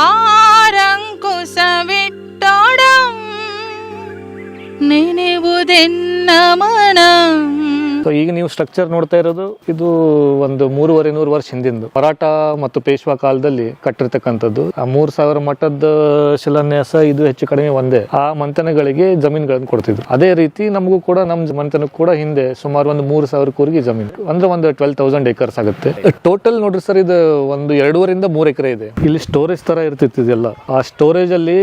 ಆರಂಕುಸವಿಟ್ಟೋಡಂ ನೆನೆವುದೆನ್ನ ಮನಂ. ಈಗ ನೀವು ಸ್ಟ್ರಕ್ಚರ್ ನೋಡ್ತಾ ಇರೋದು ಇದು ಒಂದು 300-400 ವರ್ಷ ಹಿಂದಿಂದು ಮರಾಠ ಮತ್ತು ಪೇಶ್ವಾ ಕಾಲದಲ್ಲಿ ಕಟ್ಟಿರ್ತಕ್ಕಂಥದ್ದು. ಆ 3000 ಮಠದ ಶಿಲಾನ್ಯಾಸ ಇದು ಹೆಚ್ಚು ಕಡಿಮೆ ಒಂದೇ. ಆ ಮಂಥನಗಳಿಗೆ ಜಮೀನುಗಳನ್ನು ಕೊಡ್ತಿದ್ರು. ಅದೇ ರೀತಿ ನಮಗೂ ಕೂಡ ನಮ್ಮ ಮಂಥನಕ್ಕೆ ಕೂಡ ಹಿಂದೆ ಸುಮಾರು ಒಂದು 3000 ಕೂರಿಗೆ ಜಮೀನು ಅಂದ್ರೆ ಒಂದು 12,000 ಏಕರ್ಸ್ ಆಗುತ್ತೆ. ಟೋಟಲ್ ನೋಡ್ರಿ ಸರ್, ಇದು ಒಂದು 2.5-3 ಎಕರೆ ಇದೆ. ಇಲ್ಲಿ ಸ್ಟೋರೇಜ್ ತರ ಇರ್ತಿತ್ತು ಇದೆಲ್ಲ. ಆ ಸ್ಟೋರೇಜ್ ಅಲ್ಲಿ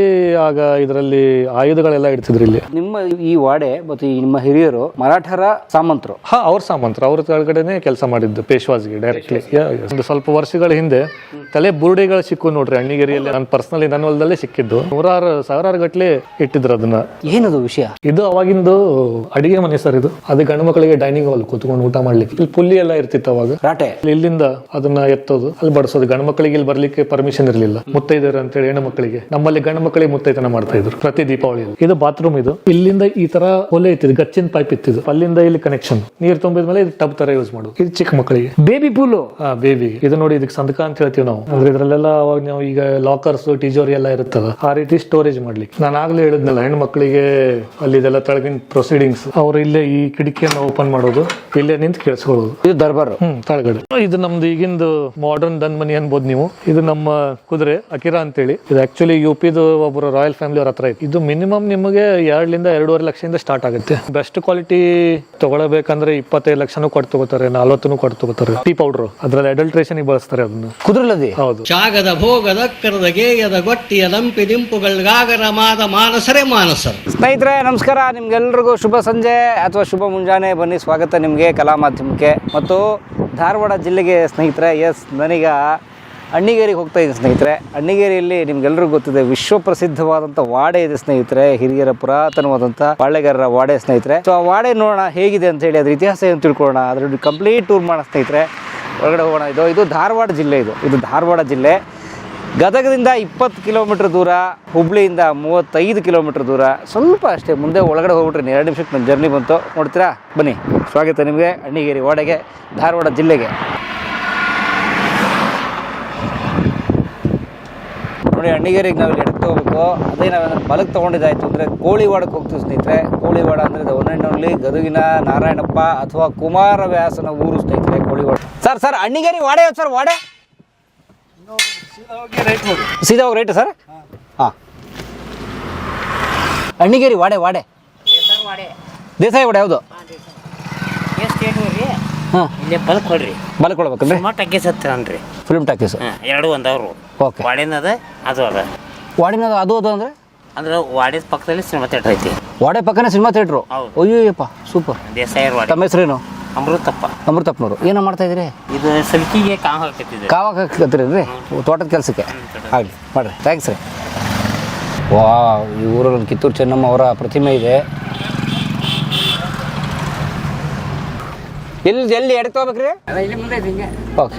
ಆಗ ಇದರಲ್ಲಿ ಆಯುಧಗಳೆಲ್ಲ ಇಡ್ತಿದ್ರು. ಇಲ್ಲಿ ನಿಮ್ಮ ಈ ವಾಡೆ ಮತ್ತು ನಿಮ್ಮ ಹಿರಿಯರು ಮರಾಠರ ಸಾಮಂತರು? ಅವ್ರ ಸಾಮಂತರು, ಅವ್ರ ಕೆಳಗಡೆನೆ ಕೆಲಸ ಮಾಡಿದ್ದು ಪೇಶ್ವಾಸ್ಗೆ ಡೈರೆಕ್ಟ್ಲಿ. ಒಂದು ಸ್ವಲ್ಪ ವರ್ಷಗಳ ಹಿಂದೆ ತಲೆ ಬುರುಡೆಗಳು ಸಿಕ್ಕು ನೋಡ್ರಿ ಅಣ್ಣಿಗೇರಿಯಲ್ಲಿ. ನಾನು ಪರ್ಸನಲಿ ನನ್ನ ಹೊಲದಲ್ಲೇ ಸಿಕ್ಕಿದ್ದು. 100,000 ಗಟ್ಲೆ ಇಟ್ಟಿದ್ರು ಅದನ್ನ. ಏನದು ವಿಷಯ? ಇದು ಅವಾಗಿಂದು ಅಡಿಗೆ ಮನೆ ಸರ್. ಇದು ಅದು ಗಂಡು ಮಕ್ಕಳಿಗೆ ಡೈನಿಂಗ್ ಹಾಲ್ ಕೂತ್ಕೊಂಡು ಊಟ ಮಾಡ್ಲಿಕ್ಕೆ. ಇಲ್ಲಿ ಪುಲ್ಲಿ ಎಲ್ಲ ಇರ್ತಿತ್ತು ಅವಾಗ. ರಾಟೆ ಇಲ್ಲಿಂದ ಅದನ್ನ ಎತ್ತೋದು, ಅಲ್ಲಿ ಬಡಿಸೋದು. ಗಂಡು ಮಕ್ಕಳಿಗೆ ಇಲ್ಲಿ ಬರ್ಲಿಕ್ಕೆ ಪರ್ಮಿಷನ್ ಇರಲಿಲ್ಲ. ಮುತ್ತೈದರು ಅಂತೇಳಿ ಹೆಣ್ಣು ಮಕ್ಕಳಿಗೆ. ನಮ್ಮಲ್ಲಿ ಗಂಡು ಮಕ್ಕಳಿಗೆ ಮುತ್ತೈತನ ಮಾಡ್ತಾ ಇದ್ರು ಪ್ರತಿ ದೀಪಾವಳಿಯಲ್ಲಿ. ಇದು ಬಾತ್ರೂಮ್. ಇದು ಇಲ್ಲಿಂದ ಈ ತರ ಒಲೆ ಇತ್ತಿದ್ದು, ಗಚ್ಚಿನ ಪೈಪ್ ಇತ್ತಿದ್ದು. ಅಲ್ಲಿಂದ ಇಲ್ಲಿ ಕನೆಕ್ಷನ್. ನೀರು ತುಂಬಿದ್ಮೇಲೆ ಇದು ಟಬ್ ತರ ಯೂಸ್ ಮಾಡೋದು. ಇದು ಚಿಕ್ಕ ಮಕ್ಕಳಿಗೆ ಬೇಬಿ ಪೂಲು. ಬೇಬಿ ಇದು ನೋಡಿ, ಇದಕ್ಕೆ ಸಂದಕ ಅಂತ ಹೇಳ್ತೀವಿ ನಾವು. ಅಂದ್ರೆ ಇದ್ರಲ್ಲೆಲ್ಲ ಅವಾಗ ನಾವು ಈಗ ಲಾಕರ್ಸ್ ಟಿಜೋರಿ ಎಲ್ಲ ಇರುತ್ತಲ್ಲ, ಆ ರೀತಿ ಸ್ಟೋರೇಜ್ ಮಾಡ್ಲಿಕ್ಕೆ. ನಾನು ಆಗ್ಲೇ ಹೇಳಿದ್ನಲ್ಲ, ಹೆಣ್ಣು ಮಕ್ಕಳಿಗೆ ಅಲ್ಲಿ ಇದೆಲ್ಲ ತಳಗಿನ ಪ್ರೊಸೀಡಿಂಗ್ಸ್. ಅವ್ರು ಇಲ್ಲೇ ಈ ಕಿಟಕಿಯನ್ನು ಓಪನ್ ಮಾಡೋದು, ಇಲ್ಲೇ ನಿಂತು ಕೇಳಿಸ್ಕೊಳ್ಳೋದು. ಇದು ದರ್ಬಾರ್ ತಳಗಡೆ. ಇದು ನಮ್ದು ಈಗಿಂದು ಮಾಡರ್ನ್ ದನ್ ಮನಿ ಅನ್ಬೋದು ನೀವು. ಇದು ನಮ್ಮ ಕುದುರೆ ಅಕಿರಾ ಅಂತೇಳಿ. ಇದು ಆಕ್ಚುಲಿ ಯುಪಿದು ಒಬ್ಬರು ರಾಯಲ್ ಫ್ಯಾಮಿಲಿ ಅವ್ರ ಹತ್ರ ಇತ್ತು. ಇದು ಮಿನಿಮಮ್ ನಿಮಗೆ 2-2.5 ಲಕ್ಷದಿಂದ ಸ್ಟಾರ್ಟ್ ಆಗುತ್ತೆ. ಬೆಸ್ಟ್ ಕ್ವಾಲಿಟಿ ತಗೊಳ್ಬೇಕಂದ್ರೆ 25 ಲಕ್ಷನೂ ಕೊಟ್ಟು ತಗೋತಾರೆ, 40 ಕೊಟ್ಟು ತಗೋತಾರೆ. ಟೀ ಪೌಡರ್ ಅದ್ರಲ್ಲಿ ಅಡಲ್ಟ್ರೇಷನ್ ಬಳಸ್ತಾರೆ ಅದನ್ನ. ಕುದುರೆಲದಿ ಹೌದು. ಶಾಗದ ಭೋಗದ ಕರದ ಗೇಯದ ಗೊಟ್ಟಿಯ ದಂಪಿ ದಿಂಪುಗಳಾಗರ ಮಾದ ಮಾನಸರೇ ಮಾನಸರು. ಸ್ನೇಹಿತರೆ ನಮಸ್ಕಾರ. ನಿಮ್ಗೆಲ್ರಿಗೂ ಶುಭ ಸಂಜೆ ಅಥವಾ ಶುಭ ಮುಂಜಾನೆ. ಬನ್ನಿ, ಸ್ವಾಗತ ನಿಮಗೆ ಕಲಾ ಮಾಧ್ಯಮಕ್ಕೆ ಮತ್ತು ಧಾರವಾಡ ಜಿಲ್ಲೆಗೆ. ಸ್ನೇಹಿತರೆ ನನಗ ಅಣ್ಣಿಗೇರಿಗೆ ಹೋಗ್ತಾ ಇದ್ದೀನಿ ಸ್ನೇಹಿತರೆ. ಅಣ್ಣಿಗೇರಿಯಲ್ಲಿ ನಿಮ್ಗೆಲ್ರಿಗೂ ಗೊತ್ತಿದೆ, ವಿಶ್ವ ಪ್ರಸಿದ್ಧವಾದಂಥ ವಾಡೆ ಇದೆ ಸ್ನೇಹಿತರೆ. ಹಿರಿಯರ ಪುರಾತನವಾದಂಥ ಪಾಳೆಗಾರರ ವಾಡೆ ಸ್ನೇಹಿತರೆ. ಸೊ ಆ ವಾಡೆ ನೋಡೋಣ ಹೇಗಿದೆ ಅಂತ ಹೇಳಿ, ಅದ್ರ ಇತಿಹಾಸ ಏನು ತಿಳ್ಕೊಳ್ಳೋಣ, ಅದ್ರ ಕಂಪ್ಲೀಟ್ ಟೂರ್ ಮಾಡೋಣ ಸ್ನೇಹಿತರೆ. ಒಳಗಡೆ ಹೋಗೋಣ. ಇದು ಧಾರವಾಡ ಜಿಲ್ಲೆ. ಇದು ಧಾರವಾಡ ಜಿಲ್ಲೆ. ಗದಗದಿಂದ 20 ಕಿಲೋಮೀಟರ್ ದೂರ, ಹುಬ್ಳಿಯಿಂದ 35 ಕಿಲೋಮೀಟರ್ ದೂರ. ಸ್ವಲ್ಪ ಅಷ್ಟೇ ಮುಂದೆ ಒಳಗಡೆ ಹೋಗ್ಬಿಟ್ರೆ 2 ನಿಮಿಷಕ್ಕೆ ನನ್ನ ಜರ್ನಿ ಬಂತು. ನೋಡ್ತೀರಾ? ಬನ್ನಿ, ಸ್ವಾಗತ ನಿಮಗೆ ಅಣ್ಣಿಗೇರಿ ವಾಡೆಗೆ, ಧಾರವಾಡ ಜಿಲ್ಲೆಗೆ. ನೋಡಿ, ಅಣ್ಣಿಗೇರಿಗೆ ನಾವು ಇಲ್ಲಿ ಎಡಕ್ಕೆ ಹೋಗ್ಬೇಕು. ಅದೇ ನಾವೇನಾದ್ರು ಬಲಕ್ಕೆ ತೊಗೊಂಡಿದ್ದಾಯಿತು ಅಂದರೆ ಕೋಳಿವಾಡಕ್ಕೆ ಹೋಗ್ತೀವಿ ಸ್ನೇಹಿತರೆ. ಕೋಳಿವಾಡ ಅಂದರೆ ಒನ್ ಆ್ಯಂಡ್ ಓನ್ಲಿ ಗದಗಿನ ನಾರಾಯಣಪ್ಪ ಅಥವಾ ಕುಮಾರವ್ಯಾಸನ ಊರು ಸ್ನೇಹಿತರೆ, ಕೋಳಿವಾಡ. ಸರ್ ಅಣ್ಣಿಗೇರಿ ವಾಡೆ ಯಾವ್ದು ಸರ್? ವಾಡೆ ಸೀದಾ ಹೋಗಿ ರೈಟ್ ಸರ್? ಹಾಂ, ಅಣ್ಣಿಗೇರಿ ವಾಡೆ ದೇಸಾಯಿ ವಾಡೆ ಯಾವುದು? ಹಾಂ, ಇಲ್ಲೇ ಬಲ್ಕ್ ಕೊಡ್ರಿ. ಬಲಕ್ಕೆ ಕೊಡ್ಬೇಕಂದ್ರೆ ಟಾಕೀಸ್ ಹತ್ತಿರನ್ರಿ. ಫಿಲ್ಮ್ ಟಾಕೀಸ್ ಎರಡು ಒಂದವ್ರು. ಓಕೆ. ವಾಡಿನದ ಅದು ಅದ. ವಾಡಿನದು ಅದು ಅಂದರೆ ಅಂದ್ರೆ ವಾಡಿದ ಪಕ್ಕದಲ್ಲಿ ಸಿನಿಮಾ ಥಿಯೇಟರ್ ಐತಿ. ವಾಡೆ ಪಕ್ಕನೇ ಸಿನಿಮಾ ಥಿಯೇಟ್ರು? ಅಯ್ಯೋಯಪ್ಪ, ಸೂಪರ್. ದೇಸಾಯರ್ ವಾಡಿ. ತಮ್ಮ ಹೆಸರೇನು? ಅಮೃತಪ್ಪನವರು. ಏನೋ ಮಾಡ್ತಾ ಇದ್ರಿ? ಇದು ಸಲ್ಕಿಗೆ ಕಾವು ಹಾಕತ್ತಿದ್ದೆ. ಕಾವಾಗ ಹಾಕತ್ತೀರಿ ತೋಟದ ಕೆಲಸಕ್ಕೆ? ಆಗಲಿ, ಮಾಡಿರಿ. ಥ್ಯಾಂಕ್ಸ್ ರೀ. ವಾ, ಈ ಊರಲ್ಲಿ ಕಿತ್ತೂರು ಚೆನ್ನಮ್ಮ ಅವರ ಪ್ರತಿಮೆ ಇದೆ. ಎಲ್ಲಿ ಎಡಕ್ಕೆ ಹೋಗ್ಬೇಕ್ರಿ? ಇಲ್ಲಿ ಮುಂದೆ ಹಿಂಗೆ. ಓಕೆ.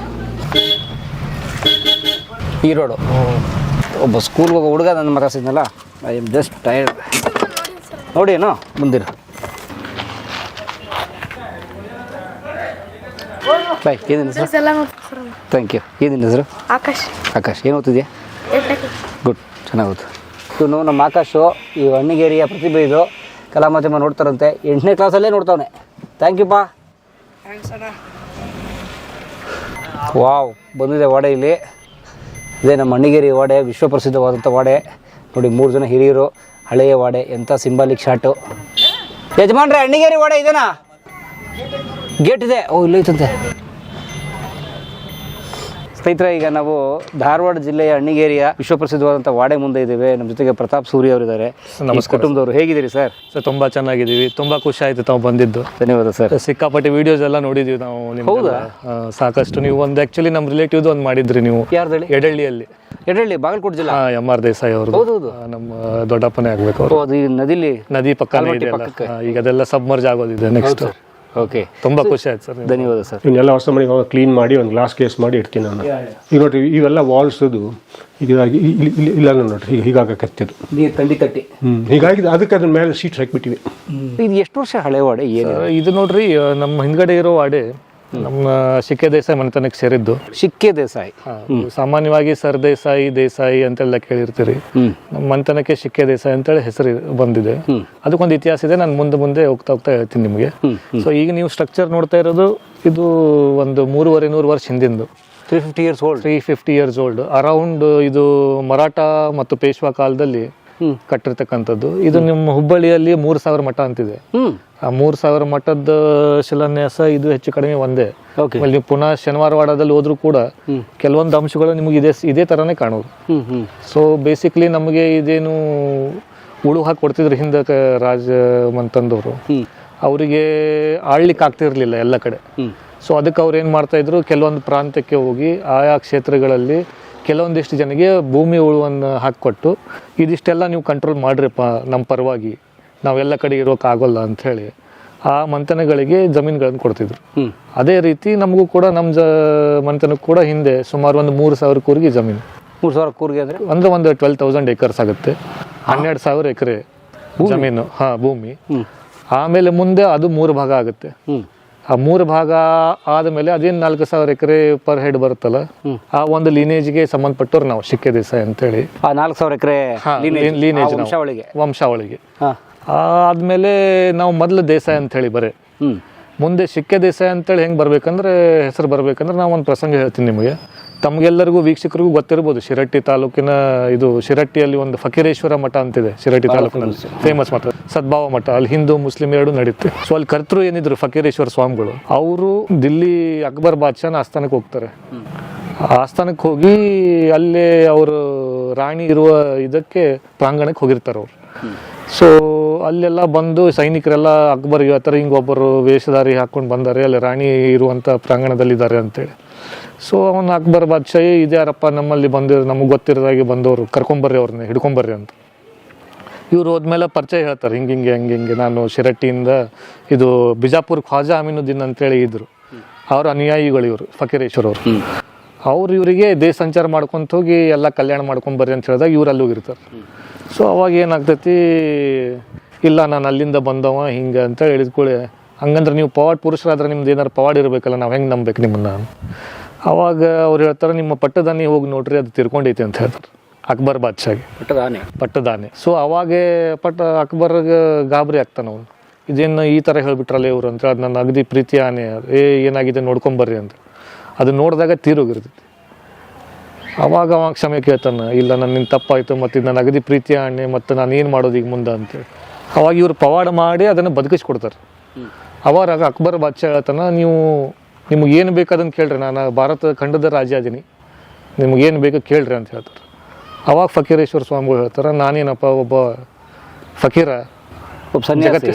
ಈ ರೋಡು. ಒಬ್ಬ ಸ್ಕೂಲ್ಗೆ ಹೋಗೋ ಹುಡುಗ ನನ್ನ ಮಾತಾಡ್ಸಿದ್ನಲ್ಲ, ಐ ಆಮ್ ಜಸ್ಟ್ ಟೈರ್ಡ್. ನೋಡಿ ಏನೋ ಮುಂದಿರ. ಬಾಯ್. ಏನೇನು ಹೆಸರು? Thank you. ಏನೇನು ಹೆಸರು? ಆಕಾಶ್. ಏನು ಓದ್ತಿದ್ಯಾ? ಗುಡ್, ಚೆನ್ನಾಗಿ ಓದು. ಇವನು ನಮ್ಮ ಆಕಾಶು. ಈ ಅಣ್ಣಿಗೇರಿಯ ಪ್ರತಿಭೆ. ಇದು ಕಲಾ ಮಾಧ್ಯಮ ನೋಡ್ತಾರಂತೆ. 8ನೇ ಕ್ಲಾಸಲ್ಲೇ ನೋಡ್ತಾವನೆ. ಥ್ಯಾಂಕ್ ಯು ಪಾ. ವಾವ್, ಬಂದಿದೆ ವಾಡೆ ಇಲ್ಲಿ. ಇದೇ ನಮ್ಮ ಅಣ್ಣಿಗೇರಿ ವಾಡೆ, ವಿಶ್ವಪ್ರಸಿದ್ಧವಾದಂಥ ವಾಡೆ. ನೋಡಿ, 3 ಜನ ಹಿರಿಯರು. ಹಳೆಯ ವಾಡೆ, ಎಂಥ ಸಿಂಬಾಲಿಕ್ ಶಾಟು. ಯಜಮಾನ್ರೆ, ಅಣ್ಣಿಗೇರಿ ವಾಡೆ ಇದೆನಾ? ಗೇಟ್ ಇದೆ. ಓ, ಇಲ್ಲೈತಂತೆ. ಸ್ನೇಹಿತರೆ, ಈಗ ನಾವು ಧಾರವಾಡ ಜಿಲ್ಲೆಯ ಅಣ್ಣಿಗೇರಿಯ ವಿಶ್ವಪ್ರಸಿದ್ಧವಾದಂಥ ವಾಡೆ ಮುಂದೆ ಇದ್ದೇವೆ. ನಮ್ಮ ಜೊತೆಗೆ ಪ್ರತಾಪ್ ಸೂರಿ ಅವರಿದ್ದಾರೆ. ಕುಟುಂಬದವರು. ಹೇಗಿದ್ದೀರಿ ಸರ್? ಸರ್, ತುಂಬಾ ಚೆನ್ನಾಗಿದ್ದೀವಿ. ತುಂಬಾ ಖುಷಿ ಆಯ್ತು ತಾವು ಬಂದಿದ್ದು. ಧನ್ಯವಾದ ಸರ್. ಸಿಕ್ಕಾಪಟ್ಟೆ ವಿಡಿಯೋಸ್ ಎಲ್ಲ ನೋಡಿದೀವಿ ನಾವು. ಹೌದಾ? ಸಾಕಷ್ಟು. ನೀವು ಒಂದು ಆಕ್ಚುಲಿ ನಮ್ಮ ರಿಲೇಟಿವ್ದು ಒಂದು ಮಾಡಿದ್ರಿ ನೀವು. ಯಾರ್ದು? ಎಡಳ್ಳಿಯಲ್ಲಿ. ಬಾಗಲಕೋಟೆ ಜಿಲ್ಲಾ. ಎಂ.ಆರ್. ದೇಸಾಯಿ ಅವರು. ಹೌದು, ನಮ್ಮ ದೊಡ್ಡಪ್ಪನೇ ಆಗ್ಬೇಕು ಅವರು. ಅದು ನದಿ ಪಕ್ಕನೇ ಇದೆ. ಈಗ ಅದೆಲ್ಲ ಸಬ್ಮರ್ಜ್ ಆಗೋದಿದೆ ನೆಕ್ಸ್ಟ್. ಓಕೆ, ತುಂಬಾ ಖುಷಿ ಆಯ್ತು ಸರ್. ಧನ್ಯವಾದ ಸರ್. ಇವನ್ನೆಲ್ಲ ಹೊಸ ಮನೆಗೆ ಕ್ಲೀನ್ ಮಾಡಿ ಒಂದು ಗ್ಲಾಸ್ ಕೇಸ್ ಮಾಡಿ ಇಡ್ತೀನಿ ನಾನು. ಈಗ ನೋಡ್ರಿ, ಇವೆಲ್ಲ ವಾಲ್ಸ್ದು ಹೀಗಾಗಿ ಇಲ್ಲ ನೋಡ್ರಿ, ಹೀಗಾಗತ್ತಿದ್ದು ನೀರು ತಟ್ಟಿ. ಹೀಗಾಗಿ ಅದಕ್ಕೆ ಅದ್ರ ಮೇಲೆ ಸೀಟ್ಸ್ ಹಾಕಿಬಿಟ್ಟಿವಿ. ಇದು ಎಷ್ಟು ವರ್ಷ ಹಳೆ ವಾಡೆ? ಏನು ಇದು ನೋಡ್ರಿ, ನಮ್ಮ ಹಿಂದ್ಗಡೆ ಇರೋ ವಾಡೆ ನಮ್ಮ ಶಿಕ್ಕೆ ದೇಸಾಯಿ ಮನೆತನಕ್ಕೆ ಸೇರಿದ್ದು. ಶಿಕ್ಕೆ ದೇಸಾಯಿ. ಸಾಮಾನ್ಯವಾಗಿ ಸರ್ದೇಸಾಯಿ ದೇಸಾಯಿ ಅಂತೆಲ್ಲ ಕೇಳಿರ್ತೀರಿ. ನಮ್ಮ ಮನೆತನಕ್ಕೆ ಶಿಕ್ಕೆ ದೇಸಾಯಿ ಅಂತೇಳಿ ಹೆಸರು ಬಂದಿದೆ. ಅದಕ್ಕೊಂದು ಇತಿಹಾಸ ಇದೆ, ನಾನು ಮುಂದೆ ಹೋಗ್ತಾ ಹೇಳ್ತೀನಿ ನಿಮಗೆ. ಸೊ ಈಗ ನೀವು ಸ್ಟ್ರಕ್ಚರ್ ನೋಡ್ತಾ ಇರೋದು ಇದು ಒಂದು 300-400 ವರ್ಷ ಹಿಂದಿಂದು. 350 years old. ಅರೌಂಡ್ ಇದು ಮರಾಠ ಮತ್ತು ಪೇಶ್ವಾ ಕಾಲದಲ್ಲಿ ಕಟ್ಟಿರ್ತಕ್ಕಂಥದ್ದು. ಇದು ನಿಮ್ಮ ಹುಬ್ಬಳ್ಳಿಯಲ್ಲಿ 3000 ಮಠ ಅಂತಿದೆ. ಆ 3000 ಮಠದ ಶಿಲಾನ್ಯಾಸ ಇದು ಹೆಚ್ಚು ಕಡಿಮೆ ಒಂದೇ. ನೀವು ಪುನಃ ಶನಿವಾರವಾಡದಲ್ಲಿ ಹೋದ್ರೂ ಕೂಡ ಕೆಲವೊಂದು ಅಂಶಗಳು ನಿಮಗೆ ಇದೇ ತರನೇ ಕಾಣೋದು. ಸೊ ಬೇಸಿಕ್ಲಿ ನಮಗೆ ಇದೇನು ಉಳು ಹಾಕಿ ಕೊಡ್ತಿದ್ರು ಹಿಂದೆ ರಾಜ ಮಂತಂದವರು, ಅವರಿಗೆ ಆಳ್ಲಿಕ್ಕೆ ಆಗ್ತಿರ್ಲಿಲ್ಲ ಎಲ್ಲ ಕಡೆ. ಸೊ ಅದಕ್ಕೆ ಅವ್ರು ಏನು ಮಾಡ್ತಾ ಇದ್ರು, ಕೆಲವೊಂದು ಪ್ರಾಂತ್ಯಕ್ಕೆ ಹೋಗಿ ಆಯಾ ಕ್ಷೇತ್ರಗಳಲ್ಲಿ ಕೆಲವೊಂದಿಷ್ಟು ಜನಕ್ಕೆ ಭೂಮಿ ಉಳುವನ್ನು ಹಾಕಿಕೊಟ್ಟು ಇದಿಷ್ಟೆಲ್ಲ ನೀವು ಕಂಟ್ರೋಲ್ ಮಾಡ್ರಿಪ್ಪ ನಮ್ಮ ಪರವಾಗಿ, ನಾವೆಲ್ಲ ಕಡೆ ಇರೋಕ್ಕಾಗೋಲ್ಲ ಅಂಥೇಳಿ ಆ ಮಂಥನಗಳಿಗೆ ಜಮೀನುಗಳನ್ನು ಕೊಡ್ತಿದ್ರು. ಅದೇ ರೀತಿ ನಮಗೂ ಕೂಡ ನಮ್ಮ ಮಂಥನಕ್ಕೆ ಕೂಡ ಹಿಂದೆ ಸುಮಾರು ಒಂದು 3000 ಕೂರ್ಗಿ ಜಮೀನು. 3000 ಕೂರ್ಗಿ ಅಂದರೆ ಒಂದು 12,000 acres ಆಗುತ್ತೆ. 12,000 ಎಕರೆ ಜಮೀನು, ಭೂಮಿ. ಆಮೇಲೆ ಮುಂದೆ ಅದು 3 ಭಾಗ ಆಗುತ್ತೆ. ಆ 3 ಭಾಗ ಆದಮೇಲೆ ಅದೇನು 4000 ಎಕರೆ ಪರ್ ಹೆಡ್ ಬರುತ್ತಲ್ಲ, ಆ ಒಂದು ಲೀನೇಜ್ಗೆ ಸಂಬಂಧಪಟ್ಟವ್ರು ನಾವು ಶಿಕ್ಕೆ ದೇಸಾಯಿ ಅಂತೇಳಿ. 4000 ಎಕರೆ ಲೀನೇಜ್ ವಂಶಾವಳಿಗೆ. ಆದ್ಮೇಲೆ ನಾವು ಮೊದಲು ದೇಸಾಯಿ ಅಂತ ಹೇಳಿ ಬರೇ, ಮುಂದೆ ಶಿಕ್ಕೆ ದೇಸಾಯಿ ಅಂತೇಳಿ ಹೆಂಗೆ ಬರ್ಬೇಕಂದ್ರೆ ಹೆಸರು ಬರ್ಬೇಕಂದ್ರೆ ನಾವು ಒಂದು ಪ್ರಸಂಗ ಹೇಳ್ತೀನಿ ನಿಮಗೆ. ತಮಗೆಲ್ಲರಿಗೂ ವೀಕ್ಷಕರಿಗೂ ಗೊತ್ತಿರ್ಬೋದು, ಶಿರಟ್ಟಿ ತಾಲೂಕಿನ ಇದು ಶಿರಟ್ಟಿಯಲ್ಲಿ ಒಂದು ಫಕೀರೇಶ್ವರ ಮಠ ಅಂತಿದೆ. ಶಿರಟ್ಟಿ ತಾಲೂಕಿನಲ್ಲಿ ಫೇಮಸ್ ಮಠ, ಸದ್ಭಾವ ಮಠ. ಅಲ್ಲಿ ಹಿಂದೂ ಮುಸ್ಲಿಂ ಎರಡು ನಡೀತೆ. ಸೊ ಅಲ್ಲಿ ಕರ್ತೃ ಏನಿದ್ರು ಫಕೀರೇಶ್ವರ ಸ್ವಾಮಿಗಳು, ಅವರು ದಿಲ್ಲಿ ಅಕ್ಬರ್ ಬಾದ್ಶಾನ ಆಸ್ಥಾನಕ್ಕೆ ಹೋಗ್ತಾರೆ. ಆಸ್ಥಾನಕ್ಕೆ ಹೋಗಿ ಅಲ್ಲೇ ಅವರು ರಾಣಿ ಇರುವ ಇದಕ್ಕೆ ಪ್ರಾಂಗಣಕ್ಕೆ ಹೋಗಿರ್ತಾರೆ ಅವರು. ಸೊ ಅಲ್ಲೆಲ್ಲ ಬಂದು ಸೈನಿಕರೆಲ್ಲ ಅಕ್ಬರ್ ಈ ಥರ ಹಿಂಗೊಬ್ಬರು ವೇಷಧಾರಿ ಹಾಕೊಂಡು ಬಂದಾರೆ, ಅಲ್ಲಿ ರಾಣಿ ಇರುವಂಥ ಪ್ರಾಂಗಣದಲ್ಲಿದ್ದಾರೆ ಅಂತೇಳಿ. ಸೊ ಅವನು ಅಕ್ಬರ್ ಬಾದ್ಶಾಹಿ ಇದ್ಯಾರಪ್ಪ ನಮ್ಮಲ್ಲಿ ನಮಗೆ ಗೊತ್ತಿರೋದಾಗಿ ಬಂದವರು, ಕರ್ಕೊಂಬರ್ರಿ ಅವ್ರನ್ನ, ಹಿಡ್ಕೊಂಬರ್ರಿ ಅಂತ. ಇವ್ರು ಹೋದ್ಮೇಲೆ ಪರಿಚಯ ಹೇಳ್ತಾರೆ, ಹಿಂಗೆ ನಾನು ಶಿರಟ್ಟಿಯಿಂದ ಇದು ಬಿಜಾಪುರ ಖ್ವಾಜಾ ಅಮೀನುದ್ದೀನ್ ಅಂತೇಳಿ ಇದ್ರು, ಅವ್ರ ಅನುಯಾಯಿಗಳು ಇವರು ಫಕೀರೇಶ್ವರ ಅವ್ರು ಇವರಿಗೆ ದೇಶ ಸಂಚಾರ ಮಾಡ್ಕೊಂತ ಹೋಗಿ ಎಲ್ಲ ಕಲ್ಯಾಣ ಮಾಡ್ಕೊಂಬರ್ರಿ ಅಂತ ಹೇಳಿದಾಗ ಇವ್ರು ಅಲ್ಲಿ ಹೋಗಿರ್ತಾರೆ. ಸೊ ಅವಾಗ ಏನಾಗ್ತೈತಿ, ಇಲ್ಲ ನಾನು ಅಲ್ಲಿಂದ ಬಂದವ ಹಿಂಗೆ ಅಂತ ಹೇಳಿದ್ಕೊಳ್ಳಿ, ಹಂಗಂದ್ರೆ ನೀವು ಪವಾಡ್ ಪುರುಷರಾದ್ರೆ ನಿಮ್ದು ಏನಾರು ಪವಾಡ್ ಇರಬೇಕಲ್ಲ, ನಾವು ಹೆಂಗೆ ನಂಬೇಕು ನಿಮ್ಮನ್ನ. ಅವಾಗ ಅವ್ರು ಹೇಳ್ತಾರೆ, ನಿಮ್ಮ ಪಟ್ಟದಾನಿ ಹೋಗಿ ನೋಡ್ರಿ, ಅದು ತಿರ್ಕೊಂಡೈತಿ ಅಂತ ಹೇಳ್ತಾರೆ ಅಕ್ಬರ್ ಬಾದ್ಶಾಗೆ. ಪಟ್ಟದಾನೆ. ಸೊ ಅವಾಗೇ ಅಕ್ಬರ್ಗೆ ಗಾಬರಿ ಆಗ್ತಾನೆ ಅವನು, ಇದೇನು ಈ ಥರ ಹೇಳ್ಬಿಟ್ರಲ್ಲ ಇವರು ಅಂತ ಹೇಳಿ, ನನ್ನ ಅಗದಿ ಪ್ರೀತಿ ಆನೆ, ಏನಾಗಿದೆ ನೋಡ್ಕೊಂಬರ್ರಿ ಅಂತ. ಅದು ನೋಡಿದಾಗ ತೀರೋಗಿರ್ತೈತಿ. ಅವಾಗ ಕ್ಷಮೆ ಕೇಳ್ತಾನೆ, ಇಲ್ಲ ನಿನ್ನ ತಪ್ಪಾಯಿತು, ಮತ್ತು ಇದು ನನ್ನ ಅಗದಿ ಪ್ರೀತಿಯ ಆಣೆ, ಮತ್ತು ನಾನು ಏನು ಮಾಡೋದು ಈಗ ಮುಂದೆ ಅಂತೇಳಿ. ಅವಾಗ ಇವರು ಪವಾಡ ಮಾಡಿ ಅದನ್ನು ಬದುಕಿಸ್ಕೊಡ್ತಾರೆ. ಅವಾಗ ಅಕ್ಬರ್ ಬಾದ್ಶಾ ಹೇಳ್ತಾನೆ, ನಿಮಗೇನು ಬೇಕು ಅದನ್ನು ಕೇಳ್ರಿ, ನಾನು ಭಾರತ ಖಂಡದ ರಾಜ ಅದೀನಿ, ನಿಮಗೇನು ಬೇಕು ಕೇಳ್ರಿ ಅಂತ ಹೇಳ್ತಾರೆ. ಅವಾಗ ಫಕೀರೇಶ್ವರ ಸ್ವಾಮಿಗಳು ಹೇಳ್ತಾರೆ, ನಾನೇನಪ್ಪ ಒಬ್ಬ ಫಕೀರ,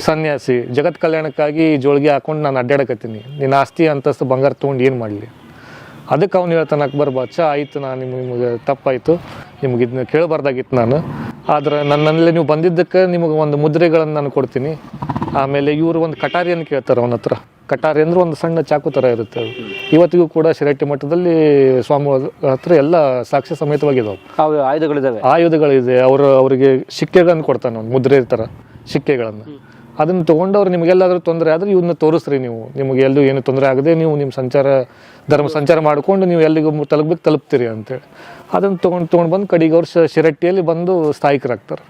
ಸನ್ಯಾಸಿ, ಜಗತ್ ಕಲ್ಯಾಣಕ್ಕಾಗಿ ಜೋಳಿಗೆ ಹಾಕೊಂಡು ನಾನು ಅಡ್ಡಾಡಕತ್ತೀನಿ, ನಿನ್ನ ಆಸ್ತಿ ಅಂತಸ್ತು ಬಂಗಾರ ತೊಗೊಂಡು ಏನು ಮಾಡಲಿ. ಅದಕ್ಕೆ ಅವ್ನು ಹೇಳ್ತಾನೆ ಅಕ್ಬರ್ ಬಾದ್ಶಾ, ಆಯಿತು ನಾನು ನಿಮಗೆ ತಪ್ಪಾಯಿತು, ನಿಮ್ಗೆ ಇದನ್ನ ಕೇಳಬಾರ್ದಾಗಿತ್ತು ನಾನು, ಆದ್ರೆ ನನ್ನಲ್ಲಿ ನೀವು ಬಂದಿದ್ದಕ್ಕೆ ನಿಮಗೆ ಒಂದು ಮುದ್ರೆಗಳನ್ನು ನಾನು ಕೊಡ್ತೀನಿ. ಆಮೇಲೆ ಇವರು ಒಂದು ಕಟಾರಿಯನ್ನು ಕೇಳ್ತಾರೆ ಅವನ ಹತ್ರ. ಕಟಾರಿ ಅಂದ್ರೆ ಒಂದು ಸಣ್ಣ ಚಾಕು ಥರ ಇರುತ್ತೆ. ಅದು ಇವತ್ತಿಗೂ ಕೂಡ ಶಿರಟ್ಟಿ ಮಠದಲ್ಲಿ ಸ್ವಾಮಿ ಹತ್ರ ಎಲ್ಲ ಸಾಕ್ಷ್ಯ ಸಮೇತವಾಗಿದ್ದಾವೆ, ಆಯುಧಗಳಿದೆ. ಅವರಿಗೆ ಶಿಕ್ಕೆಗಳನ್ನು ಕೊಡ್ತಾನೆ, ಒಂದು ಮುದ್ರೆ ಥರ ಶಿಕ್ಕೆಗಳನ್ನು. ಅದನ್ನು ತೊಗೊಂಡು ಅವ್ರು ನಿಮಗೆಲ್ಲಾದರೂ ತೊಂದರೆ ಆದರೆ ಇವನ್ನ ತೋರಿಸ್ರಿ, ನಿಮಗೆ ಎಲ್ಲೂ ಏನು ತೊಂದರೆ ಆಗದೆ ನೀವು ನಿಮ್ಮ ಧರ್ಮ ಸಂಚಾರ ಮಾಡಿಕೊಂಡು ನೀವು ಎಲ್ಲಿಗೂ ತಲುಪ್ತೀರಿ ಅಂತೇಳಿ ಅದನ್ನು ತೊಗೊಂಡು ಬಂದು ಕಡೆಗೆ ಅವ್ರು ಶಿರಟ್ಟಿಯಲ್ಲಿ ಬಂದು ಸ್ಥಾಯಿಕರಾಗ್ತಾರೆ.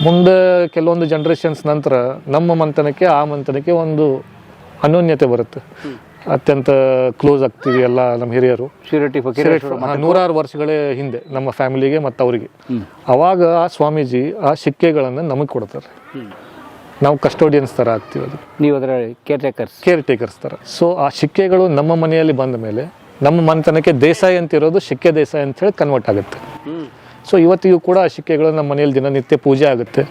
ಮುಂದೆ ಕೆಲವೊಂದು ಜನರೇಷನ್ಸ್ ನಂತರ ನಮ್ಮ ಮಂಥನಕ್ಕೆ ಆ ಮಂಥನಕ್ಕೆ ಒಂದು ಅನ್ಯೋನ್ಯತೆ ಬರುತ್ತೆ, ಅತ್ಯಂತ ಕ್ಲೋಸ್ ಆಗ್ತೀವಿ ಎಲ್ಲ ನಮ್ಮ ಹಿರಿಯರು. ಶಿರಟ್ಟಿ 100 ವರ್ಷಗಳ ಹಿಂದೆ ನಮ್ಮ ಫ್ಯಾಮಿಲಿಗೆ ಮತ್ತು ಅವರಿಗೆ. ಅವಾಗ ಆ ಸ್ವಾಮೀಜಿ ಆ ಶಿಕ್ಕೆಗಳನ್ನು ನಮಗೆ ಕೊಡ್ತಾರೆ, ನಾವು ಕಸ್ಟೋಡಿಯನ್ಸ್ ಥರ ಆಗ್ತೀವಿ, ಅದು ನೀವು ಅದರ ಕೇರ್ ಟೇಕರ್ಸ್ ಥರ. ಸೊ ಆ ಶಿಕ್ಕೆಗಳು ನಮ್ಮ ಮನೆಯಲ್ಲಿ ಬಂದ ಮೇಲೆ ನಮ್ಮ ಮಂಥನಕ್ಕೆ ದೇಸಾಯಿ ಅಂತಿರೋದು ಶಿಕ್ಕೆ ದೇಸಾಯಿ ಅಂತ ಹೇಳಿ ಕನ್ವರ್ಟ್ ಆಗುತ್ತೆ. ಸೊ ಇವತ್ತಿಗೂ ಕೂಡ ಆ ಶಿಕ್ಕೆಗಳು ನಮ್ಮ ಮನೆಯಲ್ಲಿ ದಿನನಿತ್ಯ ಪೂಜೆ ಆಗುತ್ತೆ.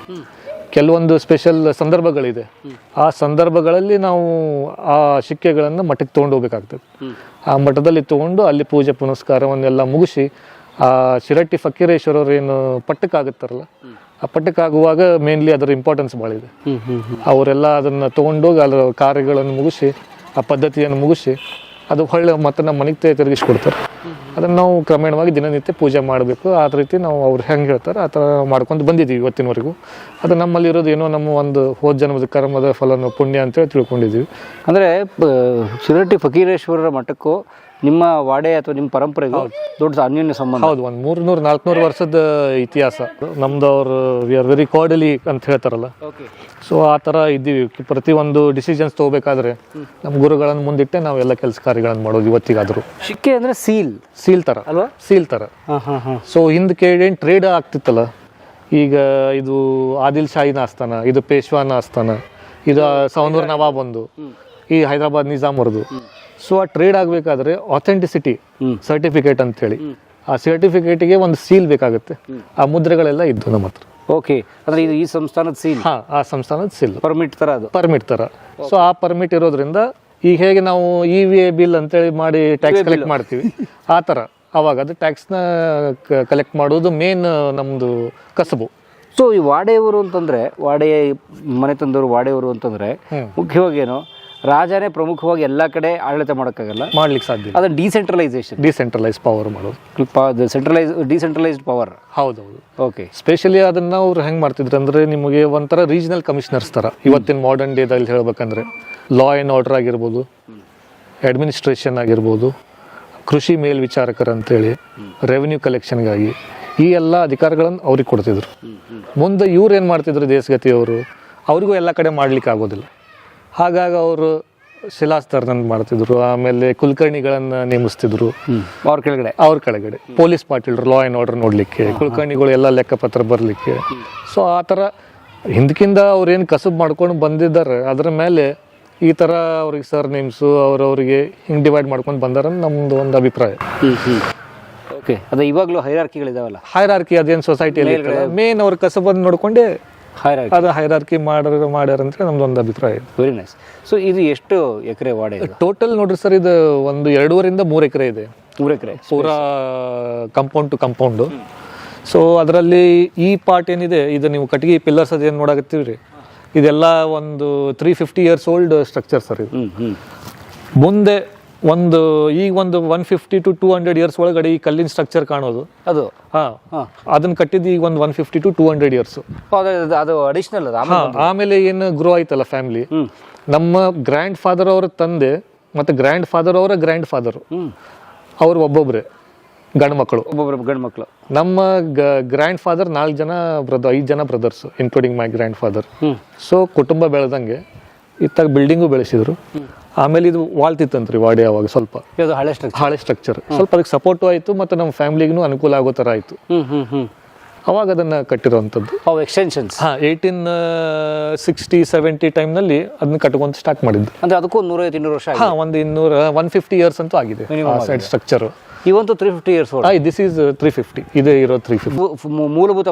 ಕೆಲವೊಂದು ಸ್ಪೆಷಲ್ ಸಂದರ್ಭಗಳಿದೆ, ಆ ಸಂದರ್ಭಗಳಲ್ಲಿ ನಾವು ಆ ಶಿಕ್ಕೆಗಳನ್ನು ಮಠಕ್ಕೆ ತೊಗೊಂಡು ಹೋಗ್ಬೇಕಾಗ್ತದೆ. ಆ ಮಠದಲ್ಲಿ ತೊಗೊಂಡು ಅಲ್ಲಿ ಪೂಜೆ ಪುನಸ್ಕಾರವನ್ನೆಲ್ಲ ಮುಗಿಸಿ ಆ ಶಿರಟ್ಟಿ ಫಕೀರೇಶ್ವರರು ಏನು ಪಟ್ಟಕ್ಕಾಗುತ್ತಾರಲ್ಲ, ಆ ಪಟ್ಟಕ್ಕಾಗುವಾಗ ಮೇನ್ಲಿ ಅದರ ಇಂಪಾರ್ಟೆನ್ಸ್ ಭಾಳ ಇದೆ. ಅವರೆಲ್ಲ ಅದನ್ನು ತೊಗೊಂಡೋಗಿ ಅದರ ಕಾರ್ಯಗಳನ್ನು ಮುಗಿಸಿ ಆ ಪದ್ಧತಿಯನ್ನು ಮುಗಿಸಿ ಅದು ಹೊಳ್ಳೆ ಮತ್ತೆ ನಮ್ಮ ಮನೆಗೆ ತಿರುಗಿಸ್ಕೊಡ್ತಾರೆ. ಅದನ್ನು ನಾವು ಕ್ರಮೇಣವಾಗಿ ದಿನನಿತ್ಯ ಪೂಜೆ ಮಾಡಬೇಕು. ಆ ರೀತಿ ನಾವು ಅವ್ರು ಹೆಂಗೆ ಹೇಳ್ತಾರೆ ಆ ಥರ ಮಾಡ್ಕೊಂಡು ಬಂದಿದ್ದೀವಿ ಇವತ್ತಿನವರೆಗೂ. ಅದು ನಮ್ಮಲ್ಲಿರೋದು ಏನೋ ನಮ್ಮ ಒಂದು ಹೋದ ಜನ್ಮದ ಕರ್ಮದ ಫಲನೋ ಪುಣ್ಯ ಅಂತೇಳಿ ತಿಳ್ಕೊಂಡಿದ್ದೀವಿ. ಅಂದರೆ ಶಿರಹಟ್ಟಿ ಫಕೀರೇಶ್ವರರ ಮಠಕ್ಕೂ ನಿಮ್ಮ ವಾಡೆ ಅಥವಾ ನಿಮ್ಮ ಪರಂಪರೆಗೂ ದೊಡ್ಡ ಅನ್ಯೋನ್ಯ ಸಂಬಂಧ. ಹೌದು, ಒಂದು 300-400 ವರ್ಷದ ಇತಿಹಾಸ ನಮ್ದು. ಅವರು ವಿ ಆರ್ ವೆರಿ ಕಾರ್ಡಲಿ ಅಂತ ಹೇಳ್ತಾರಲ್ಲ, ಸೊ ಆ ಥರ ಇದ್ದೀವಿ. ಪ್ರತಿಯೊಂದು ಡಿಸಿಷನ್ಸ್ ತೊಗೋಬೇಕಾದ್ರೆ ನಮ್ಮ ಗುರುಗಳನ್ನು ಮುಂದಿಟ್ಟೆ ನಾವು ಎಲ್ಲ ಕೆಲಸ ಕಾರ್ಯಗಳನ್ನು ಮಾಡೋದು ಇವತ್ತಿಗಾದರೂ. ಶಿಕ್ಕೆ ಅಂದರೆ ಸೀಲ್ ಥರ ಅಲ್ವಾ? ಸೀಲ್ ಥರ. ಸೊ ಹಿಂದಕ್ಕೆ ಏನು ಟ್ರೇಡ್ ಆಗ್ತಿತ್ತಲ್ಲ, ಈಗ ಇದು ಆದಿಲ್ ಶಾಹಿನ ಆಸ್ಥಾನ, ಇದು ಪೇಶ್ವಾನ ಆಸ್ಥಾನ, ಇದು ಸೌನೂರ್ ನವಾಬ್ ಒಂದು, ಈ ಹೈದರಾಬಾದ್ ನಿಜಾಮ್ ಅವ್ರದ್ದು. ಸೊ ಆ ಟ್ರೇಡ್ ಆಗಬೇಕಾದ್ರೆ ಅಥೆಂಟಿಸಿಟಿ ಸರ್ಟಿಫಿಕೇಟ್ ಅಂತೇಳಿ, ಆ ಸರ್ಟಿಫಿಕೇಟಿಗೆ ಒಂದು ಸೀಲ್ ಬೇಕಾಗುತ್ತೆ. ಆ ಮುದ್ರೆಗಳೆಲ್ಲ ಇದ್ದು ನಮ್ಮ ಹತ್ರ. ಓಕೆ, ಅಂದರೆ ಇದು ಈ ಸಂಸ್ಥಾನದ ಸೀಲ್. ಹಾಂ, ಆ ಸಂಸ್ಥಾನದ ಸೀಲ್ ಪರ್ಮಿಟ್ ಥರ ಅದು. ಪರ್ಮಿಟ್ ಥರ. ಸೊ ಆ ಪರ್ಮಿಟ್ ಇರೋದ್ರಿಂದ ಈಗ ಹೇಗೆ ನಾವು EVA ಬಿಲ್ ಅಂತೇಳಿ ಮಾಡಿ ಟ್ಯಾಕ್ಸ್ ಕಲೆಕ್ಟ್ ಮಾಡ್ತೀವಿ, ಆ ಥರ ಅವಾಗ ಅದು ಟ್ಯಾಕ್ಸ್ನ ಕಲೆಕ್ಟ್ ಮಾಡೋದು ಮೇನ್ ನಮ್ಮದು ಕಸಬು. ಸೊ ಈ ವಾಡೆಯವರು ಅಂತಂದರೆ, ವಾಡೆ ಮನೆ ತಂದವರು ವಾಡೆಯವರು ಅಂತಂದರೆ ಮುಖ್ಯವಾಗಿ ಏನು, ರಾಜನೇ ಪ್ರಮುಖವಾಗಿ ಎಲ್ಲ ಕಡೆ ಆಡಳಿತ ಮಾಡೋಕ್ಕಾಗಲ್ಲ, ಮಾಡ್ಲಿಕ್ಕೆ ಸಾಧ್ಯ. ಅದನ್ನು ಡಿಸೆಂಟ್ರಲೈಸ್ ಪವರ್ ಮಾಡೋದು, ಡಿಸೆಂಟ್ರಲೈಸ್ಡ್ ಪವರ್. ಹೌದೌದು. ಓಕೆ. ಸ್ಪೆಷಲಿ ಅದನ್ನ ಅವ್ರು ಹೆಂಗೆ ಮಾಡ್ತಿದ್ರು ಅಂದರೆ, ನಿಮಗೆ ಒಂಥರ ರೀಜನಲ್ ಕಮಿಷನರ್ಸ್ ಥರ ಇವತ್ತಿನ ಮಾಡರ್ನ್ ಡೇದಲ್ಲಿ ಹೇಳ್ಬೇಕಂದ್ರೆ, ಲಾ ಆ್ಯಂಡ್ ಆರ್ಡರ್ ಆಗಿರ್ಬೋದು, ಅಡ್ಮಿನಿಸ್ಟ್ರೇಷನ್ ಆಗಿರ್ಬೋದು, ಕೃಷಿ ಮೇಲ್ವಿಚಾರಕರು ಅಂತೇಳಿ, ರೆವಿನ್ಯೂ ಕಲೆಕ್ಷನ್ಗಾಗಿ ಈ ಎಲ್ಲ ಅಧಿಕಾರಗಳನ್ನು ಅವ್ರಿಗೆ ಕೊಡ್ತಿದ್ರು. ಮುಂದೆ ಇವ್ರು ಏನು ಮಾಡ್ತಿದ್ರು, ದೇಶಗತಿಯವರು, ಅವ್ರಿಗೂ ಎಲ್ಲ ಕಡೆ ಮಾಡ್ಲಿಕ್ಕೆ ಆಗೋದಿಲ್ಲ. ಹಾಗಾಗಿ ಅವರು ಶಿಲಾಸ್ತರನ್ನು ಮಾಡ್ತಿದ್ರು, ಆಮೇಲೆ ಕುಲಕರ್ಣಿಗಳನ್ನು ನೇಮಿಸ್ತಿದ್ರು ಅವ್ರ ಕೆಳಗಡೆ ಪೊಲೀಸ್ ಪಾಟೀಲರು, ಲಾ ಆ್ಯಂಡ್ ಆರ್ಡರ್ ನೋಡಲಿಕ್ಕೆ, ಕುಲಕರ್ಣಿಗಳು ಎಲ್ಲ ಲೆಕ್ಕಪತ್ರ ಬರಲಿಕ್ಕೆ. ಸೊ ಆ ಥರ ಹಿಂದಕ್ಕಿಂದ ಅವ್ರೇನು ಕಸಬು ಮಾಡ್ಕೊಂಡು ಬಂದಿದ್ದಾರೆ, ಅದರ ಮೇಲೆ ಈ ಥರ ಅವ್ರಿಗೆ ಸರ್ ನೇಮ್ಸು ಅವ್ರವ್ರಿಗೆ ಹಿಂಗೆ ಡಿವೈಡ್ ಮಾಡ್ಕೊಂಡು ಬಂದಾರ ನಮ್ಮದು ಒಂದು ಅಭಿಪ್ರಾಯ. ಓಕೆ, ಅದೇ ಇವಾಗಲೂ ಹೈರಾರ್ಕಿಗಳಿದಾವಲ್ಲ, ಹೈರಾರ್ಕಿ ಅದೇನು ಸೊಸೈಟಿಯಲ್ಲಿ ಮೇನ್ ಅವ್ರ ಕಸಬನ್ನು ನೋಡಿಕೊಂಡೆ ಅದು ಹೈರಾರ್ಕಿ ಮಾಡ್ಯಾರ ಅಂತ ನಮ್ದು ಒಂದು ಅಭಿಪ್ರಾಯ. Very nice. ಸೊ ಇದು ಎಷ್ಟು ಎಕರೆ ವಾಡೆ? ಟೋಟಲ್ ನೋಡ್ರಿ ಸರ್, ಇದು ಒಂದು 2.5-3 ಎಕರೆ ಇದೆ. 3 ಎಕರೆ ಪೂರಾ ಕಂಪೌಂಡ್ ಟು ಕಂಪೌಂಡು. ಸೊ ಅದರಲ್ಲಿ ಈ ಪಾರ್ಟ್ ಏನಿದೆ, ಇದು ನೀವು ಕಟ್ಟಿಗೆ ಪಿಲ್ಲರ್ಸ್ ಅದೇನು ನೋಡಾಕತ್ತೀವಿ ರೀ, ಇದೆಲ್ಲ ಒಂದು 350 years ಓಲ್ಡ್ ಸ್ಟ್ರಕ್ಚರ್ ಸರ್ ಇದು. ಮುಂದೆ ಒಂದು 150 to 200 years ಒಳಗಡೆ ಈ ಕಲ್ಲಿನ ಸ್ಟ್ರಕ್ಚರ್ ಕಾಣೋದು ಅದು. ಅದನ್ನ ಕಟ್ಟಿದ್ದು ಈಗ ಒಂದು 150 to 200 years. ಅದು ಅಡಿಷನಲ್. ಆಮೇಲೆ ಏನು ಗ್ರೋ ಆಯ್ತಲ್ಲ ಫ್ಯಾಮಿಲಿ, ನಮ್ಮ ಗ್ರ್ಯಾಂಡ್ ಫಾದರ್ ಅವರ ತಂದೆ ಮತ್ತೆ ಗ್ರ್ಯಾಂಡ್ ಫಾದರ್ ಅವರ ಗ್ರ್ಯಾಂಡ್ ಫಾದರ್ ಅವ್ರು ಒಬ್ಬೊಬ್ರೆ ಗಂಡು ಮಕ್ಕಳು. ನಮ್ಮ ಗ್ರ್ಯಾಂಡ್ ಫಾದರ್ 5 ಜನ ಬ್ರದರ್ಸ್ ಇನ್ಕ್ಲೂಡಿಂಗ್ ಮೈ ಗ್ರ್ಯಾಂಡ್ ಫಾದರ್. ಸೊ ಕುಟುಂಬ ಬೆಳೆದಂಗೆ ಇತ್ತಾಗ ಬಿಲ್ಡಿಂಗು ಬೆಳೆಸಿದ್ರು. ಆಮೇಲೆ ಇದು ವಾಲ್ತಿತ್ತಂತ್ರಿ ವಾಡೆ ಅವಾಗ ಸ್ವಲ್ಪ ಹಳೆ ಸ್ಟ್ರಕ್ಚರ್, ಸ್ವಲ್ಪ ಅದಕ್ಕೆ ಸಪೋರ್ಟು ಆಯಿತು ಮತ್ತು ನಮ್ಮ ಫ್ಯಾಮಿಲಿಗೂ ಅನುಕೂಲ ಆಗೋ ಥರ ಆಯಿತು. ಅವಾಗ ಅದನ್ನು ಕಟ್ಟಿರೋವಂಥದ್ದು. ಎಕ್ಸ್ಟೆನ್ಷನ್ಸ್ 1860-70 ಟೈಮ್ನಲ್ಲಿ ಅದನ್ನ ಕಟ್ಕೊಂತ ಸ್ಟಾರ್ಟ್ ಮಾಡಿದ್ದು. ಅಂದರೆ ಅದಕ್ಕೂ 150-200 ವರ್ಷ. ಒಂದು 150 years ಅಂತೂ ಆಗಿದೆ ಸೈಡ್ ಸ್ಟ್ರಕ್ಚರು. ಇವಂತೂ 350 years. This is 350. ಇದೇ ಇರೋ 350 ಮೂಲಭೂತ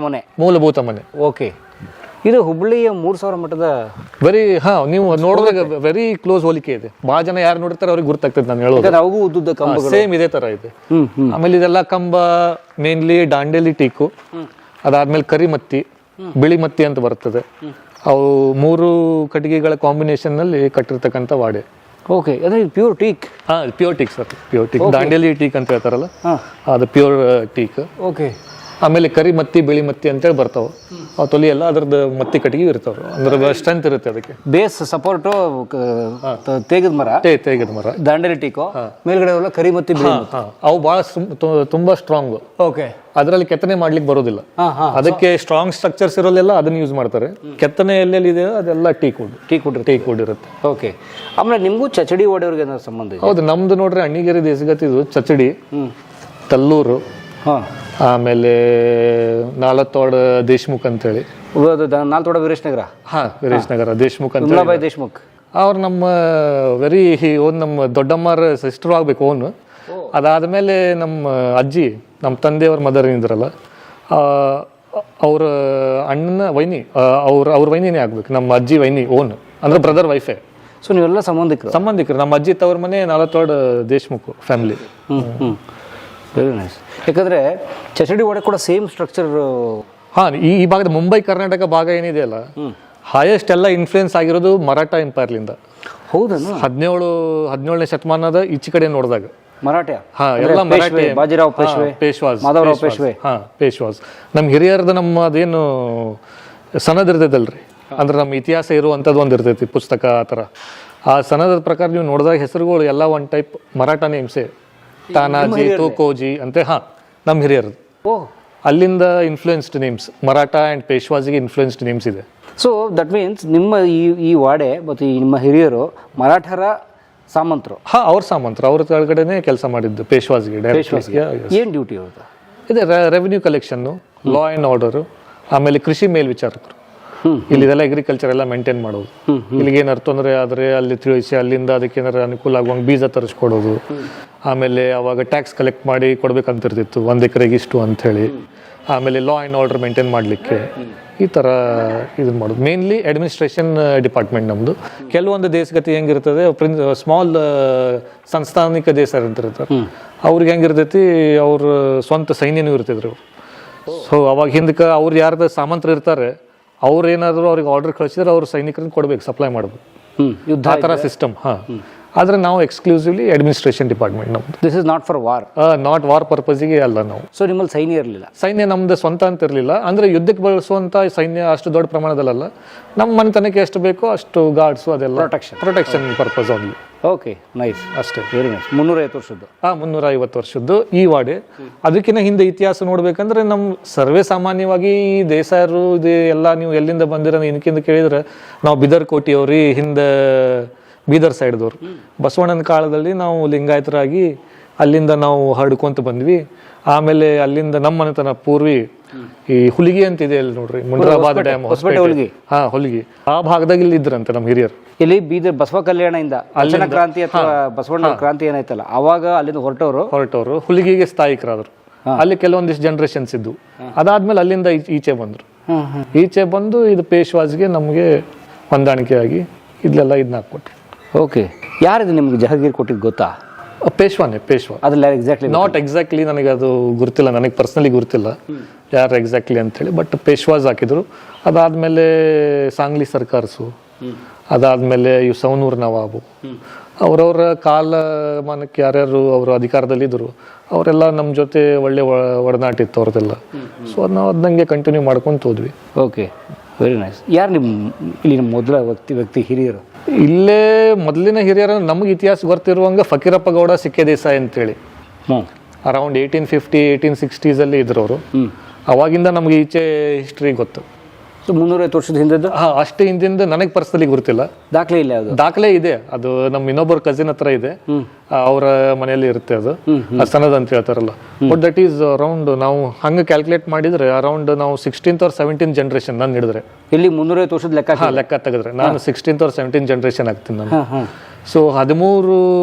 ಮನೆ. ಓಕೆ. ಇದು ಹುಬ್ಬಳ್ಳಿಯ 3000 ಮಠದ ವೆರಿ ನೀವು ನೋಡಿದಾಗ ವೆರಿ ಕ್ಲೋಸ್ ಹೋಲಿಕೆ ಇದೆ. ಭಾಳ ಜನ ಯಾರು ನೋಡಿರ್ತಾರೆ ಅವ್ರಿಗೆ ಗುರ್ತಾಗ್ತದೆ ನಾನು ಹೇಳೋದು. ಅವು ಉದ್ದುದ್ದ ಕಂಬ ಸೇಮ್ ಇದೇ ತರ ಇದೆ. ಆಮೇಲೆ ಇದೆಲ್ಲ ಕಂಬ ಮೇನ್ಲಿ ದಾಂಡೇಲಿ ಟೀಕು, ಅದಾದ್ಮೇಲೆ ಕರಿಮತ್ತಿ, ಬಿಳಿ ಮತ್ತಿ ಅಂತ ಬರ್ತದೆ. ಅವು 3 ಕಟ್ಟಿಗೆಗಳ ಕಾಂಬಿನೇಷನ್ ನಲ್ಲಿ ಕಟ್ಟಿರ್ತಕ್ಕಂಥ ವಾಡೆ. ಓಕೆ, ಅಂದ್ರೆ pure teak. Pure teak sir, pure teak. Dandeli teak ಅಂತ ಹೇಳ್ತಾರಲ್ಲ, ಅದು ಪ್ಯೂರ್ ಟೀಕ್. ಓಕೆ. ಆಮೇಲೆ ಕರಿ ಮತ್ತಿ, ಬಿಳಿ ಮತ್ತಿ ಅಂತೇಳಿ ಬರ್ತಾವೆ. ಅವು ತೊಲಿ ಎಲ್ಲ ಅದ್ರದ್ದು ಮತ್ತಿ ಕಟ್ಟಿಗೆ ಇರ್ತಾವೆ, ಅಂದ್ರೆ ಸ್ಟ್ರೆಂತ್ ಇರುತ್ತೆ ಅದಕ್ಕೆ. ಬೇಸ್ ಸಪೋರ್ಟು ತೇಗದ ಮರ ದಾಂಡೇಲಿ ಟೀಕು, ಮೇಲ್ಗಡೆ ಕರಿ ಮತ್ತಿ, ಅವು ಬಹಳ ತುಂಬಾ ಸ್ಟ್ರಾಂಗ್. ಓಕೆ. ಅದರಲ್ಲಿ ಕೆತ್ತನೆ ಮಾಡ್ಲಿಕ್ಕೆ ಬರೋದಿಲ್ಲ, ಅದಕ್ಕೆ ಸ್ಟ್ರಾಂಗ್ ಸ್ಟ್ರಕ್ಚರ್ಸ್ ಇರೋಲ್ಲ ಅದನ್ನ ಯೂಸ್ ಮಾಡ್ತಾರೆ. ಕೆತ್ತನೆ ಎಲ್ಲೆಲ್ಲಿ ಇದೆ ಅದೆಲ್ಲ ಟೀಕ್ ವುಡ್ ಇರುತ್ತೆ. ಓಕೆ. ಆಮೇಲೆ ನಿಮಗೂ ಚಚಡಿ ವಾಡೆಯವ್ರಿಗೆ ಏನಾದ್ರು ಸಂಬಂಧ? ಹೌದು, ನಮ್ದು ನೋಡ್ರಿ ಅಣ್ಣಿಗೇರಿ ದೇಶಗತಿದು ಚಚಡಿ, ತಲ್ಲೂರು, ಆಮೇಲೆ ನಾಲತೋಡ ದೇಶ್ಮುಖ್ ಅಂತೇಳಿ. ನಾಲ್ತೋಡ ವೀರೇಶ್ ನಗರ ದೇಶ್ಮುಖ್ ಅಂತ ದೇಶ್ಮುಖ್ ಅವ್ರು ನಮ್ಮ ವೆರಿ ನಮ್ಮ ದೊಡ್ಡಮ್ಮರ ಸಿಸ್ಟರ್ ಆಗ್ಬೇಕು ಅವನು. ಅದಾದ್ಮೇಲೆ ನಮ್ಮ ಅಜ್ಜಿ, ನಮ್ಮ ತಂದೆಯವ್ರ ಮದರ್ ಏನಿದ್ರಲ್ಲ, ಅವ್ರ ಅಣ್ಣನ ವೈನಿ, ಅವ್ರ ವೈನಿನೇ ಆಗ್ಬೇಕು. ನಮ್ಮ ಅಜ್ಜಿ ವೈನಿ ಓನ್ ಅಂದ್ರೆ ಬ್ರದರ್ ವೈಫೇ. ಸೊ ನೀವೆಲ್ಲ ಸಂಬಂಧಿಕರು. ನಮ್ಮ ಅಜ್ಜಿ ತವ್ರ ಮನೆ ನಾಲತೋಡ ದೇಶ್ಮುಖ್ ಫ್ಯಾಮಿಲಿ. Very nice. ಯಾಕಂದ್ರೆ ಚಚಡಿ ವಾಡೆ ಕೂಡ ಸೇಮ್ ಸ್ಟ್ರಕ್ಚರ್. ಈ ಭಾಗದ ಮುಂಬೈ ಕರ್ನಾಟಕ ಭಾಗ ಏನಿದೆ ಅಲ್ಲ, ಹೈಯೆಸ್ಟ್ ಎಲ್ಲ ಇನ್ಫ್ಲೂಯೆನ್ಸ್ ಆಗಿರೋದು ಮರಾಠ ಎಂಪೈರ್ಲಿಂದ. ಹೌದಾ? 17ನೇ ಶತಮಾನದ ಈಚೆ ಕಡೆ ನೋಡಿದಾಗ ಮರಾಠೆ ಹಾ ಅಂದ್ರೆ ಎಲ್ಲ ಪೇಶ್ವೆ, ಮರಾಠಿ ಬಾಜಿರಾವ್ ಪೇಶ್ವೆ, ಪೇಶ್ವಾಸ್ ಮಾಧವರಾವ್ ಪೇಶ್ವೆ. ಹಾ ಪೇಶ್ವಾಸ್ ನಮ್ಮ ಹಿರಿಯರ್ದು ನಮ್ಮ ಅದೇನು ಸನದ್ ಇರ್ತೈತಲ್ರಿ ಅಂದ್ರೆ ನಮ್ಮ ಇತಿಹಾಸ ಇರುವಂಥದ್ದು ಒಂದು ಇರ್ತೈತಿ ಪುಸ್ತಕ ಆ ಥರ ಆ ಸನದ ಪ್ರಕಾರ ನೀವು ನೋಡಿದಾಗ ಹೆಸರುಗಳು ಎಲ್ಲ ಒನ್ ಟೈಪ್ ಮರಾಠ ನೇಮ್ಸೇ ತಾನಾಜಿ ತೂಕೋಜಿ ಅಂತೆ ಹಾ ನಮ್ಮ ಹಿರಿಯರದು ಓಹ್, ಅಲ್ಲಿಂದ ಇನ್ಫ್ಲೂಯೆನ್ಸ್ಡ್ ನೇಮ್ಸ್ ಮರಾಠ ಆ್ಯಂಡ್ ಪೇಶ್ವಾಜಿಗೆ ಇನ್ಫ್ಲೂಯೆನ್ಸ್ಡ್ ನೇಮ್ಸ್ ಇದೆ. ಸೊ ದಟ್ ಮೀನ್ಸ್ ನಿಮ್ಮ ಈ ವಾಡೆ ಮತ್ತು ನಿಮ್ಮ ಹಿರಿಯರು ಮರಾಠರ ಸಾಮಂತರು. ಹಾ ಅವ್ರ ಸಾಮಂತರು ಅವ್ರ ಕೆಳಗಡೆನೆ ಕೆಲಸ ಮಾಡಿದ್ದು ಪೇಶ್ವಾಜ್ಗೆ ಏನು ಡ್ಯೂಟಿ ಅವ್ರದ್ದು? ಇದೆ revenue collection, law and order, ಆಮೇಲೆ ಕೃಷಿ ಮೇಲ್ವಿಚಾರಕರು. ಇಲ್ಲಿ ಇದೆಲ್ಲ ಅಗ್ರಿಕಲ್ಚರ್ ಎಲ್ಲ ಮೇಂಟೈನ್ ಮಾಡೋದು. ಇಲ್ಲಿಗೆ ಏನಾರು ತೊಂದರೆ ಆದರೆ ಅಲ್ಲಿ ತಿಳಿಸಿ ಅಲ್ಲಿಂದ ಅದಕ್ಕೆ ಏನಾರು ಅನುಕೂಲ ಆಗುವಂಗೆ ಬೀಜ ತರಿಸ್ಕೊಡೋದು. ಆಮೇಲೆ ಅವಾಗ ಟ್ಯಾಕ್ಸ್ ಕಲೆಕ್ಟ್ ಮಾಡಿ ಕೊಡ್ಬೇಕಂತಿರ್ತಿತ್ತು 1 ಎಕರೆಗೆ ಇಷ್ಟು ಅಂಥೇಳಿ. ಆಮೇಲೆ ಲಾ ಆ್ಯಂಡ್ ಆರ್ಡರ್ ಮೇಂಟೈನ್ ಮಾಡಲಿಕ್ಕೆ ಈ ಥರ ಇದನ್ನು ಮಾಡೋದು. ಮೇನ್ಲಿ ಅಡ್ಮಿನಿಸ್ಟ್ರೇಷನ್ ಡಿಪಾರ್ಟ್ಮೆಂಟ್ ನಮ್ಮದು. ಕೆಲವೊಂದು ದೇಶಗತಿ ಹೆಂಗಿರ್ತದೆ ಸ್ಮಾಲ್ ಸಂಸ್ಥಾನಿಕ ದೇಶ ಇರ್ತಿರ್ತಾರೆ ಅವ್ರಿಗೆ ಹೆಂಗಿರ್ತೈತಿ ಅವ್ರ ಸ್ವಂತ ಸೈನ್ಯನೂ ಇರ್ತಿದ್ರು ಅವರು. ಸೊ ಅವಾಗ ಹಿಂದಕ್ಕೆ ಅವ್ರು ಯಾರ್ದು ಸಾಮಂತರು ಇರ್ತಾರೆ ಅವ್ರು ಏನಾದರೂ ಅವ್ರಿಗೆ ಆರ್ಡರ್ ಕಳಿಸಿದ್ರೆ ಅವ್ರು ಸೈನಿಕರನ್ನ ಕೊಡ್ಬೇಕು, ಸಪ್ಲೈ ಮಾಡ್ಬೇಕು. ಯುದ್ಧ ಆ ಥರ ಸಿಸ್ಟಮ್. ಹಾಂ, ಆದರೆ ನಾವು ಎಕ್ಸ್ಕ್ಲೂಸಿವ್ಲಿ ಅಡ್ಮಿನಿಸ್ಟ್ರೇಷನ್ ಡಿಪಾರ್ಟ್ಮೆಂಟ್ ನಮ್ಮದು. This is not for war. Not war ಪರ್ಪಸ್ಗೆ ಅಲ್ಲ ನಾವು. ಸೊ ನಿಮ್ಮಲ್ಲಿ ಸೈನ್ಯ ಇರಲಿಲ್ಲ? ಸೈನ್ಯ ನಮ್ದು ಸ್ವಂತ ಅಂತ ಇರಲಿಲ್ಲ. ಅಂದರೆ ಯುದ್ಧಕ್ಕೆ ಬಳಸುವಂಥ ಸೈನ್ಯ ಅಷ್ಟು ದೊಡ್ಡ ಪ್ರಮಾಣದಲ್ಲ. ನಮ್ಮ ಮನೆತನಕ್ಕೆ ಎಷ್ಟು ಬೇಕೋ ಅಷ್ಟು ಗಾರ್ಡ್ಸು ಅದೆಲ್ಲ ಪ್ರೊಟೆಕ್ಷನ್ ಪರ್ಪಸ್ ಆಗಲಿ. ಓಕೆ, ನೈಸ್, ಅಷ್ಟೇ. Very nice. 350 ವರ್ಷದ್ದು. 350 ವರ್ಷದ್ದು ಈ ವಾಡೆ. ಅದಕ್ಕಿಂತ ಹಿಂದೆ ಇತಿಹಾಸ ನೋಡ್ಬೇಕಂದ್ರೆ ನಮ್ಮ ಸರ್ವೇ ಸಾಮಾನ್ಯವಾಗಿ ಈ ದೇಸಾಯರು ಇದು ಎಲ್ಲ ನೀವು ಎಲ್ಲಿಂದ ಬಂದಿರೋ ಏನಕ್ಕಿಂತ ಕೇಳಿದ್ರೆ ನಾವು ಬಿದರ್ ಕೋಟಿಯವ್ರಿ, ಹಿಂದೆ ಬೀದರ್ ಸೈಡ್ದವ್ರು. ಬಸವಣ್ಣನ ಕಾಲದಲ್ಲಿ ನಾವು ಲಿಂಗಾಯತರಾಗಿ ಅಲ್ಲಿಂದ ನಾವು ಹರಡ್ಕೊಂತ ಬಂದ್ವಿ. ಆಮೇಲೆ ಅಲ್ಲಿಂದ ನಮ್ಮ ಮನೆತನ ಪೂರ್ವಿ ಈ ಹುಲಿಗಿ ಅಂತ ಇದೆ ಅಲ್ಲಿ ನೋಡ್ರಿ, ಮುಂಡ್ರಾಬಾದ್ ಡ್ಯಾಮ್, ಹುಲಿಗಿ. ಹಾ ಹುಲಿಗಿ ಆ ಭಾಗದಾಗ ಇಲ್ಲಿ ಇದ್ರಂತೆ ನಮ್ಮ ಹಿರಿಯರು. ಇಲ್ಲಿ ಬೀದರ್ ಬಸವ ಕಲ್ಯಾಣದಿಂದ ಅಲ್ಲಿನ ಕ್ರಾಂತಿ ಅಥವಾ ಬಸವಣ್ಣ ಕ್ರಾಂತಿ ಏನಾಯ್ತಲ್ಲ ಅವಾಗ ಅಲ್ಲಿಂದ ಹೊರಟವರು ಹುಲಿಗಿಗೆ ಸ್ಥಾಯಿಕರಾದ್ರು. ಅಲ್ಲಿ ಕೆಲವೊಂದಿಷ್ಟು ಜನರೇಷನ್ಸ್ ಇದ್ದು. ಅದಾದ್ಮೇಲೆ ಅಲ್ಲಿಂದ ಈಚೆ ಬಂದ್ರು. ಈಚೆ ಬಂದು ಇದು ಪೇಶ್ವಾಜ್ಗೆ ನಮಗೆ ಹೊಂದಾಣಿಕೆ ಆಗಿ ಇಲ್ಲೆಲ್ಲ ಇದನ್ನ ಹಾಕ್ಕೊಟ್ರು. ಓಕೆ, ಯಾರಿದು ನಿಮ್ಗೆ ಜಹಗೀರ್ ಕೊಟ್ಟಿದ್ದು ಗೊತ್ತಾ? ಪೇಶ್ವಾ ಅದ್ರಲ್ಲಿ ಎಕ್ಸಾಕ್ಟ್ಲಿ ನಾಟ್ ಎಕ್ಸಾಕ್ಟ್ಲಿ ನನಗೆ ಅದು ಗುರ್ತಿಲ್ಲ, ನನಗೆ ಪರ್ಸ್ನಲಿ ಗುರ್ತಿಲ್ಲ ಯಾರು ಎಕ್ಸಾಕ್ಟ್ಲಿ ಅಂತೇಳಿ. ಬಟ್ ಪೇಶ್ವಾಸ್ ಹಾಕಿದ್ರು. ಅದಾದ್ಮೇಲೆ ಸಾಂಗ್ಲಿ ಸರ್ಕಾರ್ಸು, ಅದಾದ್ಮೇಲೆ ಇವು ಸವನೂರ್ ನವಾಬು, ಅವರವರ ಕಾಲಮಾನಕ್ಕೆ ಯಾರ್ಯಾರು ಅವರು ಅಧಿಕಾರದಲ್ಲಿದ್ದರು ಅವರೆಲ್ಲ ನಮ್ಮ ಜೊತೆ ಒಳ್ಳೆ ಒಡನಾಟ ಇತ್ತು ಅವ್ರದ್ದೆಲ್ಲ. ಸೊ ಅದು ನಾವು ಅದನ್ನಂಗೆ ಕಂಟಿನ್ಯೂ ಮಾಡ್ಕೊಂತ ಹೋದ್ವಿ. Okay, very nice. ಯಾರು ನಿಮ್ಮ ಇಲ್ಲಿ ನಮ್ಮ ಮೊದಲ ವ್ಯಕ್ತಿ ಹಿರಿಯರು? ಇಲ್ಲೇ ಮೊದಲಿನ ಹಿರಿಯರು ನಮಗೆ ಇತಿಹಾಸ ಗೊತ್ತಿರುವಂಗೆ ಫಕೀರಪ್ಪ ಗೌಡ ಸಿಕ್ಕೆ ದೇಸಾಯಿ ಅಂತೇಳಿ ಅರೌಂಡ್ 1850 1860s ಇದ್ರು ಅವರು. ಅವಾಗಿಂದ ನಮ್ಗೆ ಈಚೆ ಹಿಸ್ಟ್ರಿ ಗೊತ್ತು. ಸೊ 350 ವರ್ಷದ ಹಿಂದದ್ದು? ಹಾಂ, ಅಷ್ಟು ಹಿಂದಿಂದ ನನಗೆ ಪರ್ಸನಲಿ ಗೊತ್ತಿಲ್ಲ. ದಾಖಲೆ ಇಲ್ಲ? ಅದು ದಾಖಲೆ ಇದೆ, ಅದು ನಮ್ಮ ಇನ್ನೊಬ್ಬರ ಕಸಿನ್ ಹತ್ರ ಇದೆ, ಅವರ ಮನೆಯಲ್ಲಿ ಇರುತ್ತೆ ಅದು ಸನದ್ ಅಂತ ಹೇಳ್ತಾರಲ್ಲ. ಬಟ್ ದಟ್ ಈಸ್ ಅರೌಂಡ್ ನಾವು ಹಂಗೆ ಕ್ಯಾಲ್ಕುಲೇಟ್ ಮಾಡಿದ್ರೆ ಅರೌಂಡ್ ನಾವು 16th or 17th ಜನರೇಷನ್ ನಾನು ಹಿಡಿದ್ರೆ ಇಲ್ಲಿ 350 ವರ್ಷದ ಲೆಕ್ಕ ತೆಗೆದ್ರೆ ನಾನು 16th or 17th ಜನರೇಷನ್ ಆಗ್ತೀನಿ ನಾನು. ಸೊ 13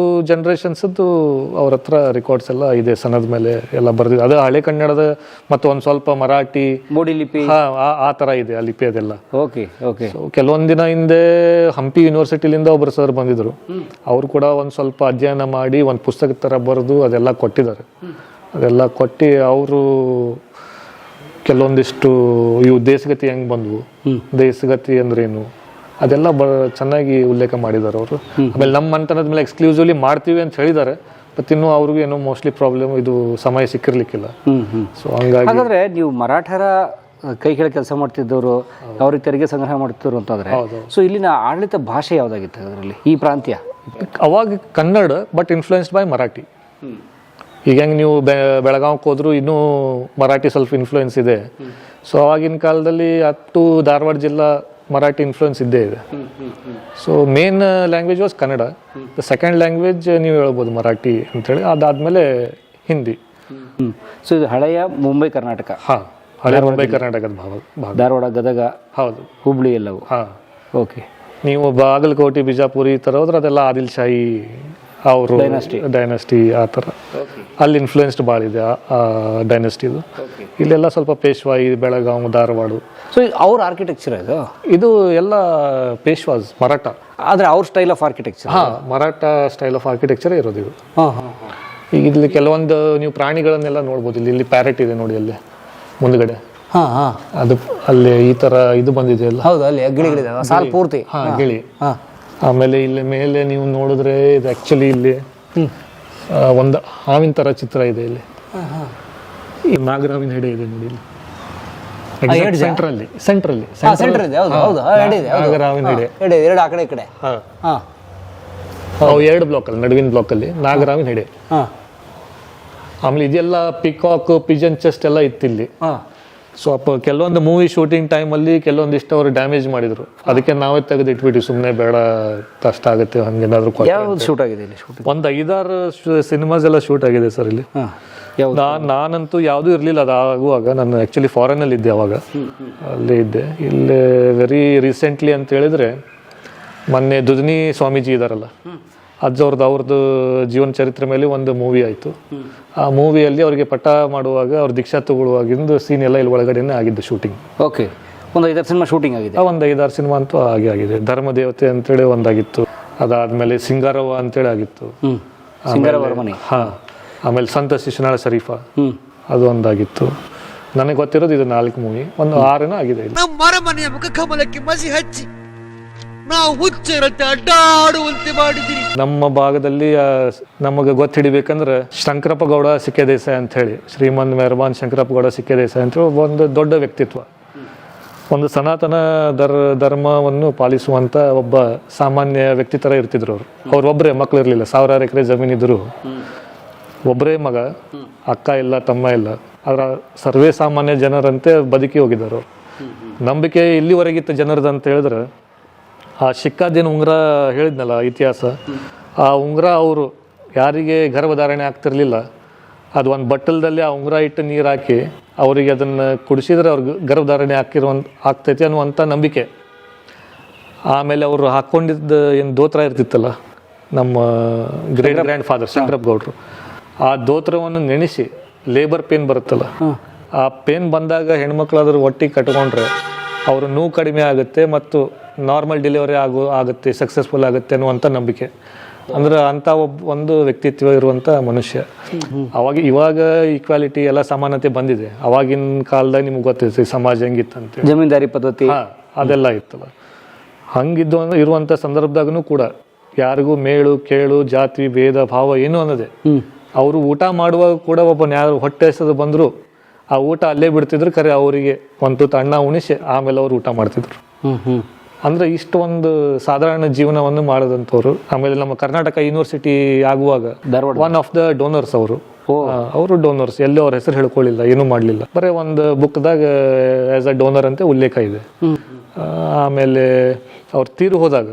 ಜನರೇಷನ್ಸದ್ದು ಅವ್ರ ಹತ್ರ ರೆಕಾರ್ಡ್ಸ್ ಎಲ್ಲ ಇದೆ ಸನದ ಮೇಲೆ ಎಲ್ಲ ಬರ್ದಿದೆ. ಅದು ಹಳೆ ಕನ್ನಡದ ಮತ್ತು ಒಂದು ಸ್ವಲ್ಪ ಮರಾಠಿ ಮೋಡಿ ಲಿಪಿ ಆ ಥರ ಇದೆ ಆ ಲಿಪಿ ಅದೆಲ್ಲ. Okay okay. ಸೊ ಕೆಲವೊಂದು ದಿನ ಹಿಂದೆ ಹಂಪಿ ಯೂನಿವರ್ಸಿಟಿಲಿಂದ ಒಬ್ಬರು ಸರ್ ಬಂದಿದ್ರು. ಅವರು ಕೂಡ ಒಂದು ಸ್ವಲ್ಪ ಅಧ್ಯಯನ ಮಾಡಿ ಒಂದು ಪುಸ್ತಕ ಥರ ಬರೆದು ಅದೆಲ್ಲ ಕೊಟ್ಟಿದ್ದಾರೆ. ಅದೆಲ್ಲ ಕೊಟ್ಟು ಅವರು ಕೆಲವೊಂದಿಷ್ಟು ಇವು ದೇಶಗತಿ ಹೆಂಗೆ ಬಂದವು, ದೇಶಗತಿ ಅಂದ್ರೇನು ಅದೆಲ್ಲ ಚೆನ್ನಾಗಿ ಉಲ್ಲೇಖ ಮಾಡಿದ್ದಾರೆ ಅವರು. ಆಮೇಲೆ ನಮ್ಮ ಮನೆತನದ ಮೇಲೆ ಎಕ್ಸ್ಕ್ಲೂಸಿವ್ಲಿ ಮಾಡ್ತೀವಿ ಅಂತ ಹೇಳಿದ್ದಾರೆ. ಬಟ್ ಇನ್ನೂ ಅವ್ರಿಗೂ ಏನೋ ಮೋಸ್ಟ್ಲಿ ಪ್ರಾಬ್ಲಮ್, ಇದು ಸಮಯ ಸಿಕ್ಕಿರ್ಲಿಕ್ಕಿಲ್ಲ. ಸೊ ಹಂಗಾಗಿ ಹಾಗಾದ್ರೆ ನೀವು ಮರಾಠರ ಕೈ ಕೆಳಗೆ ಕೆಲಸ ಮಾಡ್ತಿದ್ದವರು, ಅವ್ರಿಗೆ ತೆರಿಗೆ ಸಂಗ್ರಹ ಮಾಡ್ತಿದ್ರು ಅಂತಂದ್ರೆ, ಸೊ ಇಲ್ಲಿನ ಆಡಳಿತ ಭಾಷೆ ಯಾವ್ದಾಗಿತ್ತು ಅದರಲ್ಲಿ ಈ ಪ್ರಾಂತ್ಯ? ಅವಾಗ Kannada, but influenced by Marathi. ಈಗ ಹೆಂಗೆ ನೀವು ಬೆಳಗಾವಿಗೆ ಹೋದ್ರು ಇನ್ನೂ ಮರಾಠಿ ಸ್ವಲ್ಪ ಇನ್ಫ್ಲೂಯೆನ್ಸ್ ಇದೆ. ಸೊ ಆವಾಗಿನ ಕಾಲದಲ್ಲಿ ಅಪ್ ಟು ಧಾರವಾಡ ಜಿಲ್ಲಾ ಮರಾಠಿ ಇನ್ಫ್ಲೂಯೆನ್ಸ್ ಇದ್ದೇ ಇದೆ. So main language was Kannada. The second language ನೀವು ಹೇಳ್ಬೋದು ಮರಾಠಿ ಅಂತೇಳಿ. ಅದಾದಮೇಲೆ ಹಿಂದಿ. ಸೊ ಇದು ಹಳೆಯ ಮುಂಬೈ ಕರ್ನಾಟಕ. ಹಾಂ, ಹಳೆ ಮುಂಬೈ ಕರ್ನಾಟಕದ ಭಾಗ. ಧಾರವಾಡ, ಗದಗ, ಹೌದು, ಹುಬ್ಳಿ ಎಲ್ಲವೂ. ಹಾಂ, ಓಕೆ. ನೀವು ಬಾಗಲಕೋಟೆ, ಬಿಜಾಪುರ ಈ ಥರ ಹೋದ್ರೆ ಅದೆಲ್ಲ ಆದಿಲ್ ಶಾಹಿ ಅವರು ಡೈನಸ್ಟಿ ಆ ಥರ ಅಲ್ಲಿ ಇನ್ಫ್ಲೂಯೆನ್ಸ್ಡ್ ಭಾಳ ಇದೆ ಆ ಡೈನಸ್ಟಿದು. ಇಲ್ಲೆಲ್ಲ ಸ್ವಲ್ಪ ಪೇಶ್ವಾಯಿ, ಬೆಳಗಾವಿ, ಧಾರವಾಡ. ಸೊ ಅವ್ರ ಆರ್ಕಿಟೆಕ್ಚರ್ ಇದು ಎಲ್ಲ ಪೇಶ್ವಾಸ್ ಮರಾಠ. ಆದರೆ ಅವ್ರ ಸ್ಟೈಲ್ ಆಫ್ ಆರ್ಕಿಟೆಕ್ಚರ್? ಹಾಂ, ಮರಾಠ ಸ್ಟೈಲ್ ಆಫ್ ಆರ್ಕಿಟೆಕ್ಚರ್ ಇರೋದು ಇದು. ಈಗ ಇಲ್ಲಿ ಕೆಲವೊಂದು ನೀವು ಪ್ರಾಣಿಗಳನ್ನೆಲ್ಲ ನೋಡ್ಬೋದು. ಇಲ್ಲಿ ಪ್ಯಾರೆಟ್ ಇದೆ ನೋಡಿ ಅಲ್ಲಿ ಮುಂದ್ಗಡೆ. ಅದು ಅಲ್ಲಿ ಈ ಥರ ಇದು ಬಂದಿದೆ ಅಲ್ಲ. ಹೌದು, ಅಲ್ಲಿ ಗಿಳಿಗಳಿದೆ ಸಾಲು ಪೂರ್ತಿ. ಹಾಂ, ಗಿಳಿ. ಆಮೇಲೆ ಇಲ್ಲಿ ಮೇಲೆ ನೀವು ನೋಡಿದ್ರೆ ಇದು ಆ್ಯಕ್ಚುಲಿ ಇಲ್ಲಿ ಒಂದು ಹಾವಿನ ಥರ ಚಿತ್ರ ಇದೆ ಇಲ್ಲಿ. ಈ ನಾಗರಾವಿನ ಹೆಡೆ ಇದೆ ನೋಡಿ ಇಲ್ಲಿ. ಸೆಂಟ್ರಲ್ಲಿ ಸೆಂಟರ್ ಇದೆ, ಹೌದು ಹೌದು, ನಾಗರಾವಿನ ಹೆಡೆ. ಎರಡು ಆ ಕಡೆ ಈ ಕಡೆ. ಅವು 2 ಬ್ಲಾಕಲ್ಲಿ, ನಡುವಿನ ಬ್ಲಾಕಲ್ಲಿ ನಾಗರಾವಿನ ಹೆಡೆ. ಆಮೇಲೆ ಇದೆಲ್ಲ ಪಿಕಾಕ್, ಪಿಜನ್ ಚೆಸ್ಟ್ ಎಲ್ಲ ಇತ್ತಿಲ್ಲಿ. ಸ್ವಲ್ಪ ಕೆಲವೊಂದು ಮೂವಿ ಶೂಟಿಂಗ್ ಟೈಮಲ್ಲಿ ಕೆಲವೊಂದಿಷ್ಟು ಅವರು ಡ್ಯಾಮೇಜ್ ಮಾಡಿದ್ರು, ಅದಕ್ಕೆ ನಾವೇ ತೆಗೆದು ಇಟ್ಬಿಟ್ಟು ಸುಮ್ಮನೆ ಬೇಡ, ಕಷ್ಟ ಆಗುತ್ತೆ ಹಂಗೇನಾದ್ರು. ಯಾವ್ದು ಶೂಟ್ ಆಗಿದೆ ಇಲ್ಲಿ? ಒಂದು 5-6 ಸಿನಿಮಾಸ್ ಎಲ್ಲ ಶೂಟ್ ಆಗಿದೆ ಸರ್ ಇಲ್ಲಿ. ನಾನಂತೂ ಯಾವುದೂ ಇರಲಿಲ್ಲ ಅದು ಆಗುವಾಗ. ನಾನು ಆ್ಯಕ್ಚುಲಿ ಫಾರಿನಲ್ಲಿ ಇದ್ದೆ ಅವಾಗ, ಅಲ್ಲೇ ಇದ್ದೆ. ಇಲ್ಲಿ ವೆರಿ ರೀಸೆಂಟ್ಲಿ ಅಂತ ಹೇಳಿದ್ರೆ ಮೊನ್ನೆ ದುಧನಿ ಸ್ವಾಮೀಜಿ ಇದಾರಲ್ಲ, ಅವ್ರದ್ದು ಜೀವನ ಚರಿತ್ರೆ ಮೇಲೆ ಒಂದು ಮೂವಿ ಆಯಿತು. ಆ ಮೂವಿಯಲ್ಲಿ ಅವರಿಗೆ ಪಟ್ಟ ಮಾಡುವಾಗ, ಅವ್ರ ದೀಕ್ಷಾ ತಗೊಳ್ಳುವಾಗಿಂದು ಸೀನ್ ಎಲ್ಲ ಇಲ್ಲಿ ಒಳಗಡೆನೇ ಆಗಿದ್ದು ಶೂಟಿಂಗ್. ಓಕೆ, ಒಂದು 5-6 ಸಿನಿಮಾ ಶೂಟಿಂಗ್ ಆಗಿದೆ. ಒಂದು 5-6 ಸಿನಿಮಾ ಅಂತೂ ಆಗಿದೆ. ಧರ್ಮದೇವತೆ ಅಂತೇಳಿ ಒಂದಾಗಿತ್ತು, ಅದಾದ್ಮೇಲೆ ಸಿಂಗಾರವ್ವ ಅಂತೇಳಿ ಆಗಿತ್ತು. ಆಮೇಲೆ ಸಂತ ಶಿಶುನಾಳ ಶರೀಫಾ ಅದು ಒಂದಾಗಿತ್ತು. ನನಗೆ ಗೊತ್ತಿರೋದು ಇದು 4 ಮೂವಿ, ಒಂದು 6 ಆಗಿದೆ. ಮನೆಯ ಮುಖ ಕಮಲಕ್ಕೆ ಮಸಿ ಹಚ್ಚಿ ನಾವು ಹುಚ್ಚಿರತ್ತೆ ಅಡ್ಡಾಡುವಂತೆ ಮಾಡಿದಿರಿ. ನಮ್ಮ ಭಾಗದಲ್ಲಿ ನಮಗೆ ಗೊತ್ತಿಡಿಬೇಕಂದ್ರೆ ಶಂಕರಪ್ಪ ಗೌಡ ಸಿಕ್ಕೆ ದೇಸಾಯಿ ಅಂತ ಹೇಳಿ, ಶ್ರೀಮಂತ್ ಮೆಹರ್ಬಾನ್ ಶಂಕರಪ್ಪ ಗೌಡ ಸಿಕ್ಕೆ ದೇಸಾಯಿ ಅಂತ ಹೇಳಿ ಒಂದು ದೊಡ್ಡ ವ್ಯಕ್ತಿತ್ವ. ಒಂದು ಸನಾತನ ಧರ್ಮವನ್ನು ಪಾಲಿಸುವಂತ ಒಬ್ಬ ಸಾಮಾನ್ಯ ವ್ಯಕ್ತಿ ತರ ಇರ್ತಿದ್ರು ಅವರು. ಅವ್ರೊಬ್ಬರೇ ಮಕ್ಳು ಇರಲಿಲ್ಲ, 1000 ಎಕರೆ ಜಮೀನಿದ್ರು, ಒಬ್ಬರೇ ಮಗ, ಅಕ್ಕ ಇಲ್ಲ, ತಮ್ಮ ಇಲ್ಲ. ಅದರ ಸರ್ವೇ ಸಾಮಾನ್ಯ ಜನರಂತೆ ಬದುಕಿ ಹೋಗಿದ್ದಾರೆ. ನಂಬಿಕೆ ಇಲ್ಲಿವರೆಗಿತ್ತು ಜನರದ್ದು ಅಂತ ಹೇಳಿದ್ರೆ, ಆ ಶಿಕ್ಕಾದೇನು ಉಂಗುರ ಹೇಳಿದ್ನಲ್ಲ ಇತಿಹಾಸ, ಆ ಉಂಗುರ ಅವರು ಯಾರಿಗೆ ಗರ್ಭಧಾರಣೆ ಆಗ್ತಿರ್ಲಿಲ್ಲ, ಅದು ಒಂದು ಬಟ್ಟಲದಲ್ಲಿ ಆ ಉಂಗುರ ಇಟ್ಟು ನೀರು ಹಾಕಿ ಅವರಿಗೆ ಅದನ್ನು ಕುಡಿಸಿದ್ರೆ ಅವ್ರಿಗೆ ಗರ್ಭಧಾರಣೆ ಆಗ್ತೈತೆ ಅನ್ನುವಂಥ ನಂಬಿಕೆ. ಆಮೇಲೆ ಅವರು ಹಾಕ್ಕೊಂಡಿದ್ದ ಏನು ದೋತ್ರ ಇರ್ತಿತ್ತಲ್ಲ, ನಮ್ಮ ಗ್ರ್ಯಾಂಡ್ ಫಾದರ್ ಶಂಕರಪ್ಪ ಗೌಡ್ರು, ಆ ದೋತ್ರವನ್ನು ನೆನೆಸಿ ಲೇಬರ್ ಪೇನ್ ಬರುತ್ತಲ್ಲ, ಆ ಪೇನ್ ಬಂದಾಗ ಹೆಣ್ಮಕ್ಳಾದ್ರೂ ಒಟ್ಟಿಗೆ ಕಟ್ಕೊಂಡ್ರೆ ಅವ್ರ ನೋವು ಕಡಿಮೆ ಆಗುತ್ತೆ ಮತ್ತು ನಾರ್ಮಲ್ ಡೆಲಿವರಿ ಆಗುತ್ತೆ, ಸಕ್ಸಸ್ಫುಲ್ ಆಗುತ್ತೆ ಅನ್ನುವಂಥ ನಂಬಿಕೆ. ಅಂದ್ರೆ ಅಂಥ ಒಂದು ವ್ಯಕ್ತಿತ್ವ ಇರುವಂಥ ಮನುಷ್ಯ. ಇವಾಗ ಈಕ್ವಾಲಿಟಿ ಎಲ್ಲ ಸಮಾನತೆ ಬಂದಿದೆ. ಅವಾಗಿನ ಕಾಲದಾಗ ನಿಮ್ಗೆ ಗೊತ್ತಿರ್ತದೆ ಸಮಾಜ ಹೆಂಗಿತ್ತಂತೆ, ಜಮೀನ್ದಾರಿ ಪದ್ಧತಿ ಅದೆಲ್ಲ ಇತ್ತಲ್ಲ. ಹಂಗಿದ್ದು ಇರುವಂಥ ಸಂದರ್ಭದಾಗೂ ಕೂಡ ಯಾರಿಗೂ ಮೇಳು ಕೇಳು ಜಾತಿ ಭೇದ ಭಾವ ಏನು ಅನ್ನೋದೆ. ಅವರು ಊಟ ಮಾಡುವಾಗ ಕೂಡ ಒಬ್ಬನ ಯಾರು ಹೊಟ್ಟೆ ಹಸಿದು ಬಂದ್ರು ಆ ಊಟ ಅಲ್ಲೇ ಬಿಡ್ತಿದ್ರು, ಕರೆ ಅವರಿಗೆ ಒಂದು ತುತ್ತು ಅನ್ನ ಉಣಿಸಿ ಆಮೇಲೆ ಅವ್ರು ಊಟ ಮಾಡ್ತಿದ್ರು. ಅಂದ್ರೆ ಇಷ್ಟು ಒಂದು ಸಾಧಾರಣ ಜೀವನವನ್ನು ಮಾಡದಂಥವ್ರು. ಆಮೇಲೆ ನಮ್ಮ ಕರ್ನಾಟಕ ಯೂನಿವರ್ಸಿಟಿ ಆಗುವಾಗ ಒನ್ ಆಫ್ ದ ಡೋನರ್ಸ್ ಅವರು ಡೋನರ್ಸ್. ಎಲ್ಲೂ ಅವ್ರ ಹೆಸರು ಹೇಳ್ಕೊಳ್ಳಿಲ್ಲ, ಏನೂ ಮಾಡಲಿಲ್ಲ, ಬರೀ ಒಂದು ಬುಕ್ದಾಗ ಆಸ್ ಅ ಡೋನರ್ ಅಂತ ಉಲ್ಲೇಖ ಇದೆ. ಆಮೇಲೆ ಅವ್ರು ತೀರು ಹೋದಾಗ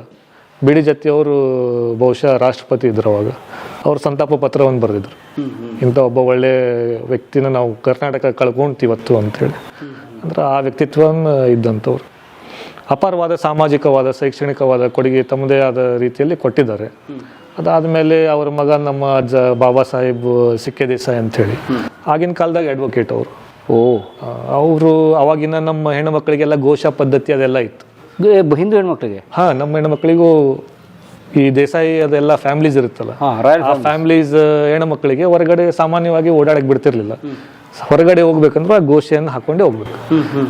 ಬಿಡಿ ಜತ್ತಿ ಅವರು ಬಹುಶಃ ರಾಷ್ಟ್ರಪತಿ ಇದ್ರು ಅವಾಗ, ಅವ್ರು ಸಂತಾಪ ಪತ್ರವನ್ನು ಬರೆದಿದ್ರು, ಇಂಥ ಒಬ್ಬ ಒಳ್ಳೆ ವ್ಯಕ್ತಿನ ನಾವು ಕರ್ನಾಟಕ ಕಳ್ಕೊಂತೀವತ್ತು ಅಂತೇಳಿ. ಅಂದ್ರೆ ಆ ವ್ಯಕ್ತಿತ್ವವನ್ನು ಇದ್ದಂಥವ್ರು ಅಪಾರವಾದ ಸಾಮಾಜಿಕವಾದ ಶೈಕ್ಷಣಿಕವಾದ ಕೊಡುಗೆ ತಮ್ಮದೇ ಆದ ರೀತಿಯಲ್ಲಿ ಕೊಟ್ಟಿದ್ದಾರೆ. ಅದಾದಮೇಲೆ ಅವ್ರ ಮಗ ನಮ್ಮ ಅಜ್ಜ ಬಾಬಾ ಸಾಹೇಬ್ ಸಿಕ್ಕೆ ದೇಸಾಯಿ ಅಂಥೇಳಿ, ಆಗಿನ ಕಾಲದಾಗ ಅಡ್ವೊಕೇಟ್ ಅವರು. ಅವರು ಅವಾಗಿನ ನಮ್ಮ ಹೆಣ್ಣು ಮಕ್ಕಳಿಗೆಲ್ಲ ಘೋಷ ಪದ್ಧತಿ ಅದೆಲ್ಲ ಇತ್ತು. ಹಿಂದೂ ಹೆಣ್ಮಕ್ಳಿಗೆ? ನಮ್ಮ ಹೆಣ್ಮಕ್ಳಿಗೂ ಈ ದೇಸಾಯಿ ಅದೆಲ್ಲ ಫ್ಯಾಮಿಲೀಸ್ ಇರುತ್ತಲ್ಲ, ಆ ಫ್ಯಾಮಿಲೀಸ್ ಹೆಣ್ಮಕ್ಳಿಗೆ ಹೊರಗಡೆ ಸಾಮಾನ್ಯವಾಗಿ ಓಡಾಡಕ್ ಬಿಡ್ತಿರ್ಲಿಲ್ಲ. ಹೊರಗಡೆ ಹೋಗ್ಬೇಕಂದ್ರೆ ಆ ಘೋಷೆಯನ್ನು ಹಾಕೊಂಡೇ ಹೋಗ್ಬೇಕು.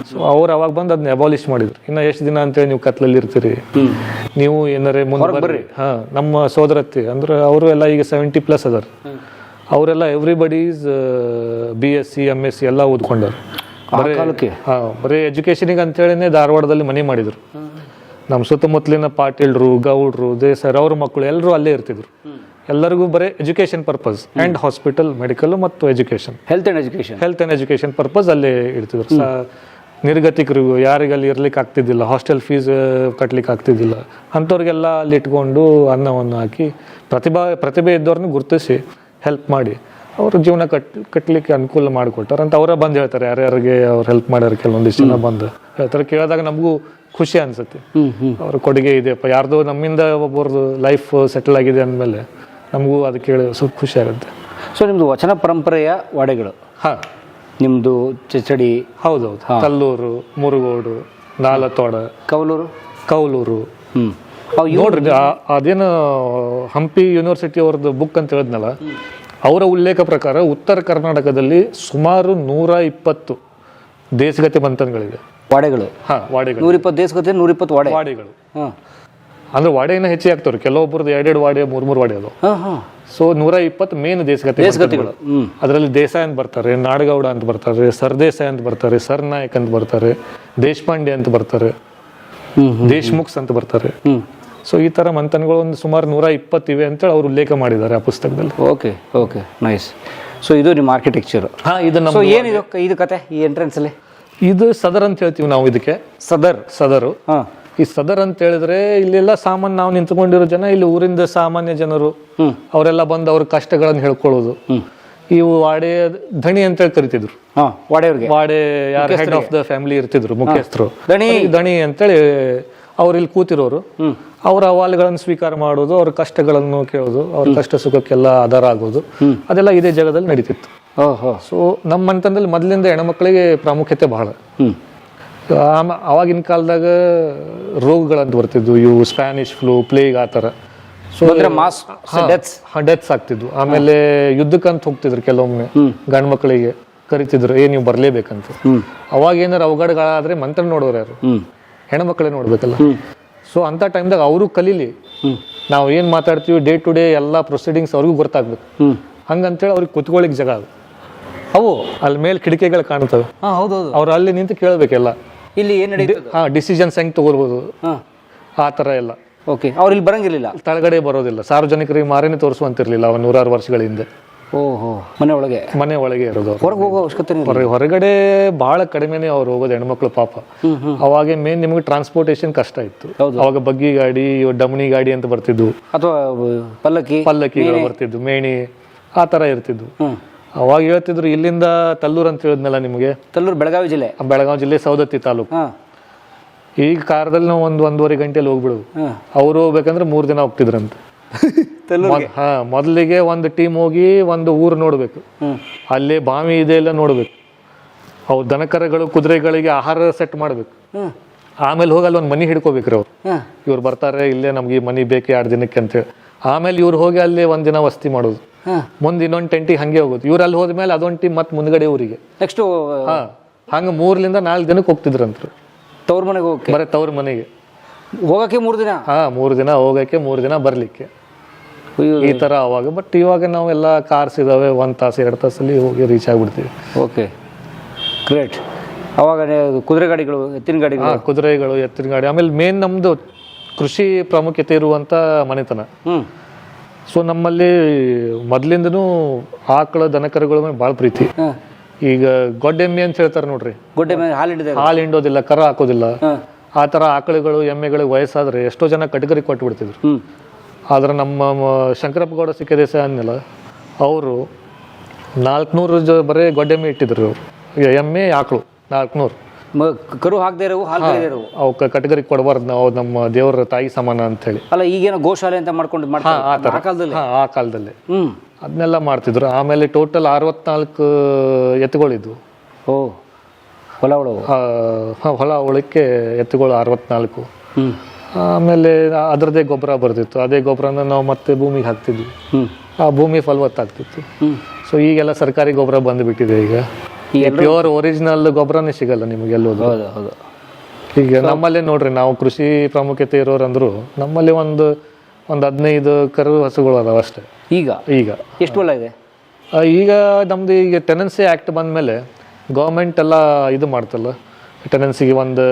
ಸೊ ಅವ್ರು ಅವಾಗ ಬಂದು ಅದನ್ನ ಅಬಾಲಿಷ್ ಮಾಡಿದ್ರು. ಇನ್ನ ಎಷ್ಟು ದಿನ ಅಂತೇಳಿ ನೀವು ಕತ್ಲಲ್ಲಿ ಇರ್ತೀರಿ, ನೀವು ಏನಾರೇ ಮುಂದೆ ಬರ್ರಿ. ನಮ್ಮ ಸೋದರತ್ತಿ ಅಂದ್ರೆ ಅವರು ಎಲ್ಲ ಈಗ 70+ ಅದಾರ. ಅವರೆಲ್ಲ ಎವ್ರಿಬಡಿ ಈಸ್ BSc MSc ಎಲ್ಲ ಓದ್ಕೊಂಡಾರ. ಬರೀ ಎಜುಕೇಶನಿಗೆ ಅಂತೇಳಿನೇ ಧಾರವಾಡದಲ್ಲಿ ಮನೆ ಮಾಡಿದ್ರು. ನಮ್ಮ ಸುತ್ತಮುತ್ತಲಿನ ಪಾಟೀಲ್ರು, ಗೌಡ್ರು, ದೇಸಾಯರು, ಅವ್ರ ಮಕ್ಕಳು ಎಲ್ಲರೂ ಅಲ್ಲೇ ಇರ್ತಿದ್ರು. ಎಲ್ಲರಿಗೂ ಬರೀ education purpose and hospital, medical ಮತ್ತು education, health and education purpose ಅಲ್ಲೇ ಇರ್ತಿದ್ರು. ನಿರ್ಗತಿಕರಿಗೂ ಯಾರಿಗೆ ಅಲ್ಲಿ ಇರ್ಲಿಕ್ಕೆ ಆಗ್ತಿದ್ದಿಲ್ಲ, ಹಾಸ್ಟೆಲ್ ಫೀಸ್ ಕಟ್ಲಿಕ್ಕೆ ಆಗ್ತಿದ್ದಿಲ್ಲ, ಅಂಥವ್ರಿಗೆಲ್ಲ ಅಲ್ಲಿ ಇಟ್ಕೊಂಡು ಅನ್ನವನ್ನು ಹಾಕಿ ಪ್ರತಿಭೆ ಇದ್ದವ್ರನ್ನ ಗುರುತಿಸಿ ಹೆಲ್ಪ್ ಮಾಡಿ ಅವ್ರ ಜೀವನ ಕಟ್ಟಲಿಕ್ಕೆ ಅನುಕೂಲ ಮಾಡಿಕೊಟ್ಟಾರ ಅಂತ ಅವರೇ ಬಂದು ಹೇಳ್ತಾರೆ. ಯಾರ್ಯಾರಿಗೆ ಅವ್ರು ಹೆಲ್ಪ್ ಮಾಡ್ಯಾರ ಕೆಲವೊಂದಿಷ್ಟು ಜನ ಬಂದು ಹೇಳ್ತಾರೆ. ಕೇಳಿದಾಗ ನಮಗೂ ಖುಷಿ ಅನ್ಸುತ್ತೆ, ಅವ್ರ ಕೊಡುಗೆ ಇದೆಯಪ್ಪ, ಯಾರ್ದು ನಮ್ಮಿಂದ ಒಬ್ಬರದು ಲೈಫ್ ಸೆಟಲ್ ಆಗಿದೆ ಅಂದಮೇಲೆ ನಮಗೂ ಅದು ಕೇಳಿ ಸ್ವಲ್ಪ ಖುಷಿ ಆಗುತ್ತೆ. ಸೊ ನಿಮ್ಮದು ವಚನ ಪರಂಪರೆಯ ವಾಡೆಗಳು? ನಿಮ್ಮದು ಚೆಚಡಿ? ಹೌದೌದು. ಕಲ್ಲೂರು, ಮುರುಗೋಡು, ನಾಲತೋಡ, ಕೌಲೂರು. ನೋಡ್ರಿ, ಅದೇನು ಹಂಪಿ ಯೂನಿವರ್ಸಿಟಿ ಅವ್ರದ್ದು ಬುಕ್ ಅಂತ ಹೇಳಿದ್ನಲ್ಲ, ಅವರ ಉಲ್ಲೇಖ ಪ್ರಕಾರ ಉತ್ತರ ಕರ್ನಾಟಕದಲ್ಲಿ ಸುಮಾರು 120 ದೇಶಗತಿ ಮಂಥನಗಳಿವೆ. ವಾಡೆಗಳು? ವಾಡೆಗಳು 120 ದೇಶಗತಿ, 120 ವಾಡೆಗಳು. ಅಂದ್ರೆ ವಾಡೆನ ಹೆಚ್ಚಿಗೆ ಆಗ್ತವ್ರು. ಕೆಲವೊಬ್ಬರದ್ದು 2 ವಾಡೆ, 3 ವಾಡೆ ಅದು. ಸೊ 120 ಮೇನ್ ದೇಶಗತಿಗಳು. ಅದರಲ್ಲಿ ದೇಸಾಯಿ ಅಂತ ಬರ್ತಾರೆ, ನಾಡಗೌಡ ಅಂತ ಬರ್ತಾರೆ, ಸರ್ದೇಸಾಯಿ ಅಂತ ಬರ್ತಾರೆ, ಸರ್ ನಾಯಕ್ ಅಂತ ಬರ್ತಾರೆ, ದೇಶಪಾಂಡೆ ಅಂತ ಬರ್ತಾರೆ, ದೇಶ್ಮುಖ್ಸ್ ಅಂತ ಬರ್ತಾರೆ. ಸೊ ಈ ತರ ಮಂಥನಗಳು ಒಂದು ಸುಮಾರು 120 ಇವೆ ಅಂತೇಳಿ ಅವ್ರು ಉಲ್ಲೇಖ ಮಾಡಿದ್ದಾರೆ ಆ ಪುಸ್ತಕದಲ್ಲಿ. Okay okay nice. ಸೊ ಇದು ನಿಮ್ಮ ಆರ್ಕಿಟೆಕ್ಚರ್. ಇದು ಸೊ ಏನಿದು ಇದು ಕತೆ ಈ ಎಂಟ್ರೆನ್ಸ್ ಅಲ್ಲಿ? ಇದು ಸದರ್ ಅಂತ ಹೇಳ್ತೀವಿ ನಾವು ಇದಕ್ಕೆ. ಸದರು. ಈ ಸದರ್ ಅಂತ ಹೇಳಿದ್ರೆ ಇಲ್ಲೆಲ್ಲ ಸಾಮಾನ್ಯ ನಾವು ನಿಂತ್ಕೊಂಡಿರೋ ಜನ, ಇಲ್ಲಿ ಊರಿಂದ ಸಾಮಾನ್ಯ ಜನರು ಅವರೆಲ್ಲ ಬಂದು ಅವ್ರ ಕಷ್ಟಗಳನ್ನು ಹೇಳ್ಕೊಳ್ಳೋದು. ಇವು ವಾಡೆ ಧಣಿ ಅಂತೇಳಿ ಕರಿತಿದ್ರು. ವಾಡೆ ಯಾರು ಹೆಡ್ ಆಫ್ ದ ಫ್ಯಾಮಿಲಿ ಇರ್ತಿದ್ರು, ಮುಖ್ಯಸ್ಥರು, ದಣಿ ಅಂತೇಳಿ ಅವ್ರು ಇಲ್ಲಿ ಕೂತಿರೋರು. ಅವರ ಅಹವಾಲುಗಳನ್ನು ಸ್ವೀಕಾರ ಮಾಡೋದು, ಅವ್ರ ಕಷ್ಟಗಳನ್ನು ಕೇಳೋದು, ಅವ್ರ ಕಷ್ಟ ಸುಖಕ್ಕೆಲ್ಲ ಆಧಾರ ಆಗೋದು, ಅದೆಲ್ಲ ಇದೇ ಜಾಗದಲ್ಲಿ ನಡೀತಿತ್ತು. ಸೊ ನಮ್ಮ ಮನೆತನದಲ್ಲಿ ಮೊದಲಿಂದ ಹೆಣ್ಮಕ್ಳಿಗೆ ಪ್ರಾಮುಖ್ಯತೆ ಬಹಳ. ಅವಾಗಿನ ಕಾಲದಾಗ ರೋಗಗಳಂತ ಬರ್ತಿದ್ವು, ಇವು ಸ್ಪ್ಯಾನಿಷ್ ಫ್ಲೂ, ಪ್ಲೇಗ್ ಆ ಥರ. ಸೊ ಡೆತ್ಸ್ ಆಗ್ತಿದ್ವು. ಆಮೇಲೆ ಯುದ್ಧಕ್ಕಂತ ಹೋಗ್ತಿದ್ರು ಕೆಲವೊಮ್ಮೆ, ಗಂಡು ಮಕ್ಕಳಿಗೆ ಕರಿತಿದ್ರು, ನೀವು ಬರ್ಲೇಬೇಕಂತ. ಅವಾಗ ಏನಾರು ಅವಘಡಗಳಾದ್ರೆ ಮಂತ್ರಣ ನೋಡೋರು ಯಾರು? ಹೆಣ್ಮಕ್ಳೇ ನೋಡ್ಬೇಕಲ್ಲ. ಸೊ ಅಂತ ಟೈಮ್ದಾಗ ಅವರು ಕಲೀಲಿ, ನಾವು ಏನ್ ಮಾತಾಡ್ತೀವಿ ಡೇ ಟು ಡೇ ಎಲ್ಲ ಪ್ರೊಸೀಡಿಂಗ್ಸ್ ಅವ್ರಿಗೂ ಗೊತ್ತಾಗ್ಬೇಕು. ಹಂಗಂತೇಳಿ ಅವ್ರಿಗೆ ಕುತ್ಕೊಳ್ಳಿಕ್ ಜಾಗ ಅವು ಅಲ್ಲಿ ಮೇಲೆ ಕಿಟಕಿಗಳು ಕಾಣ್ತವೆ. ಅವ್ರು ಅಲ್ಲಿ ನಿಂತು ಕೇಳ್ಬೇಕೆಲ್ಲ, ಇಲ್ಲಿ ಏನ್ ಡಿಸಿಷನ್ಸ್ ಹೆಂಗ್ ತಗೋಬಹುದು ಆ ತರ ಎಲ್ಲ. ಓಕೆ, ಅವ್ರು ಇಲ್ಲಿ ಬರಂಗಿರ್ಲಿಲ್ಲ, ತಳಗಡೆ ಬರೋದಿಲ್ಲ, ಸಾರ್ವಜನಿಕರಿಗೆ ಮಾರೇನೆ ತೋರಿಸುವಂತಿರ್ಲಿಲ್ಲ ಅವ 100 ವರ್ಷಗಳ ಹಿಂದೆ. ಮನೆ ಒಳಗೆ ಇರೋದು, ಹೊರಗೆ ಹೋಗೋ ಅವಶ್ಯಕತೆ ಹೊರಗಡೆ ಬಹಳ ಕಡಿಮೆನೆ ಅವ್ರು ಹೋಗೋದು ಹೆಣ್ಮಕ್ಳು ಪಾಪ. ಅವಾಗ ಮೇನ್ ನಿಮ್ಗೆ ಟ್ರಾನ್ಸ್ಪೋರ್ಟೇಷನ್ ಕಷ್ಟ ಇತ್ತು. ಅವಾಗ ಬಗ್ಗಿ ಗಾಡಿ, ಡಮಣಿ ಗಾಡಿ ಅಂತ ಬರ್ತಿದ್ವು, ಅಥವಾ ಪಲ್ಲಕ್ಕಿಗಳು ಬರ್ತಿದ್ವು, ಮೇಣಿ ಆ ತರ ಇರ್ತಿದ್ವು. ಅವಾಗ ಹೇಳ್ತಿದ್ರು ಇಲ್ಲಿಂದ ತಲ್ಲೂರು ಅಂತ ಹೇಳಿದ್ನಲ್ಲ ನಿಮ್ಗೆ, ತಲ್ಲೂರು ಬೆಳಗಾವಿ ಜಿಲ್ಲೆ ಸವದತ್ತಿ ತಾಲೂಕು. ಈಗ ಕಾರದಲ್ಲಿ ನಾವು 1-1.5 ಗಂಟೆಯಲ್ಲಿ ಹೋಗ್ಬಿಡುದು. ಅವ್ರು ಹೋಗ್ಬೇಕಂದ್ರೆ 3 ದಿನ ಹೋಗ್ತಿದ್ರಂತ. ಮೊದಲಿಗೆ ಒಂದು ಟೀಮ್ ಹೋಗಿ ಒಂದು ಊರು ನೋಡ್ಬೇಕು, ಅಲ್ಲೇ ಬಾವಿ ಇದೆ ಎಲ್ಲ ನೋಡ್ಬೇಕು, ಅವು ದನಕರಗಳು ಕುದುರೆಗಳಿಗೆ ಆಹಾರ ಸೆಟ್ ಮಾಡ್ಬೇಕು. ಆಮೇಲೆ ಹೋಗಿ ಅಲ್ಲಿ ಒಂದು ಮನಿ ಹಿಡ್ಕೋಬೇಕ್ರಿ ಅವ್ರು. ಇವ್ರು ಬರ್ತಾರೆ, ಇಲ್ಲೇ ನಮ್ಗೆ ಮನಿ ಬೇಕು 2 ದಿನಕ್ಕೆ ಅಂತೇಳಿ. ಆಮೇಲೆ ಇವ್ರು ಹೋಗಿ ಅಲ್ಲಿ 1 ದಿನ ವಸ್ತಿ ಮಾಡೋದು, ಮುಂದೆ ಇನ್ನೊಂದು ಟೆಂಟಿಗೆ ಹಂಗೆ ಹೋಗೋದು. ಇವ್ರು ಅಲ್ಲಿ ಹೋದ್ಮೇಲೆ ಅದೊಂದು ಟೀಮ್ ಮತ್ತೆ ಮುಂದ್ಗಡೆ ಊರಿಗೆ ನೆಕ್ಸ್ಟ್. ಹಂಗ 3-4 ದಿನಕ್ಕೆ ಹೋಗ್ತಿದ್ರಂತ್ರು ತವ್ರ ಮನೆಗೆ ಹೋಗಿ. ಬರೀ ತವ್ರ ಮನೆಗೆ ಹೋಗಕ್ಕೆ 3 ದಿನ. 3 ದಿನ ಹೋಗಕ್ಕೆ, 3 ದಿನ ಬರ್ಲಿಕ್ಕೆ, ಈ ತರ ಅವಾಗ. ಬಟ್ ಇವಾಗ ನಾವೆಲ್ಲ ಕಾರ್ಸ್ ಇದಾವೆ, 1 ತಾಸು 2 ತಾಸಲ್ಲಿ ಹೋಗಿ ರೀಚ್ ಆಗ್ಬಿಡ್ತೀವಿ. Okay, great. ಅವಾಗ ಕುದುರೆ ಗಾಡಿಗಳು, ಎತ್ತಿನ ಗಾಡಿಗಳು, ಕುದುರೆಗಳು, ಎತ್ತಿನ ಗಾಡಿ. ಆಮೇಲೆ ಮೇನ್ ನಮ್ದು ಕೃಷಿ ಪ್ರಾಮುಖ್ಯತೆ ಇರುವಂತ ಮನೆತನ. ಸೊ ನಮ್ಮಲ್ಲಿ ಮೊದ್ಲಿಂದನೂ ಆಕಳ ದನಕರುಗಳ ಮೇಲೆ ಭಾಳ ಪ್ರೀತಿ. ಈಗ ಗೊಡ್ಡೆಮ್ಮೆ ಅಂತ ಹೇಳ್ತಾರೆ ನೋಡ್ರಿ, ಹಾಲು ಹಿಂಡೋದಿಲ್ಲ, ಕರ ಹಾಕೋದಿಲ್ಲ. ಆ ತರ ಆಕಳುಗಳು, ಎಮ್ಮೆಗಳಿಗೆ ವಯಸ್ಸಾದ್ರೆ ಎಷ್ಟೋ ಜನ ಕಟಗರಿ ಕೊಟ್ಟು ಬಿಡ್ತಿದ್ರು. ಆದ್ರೆ ನಮ್ಮ ಶಂಕರಪ್ಪಗೌಡ ಸಿಕ್ಕದೇಸಾಯಿ ಅನ್ನಲ್ಲ, ಅವರು 400 ಬರೀ ಗೊಡ್ಡೆಮ್ಮೆ ಇಟ್ಟಿದ್ರು. ಅವರು ಎಮ್ಮೆ ಆಕಳು 400 ಕರು ಹಾಕದೇ ಇರೋ, ಅವಕ್ಕೆ ಕಟಗರಿ ಕೊಡಬಾರ್ದು, ನಾವು ನಮ್ಮ ದೇವರ ತಾಯಿ ಸಮಾನ ಅಂತ ಹೇಳಿ. ಅಲ್ಲ, ಈಗೇನೋ ಗೋಶಾಲೆ ಅಂತ ಮಾಡ್ಕೊಂಡು ಆ ಕಾಲದಲ್ಲಿ ಅದನ್ನೆಲ್ಲ ಮಾಡ್ತಿದ್ರು. ಆಮೇಲೆ ಟೋಟಲ್ 64 ಎತ್ತುಗಳಿದ್ವು. ಹೊಲ ಉಳಕ್ಕೆ ಎತ್ತುಗಳು 64. ಆಮೇಲೆ ಅದರದೇ ಗೊಬ್ಬರ ಬರ್ತಿತ್ತು. ಅದೇ ಗೊಬ್ಬರನ ನಾವು ಮತ್ತೆ ಭೂಮಿಗೆ ಹಾಕ್ತಿದ್ವಿ. ಆ ಭೂಮಿ ಫಲವತ್ತಾಗ್ತಿತ್ತು. ಸೊ ಈಗೆಲ್ಲ ಸರ್ಕಾರಿ ಗೊಬ್ಬರ ಬಂದ್ಬಿಟ್ಟಿದೆ. ಈಗ ಪ್ಯೂರ್ ಒರಿಜಿನಲ್ ಗೊಬ್ಬರನೇ ಸಿಗಲ್ಲ ನಿಮಗೆ ಎಲ್ಲೋದು. ಈಗ ನಮ್ಮಲ್ಲೇ ನೋಡ್ರಿ, ನಾವು ಕೃಷಿ ಪ್ರಾಮುಖ್ಯತೆ ಇರೋರಂದ್ರು ನಮ್ಮಲ್ಲಿ ಒಂದು 15 ಕರು ಹಸುಗಳು ಅದಾವ ಅಷ್ಟೇ. ಈಗ ಎಷ್ಟು ಹೊಲ ಇದೆ? ಈಗ ನಮ್ದು ಈಗ ಟೆನೆನ್ಸಿ ಆಕ್ಟ್ ಬಂದ್ಮೇಲೆ ಗೌರ್ಮೆಂಟ್ ಎಲ್ಲ ಇದು ಮಾಡ್ತಲ್ಲ, ಟೆನೆನ್ಸಿಗೆ ಒಂದು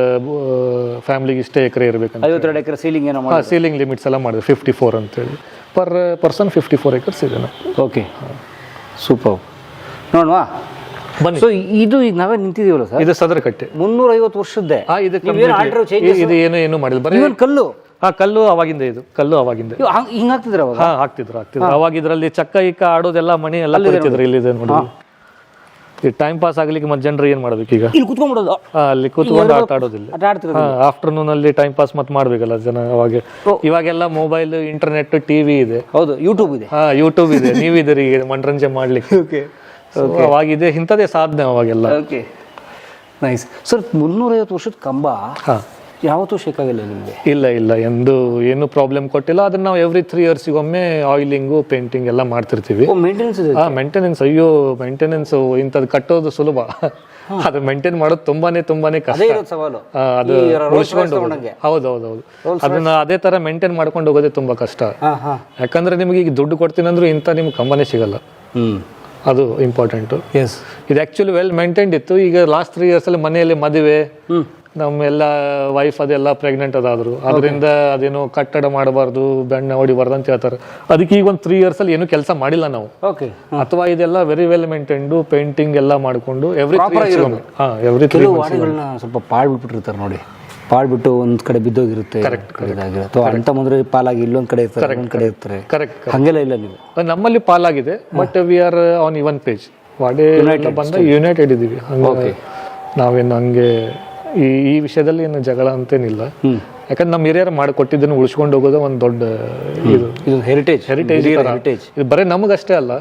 ಫ್ಯಾಮಿಲಿಗೆ ಇಷ್ಟೇ ಎಕರೆ ಇರಬೇಕಂತ 52 ಎಕರೆ ಸೀಲಿಂಗ್ ಲಿಮಿಟ್ಸ್ ಎಲ್ಲ ಮಾಡಿದ್ರು. 54 ಅಂತೇಳಿ ಪರ್ ಪರ್ಸನ್ 54 ಎಕರ್ಸ್ ಇದೆ. Okay, super. ನೋಡುವ ಬನ್ನಿ. ಸೊ ಇದು ಈಗ ನಾವೇ ನಿಂತಿದೀವಲ್ಲ ಸರ್, ಇದು ಸದರಕಟ್ಟೆ 350 ವರ್ಷದ್ದೇ. ಇದು ಏನು ಮಾಡಿಲ್ಲ, ಬರೀ ಕಲ್ಲು. ಕಲ್ಲು ಅವಾಗಿಂದ, ಇದು ಕಲ್ಲು ಅವಾಗಿಂದ ಹಿಂಗಾಗ್ತಿದ್ರ ಹಾಕ್ತಿದ್ರು. ಅವಾಗ ಇದರಲ್ಲಿ ಚಕ್ಕ ಇಕ್ಕ ಆಡೋದೆಲ್ಲ ಮಣಿ ಎಲ್ಲ ಕಲಿತಿದ್ರು. ಇಲ್ಲಿದೆ ನೋಡಿ, ಟೈಮ್ ಪಾಸ್ ಆಗ್ಲಿಕ್ಕೆ ಮತ್ತೆ ಜನರು ಏನ್ ಮಾಡ್ಬೇಕು, ಈಗ ಇಲ್ಲಿ ಕುತ್ಕೊಂಡ್ಬಿಡೋದು, ಅಲ್ಲಿ ಕೂತ್ಕೊಂಡು ಆಟ ಆಡೋದಿಲ್ಲ. ಆಫ್ಟರ್ನೂನ್ ಅಲ್ಲಿ ಟೈಮ್ ಪಾಸ್ ಮತ್ತೆ ಮಾಡ್ಬೇಕಲ್ಲ ಜನ. ಅವಾಗ ಇವಾಗೆಲ್ಲ ಮೊಬೈಲ್, ಇಂಟರ್ನೆಟ್, ಟಿವಿ ಇದೆ. ಹೌದು, ಯೂಟ್ಯೂಬ್ ಇದೆ. ಯೂಟ್ಯೂಬ್ ಇದೆ, ನೀವಿದ್ದೀರಿ ಮನರಂಜನೆ ಮಾಡ್ಲಿಕ್ಕೆ. ಅವಾಗಿದೆ ಇಂಥದೇ ಸಾಧನೆ ಅವಾಗೆಲ್ಲ. Nice sir. 350 ವರ್ಷದ ಕಂಬ ಯಾವತ್ತೂ ಶೇಕ್ ಆಗಿಲ್ಲ ನಿಮಗೆ? ಇಲ್ಲ, ಏನು ಪ್ರಾಬ್ಲಮ್ ಕೊಟ್ಟಿಲ್ಲ. ಅದನ್ನ ನಾವು ಎವ್ರಿ 3 years ಒಮ್ಮೆ ಆಯಿಲಿಂಗು, ಪೇಂಟಿಂಗ್ ಎಲ್ಲ ಮಾಡ್ತಿರ್ತೀವಿ. ಮೇಂಟೆನೆನ್ಸ್? ಮೇಂಟೆನೆನ್ಸ್, ಅಯ್ಯೋ ಮೇಂಟೆನೆನ್ಸ್ ಇಂಥದ್ದು ಕಟ್ಟೋದು ಸುಲಭ. ಅದು ಮೇಂಟೈನ್ ಮಾಡೋದು ತುಂಬಾನೇ ಕಷ್ಟ. ಅದೇ ಇರೋದು ಸವಾಲು. ಅದು ಉಳಿಸ್ಕೊಂಡು ಹೌದು ಅದನ್ನ ಅದೇ ತರ ಮೇಂಟೈನ್ ಮಾಡ್ಕೊಂಡು ಹೋಗೋದೇ ತುಂಬಾ ಕಷ್ಟ. ಯಾಕಂದ್ರೆ ನಿಮ್ಗೆ ಈಗ ದುಡ್ಡು ಕೊಡ್ತೀನಂದ್ರೂ ಇಂಥ ನಿಮ್ಗೆ ಕಂಬನೇ ಸಿಗಲ್ಲ. ಅದು ಇಂಪಾರ್ಟೆಂಟ್. ಇದು ಆಕ್ಚುಲಿ ವೆಲ್ ಮೇಂಟೈನ್ಡ್ ಇತ್ತು. ಈಗ ಲಾಸ್ಟ್ 3 years ಅಲ್ಲಿ ಮನೆಯಲ್ಲಿ ಮದುವೆ, ನಮ್ಮೆಲ್ಲ ವೈಫ್ ಅದೆಲ್ಲ ಪ್ರೆಗ್ನೆಂಟ್ ಅದಾದ್ರು, ಅದರಿಂದ ಅದೇನೋ ಕಟ್ಟಡ ಮಾಡಬಾರ್ದು, ಬೆಣ್ಣ ಹೊಡಿಬಾರ್ದು ಅಂತ ಹೇಳ್ತಾರೆ. ಅದಕ್ಕೆ ಈಗ ಒಂದು 3 years ಅಲ್ಲಿ ಏನು ಕೆಲಸ ಮಾಡಿಲ್ಲ ನಾವು. ಅಥವಾ ಇದೆಲ್ಲ ವೆರಿ ವೆಲ್ ಮೇಂಟೈನ್ಡ್, ಪೇಂಟಿಂಗ್ ಎಲ್ಲ ಮಾಡ್ಕೊಂಡು ಎವ್ರಿಥಿಂಗ್. ಸ್ವಲ್ಪ ಪಾಳ್ಬಿಟ್ಟಿರ್ತಾರೆ ನೋಡಿ, ಪಾಳ್ಬಿಟ್ಟು ಒಂದ್ ಕಡೆ ಬಿದ್ದೋಗಿರುತ್ತೆ, ಅಂತ ಮುಂದ್ರೆ ಪಾಲಾಗಿ ಇಲ್ಲೊಂದ್ ಕಡೆ ಇರ್ತಾರೆ, ಒಂದ್ ಕಡೆ ಇರ್ತಾರೆ. ಕರೆಕ್ಟ್. ಹಂಗೆಲ್ಲ ಇಲ್ಲ ನೀವು? ನಮ್ಮಲ್ಲಿ ಪಾಲಾಗಿದೆ, but we are on even page. ವಾಡೆ ಬಂದ ಯುನೈಟೆಡ್ ಇದೀವಿ. ಹಂಗೆ ನಾವೇನು ಹಂಗೆ ಈ ವಿಷಯದಲ್ಲಿ ಏನು ಜಗಳ ಅಂತೇನಿಲ್ಲ. ಯಾಕಂದ್ರೆ ನಮ್ಮ ಹಿರಿಯರು ಮಾಡಿಕೊಟ್ಟಿದ್ದನ್ನು ಉಳಿಸ್ಕೊಂಡು ಹೋಗೋದು ಒಂದು ದೊಡ್ಡ ಇದು ಹೆರಿಟೇಜ್. ಇದು ಬರೀ ನಮಗಷ್ಟೇ ಅಲ್ಲ,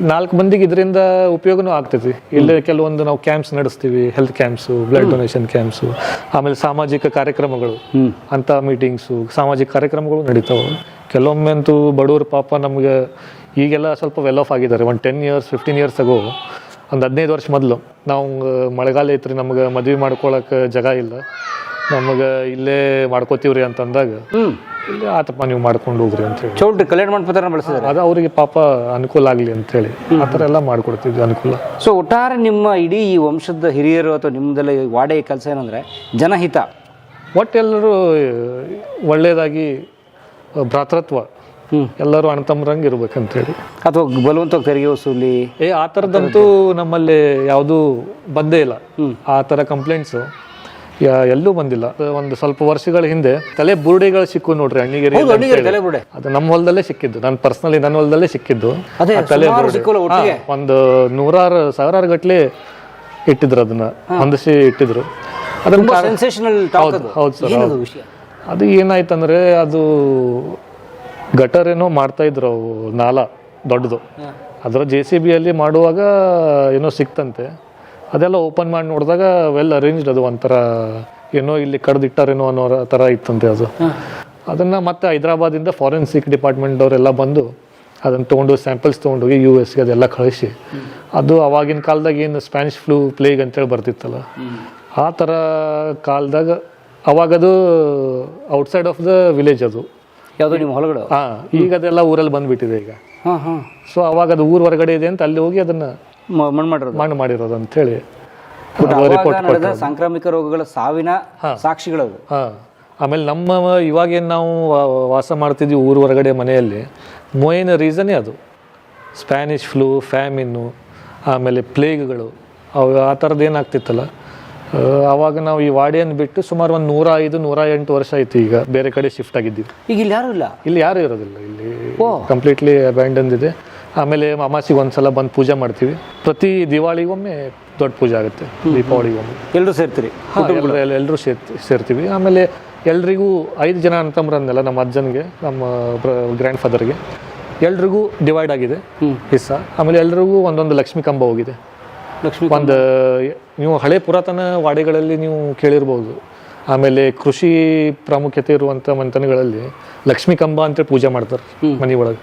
4 ಮಂದಿಗೆ ಇದರಿಂದ ಉಪಯೋಗನೂ ಆಗ್ತೈತಿ. ಇಲ್ಲೇ ಕೆಲವೊಂದು ನಾವು ಕ್ಯಾಂಪ್ಸ್ ನಡೆಸ್ತೀವಿ, health camps, blood donation camps, ಆಮೇಲೆ ಸಾಮಾಜಿಕ ಕಾರ್ಯಕ್ರಮಗಳು ಅಂತ ಮೀಟಿಂಗ್ಸು, ಸಾಮಾಜಿಕ ಕಾರ್ಯಕ್ರಮಗಳು ನಡೀತಾವೆ. ಕೆಲವೊಮ್ಮೆ ಅಂತೂ ಬಡವರು ಪಾಪ ನಮ್ಗೆ ಈಗೆಲ್ಲ ಸ್ವಲ್ಪ ವೆಲ್ ಆಫ್ ಆಗಿದ್ದಾರೆ. ಒಂದು 10 years 15 years ಆಗೋ, ಒಂದು 15 ವರ್ಷ ಮೊದಲು ನಾವು ಮಳೆಗಾಲ ಐತ್ರಿ, ನಮ್ಗೆ ಮದ್ವೆ ಮಾಡ್ಕೊಳಕ್ಕೆ ಜಾಗ ಇಲ್ಲ, ನಮಗೆ ಇಲ್ಲೇ ಮಾಡ್ಕೋತೀವ್ರಿ ಅಂತಂದಾಗ ಇಲ್ಲಿ ಆತಪ್ಪ ನೀವು ಮಾಡ್ಕೊಂಡು ಹೋಗ್ರಿ ಅಂತ ಹೇಳಿ ಚೌಲ್ಟ್ರಿ ಕಲ್ಯಾಣ ಮಂಟಪನ ಬಳಸಿದ್ದಾರೆ. ಅದು ಅವರಿಗೆ ಪಾಪ ಅನುಕೂಲ ಆಗಲಿ ಅಂತ ಹೇಳಿ ಆ ಥರ ಎಲ್ಲ ಮಾಡ್ಕೊಡ್ತಿದ್ವಿ ಅನುಕೂಲ. ಸೊ ಒಟ್ಟಾರೆ ನಿಮ್ಮ ಇಡೀ ಈ ವಂಶದ ಹಿರಿಯರು ಅಥವಾ ನಿಮ್ಮದೆಲ್ಲ ವಾಡೆ ಕೆಲಸ ಏನಂದ್ರೆ ಜನಹಿತ, ಒಟ್ಟೆಲ್ಲರೂ ಒಳ್ಳೇದಾಗಿ ಭ್ರಾತೃತ್ವ, ಎಲ್ಲರೂ ಅಣ್ಣತಮ್ಮರಂಗೆ ಇರ್ಬೇಕಂತೇಳಿ. ಅಥವಾ ಬಲವಂತ ತೆರಿಗೆ ವಸೂಲಿ ಆ ಥರದಂತೂ ನಮ್ಮಲ್ಲಿ ಯಾವುದೂ ಬಂದೇ ಇಲ್ಲ. ಆ ಥರ ಕಂಪ್ಲೇಂಟ್ಸು ಎಲ್ಲೂ ಬಂದಿಲ್ಲ. ಒಂದು ಸ್ವಲ್ಪ ವರ್ಷಗಳ ಹಿಂದೆ ತಲೆ ಬುರುಡೆಗಳು ಸಿಕ್ಕು ನೋಡ್ರಿ ಅಣ್ಣಿಗೇರಿ, ಅದು ನಮ್ಮ ಹೊಲದಲ್ಲೇ ಸಿಕ್ಕಿದ್ದು. ನಾನು ಪರ್ಸನಲಿ ನನ್ನ ಹೊಲದಲ್ಲೇ ಸಿಕ್ಕಿದ್ದು ತಲೆ ಬುರುಡೆ. ಒಂದು 100,000 ಗಟ್ಲೆ ಇಟ್ಟಿದ್ರು, ಅದನ್ನ ಹೊಂದಿಸಿ ಇಟ್ಟಿದ್ರು. ಅದನ್ನ ಹೌದು ಸರ್. ಅದು ಏನಾಯ್ತಂದ್ರೆ, ಅದು ಗಟರ್ ಏನೋ ಮಾಡ್ತಾ ಇದ್ರು, ಅವು ನಾಲ ದೊಡ್ಡದು, ಅದರ JCB ಅಲ್ಲಿ ಮಾಡುವಾಗ ಏನೋ ಸಿಕ್ತಂತೆ. ಅದೆಲ್ಲ ಓಪನ್ ಮಾಡಿ ನೋಡಿದಾಗ ವೆಲ್ ಅರೇಂಜ್ಡ್, ಅದು ಒಂಥರ ಏನೋ ಇಲ್ಲಿ ಕಡ್ದಿಟ್ಟಾರೇನೋ ಅನ್ನೋ ಥರ ಇತ್ತಂತೆ ಅದು. ಅದನ್ನು ಮತ್ತೆ ಹೈದರಾಬಾದಿಂದ ಫಾರೆನ್ಸಿಕ್ ಡಿಪಾರ್ಟ್ಮೆಂಟ್ ಅವರೆಲ್ಲ ಬಂದು ಅದನ್ನು ತೊಗೊಂಡು ಸ್ಯಾಂಪಲ್ಸ್ ತೊಗೊಂಡೋಗಿ US ಗೆ ಅದೆಲ್ಲ ಕಳಿಸಿ, ಅದು ಅವಾಗಿನ ಕಾಲದಾಗ ಏನು ಸ್ಪ್ಯಾನಿಷ್ ಫ್ಲೂ, ಪ್ಲೇಗ್ ಅಂತೇಳಿ ಬರ್ತಿತ್ತಲ್ಲ, ಆ ಥರ ಕಾಲದಾಗ ಅವಾಗದು ಔಟ್ಸೈಡ್ ಆಫ್ ದ ವಿಲೇಜ್ ಅದು. ಯಾವುದು ನಿಮ್ಮ ಹೊಲಗಳು? ಈಗ ಅದೆಲ್ಲ ಊರಲ್ಲಿ ಬಂದ್ಬಿಟ್ಟಿದೆ ಈಗ. ಸೊ ಅವಾಗ ಅದು ಊರ್ ಹೊರಗಡೆ ಇದೆ ಅಂತ ಅಲ್ಲಿ ಹೋಗಿ ಅದನ್ನ ಮಣ್ಣು ಮಾಡಿರೋದು ಅಂತ ಹೇಳಿ ಸಾಂಕ್ರಾಮಿಕ ರೋಗಗಳ ಸಾವಿನ ಸಾಕ್ಷಿಗಳು. ಆಮೇಲೆ ನಮ್ಮ ಇವಾಗೇನು ನಾವು ವಾಸ ಮಾಡ್ತಿದ್ವಿ ಊರು ಹೊರಗಡೆ ಮನೆಯಲ್ಲಿ, ಮೇನ್ ರೀಸನ್ನೇ ಅದು ಸ್ಪ್ಯಾನಿಷ್ ಫ್ಲೂ, ಫ್ಯಾಮಿನ್ನು, ಆಮೇಲೆ ಪ್ಲೇಗ್ಗಳು, ಅವು ಆ ಥರದ್ದು ಏನಾಗ್ತಿತ್ತಲ್ಲ. ಆವಾಗ ನಾವು ಈ ವಾಡಿಯನ್ನು ಬಿಟ್ಟು ಸುಮಾರು ಒಂದು 105-108 ವರ್ಷ ಆಯ್ತು ಈಗ ಬೇರೆ ಕಡೆ ಶಿಫ್ಟ್ ಆಗಿದ್ದೀವಿ. ಈಗ ಇಲ್ಲಿ ಯಾರು ಇಲ್ಲ, ಇಲ್ಲಿ ಯಾರು ಇರೋದಿಲ್ಲ, ಇಲ್ಲಿ ಕಂಪ್ಲೀಟ್ಲಿ ಅಬ್ಯಾಂಡನ್ ಇದೆ. ಆಮೇಲೆ ಅಮಾಸಿಗೆ ಒಂದ್ಸಲ ಬಂದು ಪೂಜೆ ಮಾಡ್ತೀವಿ. ಪ್ರತಿ ದಿವಾಳಿಗೊಮ್ಮೆ ದೊಡ್ಡ ಪೂಜೆ ಆಗುತ್ತೆ, ದೀಪಾವಳಿಗೊಮ್ಮೆ ಎಲ್ಲರೂ ಸೇರ್ತೀರಿ? ಎಲ್ಲರೂ ಸೇರ್ತೀವಿ. ಆಮೇಲೆ ಎಲ್ರಿಗೂ 5 ಜನ ಅಂತಂಬ್ರನ್ನೆಲ್ಲ, ನಮ್ಮ ಅಜ್ಜನಿಗೆ, ನಮ್ಮ ಗ್ರ್ಯಾಂಡ್ ಫಾದರ್ಗೆ ಎಲ್ರಿಗೂ ಡಿವೈಡ್ ಆಗಿದೆ ಹಿಸ್ಸ. ಆಮೇಲೆ ಎಲ್ರಿಗೂ ಒಂದೊಂದು ಲಕ್ಷ್ಮೀ ಕಂಬ ಹೋಗಿದೆ. ಒಂದು ನೀವು ಹಳೆ ಪುರಾತನ ವಾಡೆಗಳಲ್ಲಿ ನೀವು ಕೇಳಿರ್ಬೋದು. ಆಮೇಲೆ ಕೃಷಿ ಪ್ರಾಮುಖ್ಯತೆ ಇರುವಂಥ ಮಂಥನಗಳಲ್ಲಿ ಲಕ್ಷ್ಮೀ ಕಂಬ ಅಂತೇಳಿ ಪೂಜೆ ಮಾಡ್ತಾರೆ ಮನೆ ಒಳಗೆ.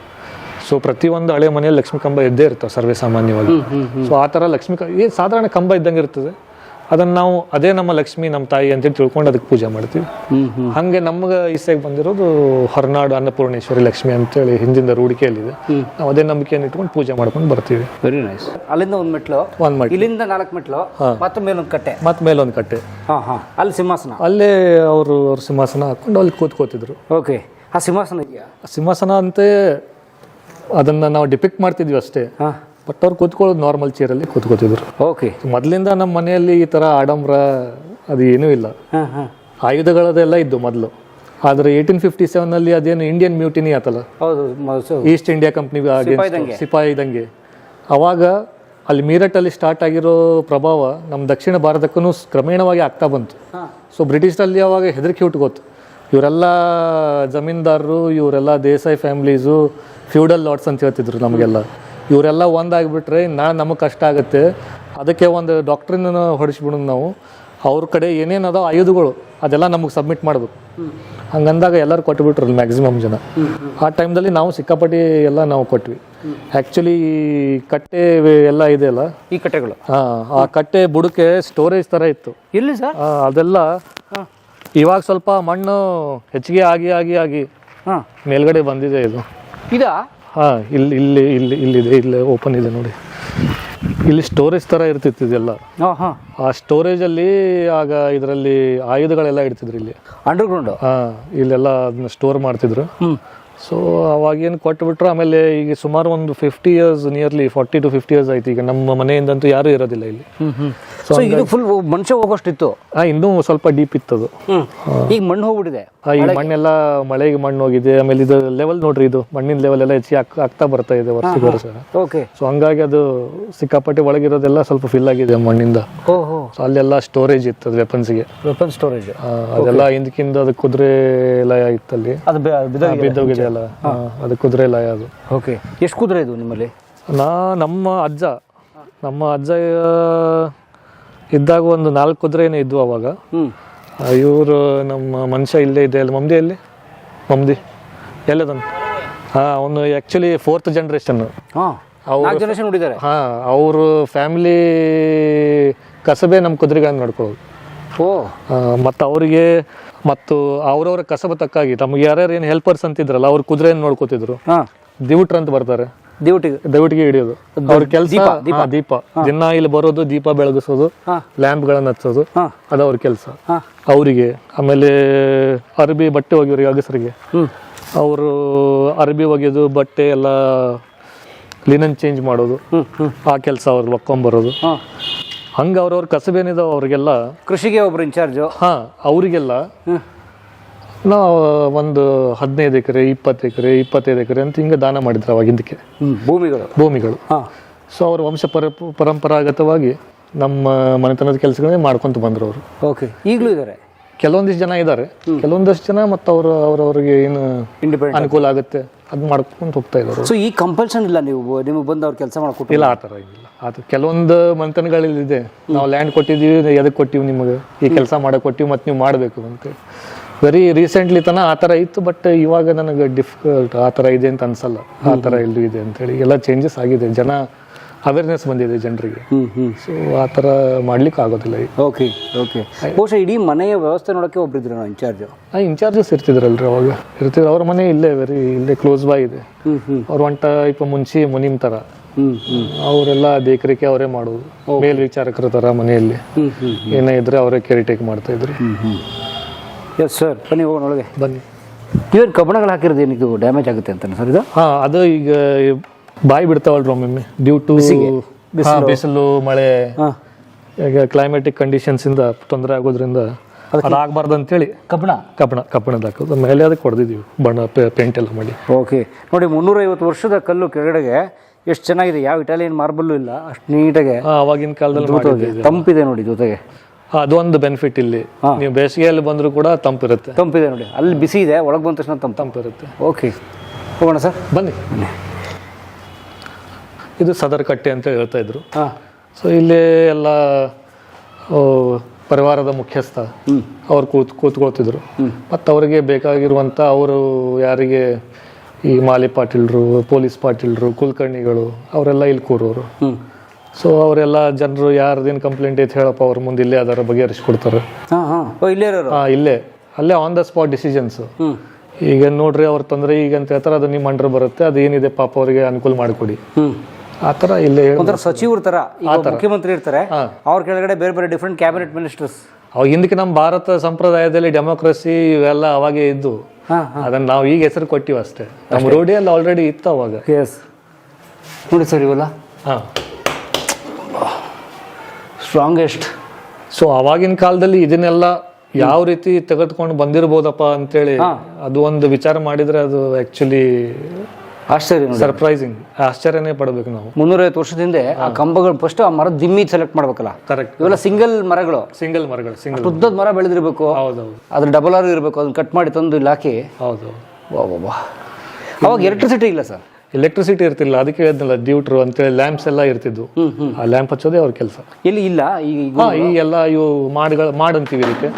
ಸೊ ಪ್ರತಿಯೊಂದು ಹಳೆ ಮನೆಯಲ್ಲಿ ಲಕ್ಷ್ಮೀ ಕಂಬ ಇದ್ದೇ ಇರ್ತಾವೆ ಸರ್ವೇ ಸಾಮಾನ್ಯವಾಗಿ. ಸೊ ಆ ಥರ ಲಕ್ಷ್ಮೀ ಏನು ಸಾಧಾರಣ ಕಂಬ ಇದ್ದಂಗೆ ಇರ್ತದೆ. ಅದನ್ನು ನಾವು ಅದೇ ನಮ್ಮ ಲಕ್ಷ್ಮಿ, ನಮ್ಮ ತಾಯಿ ಅಂತೇಳಿ ತಿಳ್ಕೊಂಡು ಅದಕ್ಕೆ ಪೂಜೆ ಮಾಡ್ತೀವಿ. ಹಾಗೆ ನಮ್ಗೆ ಈಸೆಗೆ ಬಂದಿರೋದು ಹೊರನಾಡು ಅನ್ನಪೂರ್ಣೇಶ್ವರಿ ಲಕ್ಷ್ಮಿ ಅಂತೇಳಿ ಹಿಂದಿಂದ ರೂಢಿಕೆಯಲ್ಲಿದೆ. ನಾವು ಅದೇ ನಂಬಿಕೆಯನ್ನು ಇಟ್ಕೊಂಡು ಪೂಜೆ ಮಾಡ್ಕೊಂಡು ಬರ್ತೀವಿ. Very nice. ಅಲ್ಲಿಂದ ಒಂದು ಮೆಟ್ಲು, ಇಲ್ಲಿಂದ 4 ಮೆಟ್ಲು, ಮತ್ತೆ ಮೇಲೊಂದು ಕಟ್ಟೆ, ಮತ್ತೆ ಮೇಲೊಂದು ಕಟ್ಟೆ. ಅಲ್ಲಿ ಸಿಂಹಾಸನ, ಅಲ್ಲೇ ಅವ್ರ ಸಿಂಹಾಸನ ಹಾಕೊಂಡು ಅಲ್ಲಿ ಕೂತ್ಕೋತಿದ್ರು. ಓಕೆ. ಆ ಸಿಂಹಾಸನ ಇದೆಯಾ? ಸಿಂಹಾಸನ ಅಂತೆ ಅದನ್ನ ನಾವು ಡಿಪಿಕ್ಟ್ ಮಾಡ್ತಿದ್ವಿ ಅಷ್ಟೇ, ಬಟ್ ಅವ್ರು ಕೂತ್ಕೊಳ್ಳೋದು ನಾರ್ಮಲ್ ಚೇರಲ್ಲಿ ಕೂತ್ಕೋತಿದ್ರು. ಓಕೆ. ಮೊದಲಿಂದ ನಮ್ಮ ಮನೆಯಲ್ಲಿ ಈ ಥರ ಆಡಂಬರ ಅದು ಏನೂ ಇಲ್ಲ. ಆಯುಧಗಳದೆಲ್ಲ ಇದ್ದು ಮೊದಲು. ಆದರೆ 1857 ಅದೇನು ಇಂಡಿಯನ್ ಮ್ಯೂಟಿನಿ ಆತಲ್ಲ, ಈಸ್ಟ್ ಇಂಡಿಯಾ ಕಂಪ್ನಿ ಸಿಪಾಯಿ ದಂಗೆ, ಅವಾಗ ಅಲ್ಲಿ ಮೀರಟ್ಟಲ್ಲಿ ಸ್ಟಾರ್ಟ್ ಆಗಿರೋ ಪ್ರಭಾವ ನಮ್ಮ ದಕ್ಷಿಣ ಭಾರತಕ್ಕೂ ಕ್ರಮೇಣವಾಗಿ ಆಗ್ತಾ ಬಂತು. ಸೊ ಬ್ರಿಟಿಷರಲ್ಲಿ ಅವಾಗ ಹೆದರಿಕೆ ಹುಟ್ಕೋತು. ಇವರೆಲ್ಲ ಜಮೀನ್ದಾರರು, ಇವರೆಲ್ಲ ದೇಸಾಯಿ ಫ್ಯಾಮ್ಲೀಸು, ಫ್ಯೂಡಲ್ ಲಾಟ್ಸ್ ಅಂತ ಹೇಳ್ತಿದ್ರು ನಮಗೆಲ್ಲ. ಇವರೆಲ್ಲ ಒಂದಾಗಿಬಿಟ್ರೆ ನಾಳೆ ನಮಗೆ ಕಷ್ಟ ಆಗುತ್ತೆ. ಅದಕ್ಕೆ ಒಂದು ಡಾಕ್ಟ್ರಿನ ಹೊಡಿಸ್ಬಿಡೋದು ನಾವು. ಅವ್ರ ಕಡೆ ಏನೇನದೋ ಆಯುಧಗಳು ಅದೆಲ್ಲ ನಮಗೆ ಸಬ್ಮಿಟ್ ಮಾಡಬೇಕು. ಹಂಗಂದಾಗ ಎಲ್ಲರೂ ಕೊಟ್ಬಿಟ್ರಲ್ಲ ಮ್ಯಾಕ್ಸಿಮಮ್ ಜನ. ಆ ಟೈಮ್ದಲ್ಲಿ ನಾವು ಸಿಕ್ಕಾಪಟ್ಟಿ ಎಲ್ಲ ನಾವು ಕೊಟ್ವಿ. ಆ್ಯಕ್ಚುಲಿ ಕಟ್ಟೆ ಎಲ್ಲ ಇದೆಯಲ್ಲ ಈ ಕಟ್ಟೆಗಳು, ಆ ಕಟ್ಟೆ ಬುಡಕ್ಕೆ ಸ್ಟೋರೇಜ್ ಥರ ಇತ್ತು. ಎಲ್ಲಿ ಸರ್? ಅದೆಲ್ಲ ಇವಾಗ ಸ್ವಲ್ಪ ಮಣ್ಣು ಹೆಚ್ಚಿಗೆ ಆಗಿ ಆಗಿ ಆಗಿ ಹಾಂ ಮೇಲ್ಗಡೆ ಬಂದಿದೆ ಇದು. ಇದಾ? ಹಾಂ, ಇಲ್ಲಿದೆ, ಇಲ್ಲಿ ಓಪನ್ ಇದೆ ನೋಡಿ. ಇಲ್ಲಿ ಸ್ಟೋರೇಜ್ ಥರ ಇರ್ತಿತ್ತು ಇದೆಲ್ಲ. ಹಾಂ ಹಾಂ. ಆ ಸ್ಟೋರೇಜಲ್ಲಿ ಆಗ ಇದರಲ್ಲಿ ಆಯುಧಗಳೆಲ್ಲ ಇಡ್ತಿದ್ರು ಇಲ್ಲಿ ಅಂಡರ್ಗ್ರೌಂಡು. ಹಾಂ, ಇಲ್ಲೆಲ್ಲ ಅದನ್ನ ಸ್ಟೋರ್ ಮಾಡ್ತಿದ್ರು. ಸೊ ಅವಾಗೇನು ಕೊಟ್ಬಿಟ್ರು. ಆಮೇಲೆ ಈಗ ಸುಮಾರು ಒಂದು 50 years, ನಿಯರ್ಲಿ 40 to 50 years ಆಯ್ತು. ಈಗ ನಮ್ಮ ಮನೆಯಿಂದಂತೂ ಯಾರೂ ಇರೋದಿಲ್ಲ ಇಲ್ಲಿ. ಸೊ ಇದು ಫುಲ್ ಮನುಷ್ಯ ಹೋಗೋಷ್ಟಿತ್ತು. ಇನ್ನೂ ಸ್ವಲ್ಪ ಡೀಪ್ ಇತ್ತದು. ಈಗ ಮಣ್ಣು ಹೋಗ್ಬಿಟ್ಟಿದೆ. ಈ ಮಣ್ಣೆಲ್ಲ ಮಳೆಗೆ ಮಣ್ಣು ಹೋಗಿದೆ. ಆಮೇಲೆ ಇದು ಲೆವೆಲ್ ನೋಡ್ರಿ, ಇದು ಮಣ್ಣಿನ ಲೆವೆಲ್ ಎಲ್ಲ ಹೆಚ್ಚಿಗೆ ಆಗ್ತಾ ಬರ್ತಾ ಇದೆ ವರ್ಷಕ್ಕೆ ವರ್ಷ. ಓಕೆ. ಸೊ ಹಂಗಾಗಿ ಅದು ಸಿಕ್ಕಾಪಟ್ಟೆ ಒಳಗಿರೋದೆಲ್ಲ ಸ್ವಲ್ಪ ಫಿಲ್ ಆಗಿದೆ ಮಣ್ಣಿಂದ. ಓಹೋ. ಸೊ ಅಲ್ಲೆಲ್ಲ ಸ್ಟೋರೇಜ್ ಇತ್ತು ಅದು ವೆಪನ್ಸ್ಗೆ. ವೆಪನ್ ಸ್ಟೋರೇಜ್ ಅದೆಲ್ಲ ಹಿಂದಕ್ಕಿಂದ ಅದು ಕುದುರೆ ಲಯ ಇತ್ತಲ್ಲಿ, ಅದು ಬಿದ್ದೋಗಿದೆ ಅಲ್ಲ, ಅದು ಕುದುರೆ ಲಯ ಅದು. ಓಕೆ. ಎಷ್ಟು ಕುದುರೆ ಇದು ನಿಮ್ಮಲ್ಲಿ? ನಮ್ಮ ಅಜ್ಜ ಇದ್ದಾಗ ಒಂದು 4 ಕುದುರೆನೇ ಇದ್ವು ಅವಾಗ. ಇವರು ನಮ್ಮ ಮನುಷ್ಯ ಇಲ್ಲೇ ಇದೆ ಅಲ್ಲ, ಮಮ್ದಿ ಎಲ್ಲದಂತ. ಅವನು ಆ್ಯಕ್ಚುಲಿ 4th generation. ಅವರು ಫ್ಯಾಮಿಲಿ ಕಸಬೆ ನಮ್ಮ ಕುದುರೆಗಳನ್ನು ನೋಡ್ಕೊಳ್ಳೋದು. ಮತ್ತು ಅವರಿಗೆ ಮತ್ತು ಅವ್ರವ್ರ ಕಸಬ ತಕ್ಕಾಗಿ ತಮ್ಗೆ ಯಾರ್ಯಾರು ಏನು ಹೆಲ್ಪರ್ಸ್ ಅಂತಿದ್ರಲ್ಲ, ಅವ್ರ ಕುದುರೆಯನ್ನು ನೋಡ್ಕೋತಿದ್ರು. ದಿವುಟ್ರು ಅಂತ ಬರ್ತಾರೆ, ದಯವಿಟ್ಟಿಗೆ ಹಿಡಿಯೋದು ಅವ್ರ ಕೆಲಸ. ದೀಪ ದಿನ ಇಲ್ಲಿ ಬರೋದು, ದೀಪ ಬೆಳಗಿಸೋದು, ಲ್ಯಾಂಪ್ಗಳನ್ನು ಹಚ್ಚೋದು, ಅದು ಅವ್ರ ಕೆಲಸ ಅವರಿಗೆ. ಆಮೇಲೆ ಅರ್ಬಿ ಬಟ್ಟೆ ಒಗೆಯೋರಿಗೆ, ಅಗಸರಿಗೆ ಅವರು ಅರ್ಬಿ ಒಗೆಯೋದು, ಬಟ್ಟೆ ಎಲ್ಲ ಲಿನನ್ ಚೇಂಜ್ ಮಾಡೋದು, ಆ ಕೆಲಸ ಅವ್ರು ಒಕ್ಕೊಂಬರೋದು. ಹಂಗೆ ಅವ್ರವ್ರ ಕಸಬೇನಿದಾವ ಅವ್ರಿಗೆಲ್ಲ. ಕೃಷಿಗೆ ಒಬ್ರು ಇನ್ಚಾರ್ಜು. ಅವರಿಗೆಲ್ಲ ನಾವು ಒಂದು 15 ಎಕರೆ 20 ಎಕರೆ 25 ಎಕರೆ ಅಂತ ಹಿಂಗೆ ದಾನ ಮಾಡಿದ್ರು ಅವಾಗಿಂದಕ್ಕೆ ಭೂಮಿಗಳು. ಸೊ ಅವ್ರ ವಂಶ ಪರಂಪರಾಗತವಾಗಿ ನಮ್ಮ ಮನೆತನದ ಕೆಲಸಗಳನ್ನೇ ಮಾಡ್ಕೊಂತ ಬಂದ್ರು ಅವರು. ಓಕೆ. ಈಗಲೂ ಇದ್ದಾರೆ ಕೆಲವೊಂದಿಷ್ಟು ಜನ ಇದ್ದಾರೆ, ಕೆಲವೊಂದಿಷ್ಟು ಜನ ಮತ್ತು ಅವ್ರವ್ರಿಗೆ ಏನು ಅನುಕೂಲ ಆಗುತ್ತೆ ಅದು ಮಾಡ್ಕೊಂಡು ಹೋಗ್ತಾ ಇದ್ದಾರೆ. ಸೊ ಈ ಕಂಪಲ್ಷನ್ ಇಲ್ಲ, ನಿಮಗೆ ಬಂದು ಅವ್ರು ಕೆಲಸ ಮಾಡ್ಕೊಟ್ಟು? ಇಲ್ಲ, ಆ ಥರ ಇಲ್ಲ. ಅದು ಕೆಲವೊಂದು ಮನೆತನಗಳಿದೆ, ನಾವು ಲ್ಯಾಂಡ್ ಕೊಟ್ಟಿದ್ದೀವಿ, ಎದಕ್ಕೆ ಕೊಟ್ಟಿವಿ ನಿಮಗೆ, ಈ ಕೆಲಸ ಮಾಡಕ್ಕೆ ಕೊಟ್ಟಿವಿ ಮತ್ತು ನೀವು ಮಾಡಬೇಕು ಅಂತ. ವೆರಿ ರೀಸೆಂಟ್ಲಿ ತನಕ ಆ ಥರ ಇತ್ತು. ಬಟ್ ಇವಾಗ ನನಗೆ ಡಿಫಿಕಲ್ಟ್ ಆ ಥರ ಇದೆ ಅಂತ ಅನ್ಸಲ್ಲ. ಆ ಥರ ಎಲ್ಲೂ ಇದೆ ಅಂತೇಳಿ ಎಲ್ಲ ಚೇಂಜಸ್ ಆಗಿದೆ. ಜನ ಅವೇರ್ನೆಸ್ ಬಂದಿದೆ ಜನರಿಗೆ. ಸೊ ಆ ಥರ ಮಾಡ್ಲಿಕ್ಕೆ ಆಗೋದಿಲ್ಲ ಈಗ. ಓಕೆ. ಬಹುಶಃ ಇಡೀ ಮನೆಯ ವ್ಯವಸ್ಥೆ ನೋಡೋಕ್ಕೆ ಒಬ್ರಿದ್ರು ನಾವು ಇನ್ಚಾರ್ಜಸ್ ಇರ್ತಿದ್ರಲ್ರಿ ಅವಾಗ. ಅವ್ರ ಮನೆ ಇಲ್ಲೇ ಕ್ಲೋಸ್ ಬೈ ಇದೆ. ಅವ್ರು ಒಂಟ ಇಪ್ಪ ಮುಂಚೆ ಮುನಿಮ್ ಥರ ಅವರೆಲ್ಲ ಬೇಕರಿಕೆ ಅವರೇ ಮಾಡೋದು, ಮೇಲ್ವಿಚಾರಕರ ಥರ ಮನೆಯಲ್ಲಿ ಏನೇ ಇದ್ರೆ ಅವರೇ ಕೇರ್ ಟೇಕ್ ಮಾಡ್ತಾ ಇದ್ರು. ಎಸ್ ಸರ್, ಬನ್ನಿ ಹೋಗೋಣ ಒಳಗೆ. ಬನ್ನಿ. ಇವನ್ ಕಬ್ಬಣಗಳು ಹಾಕಿರೋದು ಏನಿದು ಡ್ಯಾಮೇಜ್ ಆಗುತ್ತೆ ಅಂತ ಸರ್ ಇದು? ಅದು ಈಗ ಬಾಯಿ ಬಿಡ್ತಾವಲ್ರಿ ಒಮ್ಮೊಮ್ಮೆ ಡ್ಯೂ ಟು ಬಿಸಿಲು ಮಳೆ, ಈಗ ಕ್ಲೈಮೆಟಿಕ್ ಕಂಡೀಷನ್ಸ್ ಇಂದ ತೊಂದರೆ ಆಗೋದ್ರಿಂದ ಅದಾಗಬಾರ್ದು ಅಂತೇಳಿ ಕಬ್ಬಣದ ಹಾಕೋದು. ಮೇಲೆ ಅದಕ್ಕೆ ಹೊಡೆದಿದ್ದೀವಿ ಬಣ್ಣ ಪೇಂಟ್ ಎಲ್ಲ ಮಾಡಿ. ಓಕೆ. ನೋಡಿ 350 ವರ್ಷದ ಕಲ್ಲು ಕೆಳಗಡೆಗೆ ಎಷ್ಟು ಚೆನ್ನಾಗಿದೆ. ಯಾವ ಇಟಾಲಿಯನ್ ಮಾರ್ಬಲ್ಲು ಇಲ್ಲ, ಅಷ್ಟು ನೀಟಾಗೆ ಅವಾಗಿನ ಕಾಲದಲ್ಲಿ ತಂಪಿದೆ ನೋಡಿ ಜೊತೆಗೆ. ಅದೊಂದು ಬೆನಿಫಿಟ್. ಇಲ್ಲಿ ನೀವು ಬೇಸಿಗೆಯಲ್ಲಿ ಬಂದರೂ ಕೂಡ ತಂಪಿರುತ್ತೆ. ತಂಪಿದೆ ನೋಡಿ, ಅಲ್ಲಿ ಬಿಸಿ ಇದೆ, ಒಳಗೆ ಬಂದ ತಕ್ಷಣ ತಂಪಿರುತ್ತೆ. ಓಕೆ, ಹೋಗೋಣ ಸರ್, ಬನ್ನಿ. ಇದು ಸದರ್ ಕಟ್ಟೆ ಅಂತ ಹೇಳ್ತಾ ಇದ್ರು. ಸೊ ಇಲ್ಲಿ ಎಲ್ಲ ಪರಿವಾರದ ಮುಖ್ಯಸ್ಥ ಅವ್ರು ಕೂತ್ಕೊಳ್ತಿದ್ರು. ಮತ್ತು ಅವರಿಗೆ ಬೇಕಾಗಿರುವಂಥ ಅವರು ಯಾರಿಗೆ ಈ ಮಾಲಿ ಪಾಟೀಲ್ರು, ಪೊಲೀಸ್ ಪಾಟೀಲ್ರು, ಕುಲಕರ್ಣಿಗಳು ಅವರೆಲ್ಲ ಇಲ್ಲಿ ಕೂರೋರು. ಸೊ ಅವರೆಲ್ಲ ಜನರು ಯಾರ್ದೇನು ಕಂಪ್ಲೇಂಟ್ ಐತೆ ಹೇಳಪ್ಪ, ಅವ್ರ ಮುಂದೆ ಇಲ್ಲೇ ಅದರ ಬಗೆಹರಿಸ್ಕೊಡ್ತಾರೆ. ಅಲ್ಲೇ ಆನ್ ದ ಸ್ಪಾಟ್ ಡಿಸಿಷನ್ಸ್. ಈಗ ನೋಡ್ರಿ ಅವ್ರ ತೊಂದರೆ ಈಗ ಅಂತ ಹೇಳ್ತಾರೆ, ಅದು ನಿಮ್ಮ ಅಂಡರ್ ಬರುತ್ತೆ, ಅದು ಏನಿದೆ ಪಾಪ ಅವರಿಗೆ ಅನುಕೂಲ ಮಾಡಿಕೊಡಿ. ಆ ಥರ ಇಲ್ಲೇ ಸಚಿವರು ತರ ಮುಖ್ಯಮಂತ್ರಿ ಇರ್ತಾರೆ, ಅವ್ರ ಕೆಳಗಡೆ ಬೇರೆ ಬೇರೆ ಡಿಫ್ರೆಂಟ್ ಕ್ಯಾಬಿನೆಟ್ ಮಿನಿಸ್ಟರ್ಸ್. ಅವಾಗ ಹಿಂದಕ್ಕೆ ನಮ್ಮ ಭಾರತ ಸಂಪ್ರದಾಯದಲ್ಲಿ ಡೆಮೋಕ್ರಸಿ ಇವೆಲ್ಲ ಅವಾಗೇ ಇದ್ದು, ಅದನ್ನ ನಾವು ಈಗ ಹೆಸರು ಕೊಟ್ಟಿವಿ ಅಷ್ಟೇ. ನಮ್ಮ ರೂಢಿಯಲ್ಲಿ ಆಲ್ರೆಡಿ ಇತ್ತು ಅವಾಗ. ಎಸ್, ನೋಡಿ ಸರ್ ಇವೆಲ್ಲ ಸ್ಟ್ರಾಂಗೆಸ್ಟ್. ಸೊ ಅವಾಗಿನ ಕಾಲದಲ್ಲಿ ಇದನ್ನೆಲ್ಲ ಯಾವ ರೀತಿ ತೆಗೆದುಕೊಂಡು ಬಂದಿರ್ಬೋದಪ್ಪ ಅಂತೇಳಿ ಅದು ಒಂದು ವಿಚಾರ ಮಾಡಿದ್ರೆ ಅದು ಆಕ್ಚುಲಿ ಆಶ್ಚರ್ಯ, ಸರ್ಪ್ರೈಸಿಂಗ್, ಆಶ್ಚರ್ಯನೇ ಪಡಬೇಕು ನಾವು. 350 ವರ್ಷದಿಂದ ಆ ಕಂಬಗಳು ಫಸ್ಟ್ ಆ ಮರದ ದಿಮ್ಮಿ ಸೆಲೆಕ್ಟ್ ಮಾಡ್ಬೇಕಲ್ಲ. ಕರೆಕ್ಟ್. ಇವೆಲ್ಲ ಸಿಂಗಲ್ ಮರಗಳು, ಉದ್ದದ ಮರ ಬೆಳೆದಿರ್ಬೇಕು. ಹೌದೌದು. ಅದ್ರ ಡಬಲ್ ಆರ್ ಇರಬೇಕು, ಅದನ್ನ ಕಟ್ ಮಾಡಿ ತಂದು ಇಲ್ಲಿ ಹಾಕಿ. ಹೌದು. ಅವಾಗ ಎಲೆಕ್ಟ್ರಿಸಿಟಿ ಇಲ್ಲ ಸರ್. ಎಲೆಕ್ಟ್ರಿಸಿಟಿ ಇರ್ತಿಲ್ಲ, ಅದಕ್ಕೆ ಹೇಳಿದ್ನಲ್ಲ ಡ್ಯೂಟ್ರು ಅಂತೇಳಿ ಲ್ಯಾಂಪ್ಸ್ ಎಲ್ಲ ಇರ್ತಿದ್ವು. ಆ ಲ್ಯಾಂಪ್ ಹಚ್ಚೋದೇ ಅವ್ರ ಕೆಲಸ. ಎಲ್ಲಿ ಇಲ್ಲ ಈ ಎಲ್ಲ ಇವು ಮಾಡಂತೀವಿ ಇದಕ್ಕೆ.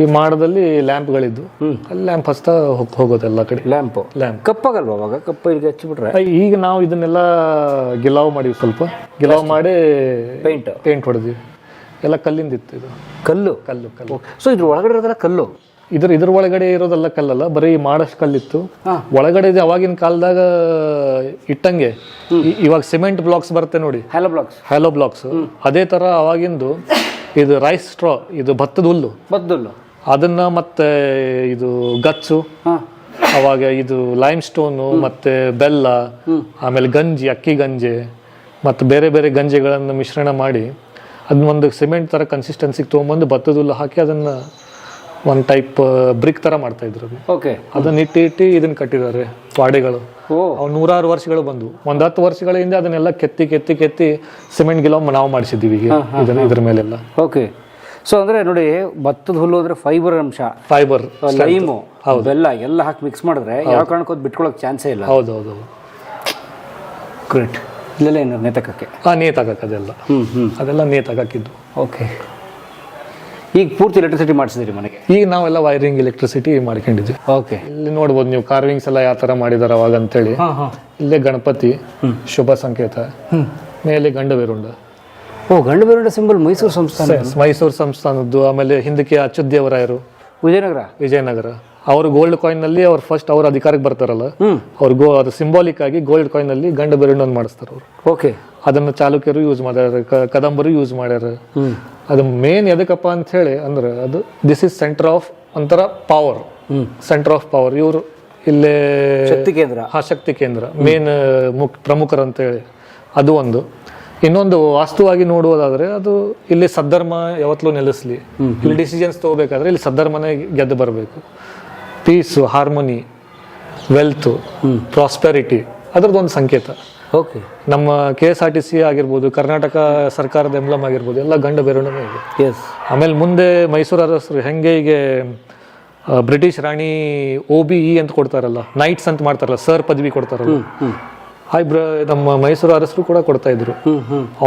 ಈ ಮಾಡದಲ್ಲಿ ಲ್ಯಾಂಪ್ಗಳಿದ್ದು ಅಲ್ಲಿ ಲ್ಯಾಂಪ್ ಹಚ್ತಾ ಹೋಗೋದು ಎಲ್ಲ ಕಡೆ. ಲ್ಯಾಂಪ್ ಕಪ್ಪಾಗಲ್ವಾ ಅವಾಗ? ಕಪ್ಪ ಇಲ್ಲಿ ಹಚ್ಚಿಬಿಟ್ರೆ ಈಗ ನಾವು ಇದನ್ನೆಲ್ಲ ಗಿಲಾವ್ ಮಾಡಿವಿ, ಸ್ವಲ್ಪ ಗಿಲಾವ್ ಮಾಡಿ ಪೇಂಟ್ ಹೊಡೆದ್ವಿ. ಎಲ್ಲ ಕಲ್ಲಿಂದಿತ್ತು ಇದು. ಕಲ್ಲು. ಸೊ ಇದ್ರ ಒಳಗಡೆ ಇರೋದೆಲ್ಲ ಕಲ್ಲು? ಇದ್ರ ಒಳಗಡೆ ಇರೋದೆಲ್ಲ ಕಲ್ಲಲ್ಲ, ಬರೀ ಮಾಡಷ್ಟು ಕಲ್ಲಿತ್ತು. ಒಳಗಡೆ ಅವಾಗಿನ ಕಾಲದಾಗ ಇಟ್ಟಂಗೆ ಇವಾಗ ಸಿಮೆಂಟ್ ಬ್ಲಾಕ್ಸ್ ಬರುತ್ತೆ ನೋಡಿ, ಹ್ಯಾಲೋ ಬ್ಲಾಕ್ಸ್, ಅದೇ ತರ ಅವಾಗಿಂದು ಇದು ರೈಸ್ ಸ್ಟ್ರಾ, ಇದು ಭತ್ತದ ಹುಲ್ಲು, ಅದನ್ನ ಮತ್ತೆ ಇದು ಗಚ್ಚು, ಅವಾಗ ಇದು ಲೈಮ್ ಸ್ಟೋನು ಮತ್ತೆ ಬೆಲ್ಲ, ಆಮೇಲೆ ಗಂಜಿ, ಅಕ್ಕಿ ಗಂಜೆ ಮತ್ತು ಬೇರೆ ಬೇರೆ ಗಂಜೆಗಳನ್ನು ಮಿಶ್ರಣ ಮಾಡಿ ಅದನ್ನೊಂದು ಸಿಮೆಂಟ್ ತರ ಕನ್ಸಿಸ್ಟೆನ್ಸಿಗೆ ತೊಗೊಂಬಂದು ಭತ್ತದ ಹುಲ್ಲು ಹಾಕಿ ಅದನ್ನ ಒಂದು ಟೈಪ್ ಬ್ರಿಕ್ ತರ ಮಾಡ್ತಾ ಇದ್ರು. ಅದನ್ನ ಇಟ್ಟು ಇದನ್ನ ಕಟ್ಟಿದ್ದಾರೆ ವಾಡೆಗಳು. ಅವು 100 ವರ್ಷಗಳು ಬಂದು ಒಂದು 10 ವರ್ಷಗಳ ಹಿಂದೆ ಅದನ್ನೆಲ್ಲ ಕೆತ್ತಿ ಸಿಮೆಂಟ್ ಗಿಲಾವ್ ನಾವು ಮಾಡಿಸಿದ್ದೀವಿ ಈಗ ಇದ್ರ ಮೇಲೆಲ್ಲ. ಓಕೆ. ಸೊ ಅಂದ್ರೆ ನೋಡಿ, ಭತ್ತದ ಹುಲ್ಲು ಅಂದ್ರೆ ಫೈಬರ್ ಅಂಶ, ಲೈಮು, ಬೆಲ್ಲ ಎಲ್ಲ ಹಾಕಿ ಮಿಕ್ಸ್ ಮಾಡಿದ್ರೆ ಯಾವ ಕಾರಣಕ್ಕೂ ಬಿಟ್ಕೊಳಕ್ ಚಾನ್ಸೇ ಇಲ್ಲ. ಹೌದೌದು. ಗ್ರೇಟ್. ಇಲ್ಲೆಲ್ಲ ಏನು ನೇತಾಕಕ್ಕೆ? ನೇತಾಕಕ್ಕೆ ಅದೆಲ್ಲ ನೇತಾಕಿದ್ದು. ಓಕೆ. ಈಗ ಪೂರ್ತಿ ಎಲೆಕ್ಟ್ರಿಸಿಟಿ ಮಾಡಿಸಿದ್ರಿ ಮನೆಗೆ? ಈಗ ನಾವೆಲ್ಲ ವೈರಿಂಗ್ ಎಲೆಕ್ಟ್ರಿಸಿಟಿ ಮಾಡ್ಕೊಂಡಿದ್ವಿ. ಓಕೆ. ಇಲ್ಲಿ ನೋಡ್ಬೋದು ನೀವು ಕಾರ್ವಿಂಗ್ಸ್ ಎಲ್ಲ ಯಾವ ತರ ಮಾಡಿದಾರೆ ಅವಾಗ ಅಂತೇಳಿ. ಇಲ್ಲೇ ಗಣಪತಿ, ಶುಭ ಸಂಕೇತ, ಮೇಲೆ ಗಂಡಬೇರುಂಡ. ಗಂಡಬೇರುಂಡ ಸಿಂಬಲ್ ಮೈಸೂರು ಸಂಸ್ಥಾನದ್ದು. ಆಮೇಲೆ ಹಿಂದಕ್ಕೆ ಅಚ್ಯುದೇವರಾಯರು, ವಿಜಯನಗರ. ಅವರು ಗೋಲ್ಡ್ ಕಾಯಿನ್ ನಲ್ಲಿ ಅವ್ರು ಫಸ್ಟ್ ಅವ್ರ ಅಧಿಕಾರಕ್ಕೆ ಬರ್ತಾರಲ್ಲ, ಅವ್ರು ಅದು ಸಿಂಬಾಲಿಕ್ ಆಗಿ ಗೋಲ್ಡ್ ಕಾಯಿನ್ ನಲ್ಲಿ ಗಂಡಬೇರುಂಡ ಮಾಡಿಸ್ತಾರ ಅವ್ರು. ಓಕೆ. ಅದನ್ನ ಚಾಲುಕ್ಯರು ಯೂಸ್ ಮಾಡ್ಯಾರ, ಕದಂಬರು ಯೂಸ್ ಮಾಡ್ಯಾರ. ಅದು ಮೇನ್ ಎದಕ್ಕಪ್ಪ ಅಂತ ಹೇಳಿ ಅಂದ್ರೆ ಅದು ದಿಸ್ ಇಸ್ ಸೆಂಟರ್ ಆಫ್ ಒಂಥರ ಪವರ್, ಸೆಂಟರ್ ಆಫ್ ಪವರ್. ಇವರು ಇಲ್ಲೇ ಶಕ್ತಿ ಕೇಂದ್ರ, ಮೇನ್ ಪ್ರಮುಖರು ಅಂತ ಹೇಳಿ ಅದು ಒಂದು. ಇನ್ನೊಂದು ವಾಸ್ತುವಾಗಿ ನೋಡುವುದಾದ್ರೆ ಅದು ಇಲ್ಲಿ ಸದ್ಧರ್ಮ ಯಾವತ್ತಲೂ ನೆಲೆಸ್ಲಿ. ಇಲ್ಲಿ ಡಿಸಿಷನ್ಸ್ ತಗೋಬೇಕಾದ್ರೆ ಇಲ್ಲಿ ಸದ್ಧರ್ಮನೇ ಗೆದ್ದು ಬರಬೇಕು. ಪೀಸು, ಹಾರ್ಮೋನಿ, ವೆಲ್ತ್, ಪ್ರಾಸ್ಪೆರಿಟಿ ಅದರದ್ದೊಂದು ಸಂಕೇತ. ಓಕೆ. ನಮ್ಮ KSRTC ಆಗಿರ್ಬೋದು, ಕರ್ನಾಟಕ ಸರ್ಕಾರದ ಎಂಬ್ಲಮ್ ಆಗಿರ್ಬೋದು, ಎಲ್ಲ ಗಂಡಬೇರುಂಡನೇ ಇದೆ. ಆಮೇಲೆ ಮುಂದೆ ಮೈಸೂರು ಅರಸರು ಹೆಂಗೆ ಈಗ ಬ್ರಿಟಿಷ್ ರಾಣಿ OBE ಅಂತ ಕೊಡ್ತಾರಲ್ಲ, ನೈಟ್ಸ್ ಅಂತ ಮಾಡ್ತಾರಲ್ಲ, ಸರ್ ಪದವಿ ಕೊಡ್ತಾರಲ್ಲ, ನಮ್ಮ ಮೈಸೂರು ಅರಸರು ಕೂಡ ಕೊಡ್ತಾ ಇದ್ರು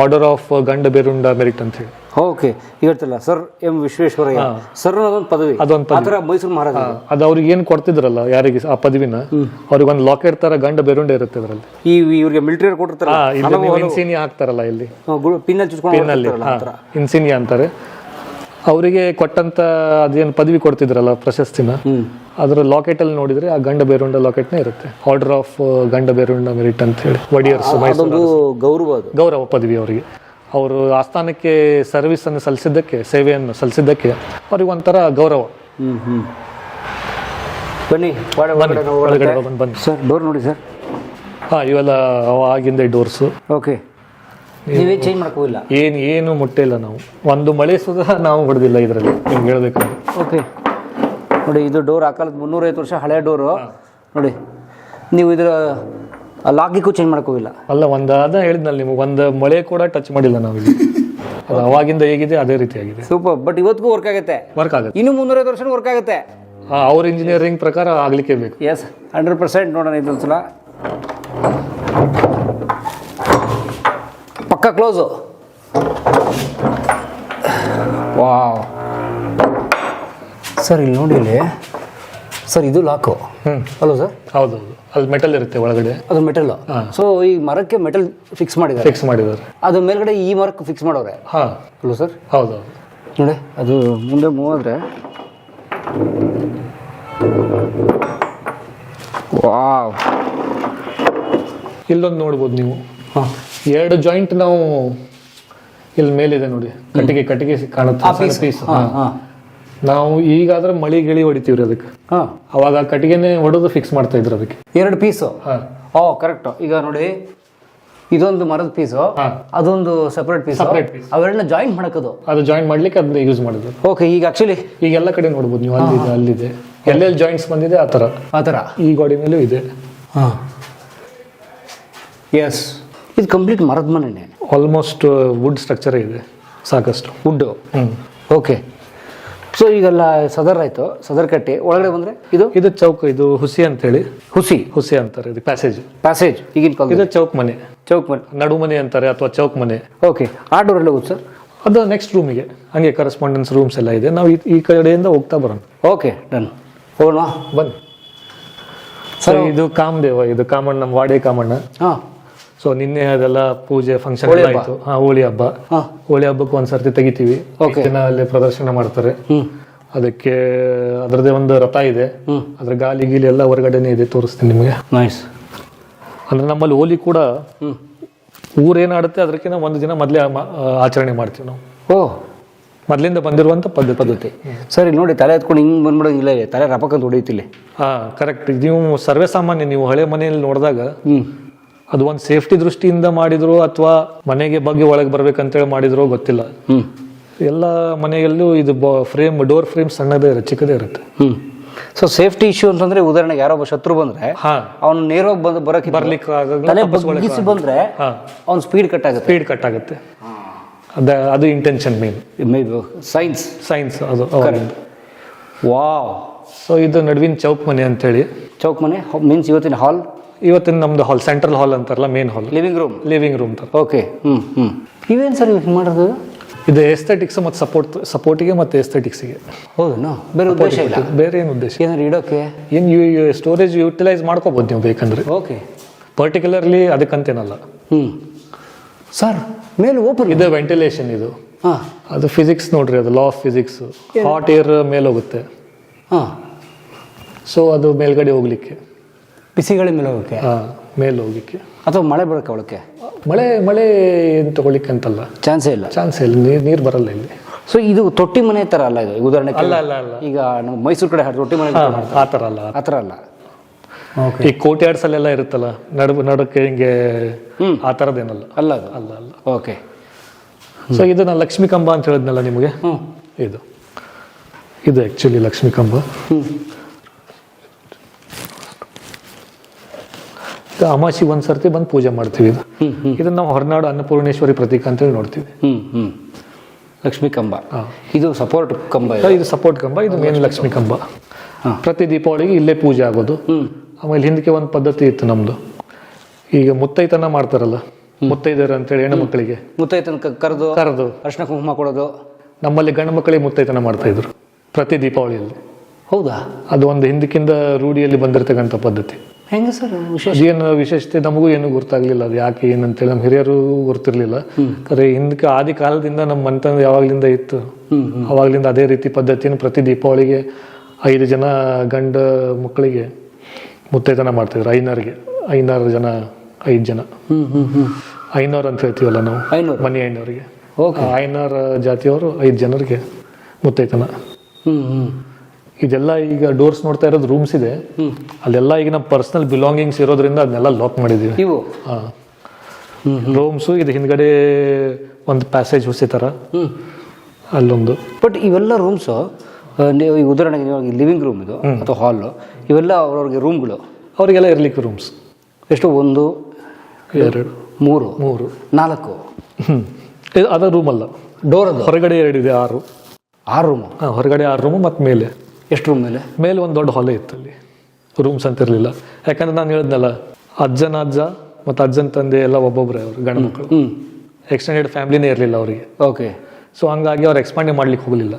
ಆರ್ಡರ್ ಆಫ್ ಗಂಡಬೇರುಂಡ ಮೆರಿಟ್ ಅಂತ ಹೇಳಿ. ಓಕೆ. ಇವತ್ತಲ್ಲ ಸರ್ ಎಂ ವಿಶ್ವೇಶ್ವರಯ್ಯ ಸರ್ ಅದೊಂದು ಪದವಿ, ಮೈಸೂರು ಮಹಾರಾಜ. ಅದು ಅವ್ರಿಗೆ ಏನ್ ಕೊಡ್ತಿದ್ರಲ್ಲ, ಯಾರಿಗೆ ಆ ಪದವಿನ, ಅವ್ರಿಗೆ ಒಂದು ಲಾಕೆಟ್ ತರ ಗಂಡಬೇರುಂಡ ಇರುತ್ತೆ ಅದರಲ್ಲಿ. ಇವ್ರಿಗೆ ಮಿಲಿಟರಿ ಕೊಟ್ಟಿರ್ತಾರೆ, ಇನ್ಸಿನಿಯಾ ಹಾಕ್ತಾರಲ್ಲ ಇಲ್ಲಿ, ಪಿನ್ನಲ್ಲಿ ಇನ್ಸಿನಿಯಾ ಅಂತಾರೆ. ಅವರಿಗೆ ಕೊಟ್ಟಂತ ಅದೇನು ಪದವಿ ಕೊಡ್ತಿದ್ರಲ್ಲ, ಪ್ರಶಸ್ತಿನ, ಅದರ ಲಾಕೆಟ್ ಅಲ್ಲಿ ನೋಡಿದ್ರೆ ಆ ಗಂಡಬೇರುಂಡ ಲಾಕೆಟ್ನೇ ಇರುತ್ತೆ. ಆರ್ಡರ್ ಆಫ್ ಗಂಡಬೇರುಂಡ ಮೆರಿಟ್ ಅಂತ ಹೇಳಿ ಒಡಿಯರ್ಸ್, ಗೌರವ ಪದವಿ ಅವರಿಗೆ. ಅವರು ಆಸ್ಥಾನಕ್ಕೆ ಸರ್ವಿಸ್ ಅನ್ನು ಸಲ್ಲಿಸಿದ್ದಕ್ಕೆ, ಸೇವೆಯನ್ನು ಸಲ್ಲಿಸಿದ್ದಕ್ಕೆ ಅವ್ರಿಗೆ ಒಂಥರ ಗೌರವ. ಬನ್ನಿ ಬನ್ನಿ ಸರ್. ಡೋರ್ ನೋಡಿ ಸರ್. ಇವೆಲ್ಲ ಆಗಿಂದ ಡೋರ್ಸು. ಓಕೆ. ನೀವೇನು ಚೇಂಜ್ ಮಾಡ್ಕೋಲ್ಲ? ಏನು ಮುಟ್ಟಿಲ್ಲ ನಾವು. ಒಂದು ಮಳೆ ಸುಧಾ ನಾವು ಹೊಡೆದಿಲ್ಲ ಇದರಲ್ಲಿ, ನಿಮ್ಗೆ ಹೇಳ್ಬೇಕಂದ್ರೆ. ಓಕೆ. ನೋಡಿ, ಇದು ಡೋರ್ ಆ ಕಾಲದ 350 ವರ್ಷ ಹಳೆ ಡೋರು ನೋಡಿ. ನೀವು ಇದರ ಲಾಕಿಗೂ ಚೇಂಜ್ ಮಾಡ್ಕೋವಿಲ್ಲ? ಅಲ್ಲ, ಅದ ಹೇಳಿದ್ನಲ್ಲ ನಿಮ್ಗೆ, ಒಂದು ಮಳೆ ಕೂಡ ಟಚ್ ಮಾಡಿಲ್ಲ ನಾವಿಲ್ಲಿ. ಅದು ಅವಾಗಿಂದ ಹೇಗಿದೆ ಅದೇ ರೀತಿ ಆಗಿದೆ. ಸೂಪರ್. ಬಟ್ ಇವತ್ತಿಗೂ ವರ್ಕ್ ಆಗುತ್ತೆ. ಇನ್ನು 350 ವರ್ಷ ವರ್ಕ್ ಆಗುತ್ತೆ. ಅವ್ರ ಇಂಜಿನಿಯರಿಂಗ್ ಪ್ರಕಾರ ಆಗ್ಲಿಕ್ಕೆ ಬೇಕು. ಎಸ್, 100%. ನೋಡೋಣ ಇದೊಂದ್ಸಲ. ಪಕ್ಕ ಕ್ಲೋಸು. ವಾವ್ ಸರ್, ಇಲ್ಲಿ ನೋಡಿ, ಇಲ್ಲಿ ಸರ್ ಇದು ಲಾಕು ಅಲ್ವ ಸರ್? ಹೌದೌದು, ಅಲ್ಲಿ ಮೆಟಲ್ ಇರುತ್ತೆ ಒಳಗಡೆ. ಅದು ಮೆಟಲ್. ಸೊ ಈ ಮರಕ್ಕೆ ಮೆಟಲ್ ಫಿಕ್ಸ್ ಮಾಡಿದ್ದಾರೆ. ಅದು ಮೇಲ್ಗಡೆ ಈ ಮರಕ್ಕೆ ಫಿಕ್ಸ್ ಮಾಡೋರೆ ಅಲ್ವ ಸರ್? ಹೌದೌದು. ನೋಡಿ, ಅದು ಮುಂದೆ ಮೂವ್ ಆದ್ರೆ ವಾವ್. ಇಲ್ಲೊಂದು ನೋಡ್ಬೋದು ನೀವು, 2 ಜಾಯಿಂಟ್ ನಾವು ಇಲ್ಲಿ ಮೇಲಿದೆ ನೋಡಿ, ಕಟ್ಟಿಗೆ ಕಾಣುತ್ತೆ ಪೀಸ್. ನಾವು ಈಗಾದ್ರೆ ಮಳಿ ಗಿಳಿ ಹೊಡಿತೀವ್ರಿ ಅದಕ್ಕೆ. ಅವಾಗ ಕಟ್ಟಿಗೆನೆ ಹೊಡೆದು ಫಿಕ್ಸ್ ಮಾಡ್ತಾ ಇದ್ರು ಅದಕ್ಕೆ 2 ಪೀಸು. ಕರೆಕ್ಟ್. ಈಗ ನೋಡಿ, ಇದೊಂದು ಮರದ ಪೀಸು, ಅದೊಂದು ಸೆಪರೇಟ್ ಪೀಸ್. ಅವೆರಡನ್ನ ಜಾಯಿಂಟ್ ಮಾಡಕೋದು, ಅದು ಜಾಯಿಂಟ್ ಮಾಡ್ಲಿಕ್ಕೆ ಅದನ್ನ ಯೂಸ್ ಮಾಡಿದ್ರು. ಓಕೆ. ಈಗ ಆಕ್ಚುಲಿ ಈಗ ಎಲ್ಲ ಕಡೆ ನೋಡ್ಬೋದು ನೀವು, ಅಲ್ಲಿದೆ ಎಲ್ಲೆಲ್ಲಿ ಜಾಯಿಂಟ್ಸ್ ಬಂದಿದೆ ಆ ತರ ಈ ಗೋಡಿ ಮೇಲೂ ಇದೆ. ಎಸ್, ಇದು ಕಂಪ್ಲೀಟ್ ಮರದ ಮನೆನೇ. ಆಲ್ಮೋಸ್ಟ್ ವುಡ್ ಸ್ಟ್ರಕ್ಚರ್ ಇದೆ, ಸಾಕಷ್ಟು ವುಡ್. ಓಕೆ. ಸೊ ಈಗೆಲ್ಲ ಸದರ್ ಆಯ್ತು, ಸದರ್ ಕಟ್ಟಿ ಒಳಗಡೆ ಬಂದ್ರೆ ಇದು ಚೌಕ್, ಇದು ಹುಸಿ ಅಂತ ಹೇಳಿ. ಹುಸಿ ಅಂತಾರೆ ಇದು. ಪ್ಯಾಸೇಜ್ ಈಗಿನ ಕಾಲ. ಇದು ಚೌಕ್ ಮನೆ, ನಡು ಮನೆ ಅಂತಾರೆ ಅಥವಾ ಚೌಕ್ ಮನೆ. ಓಕೆ. ಆ ಡೋರ್ ಎಲ್ಲ ಹೋಗುದು ಸರ್? ಅದು ನೆಕ್ಸ್ಟ್ ರೂಮಿಗೆ ಹಂಗೆ ಕರೆಸ್ಪಾಂಡೆನ್ಸ್ ರೂಮ್ಸ್ ಎಲ್ಲ ಇದೆ. ನಾವು ಈ ಕಡೆಯಿಂದ ಹೋಗ್ತಾ ಬರೋಣ. ಓಕೆ ಡನ್, ಹೋಗೋಣ ಬನ್ನಿ ಸರ್. ಇದು ಕಾಮದೇವ, ಇದು ಕಾಮಣ್ಣ, ನಮ್ಮ ವಾಡೆ ಕಾಮಣ್ಣ. ಹಾಂ, ಸೊ ನಿನ್ನೆ ಅದೆಲ್ಲ ಪೂಜೆ ಫಂಕ್ಷನ್ ಎಲ್ಲ ಆಯ್ತು. ಹೋಳಿ ಹಬ್ಬ. ಹೋಳಿ ಹಬ್ಬಕ್ಕೆ ಒಂದ್ಸರ್ತಿ ತೆಗಿತೀವಿ. ದಿನ ಅಲ್ಲಿ ಪ್ರದರ್ಶನ ಮಾಡ್ತಾರೆ. ಅದಕ್ಕೆ ಅದರದೇ ಒಂದು ರಥ ಇದೆ. ಅದ್ರ ಗಾಲಿ ಗೀಲಿ ಎಲ್ಲ ಹೊರಗಡೆನೆ ಇದೆ, ತೋರಿಸ್ತೀನಿ ನಿಮಗೆ. ನೈಸ್. ಅಂದ್ರೆ ನಮ್ಮಲ್ಲಿ ಹೋಲಿ ಕೂಡ ಊರೇನಾಡುತ್ತೆ ಅದಕ್ಕಿಂತ ಒಂದು ದಿನ ಮೊದಲೇ ಆಚರಣೆ ಮಾಡ್ತೀವಿ ನಾವು. ಓ, ಮೊದಲಿಂದ ಬಂದಿರುವಂತ ಪದ್ಧತಿ. ಸರಿ ನೋಡಿ, ತಲೆ ಎತ್ಕೊಂಡು ಹಿಂಗೆ ಬಂದ್ಬಿಡೋಂಗಿಲ್ಲ, ತಲೆ ರಪಕ್ಕಂತ ಹೊಡಿತಿಲ್ಲಿ. ಕರೆಕ್ಟ್. ನೀವು ಸರ್ವೇ ಸಾಮಾನ್ಯ, ನೀವು ಹಳೆ ಮನೆಯಲ್ಲಿ ನೋಡಿದಾಗ ಅದು ಒಂದು ಸೇಫ್ಟಿ ದೃಷ್ಟಿಯಿಂದ ಮಾಡಿದ್ರು ಅಥವಾ ಮನೆಗೆ ಬಗ್ಗೆ ಒಳಗೆ ಬರ್ಬೇಕಂತೇಳಿ ಮಾಡಿದ್ರು ಗೊತ್ತಿಲ್ಲ. ಎಲ್ಲ ಮನೆಯಲ್ಲೂ ಇದು ಫ್ರೇಮ್, ಡೋರ್ ಫ್ರೇಮ್ ಸಣ್ಣದೇ ಇರುತ್ತೆ, ಚಿಕ್ಕದೇ ಇರುತ್ತೆ. ಸೊ ಸೇಫ್ಟಿ ಇಶ್ಯೂ ಅಂತಂದ್ರೆ ಉದಾಹರಣೆಗೆ ಯಾರೊಬ್ಬ ಶತ್ರು ಬಂದ್ರೆ ಅವ್ನು ನೇರವಾಗಿ ಬರಕ್ಕೆ ಬಗ್ಗಿಸಿ ಬಂದ್ರೆ ಅವ್ನ ಸ್ಪೀಡ್ ಕಟ್ ಆಗುತ್ತೆ. ಅದು ಇಂಟೆನ್ಷನ್ ಮೇನ್. ಸೈನ್ಸ್ ಅದು. ವಾವ್. ಸೊ ಇದು ನಡುವಿನ ಚೌಕ್ ಮನೆ ಅಂತೇಳಿ. ಚೌಕ್ ಮನೆ ಮೀನ್ಸ್ ಇವತ್ತಿನ ಹಾಲ್? ಇವತ್ತಿನ ನಮ್ದು ಹಾಲ್, ಸೆಂಟ್ರಲ್ ಹಾಲ್ ಅಂತಾರಲ್ಲ, ಮೇನ್ ಹಾಲ್, ಲಿವಿಂಗ್ ರೂಮ್ ತರ. ಓಕೆ. ಇವೇನು ಸರ್ ಇವು ಮಾಡೋದು? ಇದು ಎಸ್ಥೆಟಿಕ್ಸ್ ಮತ್ತು ಸಪೋರ್ಟಿಗೆ ಮತ್ತು ಎಸ್ಥೆಟಿಕ್ಸ್ಗೆ. ಹೌದಾ? ಬೇರೆ ಉದ್ದೇಶ ಇಲ್ಲ? ಬೇರೆ ಏನು ಉದ್ದೇಶ? ಏನಾದ್ರು ಇಡೋಕೆ ಏನು ಸ್ಟೋರೇಜ್ ಯುಟಿಲೈಸ್ ಮಾಡ್ಕೋಬೋದು ನೀವು ಬೇಕಂದ್ರೆ. ಓಕೆ. ಪರ್ಟಿಕ್ಯುಲರ್ಲಿ ಅದಕ್ಕಂತೇನಲ್ಲ. ಸರ್ ಮೇಲೆ ಓಪನ್ ಇದು ವೆಂಟಿಲೇಷನ್. ಇದು ಅದು ಫಿಸಿಕ್ಸ್ ನೋಡ್ರಿ, ಅದು law of physics. Hot air ಮೇಲೆ ಹೋಗುತ್ತೆ. ಸೊ ಅದು ಮೇಲ್ಗಡೆ ಹೋಗ್ಲಿಕ್ಕೆ, ಬಿಸಿಗಳ ಮೇಲೆ ಹೋಗಕ್ಕೆ, ಮೇಲೆ ಹೋಗ್ಲಿಕ್ಕೆ. ಅಥವಾ ಮಳೆ ಬರೋಕೆ ಒಳಕ್ಕೆ? ಮಳೆ ಏನು ತಗೊಳ್ಲಿಕ್ಕೆ ಅಂತಲ್ಲ, ಚಾನ್ಸೇ ಇಲ್ಲ. ನೀರು ಬರಲ್ಲ ಇಲ್ಲಿ. ಸೊ ಇದು ತೊಟ್ಟಿ ಮನೆ ತರ ಅಲ್ಲ ಇದು? ಉದಾಹರಣೆ ಅಲ್ಲ. ಈಗ ನಾವು ಮೈಸೂರು ಕಡೆ ತೊಟ್ಟಿ ಮನೆ ಆ ಥರ ಅಲ್ಲ. ಈ ಕೋರ್ಟ್ಯಾರ್ಡ್ಸ್ ಅಲ್ಲೆಲ್ಲ ಇರುತ್ತಲ್ಲ, ನಡಕ್ಕೆ ಹಿಂಗೆ, ಆ ಥರದ್ದೇನಲ್ಲ. ಅಲ್ಲ. ಓಕೆ. ಸೊ ಇದು ನಾನು ಲಕ್ಷ್ಮೀ ಕಂಬ ಅಂತ ಹೇಳಿದ್ನಲ್ಲ ನಿಮಗೆ. ಇದು ಆ್ಯಕ್ಚುಲಿ ಲಕ್ಷ್ಮೀ ಕಂಬ. ಅಮಾವಾಸ್ಯೆಗೆ ಒಂದ್ಸರ್ತಿ ಬಂದು ಪೂಜೆ ಮಾಡ್ತೀವಿ. ಇದನ್ನ ನಾವು ಹೊರನಾಡು ಅನ್ನಪೂರ್ಣೇಶ್ವರಿ ಪ್ರತೀಕ ಅಂತೇಳಿ ನೋಡ್ತೀವಿ. ಲಕ್ಷ್ಮೀ ಕಂಬ. ಇದು ಸಪೋರ್ಟ್ ಕಂಬ. ಇದು ಸಪೋರ್ಟ್ ಕಂಬ, ಇದು ಮೇನ್ ಲಕ್ಷ್ಮೀ ಕಂಬ. ಪ್ರತಿ ದೀಪಾವಳಿಗೆ ಇಲ್ಲೇ ಪೂಜೆ ಆಗೋದು. ಆಮೇಲೆ ಹಿಂದಕ್ಕೆ ಒಂದು ಪದ್ಧತಿ ಇತ್ತು ನಮ್ದು. ಈಗ ಮುತ್ತೈತನ ಮಾಡ್ತಾರಲ್ಲ, ಮುತ್ತೈದರ ಅಂತೇಳಿ ಹೆಣ್ಣು ಮಕ್ಕಳಿಗೆ ಮುತ್ತೈತನ ಕರೆದು ಅರ್ಶಿನ ಕುಂಕುಮ ಕೊಡೋದು. ನಮ್ಮಲ್ಲಿ ಗಂಡು ಮಕ್ಕಳಿಗೆ ಮುತ್ತೈತನ ಮಾಡ್ತಾ ಇದ್ರು ಪ್ರತಿ ದೀಪಾವಳಿಯಲ್ಲಿ. ಹೌದಾ? ಅದು ಒಂದು ಹಿಂದಕ್ಕಿಂದ ರೂಢಿಯಲ್ಲಿ ಬಂದಿರತಕ್ಕಂಥ ಪದ್ಧತಿ. ಹೆಂಗೆ ಸರ್ ಅದೇನು ವಿಶೇಷತೆ ನಮಗೂ ಏನು ಗೊತ್ತಾಗ್ಲಿಲ್ಲ, ಅದು ಯಾಕೆ ಏನಂತೇಳಿ ನಮ್ಮ ಹಿರಿಯರು ಗೊತ್ತಿರ್ಲಿಲ್ಲ. ಆದರೆ ಹಿಂದಕ್ಕೆ ಆದಿ ಕಾಲದಿಂದ ನಮ್ಮ ಮನೆತನ ಯಾವಾಗ್ಲಿಂದ ಇತ್ತು, ಅವಾಗ್ಲಿಂದ ಅದೇ ರೀತಿ ಪದ್ಧತಿಯನ್ನು ಪ್ರತಿ ದೀಪಾವಳಿಗೆ 5 ಜನ ಗಂಡ ಮಕ್ಕಳಿಗೆ ಮುತ್ತೈತನ ಮಾಡ್ತಿದ್ರು. ಐನಾರು ಜನ 5 ಜನ ಐನೂರು ಅಂತ ಹೇಳ್ತೀವಲ್ಲ ನಾವು, ಮನೆ ಐನೂರಿಗೆ. ಐನಾರು ಜಾತಿಯವರು 5 ಜನರಿಗೆ ಮುತ್ತೈತನ. ಇದೆಲ್ಲ ಈಗ ಡೋರ್ಸ್ ನೋಡ್ತಾ ಇರೋದು ರೂಮ್ಸ್ ಇದೆ. ಅಲ್ಲೆಲ್ಲ ಈಗ ನಮ್ಮ ಪರ್ಸನಲ್ ಬಿಲಾಂಗಿಂಗ್ಸ್ ಇರೋದ್ರಿಂದ ಅದನ್ನೆಲ್ಲ ಲಾಕ್ ಮಾಡಿದೀವಿ. ರೂಮ್ಸು ಇದು ಹಿಂದ್ಗಡೆ ಒಂದು ಪ್ಯಾಸೇಜ್ ಹುಸಿ ಥರ ಅಲ್ಲೊಂದು. ಬಟ್ ಇವೆಲ್ಲ ರೂಮ್ಸು ನೀವು ಉದಾಹರಣೆಗೆ ಲಿವಿಂಗ್ ರೂಮ್ ಇದು ಅಥವಾ ಹಾಲು, ಇವೆಲ್ಲ ಅವ್ರವ್ರಿಗೆ ರೂಮ್ಗಳು, ಅವರಿಗೆಲ್ಲ ಇರ್ಲಿಕ್ಕೆ ರೂಮ್ಸ್ ಎಷ್ಟು? 1 2 3 4. ಅದು ರೂಮ್ ಅಲ್ಲ, ಡೋರ್ ಅದು. ಹೊರಗಡೆ 2 ಇದೆ, 6 ರೂಮು. ಹೊರಗಡೆ 6 ರೂಮು. ಮತ್ತು ಮೇಲೆ ಎಷ್ಟು ರೂಮ್? ಮೇಲೆ ಒಂದು ದೊಡ್ಡ ಹಾಲೇ ಇತ್ತು, ಅಲ್ಲಿ ರೂಮ್ಸ್ ಅಂತ ಇರಲಿಲ್ಲ. ಯಾಕಂದ್ರೆ ನಾನು ಹೇಳಿದ್ನಲ್ಲ, ಅಜ್ಜ ಮತ್ತು ಅಜ್ಜನ ತಂದೆ ಎಲ್ಲ ಒಬ್ಬೊಬ್ಬರೇ ಅವರು ಗಂಡು ಮಕ್ಕಳು. ಎಕ್ಸ್ಟೆಂಡೆಡ್ ಫ್ಯಾಮಿಲಿನೇ ಇರಲಿಲ್ಲ ಅವರಿಗೆ. ಓಕೆ. ಸೊ ಹಂಗಾಗಿ ಅವ್ರು ಎಕ್ಸ್ಪಾಂಡ್ ಮಾಡ್ಲಿಕ್ಕೆ ಹೋಗಲಿಲ್ಲ.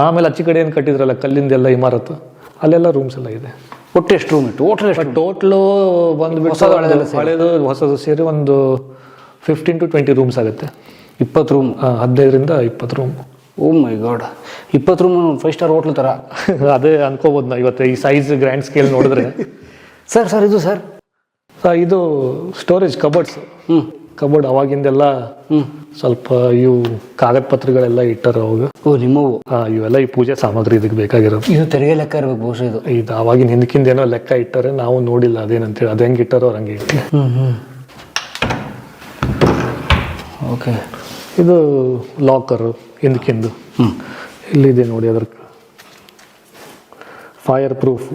ಆಮೇಲೆ ಅಚ್ಚಿ ಕಡೆ ಏನು ಕಟ್ಟಿದ್ರಲ್ಲ ಕಲ್ಲಿಂದೆಲ್ಲ ಇಮಾರತ್ತು, ಅಲ್ಲೆಲ್ಲ ರೂಮ್ಸ್ ಎಲ್ಲ ಇದೆ. ಒಟ್ಟು ಎಷ್ಟು ರೂಮ್ ಇತ್ತು? ಟೋಟಲು ಬಂದ್ಬಿಟ್ಟು ಹಳೇದು ಹೊಸದು ಸೇರಿ ಒಂದು 15 to 20 ರೂಮ್ಸ್ ಆಗುತ್ತೆ. 20 ರೂಮ್? 15ರಿಂದ 20 ರೂಮ್. ಓ ಮೈ ಗಾಡ್, 20 ರೂಮ್ 5 ಸ್ಟಾರ್ ಹೋಟ್ಲ್ ಥರ. ಅದೇ ಅನ್ಕೋಬೋದು ನಾ ಇವತ್ತು ಈ ಸೈಜ್ ಗ್ರ್ಯಾಂಡ್ ಸ್ಕೇಲ್ ನೋಡಿದ್ರೆ. ಸರ್ ಇದು ಸರ್ ಇದು ಸ್ಟೋರೇಜ್ ಕಬೋರ್ಡ್ಸ್. ಕಬೋರ್ಡ್ ಅವಾಗಿಂದೆಲ್ಲ ಸ್ವಲ್ಪ ಇವು ಕಾಗದ ಪತ್ರಗಳೆಲ್ಲ ಇಟ್ಟಾರ ಅವಾಗ. ಓ ನಿಮ್ಮವು? ಇವೆಲ್ಲ ಈ ಪೂಜೆ ಸಾಮಗ್ರಿ ಇದಕ್ಕೆ ಬೇಕಾಗಿರೋದು. ಇದು ತೆರಿಗೆ ಲೆಕ್ಕ ಇರ್ಬೇಕು ಬಹುಶಃ. ಇದು ಅವಾಗಿನ ಹಿಂದಕ್ಕಿಂದ ಏನೋ ಲೆಕ್ಕ ಇಟ್ಟಾರೆ, ನಾವು ನೋಡಿಲ್ಲ ಅದೇನಂತೇಳಿ. ಅದು ಹೆಂಗೆ ಇಟ್ಟಾರೋ ಅವ್ರು ಹಂಗೆ ಇಟ್ಟು. ಓಕೆ. ಇದು ಲಾಕರು ಹಿಂದಕ್ಕಿಂದು ಇಲ್ಲಿದೆ ನೋಡಿ. ಅದ್ರ ಫೈರ್ ಪ್ರೂಫ್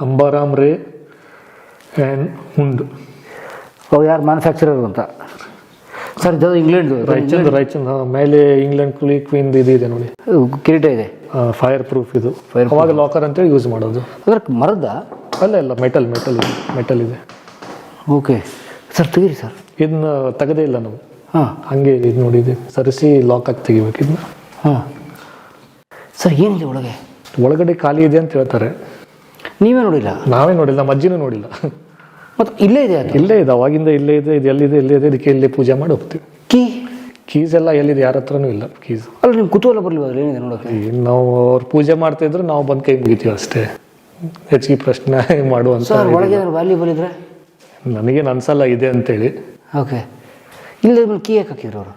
ಅಂಬಾರಾಮ್ ರೇ ಆ್ಯಂಡ್ ಹುಂಡ್. ಯಾರು ಮ್ಯಾನುಫ್ಯಾಕ್ಚರರ್ ಅಂತ ಸರ್? ಇದು ಇಂಗ್ಲೆಂಡ್ ರಾಯಚಂದ್ ಮೇಲೆ ಇಂಗ್ಲೆಂಡ್ ಕ್ವೀನ್ ಇದು ಇದೆ ನೋಡಿ, ಕಿರೀಟ ಇದೆ. ಫೈರ್ ಪ್ರೂಫ್ ಇದು. ಅವಾಗ ಲಾಕರ್ ಅಂತೇಳಿ ಯೂಸ್ ಮಾಡೋದು. ಅದ್ರ ಮರದ? ಅಲ್ಲ ಮೆಟಲ್ ಇದೆ. ಓಕೆ ಸರ್, ತೆಗೀರಿ ಸರ್. ಇದನ್ನ ತೆಗೆದೇ ಇಲ್ಲ ನಾವು. ಹಾಂ ಹಂಗೆ ಇದು ನೋಡಿದೆ ಸರಿಸಿ ಲಾಕ್ ಆಗಿ ತೆಗಿಬೇಕು ಇದನ್ನ. ಹಾಂ ಸರ್ ಏನಿದೆ ಒಳಗೆ? ಒಳಗಡೆ ಖಾಲಿ ಇದೆ ಅಂತ ಹೇಳ್ತಾರೆ, ನೀವೇ ನೋಡಿಲ್ಲ? ನಾವೇ ನೋಡಿಲ್ಲ, ನಮ್ಮ ಅಜ್ಜಿನೂ ನೋಡಿಲ್ಲ. ಮತ್ತು ಇಲ್ಲೇ ಇದೆ ಅದು? ಇಲ್ಲೇ ಇದೆ, ಅವಾಗಿಂದ ಇಲ್ಲೇ ಇದೆ. ಇದು ಎಲ್ಲಿದೆ ಇದಕ್ಕೆ ಇಲ್ಲೇ ಪೂಜೆ ಮಾಡಿ ಹೋಗ್ತೀವಿ. ಕೀಸ್ ಎಲ್ಲ ಎಲ್ಲಿದೆ, ಯಾರ ಹತ್ರನೂ ಇಲ್ಲ ಕೀಸ್. ಅಲ್ಲ ನಿಮ್ಮ ಕುತೂಹಲ ಬರಲಿಲ್ಲ ಅದ್ರಲ್ಲಿ ಏನಿದೆ ನೋಡೋಕೆ? ನಾವು ಅವ್ರು ಪೂಜೆ ಮಾಡ್ತಿದ್ರು, ನಾವು ಬಂದು ಕೈ ಮುಗಿತೀವಿ ಅಷ್ಟೇ, ಹೆಚ್ಚಿಗೆ ಪ್ರಶ್ನೆ ಮಾಡುವಂತ. ಸರ್ ಒಳಗೆ ವ್ಯಾಲ್ಯೂಬಲ್ ಇದ್ರೆ ನನಗೇನು ಅನ್ಸಲ್ಲ ಇದೆ ಅಂತೇಳಿ. ಓಕೆ, ಇಲ್ಲ ಕೀ ಯಾಕೆ ಹಾಕಿದ್ರು ಅವರು?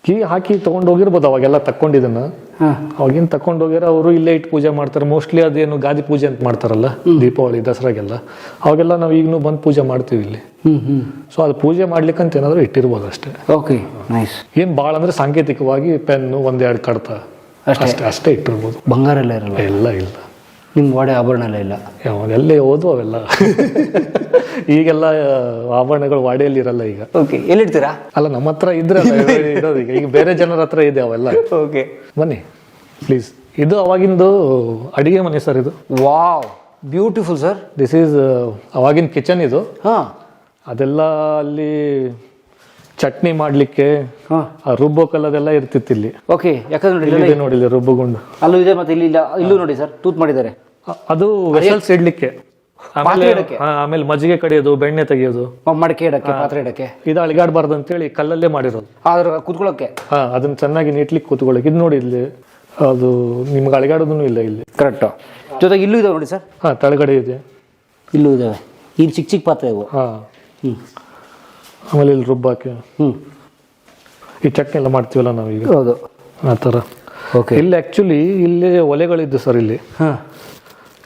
ಕೀ ಹಾಕಿ ತೊಗೊಂಡು ಹೋಗಿರ್ಬೋದು, ಅವಾಗೆಲ್ಲ ತಕ್ಕೊಂಡಿದ್ದನ್ನ. ಹಾಂ, ಅವಾಗಿನ ತಕೊಂಡು ಹೋಗ್ಯಾರ ಅವರು, ಇಲ್ಲೇ ಇಟ್ಟು ಪೂಜೆ ಮಾಡ್ತಾರೆ. ಮೋಸ್ಟ್ಲಿ ಅದೇನು ಗಾದಿ ಪೂಜೆ ಅಂತ ಮಾಡ್ತಾರಲ್ಲ ದೀಪಾವಳಿ ದಸರಾಗೆಲ್ಲ, ಅವಾಗೆಲ್ಲ ನಾವು ಈಗಲೂ ಬಂದು ಪೂಜೆ ಮಾಡ್ತೀವಿ ಇಲ್ಲಿ. ಸೊ ಅದು ಪೂಜೆ ಮಾಡ್ಲಿಕ್ಕಂತ ಏನಾದರೂ ಇಟ್ಟಿರ್ಬೋದು ಅಷ್ಟೇ. Okay, nice. ಏನು ಭಾಳ ಅಂದರೆ ಸಾಂಕೇತಿಕವಾಗಿ ಪೆನ್ನು ಒಂದೆರಡು ಕಡ್ತ ಅಷ್ಟೇ ಇಟ್ಟಿರ್ಬೋದು. ಬಂಗಾರ ಎಲ್ಲ ಇರಲ್ಲ? ಎಲ್ಲ ಇಲ್ಲ. ನಿಮ್ಮ ವಾಡೆ ಆಭರಣ ಎಲ್ಲ ಇಲ್ಲ? ಎಲ್ಲೇ ಹೋದ್ವು ಅವೆಲ್ಲ. ಈಗೆಲ್ಲ ಆಭರಣಗಳು ವಾಡಿಯಲ್ಲಿ ಇರಲ್ಲ ಈಗ. ಓಕೆ, ಎಲ್ಲಿಡ್ತೀರಾ? ಅಲ್ಲ, ನಮ್ಮ ಹತ್ರ ಇದ್ರೆ ಇರೋದು ಈಗ ಬೇರೆ ಜನರ ಹತ್ರ ಇದೆ ಅವೆಲ್ಲ. ಓಕೆ, ಬನ್ನಿ ಪ್ಲೀಸ್. ಇದು ಅವಾಗಿಂದು ಅಡಿಗೆ ಮನೆ ಸರ್. ಇದು wow, beautiful sir. This is ಅವಾಗಿನ ಕಿಚನ್ ಇದು. ಹಾಂ, ಅದೆಲ್ಲ ಅಲ್ಲಿ ಚಟ್ನಿ ಮಾಡಲಿಕ್ಕೆ ಹಾಂ, ರುಬ್ಬೋ ಕಲ್ಲದೆಲ್ಲ ಇರ್ತಿತ್ತು ಇಲ್ಲಿ. ಓಕೆ. ಯಾಕಂದ್ರೆ ಇಲ್ಲಿ ನೋಡಿಲ್ಲ ರುಬ್ಬುಗುಂಡು, ಅಲ್ಲೂ ಇದೆ, ಮತ್ತೆ ಇಲ್ಲಿ ಇಲ್ಲ, ಇಲ್ಲೂ ನೋಡಿ ಸರ್ ತೂತ್ ಮಾಡಿದ್ದಾರೆ. ಅದು ವೆಸಲ್ಸ್ ಇಡ್ಲಿಕ್ಕೆ, ಆಮೇಲೆ ಮಜ್ಜಿಗೆ ಕಡಿಯೋದು, ಬೆಣ್ಣೆ ತೆಗಿಯೋದು, ಮಡಕೆ ಇಡಕ್ಕೆ, ಪಾತ್ರೆ ಇಡಕ್ಕೆ. ಇದು ಅಳಿಗಾಡ್ಬಾರ್ದು ಅಂತೇಳಿ ಕಲ್ಲಲ್ಲೇ ಮಾಡಿರೋದು. ಆದ್ರೆ ಕುತ್ಕೊಳ್ಳೋಕೆ ಅದನ್ನ ಚೆನ್ನಾಗಿ ನೀಟ್ಲಿಕ್ಕೆ ಕೂತ್ಕೊಳ್ಳೋಕೆ. ಇದು ನೋಡಿ ಇಲ್ಲಿ, ಅದು ನಿಮ್ಗೆ ಅಳಿಗಾಡೋದೂ ಇಲ್ಲ ಇಲ್ಲಿ. ಕರೆಕ್ಟು. ಜೊತೆಗೆ ಇಲ್ಲೂ ಇದಾವೆ ನೋಡಿ ಸರ್. ತಳಗಡೆ ಇದೆ, ಇಲ್ಲೂ ಇದಾವೆ. ಇಲ್ಲಿ ಚಿಕ್ಕ ಚಿಕ್ಕ ಪಾತ್ರೆ ಇವು. ಆಮೇಲೆ ಇಲ್ಲಿ ರುಬ್ಬಾಕೆ, ಈ ಚಟ್ನಿ ಎಲ್ಲ ಮಾಡ್ತೀವಲ್ಲ ನಾವೀಗ, ಹೌದು, ಆ ಥರ. ಓಕೆ. ಇಲ್ಲಿ ಆ್ಯಕ್ಚುಲಿ ಇಲ್ಲೇ ಒಲೆಗಳಿದ್ದು ಸರ್.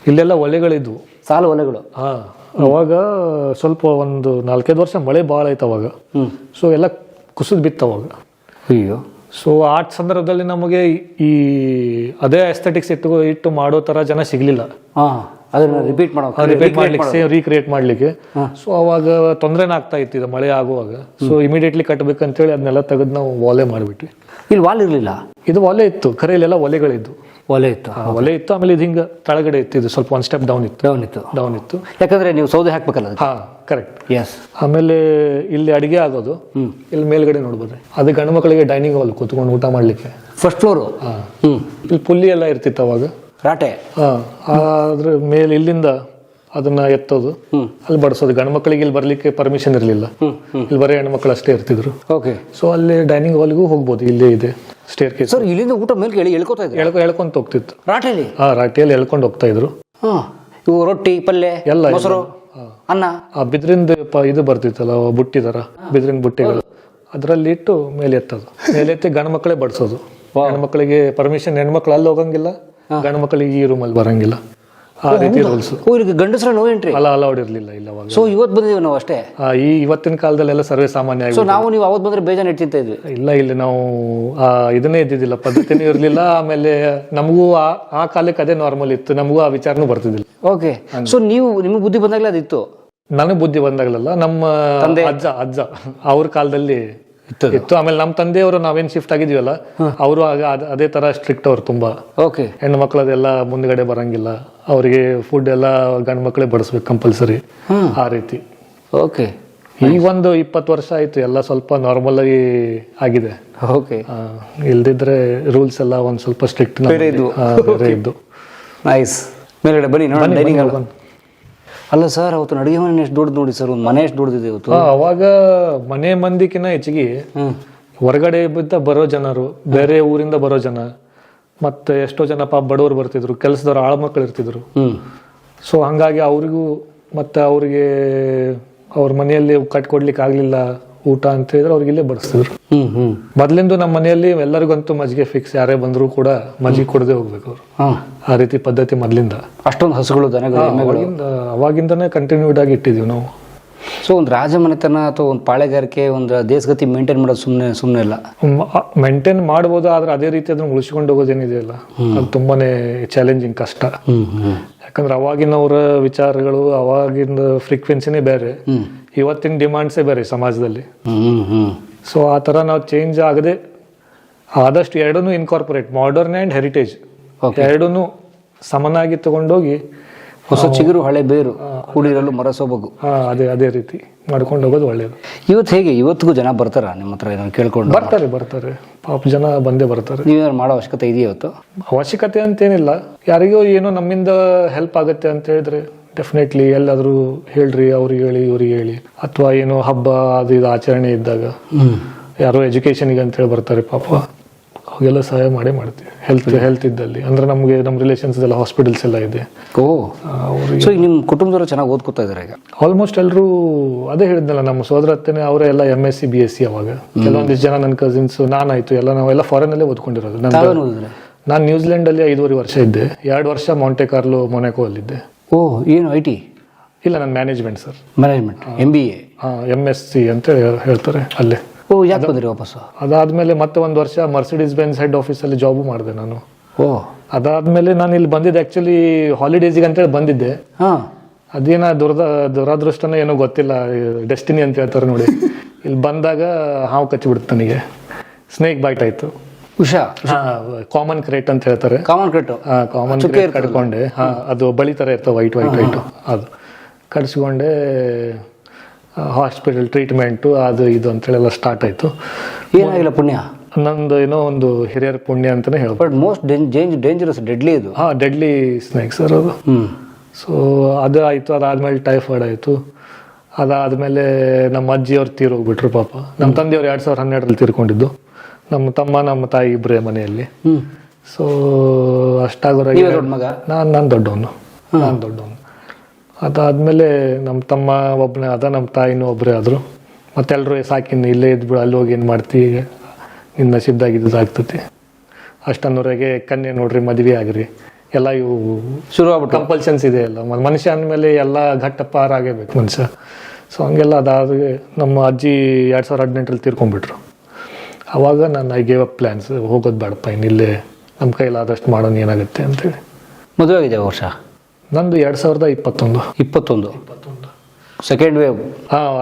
ಇಲ್ಲೆಲ್ಲ ಒಲೆಗಳಿದ್ವು, ಸಾಲು ಒಲೆಗಳು. ಅವಾಗ ಸ್ವಲ್ಪ ಒಂದು 4-5 ವರ್ಷ ಮಳೆ ಭಾಳ ಆಯ್ತು ಅವಾಗ. ಸೊ ಎಲ್ಲ ಕುಸಿದು ಬಿತ್ತು ಅವಾಗ. ಅಯ್ಯೋ. ಸೊ ಆ ಸಂದರ್ಭದಲ್ಲಿ ನಮಗೆ ಈ ಅದೇ ಎಸ್ಥೆಟಿಕ್ಸ್ ಇಟ್ಟು ಮಾಡೋ ಥರ ಜನ ಸಿಗಲಿಲ್ಲ. ಅದನ್ನ ರಿಪೀಟ್ ಮಾಡ್ಲಿಕ್ಕೆ, ರೀಕ್ರಿಯೇಟ್ ಮಾಡ್ಲಿಕ್ಕೆ. ಸೊ ಅವಾಗ ತೊಂದರೆನೇ ಆಗ್ತಾ ಇತ್ತು ಇದು ಮಳೆ ಆಗುವಾಗ. ಸೊ ಇಮಿಡಿಯೇಟ್ಲಿ ಕಟ್ಟಬೇಕಂತೇಳಿ ಅದನ್ನೆಲ್ಲ ತೆಗೆದು ನಾವು ಒಲೆ ಮಾಡಿಬಿಟ್ವಿ. ಇಲ್ಲಿ ವಾಲ್ ಇರಲಿಲ್ಲ? ಇದು ಒಲೆ ಇತ್ತು, ಖರೆ ಇಲ್ಲೆಲ್ಲ ಒಲೆಗಳಿದ್ದು. ಒಲೆ ಇತ್ತು, ಒಲೆ ಇತ್ತು. ಆಮೇಲೆ ಇದು ಹಿಂಗೆ ತಳಗಡೆ ಇತ್ತು, ಇದು ಸ್ವಲ್ಪ ಒಂದು ಸ್ಟೆಪ್ ಡೌನ್ ಇತ್ತು. ಯಾಕಂದ್ರೆ ನೀವು ಸೌದೆ ಹಾಕ್ಬೇಕಲ್ಲ. ಕರೆಕ್ಟ್. ಎಸ್. ಆಮೇಲೆ ಇಲ್ಲಿ ಅಡಿಗೆ ಆಗೋದು, ಇಲ್ಲಿ ಮೇಲ್ಗಡೆ ನೋಡ್ಬೋದು, ಅದು ಗಂಡು ಮಕ್ಕಳಿಗೆ ಡೈನಿಂಗ್ ಹಾಲ್ ಕೂತ್ಕೊಂಡು ಊಟ ಮಾಡ್ಲಿಕ್ಕೆ. First floor. ಇಲ್ಲಿ ಪುಲ್ಲಿ ಎಲ್ಲ ಇರ್ತಿತ್ತು ಅವಾಗ, ರಾಟೆ. ಅದ್ರ ಮೇಲೆ ಇಲ್ಲಿಂದ ಅದನ್ನ ಎತ್ತೋದು, ಅಲ್ಲಿ ಬಡಿಸೋದು. ಗಂಡು ಮಕ್ಕಳಿಗೆ ಇಲ್ಲಿ ಬರ್ಲಿಕ್ಕೆ ಪರ್ಮಿಷನ್ ಇರಲಿಲ್ಲ, ಇಲ್ಲಿ ಬರೀ ಹೆಣ್ಣು ಮಕ್ಕಳು ಅಷ್ಟೇ ಇರ್ತಿದ್ರು. ಓಕೆ. ಸೊ ಅಲ್ಲಿ ಡೈನಿಂಗ್ ಹಾಲ್ಗೂ ಹೋಗ್ಬೋದು, ಇಲ್ಲೇ ಇದೆ ಸ್ಟೇರ್ ಕೇಸ್. ಸರ್ ಇಲ್ಲಿಂದ ಊಟ ಮೇಲೆ ಎಳ್ಕೊತಾ ಇದ್ರು? ಎಳ್ಕೊಂತ ಹೋಗ್ತಿತ್ತು ರಾಟೆಯಲ್ಲಿ. ರಾಟಿಯಲ್ಲಿ ಎಳ್ಕೊಂಡು ಹೋಗ್ತಾ ಇದ್ರು. ಇವು ರೊಟ್ಟಿ, ಪಲ್ಯ, ಎಲ್ಲ, ಮೊಸರು, ಅನ್ನ. ಬಿದ್ರಿಂದ ಇದು ಬರ್ತಿತ್ತಲ್ಲ ಬುಟ್ಟಿ ತರ, ಬಿದ್ರಿನ ಬುಟ್ಟಿಗಳು, ಅದರಲ್ಲಿ ಇಟ್ಟು ಮೇಲೆ ಎತ್ತೋದು. ಮೇಲೆ ಎತ್ತಿ ಗಂಡು ಮಕ್ಕಳೇ ಬಡಿಸೋದು. ಹೆಣ್ಣು ಮಕ್ಕಳಿಗೆ ಪರ್ಮಿಷನ್, ಹೆಣ್ಮಕ್ಳು ಅಲ್ಲಿ ಹೋಗಂಗಿಲ್ಲ, ಗಂಡು ಮಕ್ಕಳಿಗೆ ಈ ರೂಮಲ್ಲಿ ಬರಂಗಿಲ್ಲ. ಆ ರೀತಿ ರೂಲ್ಸ್. ಗಂಡಸರ ನೋ ಎಂಟ್ರಿ ಅಲ್ಲ, ಅಲೌಡ್ ಇರಲಿಲ್ಲ ಇಲ್ಲ ಅವಾಗ. ಸೊ ಇವತ್ತು ಬಂದಿದ್ದೀವಿ ನಾವು ಅಷ್ಟೇ. ಇವತ್ತಿನ ಕಾಲದಲ್ಲೆಲ್ಲ ಸರ್ವೇ ಸಾಮಾನ್ಯ ಆಗಿ. ಸೊ ನಾವು ನೀವು ಅವತ್ತು ಬಂದ್ರೆ ಬೇಜಾನ್ ಇಟ್ಟು ಇದ್ವಿ. ಇಲ್ಲ, ಇಲ್ಲಿ ನಾವು ಇದನ್ನೇ ಇದ್ದಿದ್ದಿಲ್ಲ, ಪದ್ಧತಿನೂ ಇರಲಿಲ್ಲ. ಆಮೇಲೆ ನಮಗೂ ಆ ಕಾಲಕ್ಕೆ ಅದೇ ನಾರ್ಮಲ್ ಇತ್ತು, ನಮಗೂ ಆ ವಿಚಾರನೂ ಬರ್ತಿದ್ದಿಲ್ಲ. ಓಕೆ. ಸೊ ನಿಮಗೆ ಬುದ್ಧಿ ಬಂದಾಗಲೇ ಅದಿತ್ತು? ನನಗೆ ಬುದ್ಧಿ ಬಂದಾಗಲಲ್ಲ, ನಮ್ಮ ಅಜ್ಜ ಅವ್ರ ಕಾಲದಲ್ಲಿ ಇತ್ತು. ಆಮೇಲೆ ನಮ್ಮ ತಂದೆಯವರು ನಾವೇನ್ ಶಿಫ್ಟ್ ಆಗಿದೀವಲ್ಲ, ಅವರು ಅದೇ ತರ ಸ್ಟ್ರಿಕ್ಟ್ ಅವ್ರು ತುಂಬಾ. ಓಕೆ. ಹೆಣ್ಣು ಮಕ್ಕಳದೆಲ್ಲ ಮುಂದ್ಗಡೆ ಬರಂಗಿಲ್ಲ, ಅವರಿಗೆ ಫುಡ್ ಎಲ್ಲ ಗಂಡು ಮಕ್ಕಳೇ ಬಡಿಸ್ಬೇಕು ಕಂಪಲ್ಸರಿ, ಆ ರೀತಿ. ಓಕೆ. ಈಗ ಒಂದು 20 ವರ್ಷ ಆಯ್ತು, ಎಲ್ಲ ಸ್ವಲ್ಪ ನಾರ್ಮಲ್ ಆಗಿ ಆಗಿದೆ. ಓಕೆ. ಇಲ್ದಿದ್ರೆ ರೂಲ್ಸ್ ಎಲ್ಲ ಒಂದ್ ಸ್ವಲ್ಪ ಸ್ಟ್ರಿಕ್ಟ್ ಇದ್ದು. ನೈಸ್. ಮೇಲ್ಗಡೆ ಬನ್ನಿ ನೋಡೋಣ ಡೈನಿಂಗ್ ಹಾಲ್. ಅಲ್ಲ ಸರ್, ಅವತ್ತು ಅಡುಗೆ ಮನೆ ಎಷ್ಟು ದೊಡ್ಡದು ನೋಡಿ ಸರ್, ಒಂದು ಮನೆ ಎಷ್ಟು ದೊಡ್ಡದಿದೆ ಇವತ್ತು. ಅವಾಗ ಮನೆ ಮಂದಿಕಿನ್ನ ಹೆಚ್ಚಿಗೆ ಹೊರಗಡೆ ಬರೋ ಜನರು, ಬೇರೆ ಊರಿಂದ ಬರೋ ಜನ, ಮತ್ತೆ ಎಷ್ಟೋ ಜನ ಪಾಪ ಬಡವರು ಬರ್ತಿದ್ರು, ಕೆಲಸದವ್ರು, ಆಳ್ಮಕ್ಳು ಇರ್ತಿದ್ರು. ಸೊ ಹಂಗಾಗಿ ಅವ್ರಿಗೂ ಮತ್ತೆ ಅವ್ರಿಗೆ ಅವ್ರ ಮನೆಯಲ್ಲಿ ಕಟ್ಕೊಡ್ಲಿಕ್ಕೆ ಆಗ್ಲಿಲ್ಲ ಊಟ ಅಂತ ಹೇಳಿದ್ರೆ ಅವ್ರಿಗೆ ಇಲ್ಲೇ ಬಡಿಸ್ತಿದ್ರು. ಮೊದ್ಲಿಂದು ನಮ್ಮ ಮನೆಯಲ್ಲಿ ಎಲ್ಲರಿಗಂತೂ ಮಜ್ಜಿಗೆ ಫಿಕ್ಸ್, ಯಾರೇ ಬಂದ್ರು ಕೂಡ ಮಜ್ಜಿಗೆ ಕೊಡದೆ ಹೋಗ್ಬೇಕು ಅವ್ರು. ಆ ರೀತಿ ಪದ್ಧತಿ ಮೊದ್ಲಿಂದ. ಅಷ್ಟೊಂದು ಹಸುಗಳು, ದನಗಳು ಅವಾಗಿಂದನೇ ಕಂಟಿನ್ಯೂಡ್ ಆಗಿ ಇಟ್ಟಿದೀವಿ ನಾವು. ಸೊ ಒಂದು ರಾಜಮನೆತನ ಅಥವಾ ಒಂದು ಪಾಳೆಗಾರಿಕೆ, ಒಂದು ದೇಶಗತಿ ಮೇಂಟೈನ್ ಮಾಡೋದು ಸುಮ್ಮನೆ ಇಲ್ಲ. ಮೇಂಟೈನ್ ಮಾಡ್ಬೋದು, ಆದ್ರೆ ಅದೇ ರೀತಿ ಅದನ್ನ ಉಳಿಸ್ಕೊಂಡು ಹೋಗೋದೇನಿದೆಯಲ್ಲ, ಅದು ತುಂಬಾನೇ ಚಾಲೆಂಜಿಂಗ್, ಕಷ್ಟ. ಯಾಕಂದ್ರೆ ಅವಾಗಿನವರ ವಿಚಾರಗಳು, ಅವಾಗಿನ ಫ್ರೀಕ್ವೆನ್ಸಿನೇ ಬೇರೆ, ಇವತ್ತಿನ ಡಿಮಾಂಡ್ಸೇ ಬೇರೆ ಸಮಾಜದಲ್ಲಿ. ಸೊ ಆ ಥರ ನಾವು ಚೇಂಜ್ ಆಗದೆ ಆದಷ್ಟು ಎರಡನ್ನೂ ಇನ್ಕಾರ್ಪೊರೇಟ್, ಮಾಡರ್ನ್ ಆ್ಯಂಡ್ ಹೆರಿಟೇಜ್ ಎರಡನ್ನೂ ಸಮನಾಗಿ ತಗೊಂಡೋಗಿ ಹೊಸ ಚಿಗುರು ಹಳೆ ಬೇರು ಕೂಡಿರಲು ಮರ ಸೊಬಗು. ಅದೇ ರೀತಿ ಮಾಡ್ಕೊಂಡು ಹೋಗೋದು ಒಳ್ಳೇದು. ಇವತ್ತು ಹೇಗೆ ಇವತ್ತಿಗೂ ಜನ ಬರ್ತಾರ ನಿಮ್ಮ ಹತ್ರ ಏನಾದ್ರು ಕೇಳ್ಕೊಂಡು? ಬರ್ತಾರೆ ಪಾಪ ಜನ ಬಂದೇ ಬರ್ತಾರೆ. ನೀವೇನಾದ್ರು ಮಾಡೋ ಅವಶ್ಯಕತೆ ಇದೆಯಾ ಇವತ್ತು? ಅವಶ್ಯಕತೆ ಅಂತೇನಿಲ್ಲ, ಯಾರಿಗೋ ಏನೋ ನಮ್ಮಿಂದ ಹೆಲ್ಪ್ ಆಗುತ್ತೆ ಅಂತ ಹೇಳಿದ್ರೆ ಡೆಫಿನೆಟ್ಲಿ ಎಲ್ಲಾದರೂ ಹೇಳ್ರಿ, ಅವ್ರಿಗೆ ಹೇಳಿ ಇವ್ರಿಗೆ ಹೇಳಿ, ಅಥವಾ ಏನೋ ಹಬ್ಬ ಅದು ಇದು ಆಚರಣೆ ಇದ್ದಾಗ ಯಾರೋ ಎಜುಕೇಷನಿಗೆ ಅಂತೇಳಿ ಬರ್ತಾರೆ ಪಾಪ, ಅವಾಗೆಲ್ಲ ಸಹಾಯ ಮಾಡ್ತೀವಿ. ಹೆಲ್ತ್ ಇದ್ದಲ್ಲಿ ಅಂದ್ರೆ ನಮಗೆ ನಮ್ಮ ರಿಲೇಷನ್ಸ್ ಎಲ್ಲ ಹಾಸ್ಪಿಟಲ್ಸ್ ಎಲ್ಲ ಇದೆ. ಸೊ ಈಗ ನಿಮ್ಮ ಕುಟುಂಬದವರು ಚೆನ್ನಾಗಿ ಓದ್ಕೊತಾ ಇದಾರೆ ಈಗ? ಆಲ್ಮೋಸ್ಟ್ ಎಲ್ಲರೂ ಅದೇ ಹೇಳಿದ್ನಲ್ಲ, ನಮ್ಮ ಸೋದರ ಹತ್ತನೇ ಅವರೆಲ್ಲ MSc BSc. ಅವಾಗ ಕೆಲವೊಂದಿಷ್ಟು ಜನ ನನ್ನ ಕಸಿನ್ಸ್ ನಾನಾಯ್ತು ಎಲ್ಲ ನಾವೆಲ್ಲ ಫಾರಿನ್ ಅಲ್ಲೇ ಓದ್ಕೊಂಡಿರೋದು. ನಾನು ನ್ಯೂಜಿಲೆಂಡ್ ಅಲ್ಲಿ 5.5 ವರ್ಷ ಇದ್ದೆ. 2 ವರ್ಷ ಮಾಂಟೆ ಕಾರ್ಲೋ ಮೊನಾಕೋ ಅಲ್ಲಿದ್ದೆ. ಏನು IT? ಇಲ್ಲ, ನನ್ನ management sir. Management MBA. MSc ಅಂತ ಹೇಳ್ತಾರೆ ಅಲ್ಲೇ. ಯಾಕೆ ಬಂದ್ರಿ ವಾಪಸ್? ಅದಾದ್ಮೇಲೆ ಮತ್ತೆ 1 ವರ್ಷ ಮರ್ಸಿಡೀಸ್ ಬೆನ್ಸ್ ಹೆಡ್ ಆಫೀಸಲ್ಲಿ ಜಾಬು ಮಾಡಿದೆ ನಾನು. ಅದಾದ್ಮೇಲೆ ನಾನು ಇಲ್ಲಿ ಬಂದಿದ್ದೆ ಆಕ್ಚುಲಿ ಹಾಲಿಡೇಸಿಗೆ ಅಂತೇಳಿ ಬಂದಿದ್ದೆ. ಅದೇನ ದುರಾದೃಷ್ಟನ ಏನೋ ಗೊತ್ತಿಲ್ಲ, ಡೆಸ್ಟಿನಿ ಅಂತ ಹೇಳ್ತಾರೆ ನೋಡಿ. ಇಲ್ಲಿ ಬಂದಾಗ ಹಾವು ಕಚ್ಚಿಬಿಡ್ತು ನನಗೆ, ಸ್ನೇಕ್ ಬೈಟ್ ಆಯ್ತು. ಕಾಮನ್ ಕ್ರೇಟ್ ಅಂತ ಹೇಳ್ತಾರೆ. ಕಾಮನ್ ಕ್ರೇಟ್ ಕಡ್ಕೊಂಡೆ. ಅದು ಬಳಿ ತರ ಇರ್ತವೆ, ವೈಟ್ ಅದು ಕಡಿಸ್ಕೊಂಡೆ. ಹಾಸ್ಪಿಟಲ್ ಟ್ರೀಟ್ಮೆಂಟು ಅದು ಇದು ಅಂತೇಳೆಲ್ಲ ಸ್ಟಾರ್ಟ್ ಆಯ್ತು. ಏನಾಗಿಲ್ಲ? ಪುಣ್ಯ ನಂದು ಏನೋ ಒಂದು ಹಿರಿಯರ ಪುಣ್ಯ ಅಂತಾನೆ ಹೇಳ್ಬೋದು. ಬಟ್ ಮೋಸ್ಟ್ ಡೇಂಜರಸ್, ಡೆಡ್ಲಿ ಇದು. ಡೆಡ್ಲಿ ಸ್ನೇಕ್ ಸರ್ ಅದು. ಸೊ ಅದು ಆಯ್ತು. ಅದಾದ್ಮೇಲೆ ಟೈಫಾಯ್ಡ್ ಆಯ್ತು. ಅದಾದ್ಮೇಲೆ ನಮ್ಮ ಅಜ್ಜಿಯವ್ರು ತೀರೋಗ್ಬಿಟ್ರು ಪಾಪ. ನಮ್ಮ ತಂದೆಯವ್ರು 2012ರಲ್ಲಿ ತೀರ್ಕೊಂಡಿದ್ದು. ನಮ್ಮ ತಮ್ಮ ನಮ್ಮ ತಾಯಿ ಇಬ್ಬರೇ ಮನೆಯಲ್ಲಿ. ಸೊ ಅಷ್ಟಾಗೋರಾಗಿ ನಾನು ದೊಡ್ಡವನು. ಅದಾದ್ಮೇಲೆ ನಮ್ಮ ತಮ್ಮ ಒಬ್ಬನೇ ಆದ, ನಮ್ಮ ತಾಯಿನೂ ಒಬ್ಬರೇ ಆದರು. ಮತ್ತೆಲ್ಲರೂ ಸಾಕಿನ್ನು ಇಲ್ಲೇ ಇದ್ಬಿಡು, ಅಲ್ಲಿ ಹೋಗಿ ಏನು ಮಾಡ್ತೀವಿ, ನಿನ್ನ ನಸೀಬ್ದಾಗಿದ್ದು ಆಗ್ತತಿ. ಅಷ್ಟನ್ನೂರಾಗೆ ಕನ್ಯೆ ನೋಡ್ರಿ, ಮದುವೆ ಆಗ್ರಿ, ಎಲ್ಲ ಇವು ಶುರು ಆಗ್ಬಿಟ್ಟು ಕಂಪಲ್ಷನ್ಸ್ ಇದೆ ಎಲ್ಲ. ಮನುಷ್ಯ ಅಂದಮೇಲೆ ಎಲ್ಲ ಘಟ್ಟಪಾರ ಆಗೇಬೇಕು ಮನುಷ್ಯ. ಸೊ ಹಂಗೆಲ್ಲ ಅದಾದ ನಮ್ಮ ಅಜ್ಜಿ 2018ರಲ್ಲಿ ತೀರ್ಕೊಂಡ್ಬಿಟ್ರು. ಆವಾಗ ನಾನು ಐ ಗೇವ್ ಅಪ್ ಪ್ಲ್ಯಾನ್ಸ್, ಹೋಗೋದು ಬೇಡಪ್ಪ ಇನ್ನಿಲ್ಲೇ, ನಮ್ಮ ಕೈಲಾದಷ್ಟು ಮಾಡೋಣ ಏನಾಗುತ್ತೆ ಅಂತೇಳಿ. ಮದುವೆ ಆಗಿದೆ ವರ್ಷ ನಂದು 2021 ಸೆಕೆಂಡ್ ವೇವ್.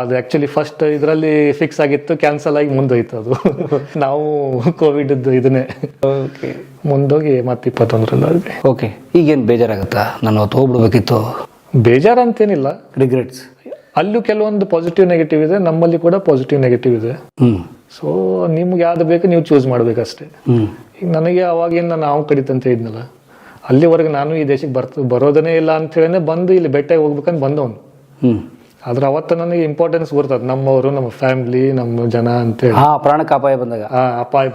ಅದು ಆ್ಯಕ್ಚುಲಿ ಫಸ್ಟ್ ಇದರಲ್ಲಿ ಫಿಕ್ಸ್ ಆಗಿತ್ತು, ಕ್ಯಾನ್ಸಲ್ ಆಗಿ ಮುಂದೋಯ್ತು ಅದು. ನಾವು ಕೋವಿಡ್ ಇದನ್ನೇ ಮುಂದೋಗಿ ಮತ್ತೆ 21ರಲ್ಲಿ. ಓಕೆ, ಈಗೇನು ಬೇಜಾರಾಗುತ್ತಾ? ನಾನು ಅವತ್ತು ಹೋಗ್ಬಿಡ್ಬೇಕಿತ್ತು? ಬೇಜಾರಂತೇನಿಲ್ಲ, ರಿಗ್ರೆಟ್ಸ್. ಅಲ್ಲೂ ಕೆಲವೊಂದು ಪಾಸಿಟಿವ್ ನೆಗೆಟಿವ್ ಇದೆ, ನಮ್ಮಲ್ಲಿ ಕೂಡ ಪಾಸಿಟಿವ್ ನೆಗೆಟಿವ್ ಇದೆ. ಸೊ ನಿಮ್ಗೆ ಯಾವ್ದು ಬೇಕು ನೀವು ಚೂಸ್ ಮಾಡ್ಬೇಕಷ್ಟೇ. ಈಗ ನನಗೆ ಅವಾಗೇನು ನಾವು ಕಡಿತಂತ ಇದ್ನಲ್ಲ, ಅಲ್ಲಿವರೆಗೆ ನಾನು ಈ ದೇಶಕ್ಕೆ ಬರೋದನ್ನೇ ಇಲ್ಲ ಅಂತ ಹೇಳಿ ಬಂದು ಇಲ್ಲಿ ಬೆಟ್ಟಾಗಿ ಹೋಗ್ಬೇಕಂತ ಬಂದವನು. ಆದ್ರೆ ಅವತ್ತು ನನಗೆ ಇಂಪಾರ್ಟೆನ್ಸ್ ಗೊತ್ತದ, ನಮ್ಮವರು, ನಮ್ಮ ಫ್ಯಾಮಿಲಿ, ನಮ್ಮ ಜನ ಅಂತೇಳಿ. ಪ್ರಾಣಕ್ಕೆ ಅಪಾಯ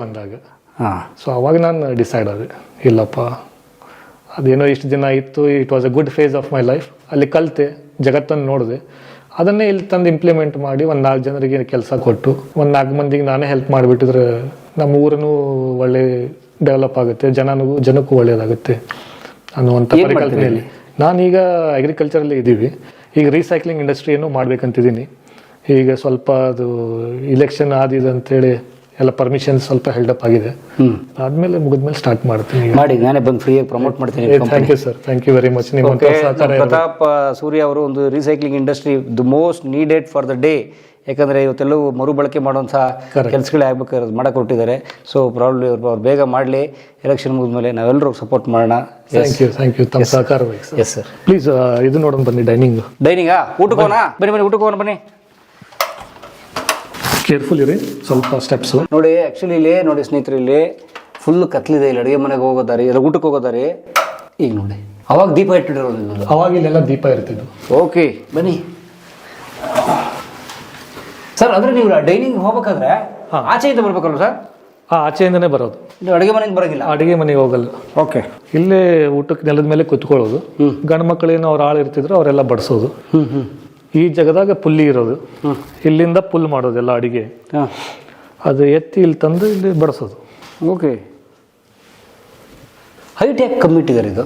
ಬಂದಾಗ. ಸೊ ಅವಾಗ ನಾನು ಡಿಸೈಡ್ ಆದೆ, ಇಲ್ಲಪ್ಪ ಅದೇನೋ ಇಷ್ಟು ದಿನ ಇತ್ತು, it was a good phase of my life. ಅಲ್ಲಿ ಕಲಿತೆ, ಜಗತ್ತನ್ನು ನೋಡಿದೆ, ಅದನ್ನೇ ಇಲ್ಲಿ ತಂದು ಇಂಪ್ಲಿಮೆಂಟ್ ಮಾಡಿ 4 ಜನರಿಗೆ ಕೆಲಸ ಕೊಟ್ಟು 4 ಮಂದಿಗೆ ನಾನೇ ಹೆಲ್ಪ್ ಮಾಡಿಬಿಟ್ಟಿದ್ರೆ ನಮ್ಮ ಊರನ್ನು ಒಳ್ಳೆ ಡೆವಲಪ್ ಆಗುತ್ತೆ, ಜನಕ್ಕೂ ಒಳ್ಳೇದಾಗುತ್ತೆ ಅನ್ನುವಂಥ ಪರಿಕಲ್ಪನೆಯಲ್ಲಿ ನಾನೀಗ ಅಗ್ರಿಕಲ್ಚರಲ್ಲಿ ಇದ್ದೀವಿ. ಈಗ ರೀಸೈಕ್ಲಿಂಗ್ ಇಂಡಸ್ಟ್ರಿಯನ್ನು ಮಾಡ್ಬೇಕಂತಿದ್ದೀನಿ. ಈಗ ಸ್ವಲ್ಪ ಅದು ಇಲೆಕ್ಷನ್ ಆದಿದೆ ಅಂತೇಳಿ ಎಲ್ಲ ಪರ್ಮಿಷನ್ ಸ್ವಲ್ಪ ಹೆಲ್ಡಪ್ ಆಗಿದೆ. ಆದ್ಮೇಲೆ ಮುಗಿದ್ಮೇಲೆ ಸ್ಟಾರ್ಟ್ ಮಾಡ್ತೀನಿ. ಮಾಡಿ, ನಾನೇ ಬಂದು ಫ್ರೀಯಾಗಿ ಪ್ರಮೋಟ್ ಮಾಡ್ತೀನಿ. Thank you sir, thank you very much. Pratap Surya ಅವರು ಒಂದು recycling industry the most needed for the day. ಯಾಕಂದರೆ ಇವತ್ತೆಲ್ಲವೂ ಮರುಬಳಕೆ ಮಾಡುವಂಥ ಕೆಲಸಗಳೇ ಆಗ್ಬೇಕಾಗಿರೋದು ಮಾಡಕ್ಕೆ ಹೊರಟಿದ್ದಾರೆ. ಸೊ ಪ್ರಾಬ್ಲಿ ಅವ್ರು ಬೇಗ ಮಾಡಲಿ. ಎಲೆಕ್ಷನ್ ಮುಗಿದ್ಮೇಲೆ ನಾವೆಲ್ಲರೂ ಸಪೋರ್ಟ್ ಮಾಡೋಣ. ಥ್ಯಾಂಕ್ ಯು ತಮ್ಮ ಸಹಕಾರ. Yes sir. ಪ್ಲೀಸ್ ಇದು ನೋಡೋಣ ಬನ್ನಿ, ಡೈನಿಂಗಾ ಊಟಕ್ಕೋಣ ಬನ್ನಿ, ಊಟಕ್ಕೋಣ ಬನ್ನಿ. ಕೇರ್ಫುಲ್ ಇರಿ, ಸ್ವಲ್ಪ ಸ್ಟೆಪ್ಸ್ ನೋಡಿ. ಆ್ಯಕ್ಚುಲಿ ಇಲ್ಲಿ ನೋಡಿ ಸ್ನೇಹಿತರೆ, ಇಲ್ಲಿ ಫುಲ್ ಕತ್ಲಿದೆ. ಇಲ್ಲಿ ಅಡುಗೆ ಮನೆಗೆ ಹೋಗೋದಾರೆ, ಇಲ್ಲ ಊಟಕ್ಕೆ ಹೋಗೋದಾರೆ. ಈಗ ನೋಡಿ, ಅವಾಗ ದೀಪ ಇಟ್ಟಿರೋದು, ಅವಾಗ ಇಲ್ಲೆಲ್ಲ ದೀಪ ಇರ್ತಿದ್ದು. ಓಕೆ ಬನ್ನಿ ಸರ್. ಅಂದ್ರೆ ನೀವು ಡೈನಿಂಗ್ ಹೋಗ್ಬೇಕಾದ್ರೆ ಆಚೆಯಿಂದ ಬರ್ಬೇಕಲ್ಲ ಸರ್? ಆಚೆಯಿಂದನೇ ಬರೋದು, ಅಡುಗೆ ಮನೆಗೆ ಬರೋದಿಲ್ಲ. ಅಡುಗೆ ಮನೆಗೆ ಹೋಗಲ್ಲ. ಓಕೆ, ಇಲ್ಲೇ ಊಟಕ್ಕೆ ನೆಲದ ಮೇಲೆ ಕುತ್ಕೊಳ್ಳೋದು. ಗಂಡು ಮಕ್ಕಳೇನು ಅವ್ರು ಆಳು ಇರ್ತಿದ್ರು, ಅವರೆಲ್ಲ ಬಡಿಸೋದು. ಈ ಜಾಗದಾಗ ಪುಲ್ಲಿ ಇರೋದು, ಇಲ್ಲಿಂದ ಪುಲ್ ಮಾಡೋದು ಎಲ್ಲ ಅಡಿಗೆ. ಅದು ಎತ್ತಿ ಇಲ್ಲಿ ತಂದು ಇಲ್ಲಿ ಬಡಿಸೋದು. ಓಕೆ, ಹೈಟ್ ಯಾಕೆ ಕಮ್ಮಿ ಇಟ್ಟಿದ್ದಾರೆ ಇದು?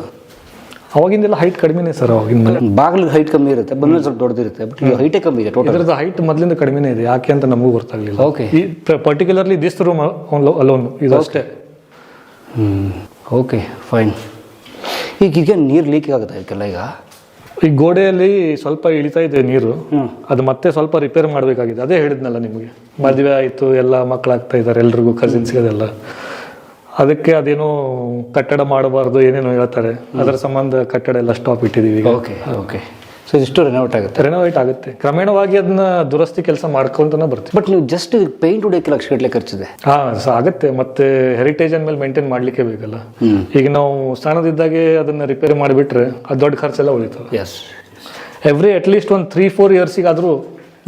ಅವಾಗಿಂದೆಲ್ಲ ಹೈಟ್ ಕಡಿಮೆನೇ ಸರ್. ಅವಾಗಿನ ಮನೆ ಬಾಗಿಲು ಹೈಟ್ ಕಮ್ಮಿ ಇರುತ್ತೆ, ಬಂದ್ಮೇಲೆ ಸ್ವಲ್ಪ ದೊಡ್ಡದಿರುತ್ತೆ. ಬಟ್ ಈಗ ಹೈಟೇ ಕಮ್ಮಿ ಇದೆ. ಇದ್ರದ್ದು ಹೈಟ್ ಮೊದಲಿಂದ ಕಡಿಮೆನೇ ಇದೆ, ಯಾಕೆ ಅಂತ ನಮಗೂ ಗೊತ್ತಾಗಲಿಲ್ಲ. ಓಕೆ, ಈ ಪರ್ಟಿಕ್ಯುಲರ್ಲಿ ದಿಸ್ ರೂಮ್ ಅಲೋನ್ ಇದು ಅಷ್ಟೇ. Okay fine. ಈಗ ನೀರು ಲೀಕ್ ಆಗುತ್ತೆ ಇದಕ್ಕೆಲ್ಲ. ಈಗ ಗೋಡೆಯಲ್ಲಿ ಸ್ವಲ್ಪ ಇಳಿತಾ ಇದೆ ನೀರು, ಅದು ಮತ್ತೆ ಸ್ವಲ್ಪ ರಿಪೇರ್ ಮಾಡಬೇಕಾಗಿದೆ. ಅದೇ ಹೇಳಿದ್ನಲ್ಲ ನಿಮಗೆ, ಮದುವೆ ಆಯಿತು, ಎಲ್ಲ ಮಕ್ಕಳಾಗ್ತಾ ಇದ್ದಾರೆ ಎಲ್ರಿಗೂ, ಕಸಿನ್ಸ್ಗೆಲ್ಲ. ಅದಕ್ಕೆ ಅದೇನೋ ಕಟ್ಟಡ ಮಾಡಬಾರ್ದು ಏನೇನೋ ಹೇಳ್ತಾರೆ, ಅದರ ಸಂಬಂಧ ಕಟ್ಟಡ ಎಲ್ಲ ಸ್ಟಾಪ್ ಇಟ್ಟಿದೀವಿ ಈಗ. Okay okay. ಸೊ ಇದಿಷ್ಟು ರೆನೋವೇಟ್ ಆಗುತ್ತೆ. ರೆನೋವೇಟ್ ಆಗುತ್ತೆ, ಕ್ರಮೇಣವಾಗಿ ಅದನ್ನ ದುರಸ್ತಿ ಕೆಲಸ ಮಾಡ್ಕೊಂತಾನೆ ಬರ್ತೀವಿ. ಬಟ್ ನೀವು ಜಸ್ಟ್ ಪೇಂಟ್ ಹೊಡಿಯೋಕ್ಕೆ ಲಕ್ಷಗಟ್ಟಲೆ ಖರ್ಚಿದೆ. ಆಗುತ್ತೆ, ಮತ್ತೆ ಹೆರಿಟೇಜ್ ಅಂದ್ಮೇಲೆ ಮೇಂಟೈನ್ ಮಾಡ್ಲಿಕ್ಕೆ ಬೇಕಲ್ಲ. ಈಗ ನಾವು ಸಣ್ಣದಿದ್ದಾಗೆ ಅದನ್ನ ರಿಪೇರಿ ಮಾಡಿಬಿಟ್ರೆ ಅದು ದೊಡ್ಡ ಖರ್ಚೆಲ್ಲ ಉಳಿತು. ಎಸ್, ಎವ್ರಿ ಅಟ್ಲೀಸ್ಟ್ ಒಂದು 3-4 ಇಯರ್ಸಿಗಾದ್ರೂ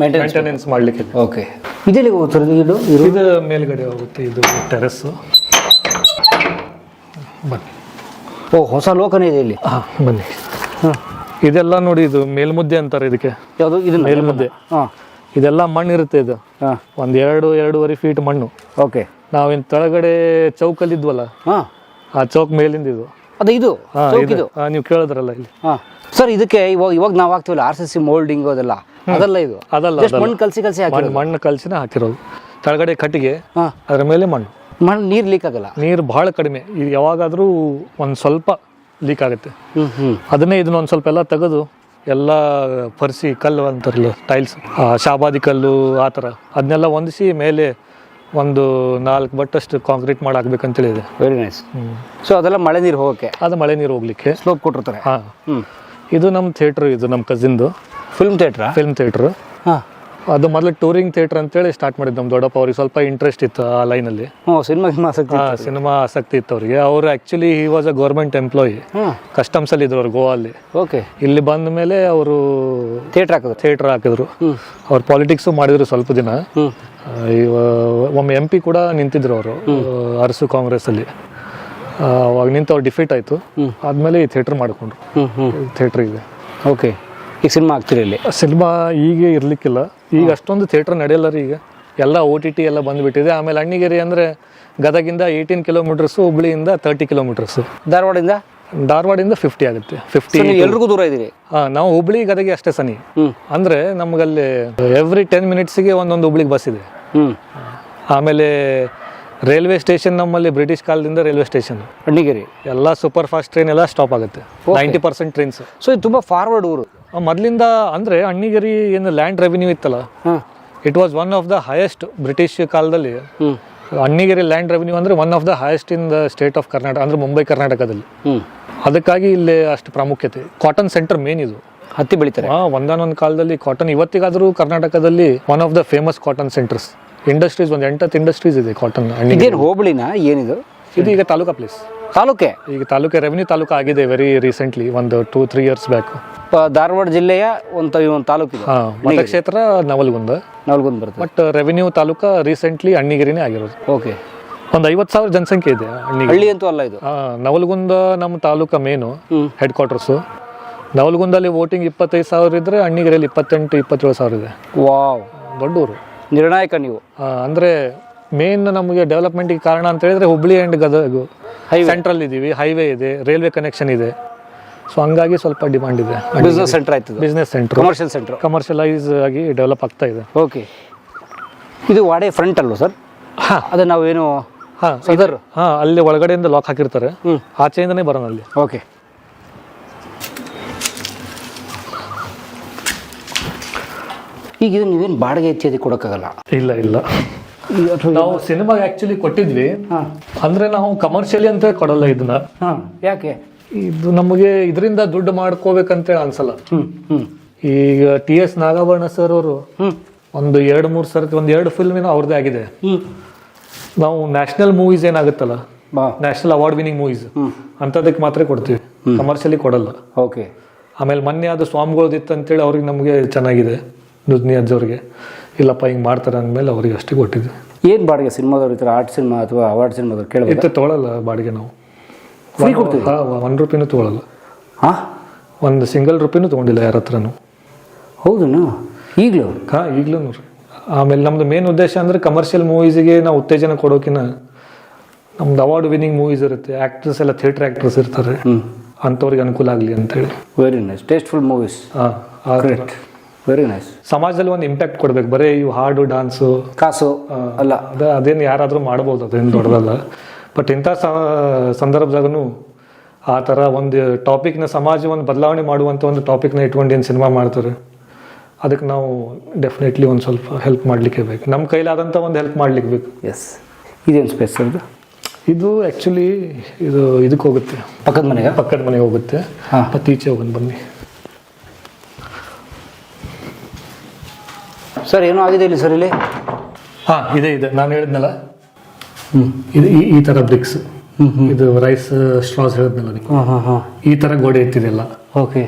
ಮೇಂಟೆನೆನ್ಸ್ ಮಾಡ್ಲಿಕ್ಕೆ. ಓಕೆ. ಇದೆಲ್ಲಿ ಹೋಗ್ತಾರೆ ಇದು ಮೇಲ್ಗಡೆ ಹೋಗುತ್ತೆ, ಇದು ಟೆರೆಸ್. ಬನ್ನಿ. ಓ, ಹೊಸ ಲೋಕನೇ ಇದೆ ಇಲ್ಲಿ. ಬನ್ನಿ. ಇದೆಲ್ಲ ನೋಡಿ, ಇದು ಮೇಲ್ಮುದ್ದೆ ಅಂತಾರೆ ಇದಕ್ಕೆ. ಯಾವುದು ಇದು? ಮೇಲ್ಮುದ್ದೆ. ಇದೆಲ್ಲ ಮಣ್ಣು ಇರುತ್ತೆ. ಇದು ಒಂದು 2-2.5 ಫೀಟ್ ಮಣ್ಣು. ಓಕೆ. ನಾವೇನು ತೆಳಗಡೆ ಚೌಕಲ್ಲಿ ಇದ್ವಲ್ಲ, ಆ ಚೌಕ್ ಮೇಲಿಂದ ಇದು. ಅದೇ ಇದು ನೀವು ಕೇಳಿದ್ರಲ್ಲ ಇಲ್ಲಿ. ಸರ್, ಇದಕ್ಕೆ ಇವಾಗ ನಾವು ಹಾಕ್ತೀವಲ್ಲ RCC ಮೋಲ್ಡಿಂಗ್ ಅದೆಲ್ಲ, ಅದಲ್ಲ ಇದು? ಅದಲ್ಲ, ಮಣ್ಣು ಕಲಸಿ ಮಣ್ಣು ಕಲಸಿನ ಹಾಕಿರೋದು. ತೆಳಗಡೆ ಕಟ್ಟಿಗೆ, ಅದ್ರ ಮೇಲೆ ಮಣ್ಣು. ನೀರು ಲೀಕ್ ಆಗಲ್ಲ? ನೀರು ಬಹಳ ಕಡಿಮೆ. ಇದು ಯಾವಾಗಾದ್ರೂ ಒಂದು ಸ್ವಲ್ಪ ಲೀಕ್ ಆಗುತ್ತೆ. ಅದನ್ನೇ ಇದನ್ನ ಒಂದು ಸ್ವಲ್ಪ ಎಲ್ಲ ತೆಗೆದು ಎಲ್ಲ ಪರ್ಸಿ ಕಲ್ಲು ಅಂತಾರಲ್ಲ, ಟೈಲ್ಸ್, ಶಾಬಾದಿ ಕಲ್ಲು ಆ ಥರ ಅದನ್ನೆಲ್ಲ ಹೊಂದಿಸಿ ಮೇಲೆ ಒಂದು 4 ಬಟ್ಟಷ್ಟು ಕಾಂಕ್ರೀಟ್ ಮಾಡಿ ಹಾಕ್ಬೇಕಂತೇಳಿ ಇದೆ. Very nice. ಸೊ ಅದೆಲ್ಲ ಮಳೆ ನೀರು ಹೋಗೋಕ್ಕೆ? ಅದು ಮಳೆ ನೀರು ಹೋಗ್ಲಿಕ್ಕೆ ಸ್ಲೋಪ್ ಕೊಟ್ಟಿರ್ತಾರೆ. ಇದು ನಮ್ಮ ಥಿಯೇಟ್ರ್, ಇದು ನಮ್ಮ ಕಸಿನ್ದು ಫಿಲ್ಮ್ ಥಿಯೇಟ್ರ್. ಅದು ಮೊದಲು ಟೂರಿಂಗ್ ಥಿಯೇಟರ್ ಅಂತೇಳಿ ಸ್ಟಾರ್ಟ್ ಮಾಡಿದ್ದು ನಮ್ಮ ದೊಡ್ಡಪ್ಪ. ಅವ್ರಿಗೆ ಸ್ವಲ್ಪ ಇಂಟ್ರೆಸ್ಟ್ ಇತ್ತು ಆ ಲೈನಲ್ಲಿ. ಸಿನಿಮಾ ಆಸಕ್ತಿ ಇತ್ತು ಅವ್ರಿಗೆ. ಅವರು actually he was a government employee, ಕಸ್ಟಮ್ಸಲ್ಲಿ ಇದ್ರು ಅವ್ರು ಗೋವಲ್ಲಿ. ಓಕೆ. ಇಲ್ಲಿ ಬಂದ ಮೇಲೆ ಅವರು ಥಿಯೇಟರ್ ಹಾಕಿದ್ರು. ಅವ್ರು ಪಾಲಿಟಿಕ್ಸು ಮಾಡಿದ್ರು ಸ್ವಲ್ಪ ದಿನ. ಒಮ್ಮೆ MP ಕೂಡ ನಿಂತಿದ್ರು ಅವರು ಅರಸು ಕಾಂಗ್ರೆಸ್ಸಲ್ಲಿ. ಅವಾಗ ನಿಂತು ಅವ್ರು ಡಿಫೀಟ್ ಆಯಿತು. ಆದಮೇಲೆ ಈ ಥಿಯೇಟ್ರ್ ಮಾಡಿಕೊಂಡ್ರು. ಥಿಯೇಟ್ರ್ ಇದೆ. ಓಕೆ. ಈಗ ಸಿನಿಮಾ ಆಗ್ತಿರಿ ಇಲ್ಲಿ? ಸಿನಿಮಾ ಈಗ ಇರಲಿಕ್ಕಿಲ್ಲ, ಈಗ ಅಷ್ಟೊಂದು ಥಿಯೇಟ್ರ್ ನಡೆಯಲ್ಲ ರೀ. ಈಗ ಎಲ್ಲ OTT ಎಲ್ಲ ಬಂದುಬಿಟ್ಟಿದೆ. ಆಮೇಲೆ ಅಣ್ಣಿಗೇರಿ ಅಂದರೆ ಗದಗಿಂದ 18 ಕಿಲೋಮೀಟರ್ಸು, ಹುಬ್ಳಿಯಿಂದ 30 ಕಿಲೋಮೀಟರ್ಸು, ಧಾರವಾಡಿಂದ 50 ಆಗುತ್ತೆ. 50 ಎಲ್ರಿಗೂ ದೂರ ಇದ್ದೀರಿ? ನಾವು ಹುಬ್ಳಿ ಗದಗಿ ಅಷ್ಟೇ ಸನಿ. ಅಂದರೆ ನಮಗಲ್ಲಿ ಎವ್ರಿ 10 ಮಿನಿಟ್ಸಿಗೆ ಒಂದೊಂದು ಹುಬ್ಳಿಗೆ ಬಸ್ ಇದೆ. ಆಮೇಲೆ ರೈಲ್ವೆ ಸ್ಟೇಷನ್ ನಮ್ಮಲ್ಲಿ ಬ್ರಿಟಿಷ್ ಕಾಲದಿಂದ ರೈಲ್ವೆ ಸ್ಟೇಷನ್ ಅಣ್ಣಿಗೇರಿ. ಎಲ್ಲ ಸೂಪರ್ ಫಾಸ್ಟ್ ಟ್ರೈನ್ ಎಲ್ಲ ಸ್ಟಾಪ್ ಆಗುತ್ತೆ. 90% ಟ್ರೈನ್ಸ್. ಸೊ ಇದು ತುಂಬ ಫಾರ್ವರ್ಡ್ ಊರು ಮೊದಲಿಂದ. ಅಂದರೆ ಅಣ್ಣಿಗೇರಿ ಏನು ಲ್ಯಾಂಡ್ ರೆವಿನ್ಯೂ ಇತ್ತಲ್ಲ, it was one of the highest. British ಕಾಲದಲ್ಲಿ ಅಣ್ಣಿಗೇರಿ ಲ್ಯಾಂಡ್ ರೆವಿನ್ಯೂ ಅಂದರೆ one of the highest in the state of Karnataka, ಅಂದರೆ ಮುಂಬೈ ಕರ್ನಾಟಕದಲ್ಲಿ. ಅದಕ್ಕಾಗಿ ಇಲ್ಲಿ ಅಷ್ಟು ಪ್ರಾಮುಖ್ಯತೆ. ಕಾಟನ್ ಸೆಂಟರ್ ಮೇನ್ ಇದು. ಹತ್ತಿ ಬೆಳಿತಾರೆ. ಒಂದಾನೊಂದು ಕಾಲದಲ್ಲಿ ಕಾಟನ್. ಇವತ್ತಿಗಾದರೂ ಕರ್ನಾಟಕದಲ್ಲಿ one of the famous cotton centres. Industries ಒಂದು 8 ಇಂಡಸ್ಟ್ರೀಸ್ ಇದೆ ಕಾಟನ್. ಹೋಬಳಿನ ಏನಿದು? ಇದು ಈಗ ತಾಲೂಕಾ ಪ್ಲೇಸ್. ಈಗ ತಾಲೂಕೆ ರೆವಿನ್ಯೂ ತಾಲೂಕು ಆಗಿದೆ ವೆರಿ ರೀಸೆಂಟ್ಲಿ, ಒಂದು 2-3 ಇಯರ್ಸ್ ಬ್ಯಾಕ್. ಧಾರವಾಡ ಜಿಲ್ಲೆಯ ಒಂದು ತಾಲೂಕು. ಮತಕ್ಷೇತ್ರ ನವಲಗುಂದ ಬರುತ್ತೆ. ಬಟ್ ರೆವಿನ್ಯೂ ತಾಲೂಕಾ ರೀಸೆಂಟ್ಲಿ ಅಣ್ಣಿಗೇರಿನೇ ಆಗಿರೋದು. ಓಕೆ. ಒಂದು 50,000 ಜನಸಂಖ್ಯೆ ಇದೆ ಹಳ್ಳಿ ಅಂತೂ ಅಲ್ಲ ಇದು. ನವಲಗುಂದ ನಮ್ಮ ತಾಲೂಕಾ ಮೇನು ಹೆಡ್ ಕ್ವಾರ್ಟರ್ಸು. ನವಲಗುಂದಲ್ಲಿ ವೋಟಿಂಗ್ 25,000 ಇದ್ರೆ ಅಣ್ಣಿಗೇರಿಯಲ್ಲಿ 28-27,000 ಇದೆ. ವಾವ್, ದೊಡ್ಡ ಊರು. ನಿರ್ಣಾಯಕ ನೀವು. ಅಂದರೆ ಮೇನ್ ನಮಗೆ ಡೆವಲಪ್ಮೆಂಟಿಗೆ ಕಾರಣ ಅಂತ ಹೇಳಿದ್ರೆ ಹುಬ್ಳಿ ಆ್ಯಂಡ್ ಗದಗ ಸೆಂಟ್ರಲ್ ಇದ್ದೀವಿ, ಹೈವೇ ಇದೆ, ರೈಲ್ವೆ ಕನೆಕ್ಷನ್ ಇದೆ. ಸೊ ಹಂಗಾಗಿ ಸ್ವಲ್ಪ ಡಿಮಾಂಡ್ ಇದೆ. ಬಿಸ್ನೆಸ್ ಸೆಂಟರ್ ಆಯ್ತು. ಬಿಸ್ನೆಸ್ ಸೆಂಟರ್, ಕಮರ್ಷಿಯಲೈಸ್ ಆಗಿ ಡೆವಲಪ್ ಆಗ್ತಾ ಇದೆ. ಓಕೆ. ಇದು ವಾಡೆ ಫ್ರಂಟ್ ಅಲ್ವ ಸರ್? ಅದು ನಾವೇನು ಅಲ್ಲಿ ಒಳಗಡೆಯಿಂದ ಲಾಕ್ ಹಾಕಿರ್ತಾರೆ, ಆಚೆಯಿಂದನೇ ಬರೋಣ ಅಲ್ಲಿ. ಓಕೆ. ಈಗ ಇದು ನೀವೇನು ಬಾಡಿಗೆ ಇತ್ಯಾದಿ ಕೊಡೋಕ್ಕಾಗಲ್ಲ? ಇಲ್ಲ. ನಾವು ಸಿನಿಮಾಗೆ ಆಕ್ಚುಲಿ ಕೊಟ್ಟಿದ್ವಿ. ಅಂದ್ರೆ ನಾವು ಕಮರ್ಷಿಯಲಿ ಅಂತ ಕೊಡಲ್ಲ ಇದನ್ನ. ಯಾಕೆ? ಇದು ನಮಗೆ ಇದರಿಂದ ದುಡ್ಡು ಮಾಡ್ಕೋಬೇಕಂತೇಳಿ ಅನ್ಸಲ್ಲ. ಈಗ TS ನಾಗಾಭರಣ ಸರ್ ಅವರು ಒಂದು 2-3 ಸರ್ತಿ 1-2 ಫಿಲ್ಮಿನ ಅವ್ರದ್ದೇ ಆಗಿದೆ. ನಾವು ನ್ಯಾಷನಲ್ ಮೂವೀಸ್ ಏನಾಗುತ್ತಲ್ಲ, ನ್ಯಾಷನಲ್ ಅವಾರ್ಡ್ ವಿನಿಂಗ್ ಮೂವೀಸ್ ಅಂತದಕ್ಕೆ ಮಾತ್ರ ಕೊಡ್ತೀವಿ, ಕಮರ್ಷಿಯಲಿ ಕೊಡಲ್ಲ. ಓಕೆ. ಆಮೇಲೆ ಮೊನ್ನೆ ಅದು ಸ್ವಾಮಿಗಳದಿತ್ತು ಅಂತೇಳಿ ಅವ್ರಿಗೆ ನಮಗೆ ಚೆನ್ನಾಗಿದೆ, ನುಜ್ನಿ ಅಜ್ಜವ್ರಿಗೆ. ಇಲ್ಲಪ್ಪ ಹಿಂಗೆ ಮಾಡ್ತಾರೆ ಅಂದಮೇಲೆ ಅವ್ರಿಗೆ ಅಷ್ಟೇ ಕೊಟ್ಟಿದ್ವಿ. ಏನು ಬಾಡಿಗೆ ಸಿನಿಮಾದವ್ರು ಈ ಥರ ಆರ್ಟ್ ಸಿನಿಮಾ ಅಥವಾ ಅವಾರ್ಡ್ ಸಿನಿಮಾದವ್ರು ಕೇಳೋದು? ತೊಗೊಳಲ್ಲ ಬಾಡಿಗೆ. ನಾವು ₹1 ತೊಗೊಳಲ್ಲ. ಒಂದು ಸಿಂಗಲ್ ರೂಪಾಯಿನೂ ತೊಗೊಂಡಿಲ್ಲ ಯಾರ ಹತ್ರನೂ. ಹೌದಾ? ಈಗಲೂ? ಈಗಲೂ. ಆಮೇಲೆ ನಮ್ದು ಮೇನ್ ಉದ್ದೇಶ ಅಂದರೆ ಕಮರ್ಷಿಯಲ್ ಮೂವೀಸಿಗೆ ನಾವು ಉತ್ತೇಜನ ಕೊಡೋಕಿನ ನಮ್ದು ಅವಾರ್ಡ್ ವಿನಿಂಗ್ ಮೂವೀಸ್ ಇರುತ್ತೆ, ಆ್ಯಕ್ಟ್ರಸ್ ಎಲ್ಲ ಥಿಯೇಟರ್ ಆ್ಯಕ್ಟ್ರಸ್ ಇರ್ತಾರೆ, ಅಂಥವ್ರಿಗೆ ಅನುಕೂಲ ಆಗಲಿ ಅಂತೇಳಿ. Very nice. Tasteful movies. Great. Very nice. ಸಮಾಜದಲ್ಲಿ ಒಂದು ಇಂಪ್ಯಾಕ್ಟ್ ಕೊಡ್ಬೇಕು. ಬರೀ ಇವು ಹಾಡು ಡಾನ್ಸು ಕಾಸು ಅಲ್ಲ, ಅದೇನು ಯಾರಾದರೂ ಮಾಡ್ಬೋದು, ಅದೇನು ದೊಡ್ಡದಲ್ಲ. ಬಟ್ ಇಂಥ ಸಂದರ್ಭದಾಗೂ ಆ ಥರ ಒಂದು ಟಾಪಿಕ್ನ, ಸಮಾಜವನ್ನು ಬದಲಾವಣೆ ಮಾಡುವಂಥ ಒಂದು ಟಾಪಿಕ್ನ ಇಟ್ಕೊಂಡು ಏನು ಸಿನಿಮಾ ಮಾಡ್ತಾರೆ, ಅದಕ್ಕೆ ನಾವು ಡೆಫಿನೆಟ್ಲಿ ಒಂದು ಸ್ವಲ್ಪ ಹೆಲ್ಪ್ ಮಾಡಲಿಕ್ಕೆ ಬೇಕು. ನಮ್ಮ ಕೈಲಾದಂಥ ಒಂದು ಹೆಲ್ಪ್ ಮಾಡ್ಲಿಕ್ಕೆ ಬೇಕು. ಎಸ್. ಇದೇನು ಸ್ಪೇಸ್ ಅದು? ಇದು ಆ್ಯಕ್ಚುಲಿ ಇದು ಇದಕ್ಕೆ ಹೋಗುತ್ತೆ, ಪಕ್ಕದ ಮನೆಗೆ. ಪಕ್ಕದ ಮನೆಗೆ ಹೋಗುತ್ತೆ. ಹಾಂ. ಮತ್ತು ಈಚೆ ಹೋಗೋಣ ಬನ್ನಿ. ಸರ್ ಏನೋ ಆಗಿದೆ ಇಲ್ಲಿ ಸರ್ ಇಲ್ಲಿ? ಹಾಂ, ಇದೆ ನಾನು ಹೇಳಿದ್ನಲ್ಲ, ಇದು ಈ ಥರ ಬ್ರಿಕ್ಸ್, ಇದು ರೈಸ್ ಸ್ಟ್ರಾಸ್ ಹೇಳಿದ್ನಲ್ಲ ಅದಕ್ಕೆ, ಈ ಥರ ಗೋಡೆ ಎತ್ತಿದೆಲ್ಲ. ಓಕೆ,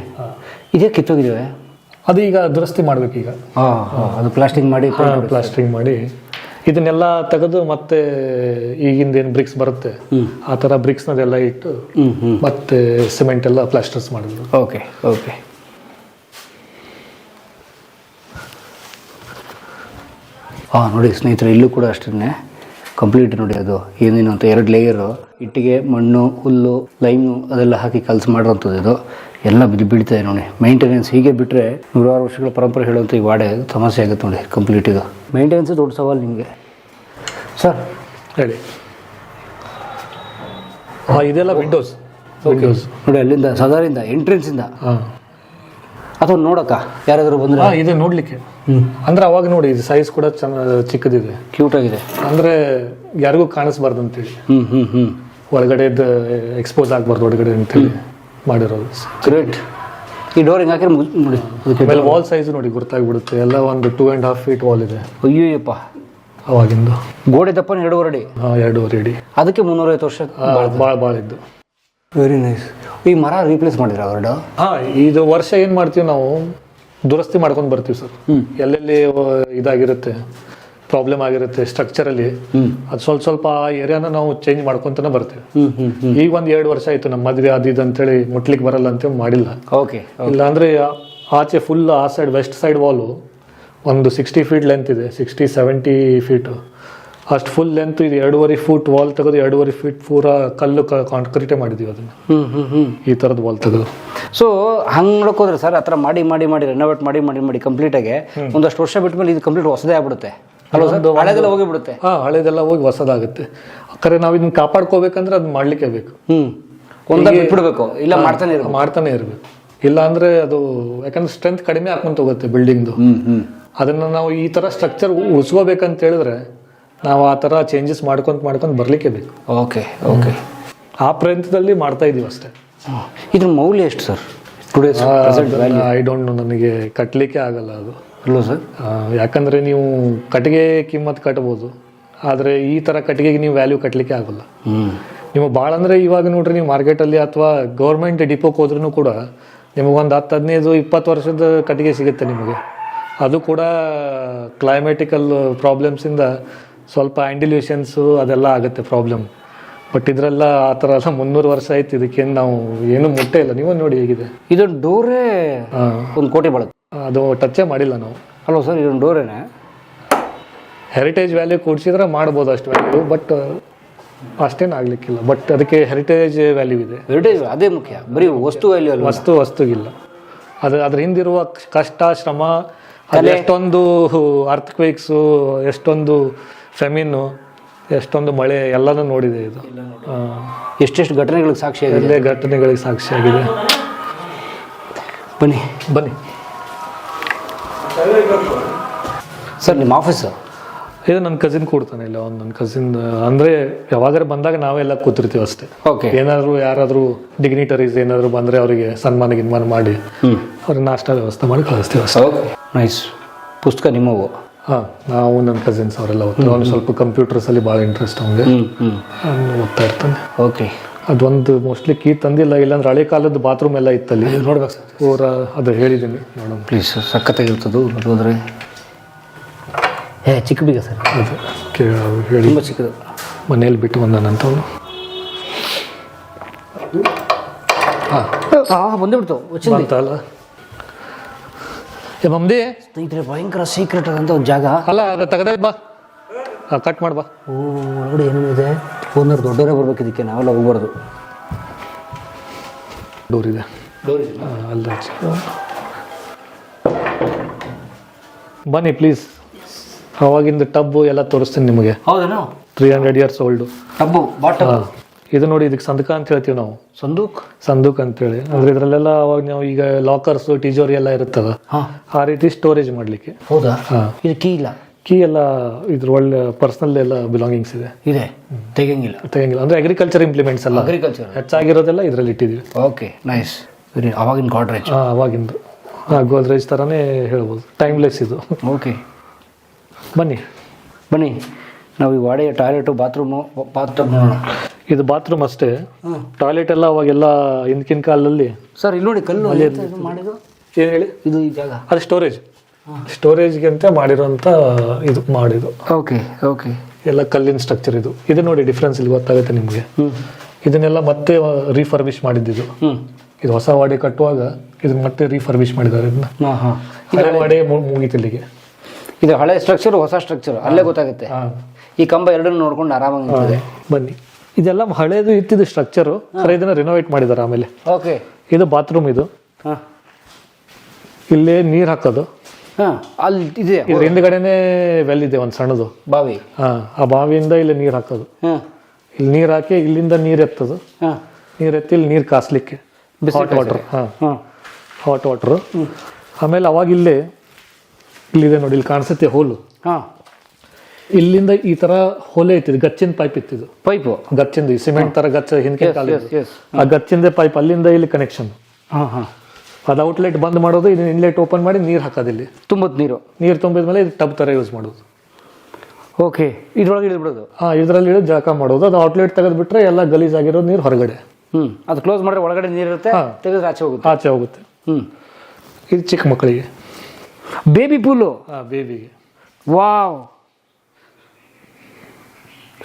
ಇದೇ ಕಿತ್ತೋಗಿದ್ದೇವೆ. ಅದು ಈಗ ದುರಸ್ತಿ ಮಾಡ್ಬೇಕೀಗ. ಅದು ಪ್ಲಾಸ್ಟಿಂಗ್ ಮಾಡಿ ಪ್ಲಾಸ್ಟರಿಂಗ್ ಮಾಡಿ ಇದನ್ನೆಲ್ಲ ತೆಗೆದು ಮತ್ತೆ ಈಗಿಂದ ಏನು ಬ್ರಿಕ್ಸ್ ಬರುತ್ತೆ ಆ ಥರ ಬ್ರಿಕ್ಸ್ನದೆಲ್ಲ ಇಟ್ಟು ಮತ್ತೆ ಸಿಮೆಂಟ್ ಎಲ್ಲ ಪ್ಲಾಸ್ಟರ್ಸ್ ಮಾಡಿದ್ರು. Okay okay. ನೋಡಿ ಸ್ನೇಹಿತರೆ, ಇಲ್ಲೂ ಕೂಡ ಅಷ್ಟೇ ಕಂಪ್ಲೀಟ್ ನೋಡಿ. ಅದು ಏನೇನು ಅಂತ 2 ಲೇಯರು ಇಟ್ಟಿಗೆ, ಮಣ್ಣು, ಹುಲ್ಲು, ಲೈಮು ಅದೆಲ್ಲ ಹಾಕಿ ಕಲಸಿ ಮಾಡಿರೋಂಥದ್ದು. ಇದು ಎಲ್ಲ ಬೀಳ್ತಾ ಇದೆ ನೋಡಿ. ಮೇಂಟೆನೆನ್ಸ್ ಹೀಗೆ ಬಿಟ್ಟರೆ 100 ವರ್ಷಗಳ ಪರಂಪರೆ ಹೇಳುವಂಥ ಈ ವಾಡೆ ಸಮಸ್ಯೆ ಆಗುತ್ತೆ ನೋಡಿ. ಕಂಪ್ಲೀಟ್ ಇದು ಮೇಂಟೆನೆನ್ಸ್ ದೊಡ್ಡ ಸವಾಲು ನಿಮಗೆ ಸರ್. ಹೇಳಿ. ಇದೆಲ್ಲ ವಿಂಡೋಸ್ ನೋಡಿ, ಅಲ್ಲಿಂದ ಸದಾರಿಂದ ಎಂಟ್ರೆನ್ಸಿಂದ ಅಥವಾ ನೋಡಕ್ಕ ಯಾರಾದರೂ ಬಂದರೆ ಇದೆ ನೋಡ್ಲಿಕ್ಕೆ. ಅಂದ್ರೆ ಅವಾಗ ನೋಡಿ ಇದು ಸೈಜ್ ಕೂಡ ಚಿಕ್ಕದಿದೆ, ಕ್ಯೂಟ್ ಆಗಿದೆ. ಅಂದ್ರೆ ಯಾರಿಗೂ ಕಾಣಿಸ್ಬಾರ್ದು ಅಂತೇಳಿ ಒಳಗಡೆ ಎಕ್ಸ್ಪೋಸ್ ಆಗ್ಬಾರ್ದು ಒಳಗಡೆ ಅಂತೇಳಿ ಮಾಡಿರೋದು. ಗ್ರೇಟ್. ಈ ಡೋರ್ ಹಿಂಗೆ ಹಾಕಿದ್ರೆ ನೋಡಿ. ಆಮೇಲೆ ವಾಲ್ ಸೈಜ್ ನೋಡಿ ಗೊತ್ತಾಗ್ಬಿಡುತ್ತೆ. ಎಲ್ಲ ಒಂದು 2.5 feet ವಾಲ್ ಇದೆ. ಅಯ್ಯೋಯಪ್ಪ, ಅವಾಗಿಂದು ಗೋಡೆ ದಪ್ಪನ 2.5 ಅಡಿ. 2.5 ಅಡಿ. ಅದಕ್ಕೆ 350 ವರ್ಷ ಭಾಳ ಇದ್ದು. Very nice. ಈ ಮರ ರೀಪ್ಲೇಸ್ ಮಾಡಿದ್ರ ಅವರ್ಡು? ಇದು ವರ್ಷ ಏನು ಮಾಡ್ತೀವಿ ನಾವು, ದುರಸ್ತಿ ಮಾಡ್ಕೊಂಡು ಬರ್ತೀವಿ ಸರ್. ಎಲ್ಲೆಲ್ಲಿ ಇದಾಗಿರುತ್ತೆ, ಪ್ರಾಬ್ಲಮ್ ಆಗಿರುತ್ತೆ ಸ್ಟ್ರಕ್ಚರಲ್ಲಿ, ಅದು ಸ್ವಲ್ಪ ಆ ಏರಿಯಾನ ನಾವು ಚೇಂಜ್ ಮಾಡ್ಕೊಂತಾನೆ ಬರ್ತೀವಿ. ಈಗ 1-2 ವರ್ಷ ಆಯ್ತು ನಮ್ಮ ಮದುವೆ ಅದು ಅಂತೇಳಿ ಮುಟ್ಲಿಕ್ಕೆ ಬರಲ್ಲ ಅಂತೇಳಿ ಮಾಡಿಲ್ಲ. ಓಕೆ. ಇಲ್ಲ ಅಂದ್ರೆ ಆಚೆ ಫುಲ್ ಆ ಸೈಡ್ ವೆಸ್ಟ್ ಸೈಡ್ ವಾಲು ಒಂದು 60 feet ಲೆಂತ್ ಇದೆ, 60-70 feet ಅಷ್ಟು ಫುಲ್ ಲೆಂತ್ ಇದೆ. 2.5 foot ವಾಲ್ ತೆಗೆದು 2.5 feet ಪೂರಾ ಕಲ್ಲು ಕಾಂಕ್ರೀಟೇ ಮಾಡಿದೀವಿ ಅದನ್ನ. ಈ ಥರದ ವಾಲ್ ತೆಗೆದು. ಸೊ ಹಂಗೆ ನೋಡೋಕೋದ್ರೆ ಸರ್, ಆ ಥರ ಮಾಡಿ ರೆನೋವೇಟ್ ಮಾಡಿ ಕಂಪ್ಲೀಟಾಗಿ ಒಂದಷ್ಟು ವರ್ಷ ಬಿಟ್ಟ ಮೇಲೆ ಇದು ಕಂಪ್ಲೀಟ್ ಹೊಸದೇ ಆಗ್ಬಿಡುತ್ತೆ ಅಲ್ವಾ ಸರ್? ಹಳೆದೆಲ್ಲ ಹೋಗಿಬಿಡುತ್ತೆ. ಹಳೆದೆಲ್ಲ ಹೋಗಿ ಹೊಸದಾಗುತ್ತೆ. ಅಕ್ಕರೆ ನಾವು ಇದನ್ನ ಕಾಪಾಡ್ಕೋಬೇಕಂದ್ರೆ ಅದು ಮಾಡ್ಲಿಕ್ಕೆ ಬೇಕು. ಒಂದಾಗ ಬಿಟ್ಬಿಡ್ಬೇಕು, ಇಲ್ಲ ಮಾಡ್ತಾನೆ ಇರಬೇಕು. ಇಲ್ಲ ಅಂದ್ರೆ ಅದು ಯಾಕಂದ್ರೆ ಸ್ಟ್ರೆಂತ್ ಕಡಿಮೆ ಹಾಕೊಂತ ಹೋಗುತ್ತೆ ಬಿಲ್ಡಿಂಗ್ದು. ಅದನ್ನ ನಾವು ಈ ತರ ಸ್ಟ್ರಕ್ಚರ್ ಉಳಿಸ್ಕೋಬೇಕಂತ ಹೇಳಿದ್ರೆ ನಾವು ಆ ತರ ಚೇಂಜಸ್ ಮಾಡ್ಕೊಂತ ಬರ್ಲಿಕ್ಕೆ ಬೇಕು. Okay okay. ಆ ಪ್ರಯತ್ನದಲ್ಲಿ ಮಾಡ್ತಾ ಇದೀವಿ ಅಷ್ಟೇ. ಇದ್ರ ಮೌಲ್ಯ ಎಷ್ಟು ಸರ್? ಐ ಡೋಂಟ್ ನೋ, ನನಗೆ ಕಟ್ಟಲಿಕ್ಕೆ ಆಗಲ್ಲ ಅದು. ಅಲ್ವಾ ಸರ್? ಯಾಕಂದ್ರೆ ನೀವು ಕಟ್ಟಿಗೆ ಕಿಮ್ಮತ್ ಕಟ್ಬೋದು, ಆದರೆ ಈ ಥರ ಕಟ್ಟಿಗೆಗೆ ನೀವು ವ್ಯಾಲ್ಯೂ ಕಟ್ಟಲಿಕ್ಕೆ ಆಗೋಲ್ಲ. ನೀವು ಭಾಳ ಅಂದರೆ ಇವಾಗ ನೋಡ್ರಿ, ನೀವು ಮಾರ್ಕೆಟಲ್ಲಿ ಅಥವಾ ಗೌರ್ಮೆಂಟ್ ಡಿಪೋಕ್ಕೆ ಹೋದ್ರೂ ಕೂಡ ನಿಮಗೊಂದು 10-15-20 ವರ್ಷದ ಕಟ್ಟಿಗೆ ಸಿಗುತ್ತೆ ನಿಮಗೆ. ಅದು ಕೂಡ ಕ್ಲೈಮೆಟಿಕಲ್ ಪ್ರಾಬ್ಲಮ್ಸಿಂದ ಸ್ವಲ್ಪ ಆ್ಯಂಡಿಲ್ಯೂಷನ್ಸು ಅದೆಲ್ಲ ಆಗುತ್ತೆ ಪ್ರಾಬ್ಲಮ್. ಬಟ್ ಇದರೆಲ್ಲ ಆ ಥರ ಎಲ್ಲ 300 ವರ್ಷ ಆಯ್ತು, ಇದಕ್ಕೇನು ನಾವು ಏನು ಮುಟ್ಟೇ ಇಲ್ಲ. ನೀವು ನೋಡಿ ಹೇಗಿದೆ ಇದೊಂದು ಡೋರೇ 1 ಕೋಟಿ ಬಾಳುತ್ತೆ. ಅದು ಟಚ್ಚೇ ಮಾಡಿಲ್ಲ ನಾವು. ಅಲ್ವಾ ಸರ್? ಇದೊಂದು ಡೋರೇನೆ ಹೆರಿಟೇಜ್ ವ್ಯಾಲ್ಯೂ ಕೂಡಿಸಿದ್ರೆ ಮಾಡ್ಬೋದು ಅಷ್ಟು ವ್ಯಾಲ್ಯೂ, ಬಟ್ ಅಷ್ಟೇನು ಆಗ್ಲಿಕ್ಕಿಲ್ಲ. ಬಟ್ ಅದಕ್ಕೆ ಹೆರಿಟೇಜ್ ವ್ಯಾಲ್ಯೂ ಇದೆ. ಹೆರಿಟೇಜ್ ಅದೇ ಮುಖ್ಯ, ಬರೀ ವಸ್ತು ವ್ಯಾಲ್ಯೂ ಅಲ್ಲ. ವಸ್ತುಗಿಲ್ಲ. ಅದ್ರ ಹಿಂದಿರುವ ಕಷ್ಟ, ಶ್ರಮ, ಎಷ್ಟೊಂದು ಅರ್ಥಕ್ವೇಕ್ಸು, ಎಷ್ಟೊಂದು ಫೆಮಿನ್ನು, ಎಷ್ಟೊಂದು ಮಳೆ ಎಲ್ಲನೂ ನೋಡಿದೆ ಇದು. ಎಷ್ಟೆಷ್ಟು ಘಟನೆಗಳಿಗೆ ಸಾಕ್ಷಿಯಾಗಿದೆ. ಘಟನೆಗಳಿಗೆ ಸಾಕ್ಷಿಯಾಗಿದೆ. ಬನ್ನಿ ಸರ್. ನಿಮ್ಮ ಆಫೀಸು ಇದು ನನ್ನ ಕಸಿನ್ ಕೂಡ್ತಾನೆ ಇಲ್ಲ. ನನ್ನ ಕಸಿನ್ ಅಂದರೆ ಯಾವಾಗಾರ ಬಂದಾಗ ನಾವೆಲ್ಲ ಕೂತಿರ್ತೀವಿ ಅಷ್ಟೇ. ಓಕೆ. ಯಾರಾದರೂ ಡಿಗ್ನಿಟರೀಸ್ ಏನಾದರೂ ಬಂದರೆ ಅವರಿಗೆ ಗಿನ್ಮಾನ ಮಾಡಿ ಅವ್ರಿಗೆ ನಾಷ್ಟ ವ್ಯವಸ್ಥೆ ಮಾಡಿ ಕಳಿಸ್ತೀವಿ ಅಷ್ಟೇ. Okay, nice. ಪುಸ್ತಕ ನಿಮ್ಮವು? ನಾವು ನನ್ನ ಕಸಿನ್ಸ್ ಅವರೆಲ್ಲ ಓದ್ತಾರೆ. ಅವ್ನು ಸ್ವಲ್ಪ ಕಂಪ್ಯೂಟರ್ಸಲ್ಲಿ ಭಾಳ ಇಂಟ್ರೆಸ್ಟ್ ಅವನಿಗೆ, ಓದ್ತಾ ಇರ್ತಾನೆ. ಓಕೆ. ಅದೊಂದು ಮೋಸ್ಟ್ಲಿ ಕೀ ತಂದಿಲ್ಲ, ಇಲ್ಲಾಂದ್ರೆ ಹಳೆ ಕಾಲದ ಬಾತ್ರೂಮ್ ಎಲ್ಲ ಇತ್ತಲ್ಲಿ. ನೋಡ್ಬೇಕು ಸರ್, ಪೂರ ಅದು ಹೇಳಿದ್ದೀನಿ, ನೋಡೋಣ ಪ್ಲೀಸ್. ಸಖತ್ತಾಗಿರ್ತದು ಅದು ಹೋದ್ರೆ. ಚಿಕ್ಕ ಬೀಗ ಸರ್ ಅದು ಹೇಳಿ, ತುಂಬ ಚಿಕ್ಕದು. ಮನೇಲಿ ಬಿಟ್ಟು ಬಂದಾನಂತ ಅವನು. ಬಂದುಬಿಡ್ತು ಅಲ್ಲ ಮಮ್ದಿ. ಸ್ನೇಹಿತರೆ, ಭಯಂಕರ ಸೀಕ್ರೆಟ್ ಆದಂಥ ಒಂದು ಜಾಗ ಅಲ್ಲ, ಅದು ತೆಗೆದ ಬಾ, ಕಟ್ ಮಾಡಿ ಬಾ. ಒಳಗಡೆ ಏನೇನಿದೆ? ಓನರ್ ದೊಡ್ಡವರೇ ಬರ್ಬೇಕು, ಇದಕ್ಕೆ ನಾವೆಲ್ಲ ಹೋಗ್ಬಾರ್ದು. ಡೋರ್ ಇದೆ. ಅಲ್ಲ, ಬನ್ನಿ ಪ್ಲೀಸ್. ಅವಾಗಿಂದ ಟಬ್ಬು ಎಲ್ಲ ತೋರಿಸ್ತೀನಿ ನಿಮಗೆ. ಹೌದೇನು? 300 years ಓಲ್ಡು ಟಬ್ಬು, ಬಾಟಲ್. ಇದು ನೋಡಿ, ಇದಕ್ಕೆ ಸಂದಕ ಅಂತ ಹೇಳ್ತೀವಿ ನಾವು. ಸಂದೂಕ್ ಅಂತೇಳಿ. ಅಂದ್ರೆ ಇದರಲ್ಲೆಲ್ಲ ಅವಾಗ ನಾವು ಈಗ ಲಾಕರ್ಸ್, ಟಿಜೋರಿ ಎಲ್ಲ ಇರುತ್ತಲ್ಲ, ಆ ರೀತಿ ಸ್ಟೋರೇಜ್ ಮಾಡ್ಲಿಕ್ಕೆ. ಹೌದಾ? ಇದು ಕೀ ಇಲ್ಲ. ಕೀ ಎಲ್ಲ ಇದ್ರ ಒಳ್ಳೆ ಪರ್ಸನಲ್ ಎಲ್ಲ ಬಿಲಾಂಗಿಂಗ್ಸ್ ಇದೆ. ಇದೆ, ತೆಗಿಯಂಗಿಲ್ಲ. ಅಂದರೆ ಅಗ್ರಿಕಲ್ಚರ್ ಇಂಪ್ಲಿಮೆಂಟ್ಸ್ ಎಲ್ಲ ಅಗ್ರಿಕಲ್ಚರ್ ಹೆಚ್ಚಾಗಿರೋದೆಲ್ಲ ಇದರಲ್ಲಿ ಇಟ್ಟಿದ್ದೀವಿ. Okay, nice. ವೆರಿ ಅವಾಗಿನ ಗಾಡ್ರೇಜ್. ಅವಾಗಿಂದು ಗೋದ್ರೇಜ್ ಥರನೇ ಹೇಳ್ಬೋದು, ಟೈಮ್ಲೆಸ್ ಇದು. ಓಕೆ, ಬನ್ನಿ ನಾವು ಈ ವಾಡೆಯ ಟಾಯ್ಲೆಟು ಬಾತ್ರೂಮ್ ನೋಡೋಣ. ಇದು ಬಾತ್ರೂಮ್ ಅಷ್ಟೇ. ಟಾಯ್ಲೆಟ್ ಎಲ್ಲ ಅವಾಗೆಲ್ಲ ಹಿಂದಿನ ಕಾಲದಲ್ಲಿ. ಸರ್ ಇಲ್ಲಿ ನೋಡಿ ಕಲ್ಲು ಮಾಡಿದ್ದು ಏನು ಹೇಳಿ, ಇದು ಈ ಜಾಗ ಅದು ಸ್ಟೋರೇಜ್ಗೆ ಅಂತ ಮಾಡಿರೋಂಥ ಇದು ಮಾಡಿದ್ದು. ಓಕೆ ಎಲ್ಲ ಕಲ್ಲಿನ ಸ್ಟ್ರಕ್ಚರ್ ಇದು. ಇದು ನೋಡಿ ಡಿಫ್ರೆನ್ಸ್ ಇಲ್ಲಿ ಗೊತ್ತಾಗುತ್ತೆ ನಿಮಗೆ. ಇದನ್ನೆಲ್ಲ ಮತ್ತೆ ರೀಫರ್ಬಿಶ್ ಮಾಡಿದ್ದು. ಇದು ಹೊಸ ವಾಡೆ ಕಟ್ಟುವಾಗ ಇದನ್ನ ಮತ್ತೆ ರೀಫರ್ಬಿಶ್ ಮಾಡಿದ್ದಾರೆ. ಇದನ್ನ ಹಳೆ ವಾಡೆ ಮುಗೀತಿಲ್ಲಿಗೆ. ಇದು ಹಳೆ ಸ್ಟ್ರಕ್ಚರ್, ಹೊಸ ಸ್ಟ್ರಕ್ಚರ್ ಅಲ್ಲೇ ಗೊತ್ತಾಗುತ್ತೆ. ಈ ಕಂಬ ಎರಡನ್ನು ನೋಡ್ಕೊಂಡು ಆರಾಮಾಗಿ ನಿಂತಿದೆ. ಬನ್ನಿ, ಇದೆಲ್ಲ ಹಳೇದು ಇತ್ತಿದ್ದು ಸ್ಟ್ರಕ್ಚರು, ಇದನ್ನ ರಿನೋವೇಟ್ ಮಾಡಿದ್ದಾರೆ ಆಮೇಲೆ. ಓಕೆ, ಇದು ಬಾತ್ರೂಮ್. ಇದು ಇಲ್ಲೇ ನೀರು ಹಾಕೋದು. ಅಲ್ಲಿ ಇದೆ, ಇದ್ರ ಹಿಂದ್ಗಡೆನೆ ವೆಲ್ ಇದೆ ಒಂದು ಸಣ್ಣದು ಬಾವಿ. ಆ ಬಾವಿಯಿಂದ ಇಲ್ಲಿ ನೀರು ಹಾಕೋದು. ಇಲ್ಲಿ ನೀರು ಹಾಕಿ ಇಲ್ಲಿಂದ ನೀರು ಎತ್ತದು. ನೀರು ಎತ್ತಿ ಇಲ್ಲಿ ನೀರು ಕಾಸ್ಲಿಕ್ಕೆ ಹಾಟ್ ವಾಟರ್. ಆಮೇಲೆ ಅವಾಗ ಇಲ್ಲಿದೆ ನೋಡಿ, ಇಲ್ಲಿ ಕಾಣಿಸುತ್ತೆ ಹೋಲು. ಇಲ್ಲಿಂದ ಈ ತರ ಹೋಲೆ ಇತ್ತಿದ್ದು, ಗಚ್ಚಿನ ಪೈಪ್ ಇತ್ತಿದ್ದು. ಪೈಪು ಗಚ್ಚಿಂದ ಸಿಮೆಂಟ್ ತರ ಗಚ್ಚ ಹಿಂದಿನ ಕಾಲ. ಆ ಗಚ್ಚಿಂದ ಪೈಪ್ ಅಲ್ಲಿಂದ ಇಲ್ಲಿ ಕನೆಕ್ಷನ್. ಅದು ಔಟ್ಲೆಟ್ ಬಂದ್ ಮಾಡೋದು, ಇದನ್ನ ಇನ್ಲೆಟ್ ಓಪನ್ ಮಾಡಿ ನೀರು ಹಾಕೋದು. ಇಲ್ಲಿ ನೀರು ತುಂಬಿದ್ಮೇಲೆ ಇದು ಟಬ್ ತರ ಯೂಸ್ ಮಾಡೋದು. ಓಕೆ, ಇದ್ರೊಳಗೆ ಇಳಿದ್ಬಿಡೋದು. ಇದ್ರಲ್ಲಿ ಇಳಿದು ಜಳಕ ಮಾಡೋದು. ಅದು ಔಟ್ಲೆಟ್ ತೆಗೆದ್ಬಿಟ್ರೆ ಎಲ್ಲ ಗಲೀಜ್ ಆಗಿರೋ ನೀರು ಹೊರಗಡೆ. ಅದು ಕ್ಲೋಸ್ ಮಾಡಿದ್ರೆ ಒಳಗಡೆ ನೀರು ಇರುತ್ತೆ, ತೆಗೆದ್ರೆ ಆಚೆ ಹೋಗುತ್ತೆ. ಇದು ಚಿಕ್ಕ ಮಕ್ಕಳಿಗೆ ಬೇಬಿ ಪೂಲು. ಬೇಬಿಗೆ. Wow,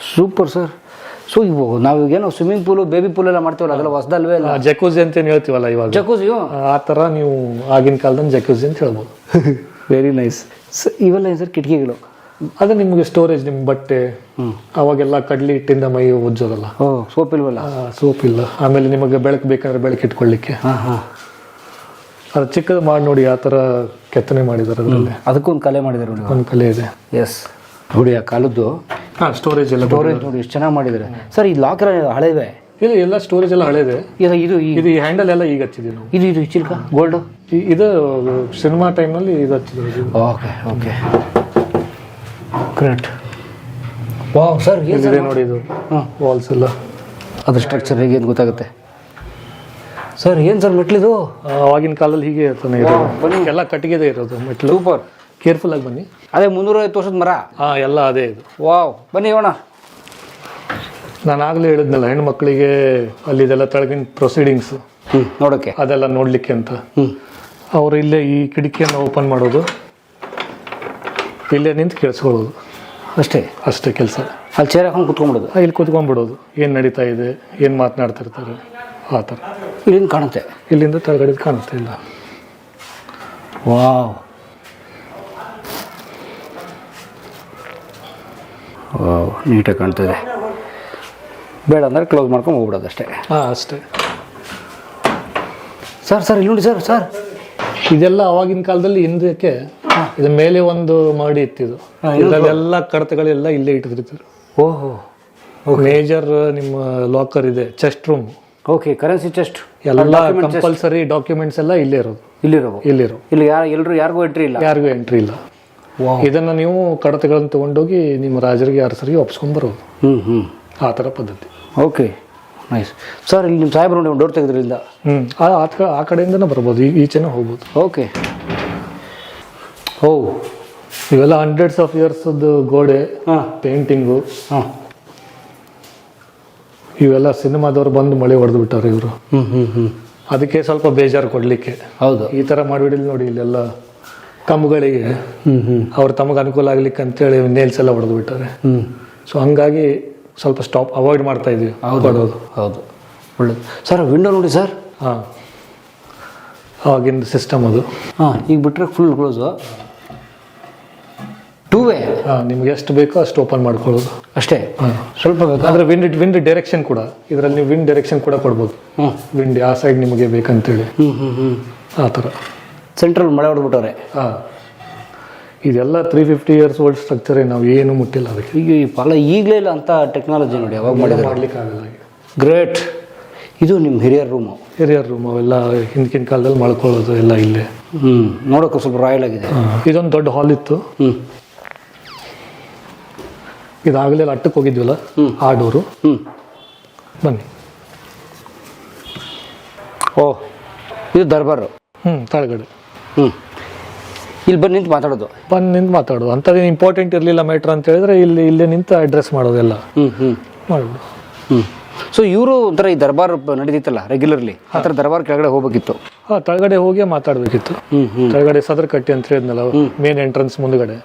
super sir. ಸೊ ಇವು ನಾವೀಗೇನೋ ಸ್ವಿಮ್ಮಿಂಗ್ ಪೂಲು, ಬೇಬಿ ಪೂಲ್ ಎಲ್ಲ ಮಾಡ್ತೀವಲ್ಲ, ಅದೆಲ್ಲ ಹೊಸದಲ್ವೇ ಅಲ್ಲ? ಜಕೂಜಿ ಅಂತ ಹೇಳ್ತೀವಲ್ಲ ಇವಾಗ, ಜಕೂಜಿ. ಆ ಥರ ನೀವು ಆಗಿನ ಕಾಲದಲ್ಲಿ ಜಕೂಜಿ ಅಂತ ಹೇಳ್ಬೋದು. Very nice. ಇವೆಲ್ಲ ಏನು ಸರ್? ಕಿಟಕಿಗಳು. ಅದು ನಿಮಗೆ ಸ್ಟೋರೇಜ್, ನಿಮ್ಮ ಬಟ್ಟೆ ಅವಾಗೆಲ್ಲ ಕಡ್ಲಿ ಹಿಟ್ಟಿಂದ ಮೈ ಉಜ್ಜೋದಲ್ಲ. ಸೋಪ್ ಇಲ್ವಲ್ಲ? ಸೋಪ್ ಇಲ್ಲ. ಆಮೇಲೆ ನಿಮಗೆ ಬೆಳಕು ಬೇಕಂದ್ರೆ ಬೆಳಕು ಇಟ್ಕೊಳ್ಳಿಕ್ಕೆ ಅದು ಚಿಕ್ಕದು ಮಾಡಿ ನೋಡಿ, ಆ ಥರ ಕೆತ್ತನೆ ಮಾಡಿದ್ದಾರೆ ಅದರಲ್ಲಿ. ಅದಕ್ಕೊಂದು ಕಲೆ ಮಾಡಿದ್ದಾರೆ ನೋಡಿ, ಒಂದು ಕಲೆ ಇದೆ. ಎಸ್ ನೋಡಿ, ಆ ಕಾಲದ್ದು ಸ್ಟೋರೇಜ್ ಎಲ್ಲ ನೋಡಿ ಎಷ್ಟು ಚೆನ್ನಾಗಿ ಮಾಡಿದ್ದಾರೆ ಸರ್. ಈ ಲಾಕರ್ ಹಳೆವೆ ಇಲ್ಲ, ಎಲ್ಲ ಸ್ಟೋರೇಜ್ ಎಲ್ಲ ಹಳೇದೆ. ಇದು ಈ ಹ್ಯಾಂಡಲ್ ಎಲ್ಲ ಈಗ ಹಚ್ಚಿದ್ದೀವಿ ನಾವು. ಇದು ಚಿಲ್ಕ ಗೋಲ್ಡ್. ಇದು ಸಿನಿಮಾ ಟೈಮ್ನಲ್ಲಿ ಇದು ಹಚ್ಚಿದ್ದೀವಿ. Okay great. ವಾವ್ ಸರ್, ಇದೆ ನೋಡಿ ಇದು ವಾಲ್ಸ್ ಎಲ್ಲ. ಅದ್ರ ಸ್ಟ್ರಕ್ಚರ್ ಹೇಗೆ ಅಂತ ಗೊತ್ತಾಗುತ್ತೆ ಸರ್. ಏನು ಸರ್ ಮೆಟ್ಲಿದು? ಆಗಿನ ಕಾಲದಲ್ಲಿ ಹೀಗೆ ಇರ್ತಾನೆ ಇರೋದು. ಎಲ್ಲ ಕಟ್ಟಿಗೆದೇ ಇರೋದು ಮೆಟ್ಲು. ಸೂಪರ್. ಕೇರ್ಫುಲ್ ಆಗಿ ಬನ್ನಿ. ಅದೇ 350 ವರ್ಷದ ಮರ. ಎಲ್ಲ ಅದೇ ಇದು. ವಾವ್, ಬನ್ನಿ ಹೋಣ. ನಾನು ಆಗಲೇ ಹೇಳಿದ್ನಲ್ಲ, ಹೆಣ್ಮಕ್ಳಿಗೆ ಅಲ್ಲಿ ಇದೆಲ್ಲ ತೆಳಗಿನ ಪ್ರೊಸೀಡಿಂಗ್ಸ್ ನೋಡೋಕ್ಕೆ, ಅದೆಲ್ಲ ನೋಡ್ಲಿಕ್ಕೆ ಅಂತ. ಅವರು ಇಲ್ಲೇ ಈ ಕಿಟಕಿಯನ್ನು ಓಪನ್ ಮಾಡೋದು, ಇಲ್ಲೇ ನಿಂತು ಕೇಳಿಸ್ಕೊಳ್ಳೋದು ಅಷ್ಟೇ ಕೆಲಸ. ಅಲ್ಲಿ ಚೇರ್ ಹಾಕೊಂಡು ಕುತ್ಕೊಂಡ್ಬಿಡೋದು. ಇಲ್ಲಿ ಕುತ್ಕೊಂಡ್ಬಿಡೋದು, ಏನು ನಡೀತಾ ಇದೆ, ಏನು ಮಾತನಾಡ್ತಿರ್ತಾರೆ ಆ ಥರ. ಇಲ್ಲಿಂದ ಕಾಣುತ್ತೆ, ಇಲ್ಲಿಂದ ತೆಳಗಡೆ ಕಾಣುತ್ತೆ ಇಲ್ಲ. ವಾವ್, ನೀಟಾಗಿ ಕಾಣ್ತದೆ. ಬೇಡ ಅಂದರೆ ಕ್ಲೋಸ್ ಮಾಡ್ಕೊಂಡು ಹೋಗ್ಬಿಡೋದು ಅಷ್ಟೇ. ಅಷ್ಟೇ ಸರ್ ಇಲ್ಲಿ ನೋಡಿ ಸರ್. ಇದೆಲ್ಲ ಅವಾಗಿನ ಕಾಲದಲ್ಲಿ ಹಿಂದಕ್ಕೆ ಇದ್ರ ಮೇಲೆ ಒಂದು ಮಾಡಿ ಇತ್ತಿದ್ದು. ಇದರಲ್ಲೆಲ್ಲ ಕಡತಗಳೆಲ್ಲ ಇಲ್ಲೇ ಇಟ್ಟಿರ್ತಿದ್ರು. ಓಹೋ, ಮೇಜರ್ ನಿಮ್ಮ ಲಾಕರ್ ಇದೆ, chest room. Okay, currency chest ಎಲ್ಲ ಕಂಪಲ್ಸರಿ ಡಾಕ್ಯುಮೆಂಟ್ಸ್ ಎಲ್ಲ ಇಲ್ಲೇ ಇರೋದು. ಇಲ್ಲಿ ಯಾರಿಗೂ ಎಂಟ್ರಿ ಇಲ್ಲ. ಇದನ್ನ ನೀವು ಕಡತಗಳನ್ನು ತಗೊಂಡೋಗಿ ನಿಮ್ಮ ರಾಜರಿಗೆ ಅರಸರಿಗೆ ಒಪ್ಸ್ಕೊಂಡ್ ಬರೋದು. ಆ ಥರ ಪದ್ಧತಿ. Okay, nice sir. ಇಲ್ಲಿ ನಿಮ್ಮ ಸಾಹೇಬರು ನೋಡಿ ಡೋರ್ ತೆಗೆದ್ರಿಂದ ಆ ಕಡೆಯಿಂದನೇ ಬರ್ಬೋದು, ಈಚೆನೇ ಹೋಗ್ಬೋದು. ಓಕೆ. ಇವೆಲ್ಲ 100s of years ಗೋಡೆ ಪೇಂಟಿಂಗು. ಇವೆಲ್ಲ ಸಿನಿಮಾದವ್ರು ಬಂದು ಮಳೆ ಹೊಡೆದು ಬಿಟ್ಟಾರೆ ಇವರು. ಅದಕ್ಕೆ ಸ್ವಲ್ಪ ಬೇಜಾರು ಕೊಡ್ಲಿಕ್ಕೆ. ಹೌದು, ಈ ತರ ಮಾಡಿಬಿಡಿಲ್ಲ ನೋಡಿ. ಇಲ್ಲೆಲ್ಲ ಕಂಬಗಳಿಗೆ ಅವ್ರು ತಮಗೆ ಅನುಕೂಲ ಆಗ್ಲಿಕ್ಕೆ ಅಂತೇಳಿ ನೇಲ್ಸ್ ಎಲ್ಲ ಹೊಡೆದು ಬಿಟ್ಟಾರೆ. ಸೊ ಹಂಗಾಗಿ ಸ್ವಲ್ಪ ಸ್ಟಾಪ್ ಅವಾಯ್ಡ್ ಮಾಡ್ತಾ ಇದೀವಿ. ಹೌದು, ಒಳ್ಳೇದು ಸರ್. ವಿಂಡೋ ನೋಡಿ ಸರ್. ಅವಾಗಿನ ಸಿಸ್ಟಮ್ ಅದು. ಈಗ ಬಿಟ್ರೆ ಫುಲ್ ಕ್ಲೋಸು, 2 ವೇ. ನಿಮ್ಗೆ ಎಷ್ಟು ಬೇಕೋ ಅಷ್ಟು ಓಪನ್ ಮಾಡ್ಕೊಳ್ಳೋದು ಅಷ್ಟೇ. ಸ್ವಲ್ಪ ಬೇಕಾದ್ರೆ ವಿಂಡ್ ಡೈರೆಕ್ಷನ್ ಕೂಡ, ಇದರಲ್ಲಿ ನೀವು ವಿಂಡ್ ಡೈರೆಕ್ಷನ್ ಕೂಡ ಕೊಡ್ಬೋದು. ವಿಂಡ್ ಆ ಸೈಡ್ ನಿಮಗೆ ಬೇಕಂತೇಳಿ ಆ ಥರ. ಸೆಂಟ್ರಲ್ ಮಳೆ ಹೊಡೆದ್ಬಿಟ್ಟವ್ರೆ. ಇದೆಲ್ಲ 350 years old ಸ್ಟ್ರಕ್ಚರೇ, ನಾವು ಏನು ಮುಟ್ಟಿಲ್ಲ ಅದಕ್ಕೆ. ಈಗ ಈ ಫಲ ಈಗಲೇ ಇಲ್ಲ ಅಂತ ಟೆಕ್ನಾಲಜಿ ನೋಡಿ, ಅವಾಗ ಮಾಡ್ಲಿಕ್ಕೆ ಆಗಲ್ಲ. ಗ್ರೇಟ್. ಇದು ನಿಮ್ಮ ಹಿರಿಯರ್ ರೂಮು. ಅವೆಲ್ಲ ಹಿಂದಿನ ಕಾಲದಲ್ಲಿ ಮಾಡ್ಕೊಳ್ಳೋದು ಎಲ್ಲ ಇಲ್ಲೇ. ನೋಡೋಕೆ ಸ್ವಲ್ಪ ರಾಯಲ್ ಆಗಿದೆ. ಇದೊಂದು ದೊಡ್ಡ ಹಾಲ್ ಇತ್ತು. ಇದಾಗಲೇ ಅಟ್ಟಕ್ಕೆ ಹೋಗಿದ್ವಲ್ಲ ಆ ಡೋರು. ಬನ್ನಿ. ಓ ಇದು ದರ್ಬಾರು. ಕೆಳಗಡೆ ಇಲ್ಲಿ ಬಂದು ನಿಂತು ಮಾತಾಡೋದು. ಬಂದು ನಿಂತು ಮಾತಾಡೋದು. ಅಂಥದ್ದೇನು ಇಂಪಾರ್ಟೆಂಟ್ ಇರಲಿಲ್ಲ ಮ್ಯಾಟ್ರ್ ಅಂತ ಹೇಳಿದ್ರೆ ಇಲ್ಲೇ ನಿಂತು ಅಡ್ರೆಸ್ ಮಾಡೋದೆಲ್ಲ ಮಾಡೋದು. ಸೊ ಇವರು ಒಂಥರ ಈ ದರ್ಬಾರ್ ನಡೀತಿತ್ತಲ್ಲ ರೆಗ್ಯುಲರ್ಲಿ, ಆ ಥರ ದರ್ಬಾರ್ ಕೆಳಗಡೆ ಹೋಗ್ಬೇಕಿತ್ತು. ಕೆಳಗಡೆ ಹೋಗಿ ಮಾತಾಡ್ಬೇಕಿತ್ತು. ಕೆಳಗಡೆ ಸದರ್ ಕಟ್ಟಿ ಅಂತ ಹೇಳಿದ್ನಲ್ಲ, ಮೇನ್ ಎಂಟ್ರೆನ್ಸ್ ಮುಂದ್ಗಡೆ,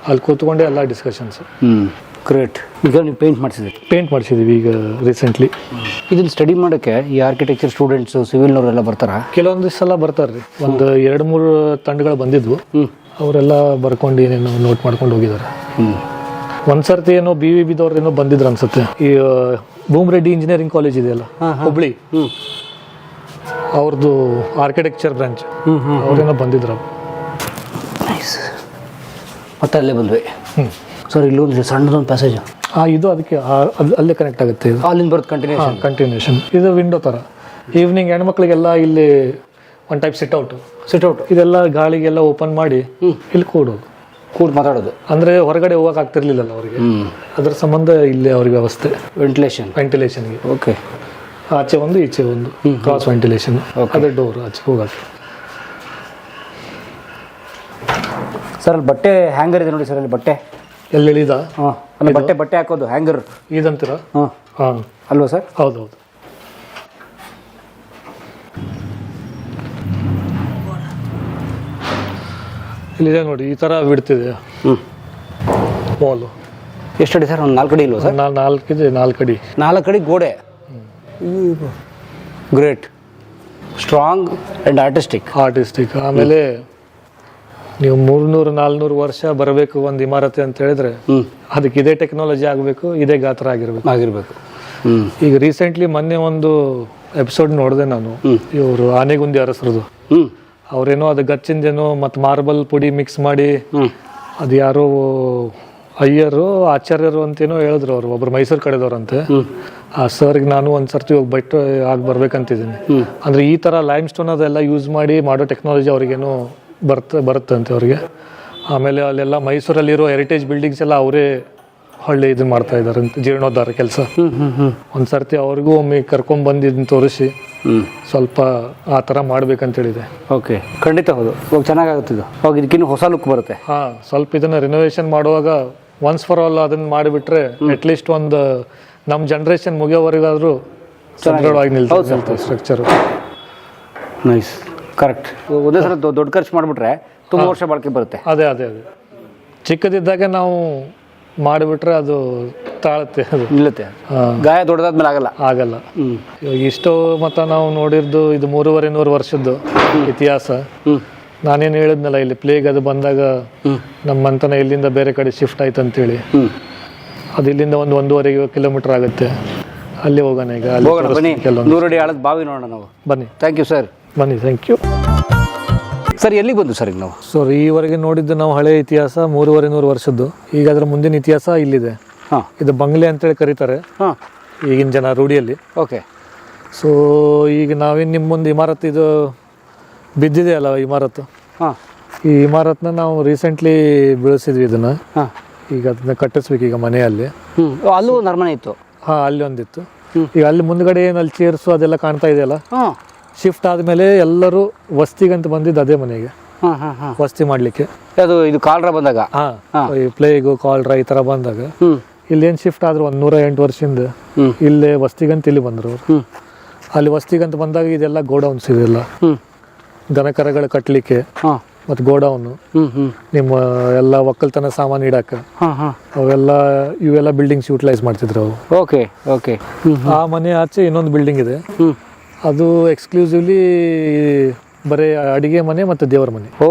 ಅಲ್ಲಿ ಕೂತ್ಕೊಂಡೆ ಎಲ್ಲ ಡಿಸ್ಕಷನ್ಸ್. ಗ್ರೇಟ್. ಈಗ ನೀವು ಪೇಂಟ್ ಮಾಡಿಸಿದೀವಿ ಈಗ ರೀಸೆಂಟ್ಲಿ. ಇದನ್ನ ಸ್ಟಡಿ ಮಾಡೋಕ್ಕೆ ಈ ಆರ್ಕಿಟೆಕ್ಚರ್ ಸ್ಟೂಡೆಂಟ್ಸು ಸಿವಿಲ್ನವರೆಲ್ಲ ಬರ್ತಾರಾ? ಕೆಲವೊಂದು ಸಲ ಬರ್ತಾರ್ರಿ. ಒಂದು 2-3 ತಂಡಗಳು ಬಂದಿದ್ವು. ಅವರೆಲ್ಲ ಬರ್ಕೊಂಡು ಏನೇನೋ ನೋಟ್ ಮಾಡ್ಕೊಂಡು ಹೋಗಿದ್ದಾರೆ. ಒಂದ್ಸರ್ತಿ ಏನೋ BVBದವ್ರು ಏನೋ ಬಂದಿದ್ರು ಅನ್ಸುತ್ತೆ. ಈ ಭೂಮರೆಡ್ಡಿ ಇಂಜಿನಿಯರಿಂಗ್ ಕಾಲೇಜ್ ಇದೆಯಲ್ಲ ಹುಬ್ಳಿ, ಅವ್ರದ್ದು ಆರ್ಕಿಟೆಕ್ಚರ್ ಬ್ರಾಂಚ್, ಅವ್ರೇನೋ ಬಂದಿದ್ರು. ಮತ್ತೆ ಅಲ್ಲೇ ಬಂದ್ವಿ. ಸರ್ ಇಲ್ಲೊಂದು ಸಣ್ಣದೊಂದು ಪ್ಯಾಸೇಜ್. ಇದು ಅದಕ್ಕೆ ಅಲ್ಲೇ ಕನೆಕ್ಟ್ ಆಗುತ್ತೆ. ಇದು ಅಲ್ಲಿಂದ ಬರುತ್ತೆ ಕಂಟಿನ್ಯೂಷನ್. ಇದು ವಿಂಡೋ ಥರ. ಈವ್ನಿಂಗ್ ಹೆಣ್ಮಕ್ಳಿಗೆಲ್ಲ ಇಲ್ಲಿ ಒನ್ ಟೈಪ್ ಸಿಟ್ಔಟ್ ಇದೆಲ್ಲ ಗಾಳಿಗೆಲ್ಲ ಓಪನ್ ಮಾಡಿ ಇಲ್ಲಿ ಕೂಡು ಮಾತಾಡೋದು. ಅಂದರೆ ಹೊರಗಡೆ ಹೋಗಕ್ಕೆ ಆಗ್ತಿರ್ಲಿಲ್ಲಲ್ಲ ಅವರಿಗೆ, ಅದ್ರ ಸಂಬಂಧ ಇಲ್ಲಿ ಅವ್ರಿಗೆ ವ್ಯವಸ್ಥೆ ವೆಂಟಿಲೇಷನ್ಗೆ. ಓಕೆ. ಆಚೆ ಒಂದು ಈಚೆ ಒಂದು ಕ್ರಾಸ್ ವೆಂಟಿಲೇಷನ್. ಅದೇ ಡೋರ್ ಆಚೆ ಹೋಗಕ್ಕೆ. ಸರ್ ಅಲ್ಲಿ ಬಟ್ಟೆ ಹ್ಯಾಂಗರ್ ಇದೆ ನೋಡಿ ಸರ್, ಅಲ್ಲಿ ಬಟ್ಟೆ ಎಲ್ಲಿ ಇಳಿದ ಅಲ್ಲಿ ಬಟ್ಟೆ ಹಾಕೋದು ಹ್ಯಾಂಗರ್ ಇದಂತೀರ? ಹಾಂ ಅಲ್ವಾ ಸರ್? ಹೌದೌದು. ಇಲ್ಲಿದೆ ನೋಡಿ, ಈ ಥರ ಬಿಡ್ತಿದೆ ವಾಲು. ಎಷ್ಟು ಅಡಿ ಸರ್? ಒಂದು 4 ಅಡಿ ಇಲ್ವಾ ಸರ್? 4 ಇದೆ. 4 ಅಡಿ. 4 ಅಡಿ ಗೋಡೆ. ಗ್ರೇಟ್. Strong and artistic. ಆಮೇಲೆ ನೀವು 300-400 ವರ್ಷ ಬರಬೇಕು ಒಂದು ಇಮಾರತಿ ಅಂತ ಹೇಳಿದ್ರೆ ಅದಕ್ಕೆ ಇದೇ ಟೆಕ್ನಾಲಜಿ ಆಗಬೇಕು, ಇದೇ ಗಾತ್ರ ಆಗಿರ್ಬೇಕು. ಈಗ ರೀಸೆಂಟ್ಲಿ ಮೊನ್ನೆ ಒಂದು ಎಪಿಸೋಡ್ ನೋಡಿದೆ ನಾನು, ಇವರು ಆನೆಗುಂದಿ ಅರಸರದು. ಅವ್ರೇನೋ ಅದು ಗಚ್ಚಿಂದೇನೋ ಮತ್ತು ಮಾರ್ಬಲ್ ಪುಡಿ ಮಿಕ್ಸ್ ಮಾಡಿ, ಅದು ಯಾರೋ ಅಯ್ಯರು ಆಚಾರ್ಯರು ಅಂತೇನೋ ಹೇಳಿದ್ರು ಅವರು, ಒಬ್ರು ಮೈಸೂರು ಕಡೆದವ್ರಂತೆ. ಆ ಸರ್ಗೆ ನಾನು ಒಂದ್ಸರ್ತಿ ಹೋಗಿ ಆಗಿ ಬರ್ಬೇಕಂತಿದ್ದೀನಿ. ಅಂದ್ರೆ ಈ ಥರ ಲೈಮ್ ಸ್ಟೋನ್ ಅದೆಲ್ಲ ಯೂಸ್ ಮಾಡಿ ಮಾಡೋ ಟೆಕ್ನಾಲಜಿ ಅವ್ರಿಗೇನೋ ಬರುತ್ತಂತೆ ಅವ್ರಿಗೆ. ಆಮೇಲೆ ಅಲ್ಲೆಲ್ಲ ಮೈಸೂರಲ್ಲಿರೋ ಹೆರಿಟೇಜ್ ಬಿಲ್ಡಿಂಗ್ಸ್ ಎಲ್ಲ ಅವರೇ ಹೊಳ್ಳಿ ಇದನ್ನ ಮಾಡ್ತಾ ಇದ್ದಾರೆ ಅಂತ, ಜೀರ್ಣೋದ್ಧಾರ ಕೆಲಸ. ಒಂದ್ಸರ್ತಿ ಅವ್ರಿಗೂ ಒಮ್ಮೆ ಕರ್ಕೊಂಡ್ಬಂದಿದ್ದನ್ನು ತೋರಿಸಿ ಸ್ವಲ್ಪ ಆ ಥರ ಮಾಡ್ಬೇಕಂತೇಳಿದೆ. ಓಕೆ, ಖಂಡಿತ ಹೌದು. ಇವಾಗ ಚೆನ್ನಾಗಾಗುತ್ತಿದ್ದು, ಅವಾಗ ಇದಕ್ಕಿನ್ನೂ ಹೊಸ ಲುಕ್ ಬರುತ್ತೆ. ಸ್ವಲ್ಪ ಇದನ್ನು ರಿನೋವೇಷನ್ ಮಾಡುವಾಗ ಒನ್ಸ್ ಫಾರ್ ಆಲ್ ಅದನ್ನು ಮಾಡಿಬಿಟ್ರೆ ಅಟ್ಲೀಸ್ಟ್ ಒಂದು ನಮ್ಮ ಜನ್ರೇಷನ್ ಮುಗಿಯೋವರೆಗಾದರೂ ಸದೃಢವಾಗಿ ನಿಲ್ತದೆ ಸ್ಟ್ರಕ್ಚರು. Nice, correct. ಒಂದೇ ಸಲ ದೊಡ್ಡ ಖರ್ಚು ಮಾಡಿಬಿಟ್ರೆ ತುಂಬ ವರ್ಷ ಬಾಳಿಕೆ ಬರುತ್ತೆ. ಅದೇ ಚಿಕ್ಕದಿದ್ದಾಗ ನಾವು ಮಾಡಿಬಿಟ್ರೆ ಅದು ತಾಳುತ್ತೆ, ಅದು ನಿಲ್ಲುತ್ತೆ. ಗಾಯ ದೊಡ್ಡದಾದ್ಮೇಲೆ ಆಗಲ್ಲ. ಇವಾಗ ಇಷ್ಟೋ ಮತ್ತ ನಾವು ನೋಡಿರ್ದು ಇದು 300-400 ವರ್ಷದ್ದು ಇತಿಹಾಸ. ನಾನೇನು ಹೇಳಿದ್ನಲ್ಲ, ಇಲ್ಲಿ ಪ್ಲೇಗ್ ಅದು ಬಂದಾಗ ನಮ್ಮಂತನ ಇಲ್ಲಿಂದ ಬೇರೆ ಕಡೆ ಶಿಫ್ಟ್ ಆಯ್ತು ಅಂತೇಳಿ. ಅದು ಇಲ್ಲಿಂದ 1-1.5 ಕಿಲೋಮೀಟರ್ ಆಗುತ್ತೆ. ಅಲ್ಲಿ ಹೋಗೋಣ ಈಗ. ಬನ್ನಿ, 100 ಅಡಿ ಆಳದ ಬಾವಿ ನೋಡೋಣ ನಾವು. ಬನ್ನಿ. Thank you sir. ಬನ್ನಿ, ಥ್ಯಾಂಕ್ ಯು ಸರ್. ಎಲ್ಲಿಗೆ ಬಂದು ಸರ್ ಈಗ ನಾವು? ಸರ್ ಈವರೆಗೆ ನೋಡಿದ್ದು ನಾವು ಹಳೆ ಇತಿಹಾಸ 300-400 ವರ್ಷದ್ದು. ಈಗ ಅದರ ಮುಂದಿನ ಇತಿಹಾಸ ಇಲ್ಲಿದೆ. ಇದು ಬಂಗ್ಲೆ ಅಂತೇಳಿ ಕರೀತಾರೆ ಈಗಿನ ಜನ ರೂಢಿಯಲ್ಲಿ. ಓಕೆ. ಸೊ ಈಗ ನಾವೇನು ನಿಮ್ಮ ಮುಂದೆ ಇಮಾರತ್ ಇದು ಬಿದ್ದಿದೆ ಅಲ್ಲ ಇಮಾರತ್ತು, ಈ ಇಮಾರತ್ನ ನಾವು ರೀಸೆಂಟ್ಲಿ ಬೆಳೆಸಿದ್ವಿ ಇದನ್ನ. ಈಗ ಅದನ್ನ ಕಟ್ಟಿಸ್ಬೇಕು ಈಗ ಮನೆಯಲ್ಲಿ. ಅಲ್ಲೂ ನರ್ಮನೆ ಇತ್ತು. ಅಲ್ಲಿ ಒಂದಿತ್ತು. ಈಗ ಅಲ್ಲಿ ಮುಂದ್ಗಡೆ ಏನು ಅಲ್ಲಿ ಚೇರ್ಸು ಅದೆಲ್ಲ ಕಾಣ್ತಾ ಇದೆಯಲ್ಲ, ಶಿಫ್ಟ್ ಆದಮೇಲೆ ಎಲ್ಲರೂ ವಸ್ತಿಗಂತ ಬಂದಿದ್ದು ಅದೇ ಮನೆಗೆ ವಸ್ತಿ ಮಾಡಲಿಕ್ಕೆ. ಇದು ಕಾಲ್ರ ಬಂದಾಗ, ಈ ಪ್ಲೇಗು ಕಾಲ್ರ ಈ ಥರ ಬಂದಾಗ ಇಲ್ಲೇನು ಶಿಫ್ಟ್ ಆದ್ರು 108 ವರ್ಷದಿಂದ ಇಲ್ಲೇ ವಸ್ತಿಗಂತ ಇಲ್ಲಿ ಬಂದರು ಅವರು. ಅಲ್ಲಿ ವಸ್ತಿಗಂತ ಬಂದಾಗ ಇದೆಲ್ಲ ಗೋಡೌನ್ಸ್ ಇದೆಲ್ಲ ದನಕರಗಳು ಕಟ್ಟಲಿಕ್ಕೆ ಮತ್ತು ಗೋಡೌನು, ನಿಮ್ಮ ಎಲ್ಲ ಒಕ್ಕಲ್ತನ ಸಾಮಾನು ಇಡಾಕ ಇವೆಲ್ಲ ಬಿಲ್ಡಿಂಗ್ಸ್ ಯೂಟಿಲೈಸ್ ಮಾಡ್ತಿದ್ರು ಅವು. Okay okay. ಆ ಮನೆ ಆಚೆ ಇನ್ನೊಂದು ಬಿಲ್ಡಿಂಗ್ ಇದೆ, ಅದು ಎಕ್ಸ್ಕ್ಲೂಸಿವ್ಲಿ ಬರೀ ಅಡಿಗೆ ಮನೆ ಮತ್ತು ದೇವರ ಮನೆ. ಓ,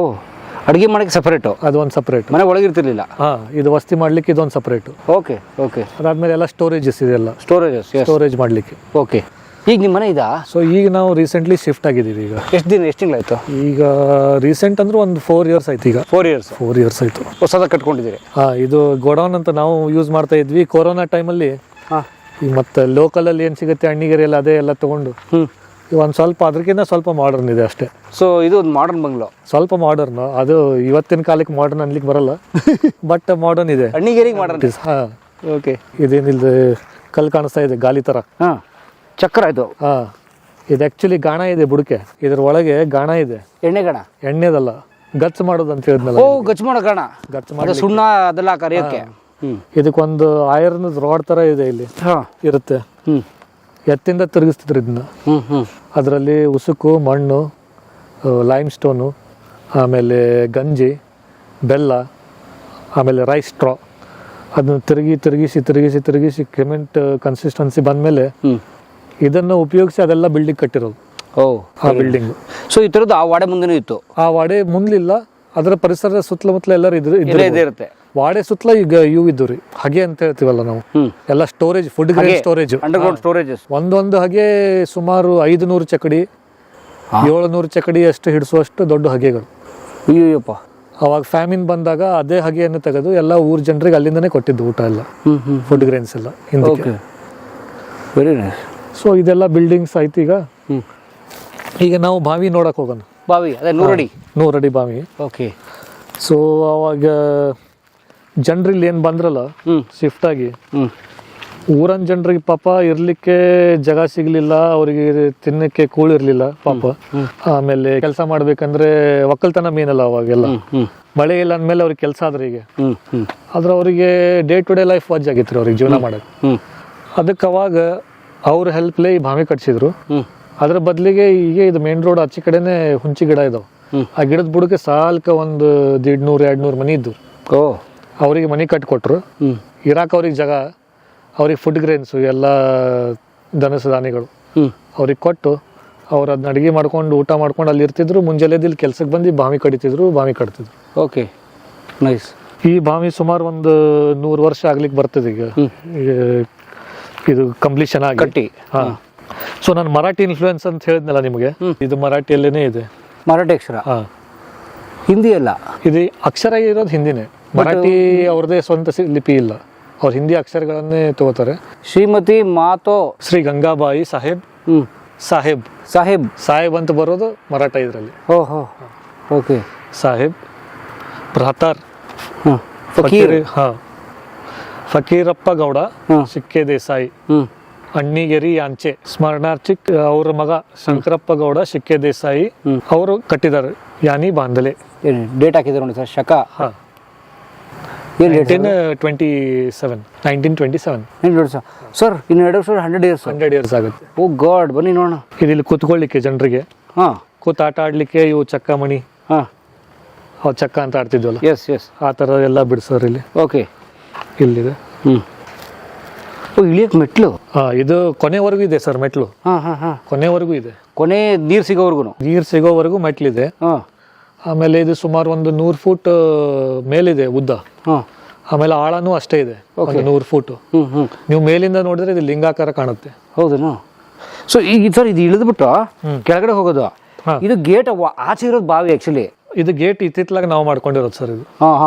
ಅಡಿಗೆ ಮಾಡಕ್ಕೆ ಸಪರೇಟು, ಅದು ಒಂದು ಸಪ್ರೇಟ್. ಮನೆ ಒಳಗಿರ್ತಿರ್ಲಿಲ್ಲ. ಇದು ವಸ್ತಿ ಮಾಡ್ಲಿಕ್ಕೆ ಇದೊಂದು ಸಪ್ರೇಟು. Okay okay. ಅದಾದ್ಮೇಲೆ ಎಲ್ಲ ಸ್ಟೋರೇಜಸ್ ಇದೆಲ್ಲ, ಸ್ಟೋರೇಜ್ ಮಾಡಲಿಕ್ಕೆ. ಓಕೆ. ಈಗ ನಿಮ್ಮ ಮನೆ ಇದಾ? ಸೊ ಈಗ ನಾವು ರೀಸೆಂಟ್ಲಿ ಶಿಫ್ಟ್ ಆಗಿದ್ದೀವಿ. ಈಗ ಎಷ್ಟು ತಿಂಗಳಾಯ್ತು? ಈಗ ರೀಸೆಂಟ್ ಅಂದ್ರೆ ಒಂದು 4 years ಆಯ್ತು. ಈಗ 4 years ಆಯ್ತು. ಹೊಸದಾಗಿ ಕಟ್ಕೊಂಡಿದ್ದೀರಿ? ಇದು ಗೋಡೌನ್ ಅಂತ ನಾವು ಯೂಸ್ ಮಾಡ್ತಾ ಇದ್ವಿ ಕೊರೋನಾ ಟೈಮಲ್ಲಿ. ಮತ್ತೆ ಲೋಕಲಲ್ಲಿ ಏನು ಸಿಗುತ್ತೆ ಅಣ್ಣಿಗೆರೆ ಎಲ್ಲ ಅದೇ ಎಲ್ಲ ತಗೊಂಡು ಒಂದು ಸ್ವಲ್ಪ ಅದಕ್ಕಿಂತ ಸ್ವಲ್ಪ ಮಾಡರ್ನ್ ಇದೆ ಅಷ್ಟೇ. ಸೊ ಇದು ಒಂದು ಮಾಡರ್ನ್ ಬಂಗ್ಲೋ, ಸ್ವಲ್ಪ ಮಾಡರ್ನ್. ಅದು ಇವತ್ತಿನ ಕಾಲಕ್ಕೆ ಮಾಡರ್ನ್ ಅನ್ಲಿಕ್ಕೆ ಬರಲ್ಲ, ಬಟ್ ಮಾಡರ್ನ್ ಇದೆ. ಅಣ್ಣಿಗೇರಿಗೆ ಮಾಡರ್ನ್. ಓಕೆ. ಇದೇನಿಲ್ಲ ಕಲ್ಲು ಕಾಣಿಸ್ತಾ ಇದೆ ಗಾಲಿ ಥರ. ಹಾಂ, ಚಕ್ರ ಇದು. ಹಾಂ, ಇದು ಆ್ಯಕ್ಚುಲಿ ಗಾಣ ಇದೆ ಬುಡಕೆ, ಇದ್ರ ಒಳಗೆ ಗಾಣ ಇದೆ. ಎಣ್ಣೆಗಣ? ಎಣ್ಣೆದಲ್ಲ, ಗಚ್ಚ ಮಾಡೋದು ಅಂತ ಹೇಳಿದ್ನಲ್ಲ. ಓ, ಗಚ್ಚ ಮಾಡೋ ಗಣ. ಗಚ್ಚ ಅದು ಮಾಡಿ ಸುಣ್ಣ ಅದೆಲ್ಲ ಕರಿಯೋಕ್ಕೆ. ಇದಕ್ಕೊಂದು ಐರನ್ ರಾಡ್ ಥರ ಇದೆ ಇಲ್ಲಿ ಇರುತ್ತೆ. ಎತ್ತಿಂದ ತಿರುಗಿಸ್ತಿದ್ರು ಇದನ್ನ. ಅದರಲ್ಲಿ ಉಸುಕು, ಮಣ್ಣು, ಲೈಮ್ ಸ್ಟೋನು, ಆಮೇಲೆ ಗಂಜಿ, ಬೆಲ್ಲ, ಆಮೇಲೆ ರೈಸ್ ಸ್ಟ್ರಾ, ಅದನ್ನ ತಿರುಗಿಸಿ ಸಿಮೆಂಟ್ ಕನ್ಸಿಸ್ಟೆನ್ಸಿ ಬಂದಮೇಲೆ ಇದನ್ನು ಉಪಯೋಗಿಸಿ ಅದೆಲ್ಲ ಬಿಲ್ಡಿಂಗ್ ಕಟ್ಟಿರೋದು. ಆ ಬಿಲ್ಡಿಂಗ್. ಸೊ ಈ ಥರದ್ದು ಆ ವಾಡೆ ಮುಂದೆನೂ ಇತ್ತು? ಆ ವಾಡೆ ಮುಂದ್ಲಿಲ್ಲ, ಅದರ ಪರಿಸರದ ಸುತ್ತಮುತ್ತಲ ಎಲ್ಲರೂ ಇರುತ್ತೆ. ವಾಡೆ ಸುತ್ತಲ ಈಗ ಇವು ಇದ್ದು ರೀ, ಹಗೆ ಅಂತ ಹೇಳ್ತೀವಲ್ಲ ನಾವು, ಎಲ್ಲ storage, food grade storage, underground storages. ಒಂದೊಂದು ಹಗೆ ಸುಮಾರು 500 ಚಕಡಿ 700 ಚಕಡಿ ಅಷ್ಟು ಹಿಡಿಸುವಷ್ಟು ದೊಡ್ಡ ಹಗೆಗಳು. ಅಯ್ಯಪ್ಪ. ಅವಾಗ ಫ್ಯಾಮಿನ್ ಬಂದಾಗ ಅದೇ ಹಗೆಯನ್ನು ತೆಗೆದು ಎಲ್ಲ ಊರ್ ಜನರಿಗೆ ಅಲ್ಲಿಂದನೇ ಕೊಟ್ಟಿದ್ದು ಊಟ ಎಲ್ಲ, ಫುಡ್ ಗ್ರೇನ್ಸ್ ಎಲ್ಲ ಹಿಂದಕ್ಕೆ. Very nice. ಸೊ ಇದೆಲ್ಲ ಬಿಲ್ಡಿಂಗ್ಸ್ ಆಯ್ತು. ಈಗ ನಾವು ಬಾವಿ ನೋಡಕ್ ಹೋಗೋಣ. ಬಾವಿ ಅದೇ 100 ಅಡಿ ಬಾವಿ. ಓಕೆ. ಸೊ ಅವಾಗ ಜನರಲ್ಲಿ ಏನು ಬಂದ್ರಲ್ಲ ಶಿಫ್ಟ್ ಆಗಿ, ಊರನ್ ಜನರಿಗೆ ಪಾಪ ಇರ್ಲಿಕ್ಕೆ ಜಾಗ ಸಿಗ್ಲಿಲ್ಲ, ಅವರಿಗೆ ತಿನ್ನಕ್ಕೆ ಕೂಳಿರ್ಲಿಲ್ಲ ಪಾಪ. ಆಮೇಲೆ ಕೆಲಸ ಮಾಡ್ಬೇಕಂದ್ರೆ ಒಕ್ಕಲ್ತನ ಮೀನಲ್ಲ ಅವಾಗೆಲ್ಲ, ಮಳೆ ಇಲ್ಲ ಅಂದ್ಮೇಲೆ ಅವ್ರಿಗೆ ಕೆಲಸ ಆದ್ರೆ ಈಗ ಆದ್ರೆ ಅವರಿಗೆ day to day life was ಆಗಿತ್ತು ಅವ್ರಿಗೆ ಜೀವನ ಮಾಡಕ್ಕೆ. ಅದಕ್ಕೆ ಅವಾಗ ಅವ್ರ ಹೆಲ್ಪ್ಲೇ ಈ ಬಾವಿ ಕಟ್ಸಿದ್ರು. ಅದ್ರ ಬದಲಿಗೆ ಈಗ ಇದು ಮೇನ್ ರೋಡ್ ಆಚೆ ಕಡೆನೆ ಹುಂಚಿ ಗಿಡ ಇದಾವೆ. ಆ ಗಿಡದ ಬುಡಕ್ಕೆ ಸಾಲ್ಕ ಒಂದು 150-200 ಮನಿ ಇದ್ದು. ಅವ್ರಿಗೆ ಮನಿ ಕಟ್ಕೊಟ್ರು, ಇರಾಕ್ ಅವ್ರಿಗೆ ಜಾಗ, ಅವ್ರಿಗೆ ಫುಡ್ ಗ್ರೇನ್ಸು ಎಲ್ಲ ದನಸ ಧಾನ್ಯಗಳು ಅವ್ರಿಗೆ ಕೊಟ್ಟು ಅವ್ರು ಅದನ್ನ ಅಡುಗೆ ಮಾಡ್ಕೊಂಡು ಊಟ ಮಾಡ್ಕೊಂಡು ಅಲ್ಲಿ ಇರ್ತಿದ್ರು. ಮುಂಜಾನೆದಿಲ್ಲಿ ಕೆಲ್ಸಕ್ಕೆ ಬಂದು ಬಾವಿ ಕಡಿತಿದ್ರು, ಬಾವಿ ಕಟ್ತಿದ್ರು. Okay, nice. ಈ ಬಾವಿ ಸುಮಾರು ಒಂದು 100 ವರ್ಷ ಆಗ್ಲಿಕ್ಕೆ ಬರ್ತದೆ ಈಗ ಇದು ಕಂಪ್ಲೀಷನ್ ಆಗಿ ಕಟ್ಟಿ. ಹಾ. ಸೊ ನಾನು ಮರಾಠಿ ಇನ್ಫ್ಲೂಯೆನ್ಸ್ ಅಂತ ಹೇಳಿದ್ನಲ್ಲ ನಿಮಗೆ, ಇದು ಮರಾಠಿಯಲ್ಲೇನೆ ಇದೆ. ಮರಾಠಿ ಅಕ್ಷರ? ಹಾ. ಹಿಂದಿ ಅಲ್ಲ ಇದು ಅಕ್ಷರ ಇರೋದು ಹಿಂದಿನೇ. ಮರಾಠಿ ಅವ್ರದೇ ಸ್ವಂತ ಲಿಪಿ ಇಲ್ಲ, ಅವ್ರು ಹಿಂದಿ ಅಕ್ಷರಗಳನ್ನೇ ತಗೋತಾರೆ. ಶ್ರೀಮತಿ ಮಾತೋ ಶ್ರೀ ಗಂಗಾಬಾಯಿ ಸಾಹೇಬ್. ಸಾಹೇಬ್ ಸಾಹೇಬ್ ಸಾಹೇಬ್ ಅಂತ ಬರೋದು ಮರಾಠ ಇದರಲ್ಲಿ. ಓಹೋ, ಓಕೆ. ಸಾಹೇಬ್ ಭ್ರಾತಾರ್ ಫಕೀರ್. ಹಾ, ಫಕೀರಪ್ಪ ಗೌಡ ಸಿಕ್ಕೆ ದೇಸಾಯಿ ಅಣ್ಣಿಗೆರಿ ಯಾಂಚೆ ಸ್ಮರಣಾರ್ಚಿಕ್ ಅವ್ರ ಮಗ ಶಂಕರಪ್ಪ ಗೌಡ ಶಿಕ್ಕೆ ದೇಸಾಯಿ ಅವರು ಕಟ್ಟಿದ್ದಾರೆ. ಯಾನಿ ಬಾಂಧಲೆ. ಡೇಟ್ ಹಾಕಿದ್ದಾರೆ ನೋಡಿ ಸರ್, ಶಕ. ಹಾ, 1927. ಸರ್ ಇನ್ನು 2 ವರ್ಷ 100 ಇಯರ್ಸ್ ಆಗುತ್ತೆ. ಓ ಗಾಡ್, ಬನ್ನಿ ನೋಡೋಣ. ಇಲ್ಲಿ ಕೂತ್ಕೊಳ್ಳಿಕ್ಕೆ ಜನರಿಗೆ, ಕೂತ್ ಆಟ ಆಡ್ಲಿಕ್ಕೆ ಇವು ಚಕ್ಕಮಣಿ, ಅವು ಚಕ್ಕ ಅಂತ ಆಡ್ತಿದ್ವಲ್ಲ, ಎಸ್ ಎಸ್, ಆ ಥರ ಎಲ್ಲ ಬಿಡಿಸೋರು ಇಲ್ಲಿ. ಓಕೆ, ಇಲ್ಲಿದೆ. ಇಳಿಯಕ್ಕೆ ಮೆಟ್ಲು? ಇದು ಕೊನೆವರೆಗೂ ಇದೆ ಸರ್ ಮೆಟ್ಲು. ಕೊನೆವರೆಗೂ ಇದೆ, ಕೊನೆ ನೀರು ಸಿಗೋವರೆಗೂ. ನೀರು ಸಿಗೋವರೆಗೂ ಮೆಟ್ಲಿದೆ. ಆಮೇಲೆ ಇದು ಸುಮಾರು ಒಂದು 100 ಫೂಟ್ ಮೇಲಿದೆ ಉದ್ದ. ಆಮೇಲೆ ಆಳನೂ ಅಷ್ಟೇ ಇದೆ, ಒಂದು 100 ಫೂಟ್. ನೀವು ಮೇಲಿಂದ ನೋಡಿದ್ರೆ ಇದು ಲಿಂಗಾಕಾರ ಕಾಣುತ್ತೆ. ಹೌದೇನು? ಸೊ ಈಗ ಸರ್ ಇದು ಇಳಿದ್ಬಿಟ್ಟು ಕೆಳಗಡೆ ಹೋಗೋದು, ಇದು ಗೇಟ್ ಆಚೆ ಇರೋದು ಬಾವಿ ಆಕ್ಚುಲಿ. ಇದು ಗೇಟ್ ಇತ್ತಿತ್ತಲಾಗ ನಾವು ಮಾಡ್ಕೊಂಡಿರೋದು ಸರ್ ಇದು.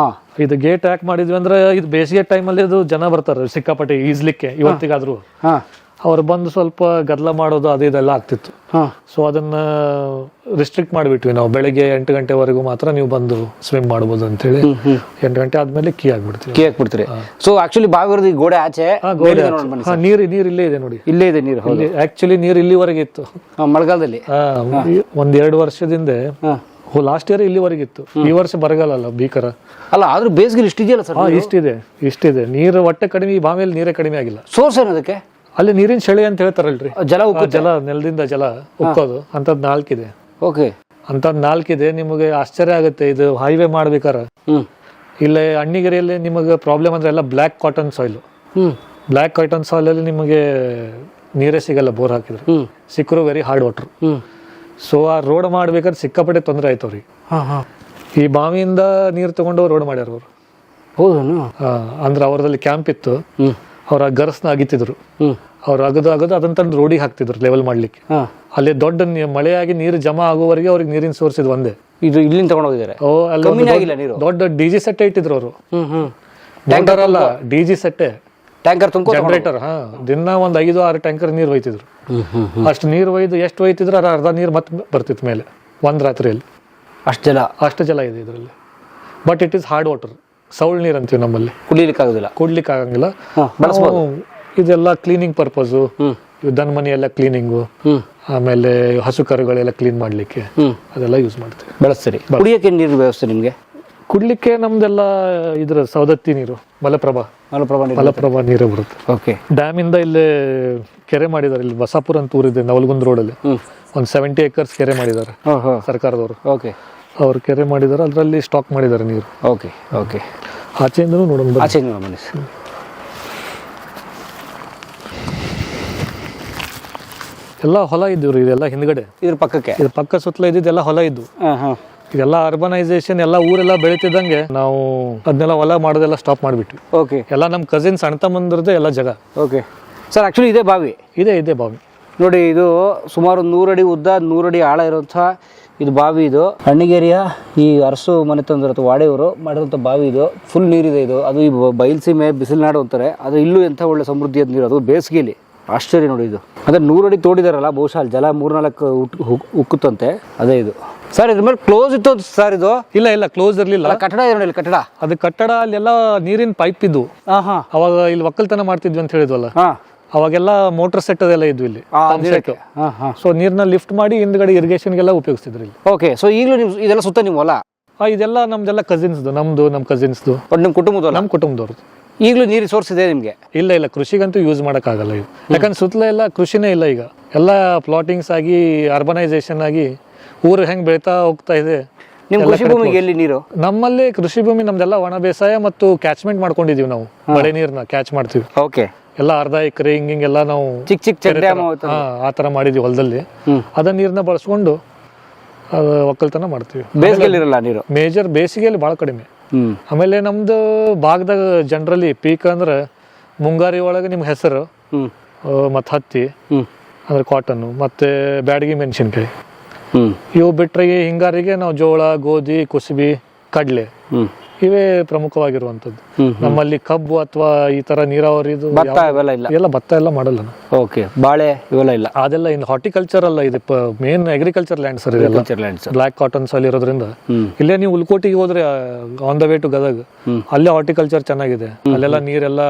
ಇದು ಗೇಟ್ ಯಾಕೆ ಮಾಡಿದ್ವಿ ಅಂದ್ರೆ ಇದು ಬೇಸಿಗೆ ಟೈಮಲ್ಲಿ ಇದು ಜನ ಬರ್ತಾರೆ ಸಿಕ್ಕಾಪಟ್ಟೆ ಈಜ್ಲಿಕ್ಕೆ. ಇವತ್ತಿಗಾದ್ರು ಅವ್ರು ಬಂದು ಸ್ವಲ್ಪ ಗದ್ದಲ ಮಾಡೋದು ಅದು ಇದೆಲ್ಲ ಆಗ್ತಿತ್ತು. ಸೊ ಅದನ್ನ ರಿಸ್ಟ್ರಿಕ್ಟ್ ಮಾಡಿಬಿಟ್ವಿ ನಾವು. ಬೆಳಗ್ಗೆ 8 ಗಂಟೆವರೆಗೂ ಮಾತ್ರ ನೀವು ಬಂದು ಸ್ವಿಮ್ ಮಾಡ್ಬೋದು ಅಂತೇಳಿ. 8 ಗಂಟೆ ಆದ್ಮೇಲೆ ಕೀ ಹಾಕ್ಬಿಡ್ತೀರಿ. ಸೊ ಆಕ್ಚುಲಿ ಬಾವಿ ಇರೋದು ಗೋಡೆ ಆಚೆ, ನೀರು ಇಲ್ಲೇ ಇದೆ ನೋಡಿ, ಇಲ್ಲೇ ಇದೆ ನೀರು. ಆಕ್ಚುಲಿ ನೀರು ಇಲ್ಲಿವರೆಗೆ ಇತ್ತು ಮಳೆಗಾಲದಲ್ಲಿ. 1-2 ವರ್ಷದಿಂದ ಲಾಸ್ಟ್ ಇಯರ್ ಇಲ್ಲಿವರೆಗೆ ಇತ್ತು. ಈ ವರ್ಷ ಬರಗಾಲ ಅಲ್ಲ, ಭೀಕರ ಅಲ್ಲ, ಆದ್ರೂ ಬೇಸಿಗೆ ಇಷ್ಟಿದೆಯಲ್ಲ ಸರ್? ಇಷ್ಟಿದೆ ನೀರು. ಹೊಟ್ಟೆ ಕಡಿಮೆ, ಈ ಬಾವಿಯಲ್ಲಿ ನೀರೇ ಕಡಿಮೆ ಆಗಿಲ್ಲ. ಸೋರ್ಸ್ ಏನದಕ್ಕೆ? ಅಲ್ಲಿ ನೀರಿನ ಸೆಳೆ ಅಂತ ಹೇಳ್ತಾರಲ್ರಿ, ಜಲ ನೆಲದಿಂದ ಜಲ ಉಕ್ಕೋದು, ಅಂತದ್ 4 ಇದೆ. ಓಕೆ, ಅಂತದ್ 4 ಇದೆ. ನಿಮಗೆ ಆಶ್ಚರ್ಯ ಆಗುತ್ತೆ, ಇದು ಹೈವೇ ಮಾಡ್ಬೇಕಾರ ಇಲ್ಲ ಅಣ್ಣಿಗೆರೆಯಲ್ಲಿ ನಿಮಗೆ ಪ್ರಾಬ್ಲಮ್ ಅಂದ್ರೆ ಎಲ್ಲ black cotton soil. Black cotton soil ಅಲ್ಲಿ ನಿಮಗೆ ನೀರೇ ಸಿಗಲ್ಲ, ಬೋರ್ ಹಾಕಿದ್ರೆ. ಸಿಕ್ಕರು ವೆರಿ ಹಾರ್ಡ್ ವಾಟರ್. ಸೊ ಆ ರೋಡ್ ಮಾಡ್ಬೇಕಾದ್ರೆ ಸಿಕ್ಕಾಪಟ್ಟೆ ತೊಂದರೆ ಆಯ್ತು ಅವ್ರಿಗೆ. ಈ ಬಾವಿಯಿಂದ ನೀರು ತಗೊಂಡು ರೋಡ್ ಮಾಡ್ಯಾರ ಅವರು. ಹೌದು, ಅಂದ್ರೆ ಅವ್ರದಲ್ಲಿ ಕ್ಯಾಂಪ್ ಇತ್ತು, ಅವ್ರ ಗರ್ಸ್ನ ಅಗಿತಿದ್ರು. ಅವ್ರು ಅಗದು ಅದನ್ನ ತಂದು ರೋಡಿಗೆ ಹಾಕ್ತಿದ್ರು ಲೆವೆಲ್ ಮಾಡ್ಲಿಕ್ಕೆ. ಅಲ್ಲಿ ದೊಡ್ಡ ಮಳೆಯಾಗಿ ನೀರು ಜಮಾ ಆಗುವವರೆಗೆ ಅವ್ರಿಗೆ ನೀರಿನ ಸೋರ್ಸ್ ಇದು ಒಂದೇ. ಇದು ಇಲ್ಲಿಂದ ತಗೊಂಡು ಹೋಗಿದ್ದಾರೆ. ದೊಡ್ಡ DG ಸೆಟ್ ಇಟ್ಟಿದ್ರು ಅವರು. ಟ್ಯಾಂಕರ್ ಅಲ್ಲ, DG ಸೆಟ್ಟೆ, ಟ್ಯಾಂಕರ್ ತುಂಬ ಜನರೇಟರ್. ದಿನ ಒಂದು 5-6 ಟ್ಯಾಂಕರ್ ನೀರು ಒಯ್ತಿದ್ರು. ಅಷ್ಟು ನೀರು ಒಯ್ದು ಎಷ್ಟು ಒಯ್ತಿದ್ರು ಅದ್ರ ಅರ್ಧ ನೀರು ಮತ್ತೆ ಬರ್ತಿತ್ತು ಮೇಲೆ ಒಂದ್ ರಾತ್ರಿಯಲ್ಲಿ. ಅಷ್ಟು ಜಲ ಇದೆ ಇದರಲ್ಲಿ. But it is hard water. ಸೌಳ್ ನೀರು ಅಂತೀವಿ ನಮ್ಮಲ್ಲಿ, ಕುಡಿಲಿಕ್ಕೆ ಆಗೋದಿಲ್ಲ. ಕುಡ್ಲಿಕ್ಕೆ ಆಗಂಗಿಲ್ಲ. ಬಳಸ್ಬೋದು. ನಾವು ಇದೆಲ್ಲ ಕ್ಲೀನಿಂಗ್ ಪರ್ಪಸು, ದನ ಮನೆ ಎಲ್ಲ ಕ್ಲೀನಿಂಗು, ಆಮೇಲೆ ಹಸು ಕರುಗಳೆಲ್ಲ ಕ್ಲೀನ್ ಮಾಡ್ಲಿಕ್ಕೆ ಅದೆಲ್ಲ ಯೂಸ್ ಮಾಡ್ತೀವಿ, ಬಳಸ್ತೀರಿ. ಕುಡಿಯೋಕೆ ನೀರು ವ್ಯವಸ್ಥೆ ನಿಮಗೆ? ಕುಡ್ಲಿಕ್ಕೆ ನಮ್ದೆಲ್ಲ ಇದ್ರ ಸವದತ್ತಿ ನೀರು, ಮಲಪ್ರಭಾ ನೀರು ಬರುತ್ತೆ. ಓಕೆ. ಡ್ಯಾಮ್ ಇಂದ ಇಲ್ಲಿ ಕೆರೆ ಮಾಡಿದ್ದಾರೆ, ಇಲ್ಲಿ ಬಸಾಪುರ ಅಂತ ಊರಿದೆ ನವಲಗುಂದ್ ರೋಡಲ್ಲಿ, ಒಂದು 70 acres ಕೆರೆ ಮಾಡಿದ್ದಾರೆ ಸರ್ಕಾರದವರು. ಓಕೆ. ಅವ್ರು ಕೆರೆ ಮಾಡಿದ್ದಾರೆ, ಅದರಲ್ಲಿ ಸ್ಟಾಕ್ ಮಾಡಿದ್ದಾರೆ ನೀರು. Okay okay. ಆಚೆಯಿಂದನೂ ನೋಡೋಣ. ಆಚೆಯಿಂದ ಬನ್ನಿ. ಎಲ್ಲ ಹೊಲ ಇದ್ದು ಇದೆಲ್ಲ ಹಿಂದ್ಗಡೆ, ಇದ್ರ ಪಕ್ಕಕ್ಕೆ, ಇದ್ರ ಪಕ್ಕ ಸುತ್ತಲ ಇದ್ದಿದ್ದೆಲ್ಲ ಹೊಲ ಇದ್ದು. ಇದೆಲ್ಲ ಅರ್ಬನೈಸೇಷನ್ ಎಲ್ಲ ಊರೆಲ್ಲ ಬೆಳೀತಿದ್ದಂಗೆ ನಾವು ಅದನ್ನೆಲ್ಲ ಹೊಲ ಮಾಡೋದೆಲ್ಲ ಸ್ಟಾಪ್ ಮಾಡಿಬಿಟ್ವಿ. ಓಕೆ. ಎಲ್ಲ ನಮ್ಮ ಕಸಿನ್ಸ್ ಅಣ್ಣ ತಮ್ಮಂದ್ರದ್ದೇ ಎಲ್ಲ ಜಾಗ. Okay sir. ಆ್ಯಕ್ಚುಲಿ ಇದೇ ಬಾವಿ ಇದೆ ಬಾವಿ ನೋಡಿ. ಇದು ಸುಮಾರು 100 ಅಡಿ ಉದ್ದ, 100 ಅಡಿ ಆಳ ಇರುವಂಥ ಇದು ಬಾವಿ. ಇದು ಅಣ್ಣಿಗೇರಿಯ ಈ ಅರಸು ಮನೆತಂದ್ರು ಅಥವಾ ವಾಡೆಯವರು ಮಾಡಿರುವಂಥ ಬಾವಿ. ಇದು ಫುಲ್ ನೀರಿದೆ. ಇದು ಅದು ಈ ಬಯಲ್ಸೀಮೆ ಬಿಸಿಲುನಾಡು ಅಂತಾರೆ. ಅದು ಇಲ್ಲೂ ಎಂಥ ಒಳ್ಳೆ ಸಮೃದ್ಧಿಯಾದ ನೀರು, ಅದು ಬೇಸಿಗೆಯಲ್ಲಿ. ಆಶ್ಚರ್ಯ ನೋಡಿ. ಇದು ಅಂದರೆ 100 ಅಡಿ ತೋಡಿದಾರಲ್ಲ, ಬಹುಶಃ ಅಲ್ಲಿ ಜಲ 3-4 ಉಕ್ಕುತ್ತಂತೆ. ಅದೇ ಇದು ಸರ್. ಇದ್ರ ಮೇಲೆ ಕ್ಲೋಸ್ ಇತ್ತು ಸರ್ ಇದು? ಇಲ್ಲ ಕ್ಲೋಸ್ ಇರಲಿಲ್ಲ. ಕಟ್ಟಡ ಇದೆ ನೋಡಿ, ಕಟ್ಟಡ. ಅದು ಕಟ್ಟಡ ಅಲ್ಲೆಲ್ಲ ನೀರಿನ ಪೈಪ್ ಇದ್ದು. ಅವಾಗ ಇಲ್ಲಿ ಒಕ್ಕಲ್ತನ ಮಾಡ್ತಿದ್ವಿ ಅಂತ ಹೇಳಿದ್ವಲ್ಲ, ಅವಾಗೆಲ್ಲ ಮೋಟರ್ ಸೆಟ್ ಅದೆಲ್ಲ ಇದ್ವು ಇಲ್ಲಿ. ಸೊ ನೀರ್ನ ಲಿಫ್ಟ್ ಮಾಡಿ ಹಿಂದ್ಗಡೆ ಇರಿಗೇಷನ್ಗೆಲ್ಲ ಉಪಯೋಗಿಸ್ತಿದ್ರು ಇಲ್ಲಿ. ಓಕೆ. ಸೊ ಈಗಲೂ ನೀವು ಇದೆಲ್ಲ ಸುತ್ತ ನೀವು ಹೊಲ? ಇದೆಲ್ಲ ನಮ್ದೆಲ್ಲ ಕಸಿನ್ಸ್ದು, ನಮ್ಮ ಕಸಿನ್ಸ್ದು, ನಿಮ್ಮ ಕುಟುಂಬದ, ನಮ್ಮ ಕುಟುಂಬದವ್ರದ್ದು. ಈಗಲೂ ನೀರು ಸೋರ್ಸ್ ಇದೆ ನಿಮಗೆ? ಇಲ್ಲ ಕೃಷಿಗಂತೂ ಯೂಸ್ ಮಾಡೋಕ್ಕಾಗಲ್ಲ ಇದು, ಯಾಕಂದ್ರೆ ಸುತ್ತಲ ಎಲ್ಲ ಕೃಷಿನೇ ಇಲ್ಲ. ಈಗ ಎಲ್ಲ ಪ್ಲಾಟಿಂಗ್ಸ್ ಆಗಿ ಅರ್ಬನೈಸೇಷನ್ ಆಗಿ ಊರು ಹೆಂಗ್ ಬೆಳೀತಾ ಹೋಗ್ತಾ ಇದೆ. ನಿಮ್ಮ ಕೃಷಿ ಭೂಮಿಗೆ ಎಲ್ಲಿ ನೀರು? ನಮ್ಮಲ್ಲಿ ಕೃಷಿ ಭೂಮಿ ನಮ್ದೆಲ್ಲ ಒಣ ಬೇಸಾಯ ಮತ್ತು ಕ್ಯಾಚ್ಮೆಂಟ್ ಮಾಡ್ಕೊಂಡಿದೀವಿ ನಾವು. ಮಳೆ ನೀರ್ನ ಕ್ಯಾಚ್ ಮಾಡ್ತೀವಿ. ಓಕೆ. ಎಲ್ಲ ಅರ್ಧ ಎಕರೆ ಹಿಂಗೆಲ್ಲ ನಾವು ಚಿಕ್ಕ ಆ ತರ ಮಾಡಿದೀವಿ ಹೊಲದಲ್ಲಿ. ಅದ ನೀರ್ನ ಬಳಸ್ಕೊಂಡು ಒಕ್ಕಲ್ತನ ಮಾಡ್ತೀವಿ. ಬೇಸಿಗೆಯಲ್ಲಿ ಇರಲ್ಲ ನೀರು? ಮೇಜರ್ ಬೇಸಿಗೆಯಲ್ಲಿ ಬಹಳ ಕಡಿಮೆ. ಆಮೇಲೆ ನಮ್ದು ಭಾಗದಾಗ ಜನರಲಿ ಪೀಕ್ ಅಂದ್ರೆ ಮುಂಗಾರಿ ಒಳಗೆ ನಿಮ್ ಹೆಸರು ಮತ್ ಹತ್ತಿ ಅಂದ್ರೆ ಕಾಟನ್, ಮತ್ತೆ ಬ್ಯಾಡಗಿ ಮೆಣಸಿನ್ಕಾಯಿ, ಇವು ಬಿಟ್ರೆ ಹಿಂಗಾರಿಗೆ ನಾವು ಜೋಳ, ಗೋಧಿ, ಕುಸುಬಿ, ಕಡ್ಲೆ ಇವೇ ಪ್ರಮುಖವಾಗಿರುವಂತದ್ದು. ನಮ್ಮಲ್ಲಿ ಕಬ್ಬು ಅಥವಾ ಈ ತರ ನೀರಾವರಿದು ಎಲ್ಲ ಭತ್ತ ಎಲ್ಲ ಮಾಡಲ್ಲ. ಓಕೆ. ಬಾಳೆ ಇವೆಲ್ಲ ಇಲ್ಲ? ಅದೆಲ್ಲ ಇನ್ನು ಹಾರ್ಟಿಕಲ್ಚರ್ ಅಲ್ಲ, ಇದು ಮೇನ್ ಅಗ್ರಿಕಲ್ಚರ್ ಲ್ಯಾಂಡ್ ಸರ್. ಇದೆಲ್ಲ ಬ್ಲಾಕ್ ಕಾಟನ್ ಸಾಯಿಲ್ ಇರೋದ್ರಿಂದ ಇಲ್ಲೇ ನೀವು ಉಲ್ಕೋಟಿಗೆ ಹೋದ್ರೆ on the way to Gadag, ಅಲ್ಲೇ ಹಾರ್ಟಿಕಲ್ಚರ್ ಚೆನ್ನಾಗಿದೆ. ಅಲ್ಲೆಲ್ಲ ನೀರೆಲ್ಲ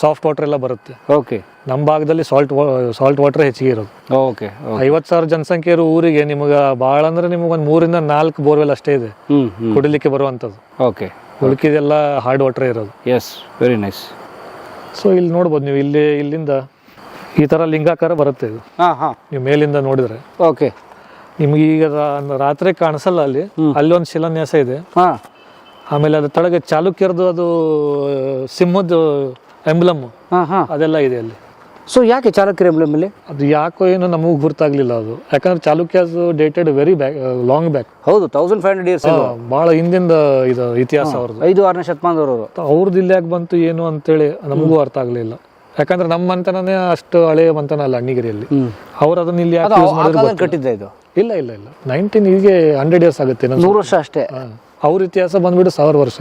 ಸಾಫ್ಟ್ ವಾಟರ್ ಎಲ್ಲ ಬರುತ್ತೆ. ಓಕೆ. ನಮ್ಮ ಭಾಗದಲ್ಲಿ ಸಾಲ್ಟ್ ವಾಟರ್ ಹೆಚ್ಚಿಗೆ ಇರೋದು. ಓಕೆ. 50,000 ಜನಸಂಖ್ಯೆ ಇರೋ ಊರಿಗೆ ನಿಮ್ಗೆ ಭಾಳ ಅಂದ್ರೆ ನಿಮ್ಗೆ ಒಂದು 3-4 ಬೋರ್ವೆಲ್ ಅಷ್ಟೇ ಇದೆ ಕುಡಿಲಿಕ್ಕೆ ಬರುವಂಥದ್ದು. ಓಕೆ. ಉಳ್ಕಿದೆಲ್ಲ ಹಾರ್ಡ್ ವಾಟರ್ ಇರೋದು. Yes, very nice. ಸೊ ಇಲ್ಲಿ ನೋಡ್ಬೋದು ನೀವು, ಇಲ್ಲಿಂದ ಈ ತರ ಲಿಂಗಾಕಾರ ಬರುತ್ತೆ ಇದು. ನೀವು ಮೇಲಿಂದ ನೋಡಿದ್ರೆ. ಓಕೆ. ನಿಮ್ಗೆ ಈಗ ರಾತ್ರಿ ಕಾಣಿಸಲ್ಲ. ಅಲ್ಲಿ ಒಂದು ಶಿಲಾನ್ಯಾಸ ಇದೆ. ಆಮೇಲೆ ಅದು ತಳಗೆ ಚಾಲುಕ್ಯರದು ಅದು ಸಿಂಹದ ಎಂಬ್ಲಮ್ ಅದೆಲ್ಲ ಇದೆ ಅಲ್ಲಿ. ಸೊ ಯಾಕೆ ಚಾಲುಕ್ಯರ ಎಂಬ್ಲಮ್ ಅಲ್ಲಿ? ಅದು ಯಾಕೋ ಏನೋ ನಮಗೂ ಗುರ್ತಾಗ್ಲಿಲ್ಲ ಅದು, ಯಾಕಂದ್ರೆ Chalukyas dated very long back. ಹೌದು, 1500 ಇಯರ್ಸ್, ಬಹಳ ಹಿಂದಿಂದ ಇದು ಇತಿಹಾಸ ಅವ್ರದ್ದು. 5-6ನೇ ಶತಮಾನದವರು. ಅವ್ರದ್ದು ಇಲ್ಲಿ ಯಾಕೆ ಬಂತು ಏನು ಅಂತೇಳಿ ನಮಗೂ ಅರ್ಥ ಆಗ್ಲಿಲ್ಲ. ಯಾಕಂದ್ರೆ ನಮ್ಮ ಮಂತನೇ ಅಷ್ಟು ಹಳೆಯ ಮಂತನ ಅಲ್ಲ ಅಣ್ಣಿಗೇರಿಯಲ್ಲಿ. ಅವ್ರು ಅದನ್ನ ಇಲ್ಲಿ ಕಟ್ಟಿದ್ದ ಇದು? ಇಲ್ಲ 19 ಈಗ 100 ಇಯರ್ಸ್ ಆಗುತ್ತೆ. 100 ವರ್ಷ ಅಷ್ಟೇ. ಅವ್ರ ಇತಿಹಾಸ ಬಂದ್ಬಿಟ್ಟು 1000 ವರ್ಷ.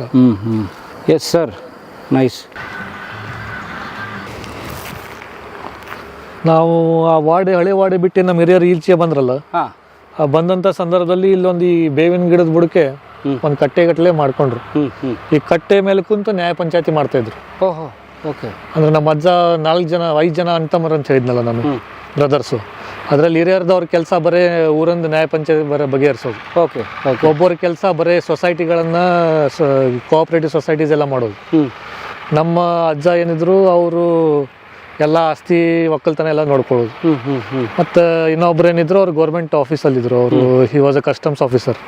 Yes sir, nice. ನಾವು ಆ ಹಳೆ ವಾಡೆ ಬಿಟ್ಟು ನಮ್ಮ ಹಿರಿಯರು ಈಚೆ ಬಂದ್ರಲ್ಲ, ಬಂದಂತ ಸಂದರ್ಭದಲ್ಲಿ ಇಲ್ಲೊಂದು ಈ ಬೇವಿನ ಗಿಡದ ಬುಡಕ್ಕೆ ಒಂದು ಕಟ್ಟೆಗಟ್ಟಲೆ ಮಾಡ್ಕೊಂಡ್ರು. ಈ ಕಟ್ಟೆ ಮೇಲೆ ಕುಂತು ನ್ಯಾಯ ಪಂಚಾಯತಿ ಮಾಡ್ತಾ ಇದ್ರು. ಅಂದ್ರೆ ನಮ್ಮ ಅಜ್ಜ 5 ಜನ ಅಣ್ತಮ್ಮರು ಅಂತ ಹೇಳಿದ್ನಲ್ಲ ನಾನು, ಬ್ರದರ್ಸು. ಅದ್ರಲ್ಲಿ ಹಿರಿಯರ್ದವ್ರ ಕೆಲಸ ಬರೇ ಊರಂದು ನ್ಯಾಯ ಪಂಚಾಯತಿ ಬಗೆಹರಿಸೋದು. ಒಬ್ಬರ ಕೆಲಸ ಬರೇ ಸೊಸೈಟಿಗಳನ್ನ, ಕೋಆಪರೇಟಿವ್ ಸೊಸೈಟೀಸ್ ಎಲ್ಲ ಮಾಡೋದು. ನಮ್ಮ ಅಜ್ಜ ಏನಿದ್ರು ಅವರು ಎಲ್ಲ ಆಸ್ತಿ ಒಕ್ಕಲ್ತನ ಎಲ್ಲ ನೋಡ್ಕೊಳ್ಳೋದು. ಮತ್ತೆ ಇನ್ನೊಬ್ರು ಏನಿದ್ರು ಅವ್ರು ಗೌರ್ಮೆಂಟ್ ಆಫೀಸಲ್ಲಿ ಇದ್ರು. ಅವರು ಹಿ ವಾಸ್ ಅ ಕಸ್ಟಮ್ಸ್ ಆಫೀಸರ್.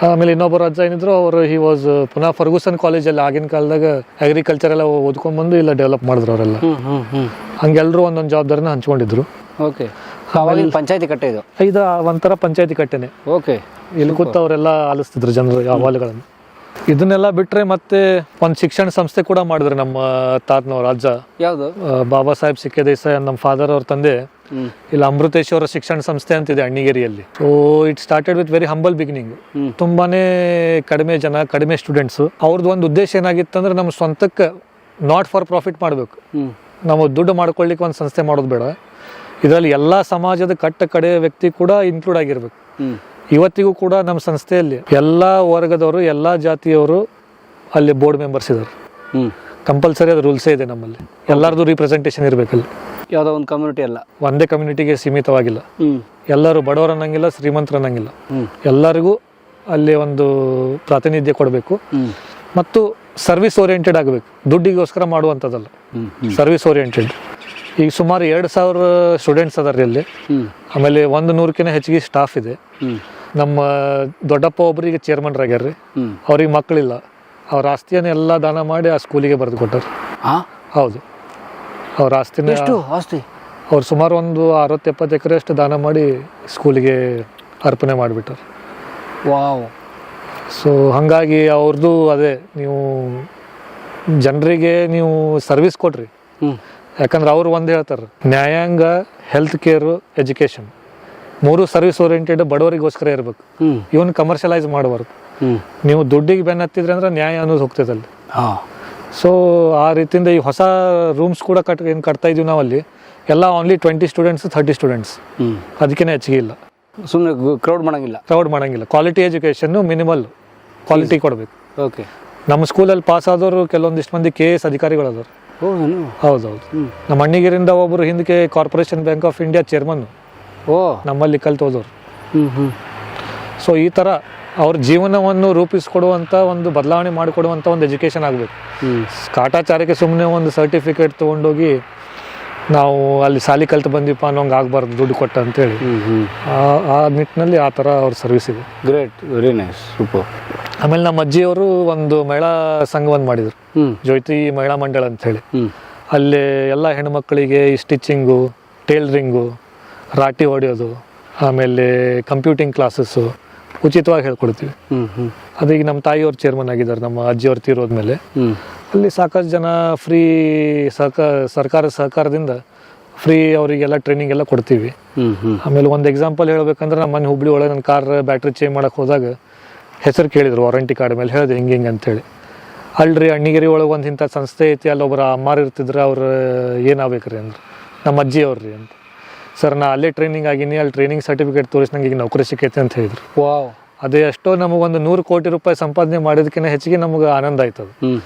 ಆಮೇಲೆ ಇನ್ನೊಬ್ಬರು ಅಜ್ಜ ಏನಿದ್ರು ಅವರು ಹಿ ವಾಸ್ ಪುನಃ ಫರ್ಗೂಸನ್ ಕಾಲೇಜಲ್ಲಿ ಆಗಿನ ಕಾಲದಾಗ ಅಗ್ರಿಕಲ್ಚರ್ ಎಲ್ಲ ಓದ್ಕೊಂಡ್ಬಂದು ಇಲ್ಲ ಡೆವಲಪ್ ಮಾಡಿದ್ರು ಅವರೆಲ್ಲ. ಹಂಗೆಲ್ಲರೂ ಒಂದೊಂದು ಜವಾಬ್ದಾರಿನ ಹಂಚ್ಕೊಂಡಿದ್ರು. ಓಕೆ. ಪಂಚಾಯತಿ ಕಟ್ಟೆ ಇದು? ಇದು ಒಂಥರ ಪಂಚಾಯತಿ ಕಟ್ಟೆನೆ. ಓಕೆ. ಇಲ್ಲಿ ಕೂತು ಅವರೆಲ್ಲ ಆಲಿಸ್ತಿದ್ರು ಜನರು ಅಹವಾಲುಗಳನ್ನು. ಇದನ್ನೆಲ್ಲ ಬಿಟ್ರೆ ಮತ್ತೆ ಒಂದು ಶಿಕ್ಷಣ ಸಂಸ್ಥೆ ಕೂಡ ಮಾಡಿದ್ರು ನಮ್ಮ ತಾತನವ್ರ ಅಜ್ಜ. ಯಾವುದು? ಬಾಬಾ ಸಾಹೇಬ್ ಸಿಕ್ಕೆ ದೇಸಾಯಿ ನಮ್ಮ ಫಾದರ್ ಅವ್ರ ತಂದೆ. ಇಲ್ಲಿ ಅಮೃತೇಶ್ವರ ಶಿಕ್ಷಣ ಸಂಸ್ಥೆ ಅಂತಿದೆ ಅಣ್ಣಿಗೇರಿಯಲ್ಲಿ. So it started with very humble beginning. ತುಂಬಾನೇ ಕಡಿಮೆ ಜನ, ಕಡಿಮೆ ಸ್ಟೂಡೆಂಟ್ಸ್. ಅವ್ರದ್ದು ಒಂದು ಉದ್ದೇಶ ಏನಾಗಿತ್ತಂದ್ರೆ ನಮ್ಮ ಸ್ವಂತಕ್ಕೆ ನಾಟ್ ಫಾರ್ ಪ್ರಾಫಿಟ್ ಮಾಡಬೇಕು, ನಾವು ದುಡ್ಡು ಮಾಡ್ಕೊಳ್ಳಿಕ್ಕೆ ಒಂದು ಸಂಸ್ಥೆ ಮಾಡೋದು ಬೇಡ. ಇದರಲ್ಲಿ ಎಲ್ಲ ಸಮಾಜದ ಕಡೆ ವ್ಯಕ್ತಿ ಕೂಡ ಇನ್ಕ್ಲೂಡ್ ಆಗಿರ್ಬೇಕು. ಇವತ್ತಿಗೂ ಕೂಡ ನಮ್ಮ ಸಂಸ್ಥೆಯಲ್ಲಿ ಎಲ್ಲ ವರ್ಗದವರು, ಎಲ್ಲ ಜಾತಿಯವರು ಅಲ್ಲಿ ಬೋರ್ಡ್ ಮೆಂಬರ್ಸ್ ಇದ್ದಾರೆ. ಕಂಪಲ್ಸರಿ ಅದು ರೂಲ್ಸೇ ಇದೆ ನಮ್ಮಲ್ಲಿ. ಎಲ್ಲರದು ರೀಪ್ರೆಸೆಂಟೇಷನ್ ಇರಬೇಕಲ್ಲಿ. ಯಾವುದೋ ಒಂದು ಕಮ್ಯುನಿಟಿ ಅಲ್ಲ, ಒಂದೇ ಕಮ್ಯುನಿಟಿಗೆ ಸೀಮಿತವಾಗಿಲ್ಲ. ಎಲ್ಲರೂ ಬಡವರು ಅನ್ನಂಗಿಲ್ಲ, ಶ್ರೀಮಂತರು ಅನ್ನಂಗಿಲ್ಲ. ಎಲ್ಲರಿಗೂ ಅಲ್ಲಿ ಒಂದು ಪ್ರಾತಿನಿಧ್ಯ ಕೊಡಬೇಕು ಮತ್ತು ಸರ್ವಿಸ್ ಓರಿಯೆಂಟೆಡ್ ಆಗಬೇಕು. ದುಡ್ಡಿಗೋಸ್ಕರ ಮಾಡುವಂಥದ್ದಲ್ಲ, ಸರ್ವಿಸ್ ಓರಿಯೆಂಟೆಡ್. ಈಗ ಸುಮಾರು 2,000 ಸ್ಟೂಡೆಂಟ್ಸ್ ಅದಾರ ಇಲ್ಲಿ. ಆಮೇಲೆ 100ಕ್ಕಿಂತ ಹೆಚ್ಚಿಗೆ ಸ್ಟಾಫ್ ಇದೆ. ನಮ್ಮ ದೊಡ್ಡಪ್ಪ ಒಬ್ಬರಿಗೆ ಚೇರ್ಮನ್ರಾಗ್ಯಾರ್ರಿ. ಅವ್ರಿಗೆ ಮಕ್ಕಳಿಲ್ಲ. ಅವ್ರ ಆಸ್ತಿಯನ್ನೆಲ್ಲ ದಾನ ಮಾಡಿ ಆ ಸ್ಕೂಲಿಗೆ ಬರೆದು ಕೊಟ್ಟರು. ಹೌದು, ಅವ್ರ ಆಸ್ತಿನ ಅವ್ರು ಸುಮಾರು ಒಂದು 60-70 ಎಕರೆ ಅಷ್ಟು ದಾನ ಮಾಡಿ ಸ್ಕೂಲಿಗೆ ಅರ್ಪಣೆ ಮಾಡಿಬಿಟ್ಟಾರೆ. ವಾವ್. ಸೊ ಹಾಗಾಗಿ ಅವ್ರದ್ದು ಅದೇ, ನೀವು ಜನರಿಗೆ ನೀವು ಸರ್ವಿಸ್ ಕೊಡ್ರಿ. ಯಾಕಂದ್ರೆ ಅವ್ರು ಒಂದು ಹೇಳ್ತಾರೆ, ನ್ಯಾಯಾಂಗ, health care, education 3 service oriented ಬಡವರಿಗೋಸ್ಕರ ಇರಬೇಕು. ಇವನ್ ಕಮರ್ಷಿಯಲೈಸ್ ಮಾಡಬಾರ್ದು. ನೀವು ದುಡ್ಡಿಗೆ ಬೆನ್ನ ಹತ್ತಿದ್ರೆ ಅಂದ್ರೆ ನ್ಯಾಯ ಅನ್ನೋದು ಹೋಗ್ತದೆ ಅಲ್ಲಿ. ಸೊ ಆ ರೀತಿಯಿಂದ ಈ ಹೊಸ ರೂಮ್ಸ್ ಕೂಡ ಏನು ಕಟ್ತಾ ಇದೀವಿ ನಾವಲ್ಲಿ ಎಲ್ಲ ಓನ್ಲಿ 20 ಸ್ಟೂಡೆಂಟ್ಸ್ 30 ಸ್ಟೂಡೆಂಟ್ಸ್, ಅದಕ್ಕಿಂತ ಹೆಚ್ಚಿಗೆ ಇಲ್ಲ. ಸುಮ್ಮನೆ ಕ್ರೌಡ್ ಮಾಡಂಗಿಲ್ಲ. ಕ್ವಾಲಿಟಿ ಎಜುಕೇಷನ್, ಮಿನಿಮಲ್ ಕ್ವಾಲಿಟಿ ಕೊಡಬೇಕು. ಓಕೆ. ನಮ್ಮ ಸ್ಕೂಲಲ್ಲಿ ಪಾಸ್ ಆದವರು ಕೆಲವೊಂದಿಷ್ಟು ಮಂದಿ KS ಅಧಿಕಾರಿಗಳಾದವರು. ಹೌದೌದು. ನಮ್ಮ ಅಣ್ಣಿಗೇರಿಂದ ಒಬ್ಬರು ಹಿಂದಕ್ಕೆ corporation bank of India chairman ನಮ್ಮಲ್ಲಿ ಕಲ್ತು ಹೋದವರು. ಸೊ ಈ ಥರ ಅವ್ರ ಜೀವನವನ್ನು ರೂಪಿಸ್ಕೊಡುವಂಥ ಒಂದು ಬದಲಾವಣೆ ಮಾಡಿಕೊಡುವಂಥ ಒಂದು ಎಜುಕೇಷನ್ ಆಗಬೇಕು. ಕಾಟಾಚಾರಕ್ಕೆ ಸುಮ್ಮನೆ ಒಂದು ಸರ್ಟಿಫಿಕೇಟ್ ತೊಗೊಂಡೋಗಿ ನಾವು ಅಲ್ಲಿ ಸಾಲಿ ಕಲ್ತು ಬಂದಿಪ್ಪ ಅನ್ನೋಂಗೆ ಆಗಬಾರ್ದು, ದುಡ್ಡು ಕೊಟ್ಟ ಅಂತೇಳಿ. ಆ ನಿಟ್ಟಿನಲ್ಲಿ ಆ ಥರ ಅವ್ರ ಸರ್ವಿಸ್ ಇದೆ. Great, very nice, super. ಆಮೇಲೆ ನಮ್ಮ ಅಜ್ಜಿಯವರು ಒಂದು ಮಹಿಳಾ ಸಂಘವನ್ನು ಮಾಡಿದರು, ಜ್ಯೋತಿ ಮಹಿಳಾ ಮಂಡಳ ಅಂಥೇಳಿ. ಅಲ್ಲಿ ಎಲ್ಲ ಹೆಣ್ಮಕ್ಳಿಗೆ ಈ ಸ್ಟಿಚಿಂಗು, ಟೇಲರಿಂಗು, ರಾಟಿ ಹೊಡೆಯೋದು, ಆಮೇಲೆ ಕಂಪ್ಯೂಟಿಂಗ್ ಕ್ಲಾಸಸ್ಸು ಉಚಿತವಾಗಿ ಹೇಳ್ಕೊಡ್ತೀವಿ. ಅದೀಗ ನಮ್ಮ ತಾಯಿಯವ್ರು ಚೇರ್ಮನ್ ಆಗಿದ್ದಾರೆ, ನಮ್ಮ ಅಜ್ಜಿಯವ್ರು ತೀರೋದ್ಮೇಲೆ. ಅಲ್ಲಿ ಸಾಕಷ್ಟು ಜನ ಫ್ರೀ ಸರ್ಕಾರದ ಸಹಕಾರದಿಂದ ಫ್ರೀ ಅವರಿಗೆಲ್ಲ ಟ್ರೈನಿಂಗ್ ಎಲ್ಲ ಕೊಡ್ತೀವಿ. ಆಮೇಲೆ ಒಂದು ಎಕ್ಸಾಂಪಲ್ ಹೇಳ್ಬೇಕಂದ್ರೆ, ನಮ್ಮ ಮನೆ ಹುಬ್ಳಿ ಒಳಗೆ ನನ್ನ ಕಾರ್ ಬ್ಯಾಟ್ರಿ ಚೇಂಜ್ ಮಾಡಕ್ಕೆ ಹೋದಾಗ ಹೆಸರು ಕೇಳಿದ್ರು ವಾರಂಟಿ ಕಾರ್ಡ್ ಮೇಲೆ. ಹೇಳಿದೆ ಹಿಂಗೆ ಅಂತೇಳಿ. ಅಲ್ರಿ ಅಣ್ಣಿಗೇರಿ ಒಳಗೆ ಒಂದು ಇಂಥ ಸಂಸ್ಥೆ ಐತಿ, ಅಲ್ಲಿ ಒಬ್ಬರು ಅಮ್ಮಾರು ಇರ್ತಿದ್ರು, ಅವ್ರು ಏನಾಗಬೇಕ್ರಿ ಅಂದ್ರೆ ನಮ್ಮ ಅಜ್ಜಿ ಅವ್ರಿ ಅಂತ. ಸರ್ ನಾ ಅಲ್ಲೇ ಟ್ರೈನಿಂಗ್ ಆಗಿನಿ, ಅಲ್ಲಿ ಟ್ರೈನಿಂಗ್ ಸರ್ಟಿಫಿಕೇಟ್ ತೋರಿಸಿ ನಂಗೆ ಈಗ ನೌಕರಿ ಸಿಕ್ಕೈತೆ ಅಂತ ಹೇಳಿದ್ರು. ವಾವ್. ಅದೇ ಎಷ್ಟೋ ನಮಗೊಂದು 100 ಕೋಟಿ ರೂಪಾಯಿ ಸಂಪಾದನೆ ಮಾಡೋದಕ್ಕಿಂತ ಹೆಚ್ಚಿಗೆ ನಮ್ಗೆ ಆನಂದ ಆಯ್ತದ.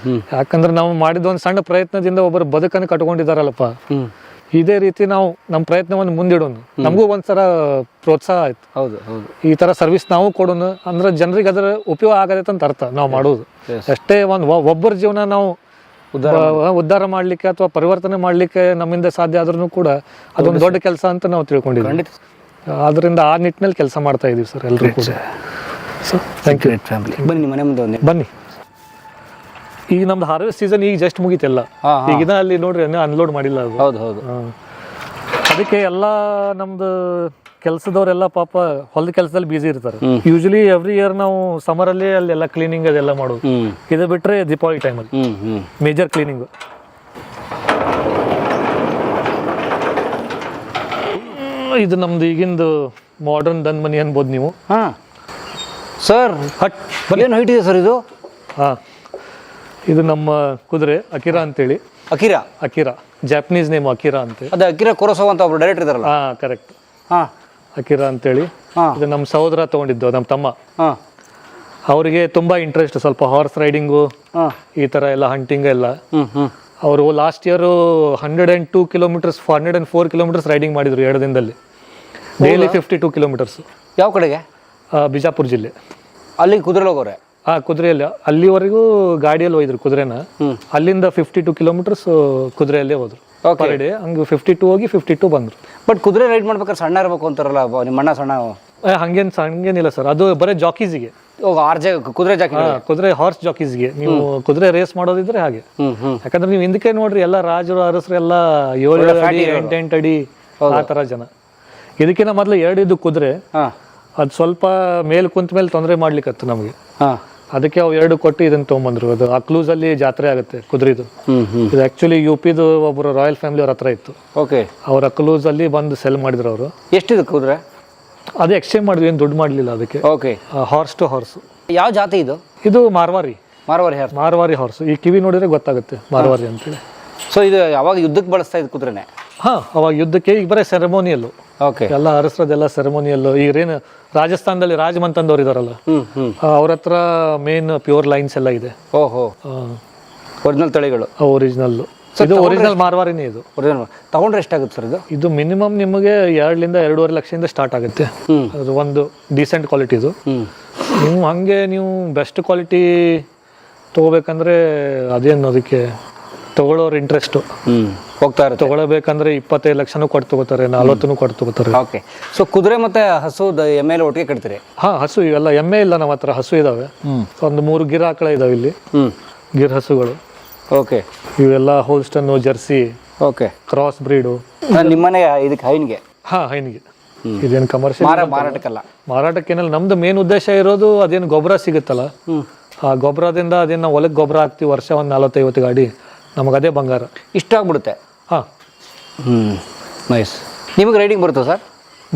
ಯಾಕಂದ್ರೆ ನಾವು ಮಾಡಿದ ಒಂದು ಸಣ್ಣ ಪ್ರಯತ್ನದಿಂದ ಒಬ್ಬರು ಬದುಕನ್ನು ಕಟ್ಕೊಂಡಿದ್ದಾರಲ್ಲಪ್ಪ. ಇದೇ ರೀತಿ ನಾವು ನಮ್ಮ ಪ್ರಯತ್ನವನ್ನು ಮುಂದಿಡೋಣ, ನಮಗೂ ಒಂಥರ ಪ್ರೋತ್ಸಾಹ ಆಯ್ತು. ಹೌದು ಹೌದು. ಈ ತರ ಸರ್ವಿಸ್ ನಾವು ಕೊಡೋಣ ಅಂದ್ರೆ ಜನರಿಗೆ ಅದರ ಉಪಯೋಗ ಆಗತ್ತೆ ಅಂತ ಅರ್ಥ. ನಾವು ಮಾಡೋದು ಅಷ್ಟೇ ಒಬ್ಬರ ಜೀವನ ನಾವು ಉದ್ಧಾರ ಮಾಡ್ಲಿಕ್ಕೆ ಅಥವಾ ಪರಿವರ್ತನೆ ಮಾಡ್ಲಿಕ್ಕೆ ನಮ್ಮಿಂದ ಸಾಧ್ಯ ಆದ್ರೂ ಕೂಡ ಅದೊಂದು ದೊಡ್ಡ ಕೆಲಸ ಅಂತ ನಾವು ತಿಳ್ಕೊಂಡಿದ್ದೀವಿ. ಆದ್ರಿಂದ ಆ ನಿಟ್ಟಿನಲ್ಲಿ ಕೆಲಸ ಮಾಡ್ತಾ ಇದೀವಿ ಸರ್ ಎಲ್ಲರೂ ಕೂಡ. So thank you. ಬನ್ನಿ ಮನೆ ಮುಂದೆ ಬನ್ನಿ. ಈಗ ನಮ್ದು ಹಾರ್ವೆಸ್ಟ್ ಸೀಸನ್ ಈಗ ಜಸ್ಟ್ ಮುಗಿತೆಲ್ಲ. ಈಗಿನ ಅಲ್ಲಿ ನೋಡ್ರಿ ಅನ್ಲೋಡ್ ಮಾಡಿಲ್ಲ ಅದು. ಹೌದು ಹೌದು. ಅದಕ್ಕೆ ಎಲ್ಲ ನಮ್ದು ಕೆಲಸದವರೆಲ್ಲ ಪಾಪ ಹೊಲದ ಕೆಲಸದಲ್ಲಿ ಬಿಸಿ ಇರ್ತಾರೆ. ಯೂಶಲಿ ಎವ್ರಿ ಇಯರ್ ನಾವು ಸಮ್ಮರ್ ಅಲ್ಲಿ ಅಲ್ಲೆಲ್ಲ ಕ್ಲೀನಿಂಗ್ ಅದೆಲ್ಲ ಮಾಡೋದು. ಇದು ಬಿಟ್ರೆ ದೀಪಾವಳಿ ಟೈಮಲ್ಲಿ ಮೇಜರ್ ಕ್ಲೀನಿಂಗ್. ಇದು ನಮ್ದು ಈಗಿಂದು ಮಾಡರ್ನ್ ದನ್ ಮನಿ ಅನ್ಬೋದು ನೀವು. ಸರ್ ಹಟ್ ಏನು ಹೈಟ್ ಇದೆ ಸರ್ ಇದು? ಇದು ನಮ್ಮ ಕುದುರೆ ಅಕಿರಾ ಅಂತೇಳಿ. ಅಕಿರಾ ಜಾಪನೀಸ್ ನೇಮ್ ಅಕಿರಾ ಅಂತ. ಅದೇ ಅಕಿರಾ ಕುರೋಸಾವಾ ಅಂತ ಒಬ್ರು ಡೈರೆಕ್ಟರ್ ಇದಾರಲ್ಲ. ಕರೆಕ್ಟ್. ಅಕಿರಾ ಅಂತೇಳಿ. ಇದು ನಮ್ಮ ಸಹೋದರ ತಗೊಂಡಿದ್ದು, ನಮ್ಮ ತಮ್ಮ. ಅವರಿಗೆ ತುಂಬಾ ಇಂಟ್ರೆಸ್ಟ್ ಸ್ವಲ್ಪ ಹಾರ್ಸ್ ರೈಡಿಂಗು, ಈ ತರ ಎಲ್ಲ ಹಂಟಿಂಗ್ ಎಲ್ಲ. ಅವರು last year 102 kilometres 104 kilometres riding ಮಾಡಿದ್ರು 2 ದಿನದಲ್ಲಿ. Daily 52 kilometres. ಯಾವ ಕಡೆಗೆ? ಬಿಜಾಪುರ ಜಿಲ್ಲೆ. ಅಲ್ಲಿ ಕುದುರೆ ಹೋಗೋರೆ? ಕುದುರೆಯಲ್ಲಿ ಅಲ್ಲಿವರೆಗೂ ಗಾಡಿಯಲ್ಲಿ ಹೋಯ್ದ್ರು ಕುದುರೆನ. ಅಲ್ಲಿಂದ 52 ಕಿಲೋಮೀಟರ್ಸ್ ಕುದುರೆಯಲ್ಲೇ ಹೋದ್ರು ಪರ್ ಡೇ. ಹಂಗೆ 52 ಹೋಗಿ 52 ಬಂದ್ರು. ಬಟ್ ಕುದುರೆ ರೈಡ್ ಮಾಡ್ಬೇಕಾದ್ರೆ ಸಣ್ಣ ಇರ್ಬೇಕು ಅಂತಾರಲ್ಲ, ನಿಮ್ಮ ಅಣ್ಣ ಸಣ್ಣ? ಹಂಗೇನಿಲ್ಲ ಸರ್, ಅದು ಬರೀ ಜಾಕೀಸ್ಗೆ. ಕುದುರೆ ಜಾಕಿ, ಕುದುರೆ ಹಾರ್ಸ್ ಜಾಕೀಸ್ಗೆ. ನೀವು ಕುದುರೆ ರೇಸ್ ಮಾಡೋದಿದ್ರೆ ಹಾಗೆ. ಯಾಕಂದ್ರೆ ನೀವು ಹಿಂದಕ್ಕೆ ನೋಡ್ರಿ ಎಲ್ಲ ರಾಜರು ಅರಸರು ಎಲ್ಲ 7 ಅಡಿ 8 ಅಡಿ ಆ ತರ ಜನ. ಇದಕ್ಕಿಂತ ಮೊದ್ಲು 2 ಇದ್ದು ಕುದುರೆ. ಅದು ಸ್ವಲ್ಪ ಮೇಲ್ ಕುಂತ ಮೇಲೆ ತೊಂದರೆ ಮಾಡ್ಲಿಕ್ಕತ್ತು ನಮಗೆ. ಅದಕ್ಕೆ ಅವು 2 ಕೊಟ್ಟು ಇದನ್ನ ತೊಗೊಂಬಂದ್ರು. ಅದು ಅಕ್ಲೂಸ್ ಅಲ್ಲಿ ಜಾತ್ರೆ ಆಗುತ್ತೆ ಕುದುರೆದು. ಇದು ಆಕ್ಚುಲಿ UPದು ಒಬ್ರು ರಾಯಲ್ ಫ್ಯಾಮಿಲಿ ಅವ್ರ ಹತ್ರ ಇತ್ತು. ಅವ್ರ ಅಕ್ಲೂಸ್ ಅಲ್ಲಿ ಬಂದು ಸೆಲ್ ಮಾಡಿದ್ರು ಅವರು. ಎಷ್ಟಿದೆ ಕುದುರೆ? ಅದೇ ಎಕ್ಸ್ಚೇಂಜ್ ಮಾಡಿದ್ವಿ, ಏನು ದುಡ್ಡು ಮಾಡಲಿಲ್ಲ ಅದಕ್ಕೆ. Horse to horse. ಯಾವ ಜಾತಿ ಇದು? ಇದು ಮಾರ್ವಾರಿ ಹಾರ್ಸ್. ಈ ಕಿವಿ ನೋಡಿದ್ರೆ ಗೊತ್ತಾಗುತ್ತೆ ಮಾರ್ವಾರಿ ಅಂತೇಳಿ. ಸೊ ಇದು ಯಾವಾಗ ಯುದ್ಧಕ್ಕೆ ಬಳಸ್ತಾ ಇದ್ದು ಕುದುರೆನೆ? ಹಾಂ, ಅವಾಗ ಯುದ್ಧಕ್ಕೆ ಈಗ ಬರೀ ಸೆರೆಮೋನಿಯಲ್ಲು ಓಕೆ. ಎಲ್ಲ ಅರಸರದೆಲ್ಲ ಸೆರೆಮೋನಿಯಲ್ಲು. ಈಗೇನು ರಾಜಸ್ಥಾನದಲ್ಲಿ ರಾಜಮಂತಂದವ್ರು ಇದಾರಲ್ಲ, ಅವ್ರ ಹತ್ರ ಮೇನ್ ಪ್ಯೂರ್ ಲೈನ್ಸ್ ಎಲ್ಲ ಇದೆ. ಓಹೋ, ಒರಿಜಿನಲ್ ತಳಿಗಳು. ಒರಿಜಿನಲ್. ಇದು ಒರಿಜಿನಲ್ ಮಾರ್ವಾರಿನೇ. ಇದು ಒರಿಜಿನಲ್ ತಗೊಂಡ್ರೆ ಎಷ್ಟಾಗುತ್ತೆ ಸರ್ ಇದು? ಇದು ಮಿನಿಮಮ್ ನಿಮಗೆ 2-2.5 ಲಕ್ಷದಿಂದ ಸ್ಟಾರ್ಟ್ ಆಗುತ್ತೆ. ಅದು ಒಂದು ಡೀಸೆಂಟ್ ಕ್ವಾಲಿಟಿದು. ನೀವು ಹಂಗೆ ನೀವು ಬೆಸ್ಟ್ ಕ್ವಾಲಿಟಿ ತೊಗೋಬೇಕಂದ್ರೆ ಅದೇನು ಅದಕ್ಕೆ ತೊಗೊಳೋರು ಇಂಟ್ರೆಸ್ಟು ಹೋಗ್ತಾ ಇರುತ್ತೆ. ತೊಗೊಳ್ಬೇಕಂದ್ರೆ 25 ಲಕ್ಷನೂ ಕೊಟ್ಟು ತೊಗೋತಾರೆ, 40 ಕೊಟ್ಟು ತೊಗೋತಾರೆ. ಓಕೆ. ಸೊ ಕುದುರೆ ಮತ್ತೆ ಹಸು ಎಮ್ಮೆ ಒಟ್ಟಿಗೆ ಕಟ್ತೀರಿ? ಹಾಂ, ಹಸು ಇವೆಲ್ಲ. ಎಮ್ಮೆ ಇಲ್ಲ ನಮ್ಮ ಹತ್ರ, ಹಸು ಇದಾವೆ. ಒಂದು 3 ಗಿರ್ ಆಕಳ ಇದಾವೆ ಇಲ್ಲಿ, ಗಿರ್ ಹಸುಗಳು. ಓಕೆ. ಇವೆಲ್ಲ ಹೋಲ್ಸ್ಟನ್ನು, ಜರ್ಸಿ, ಓಕೆ, ಕ್ರಾಸ್ ಬ್ರೀಡು. ನಿಮ್ಮನೆ ಇದಕ್ಕೆ ಹೈನ್ಗೆ? ಹಾಂ, ಹೈನ್ಗೆ. ಇದೇನು ಕಮರ್ಷಿಯಲ್ ಮಾರಾಟಕ್ಕಲ್ಲ? ಮಾರಾಟಕ್ಕೇನಲ್ಲ. ನಮ್ದು ಮೇನ್ ಉದ್ದೇಶ ಇರೋದು ಅದೇನು ಗೊಬ್ಬರ ಸಿಗುತ್ತಲ್ಲ, ಆ ಗೊಬ್ಬರದಿಂದ ಅದೇನು ನಾವು ಹೊಲಕ್ಕೆ ಗೊಬ್ಬರ ಹಾಕ್ತೀವಿ ವರ್ಷ ಒಂದು 40-50 ಗಾಡಿ, ನಮಗೆ ಅದೇ ಬಂಗಾರ. ಇಷ್ಟ ಆಗ್ಬಿಡುತ್ತೆ. ಹಾಂ. ನೈಸ್. ನಿಮಗೆ ರೈಡಿಂಗ್ ಬರುತ್ತಾ ಸರ್?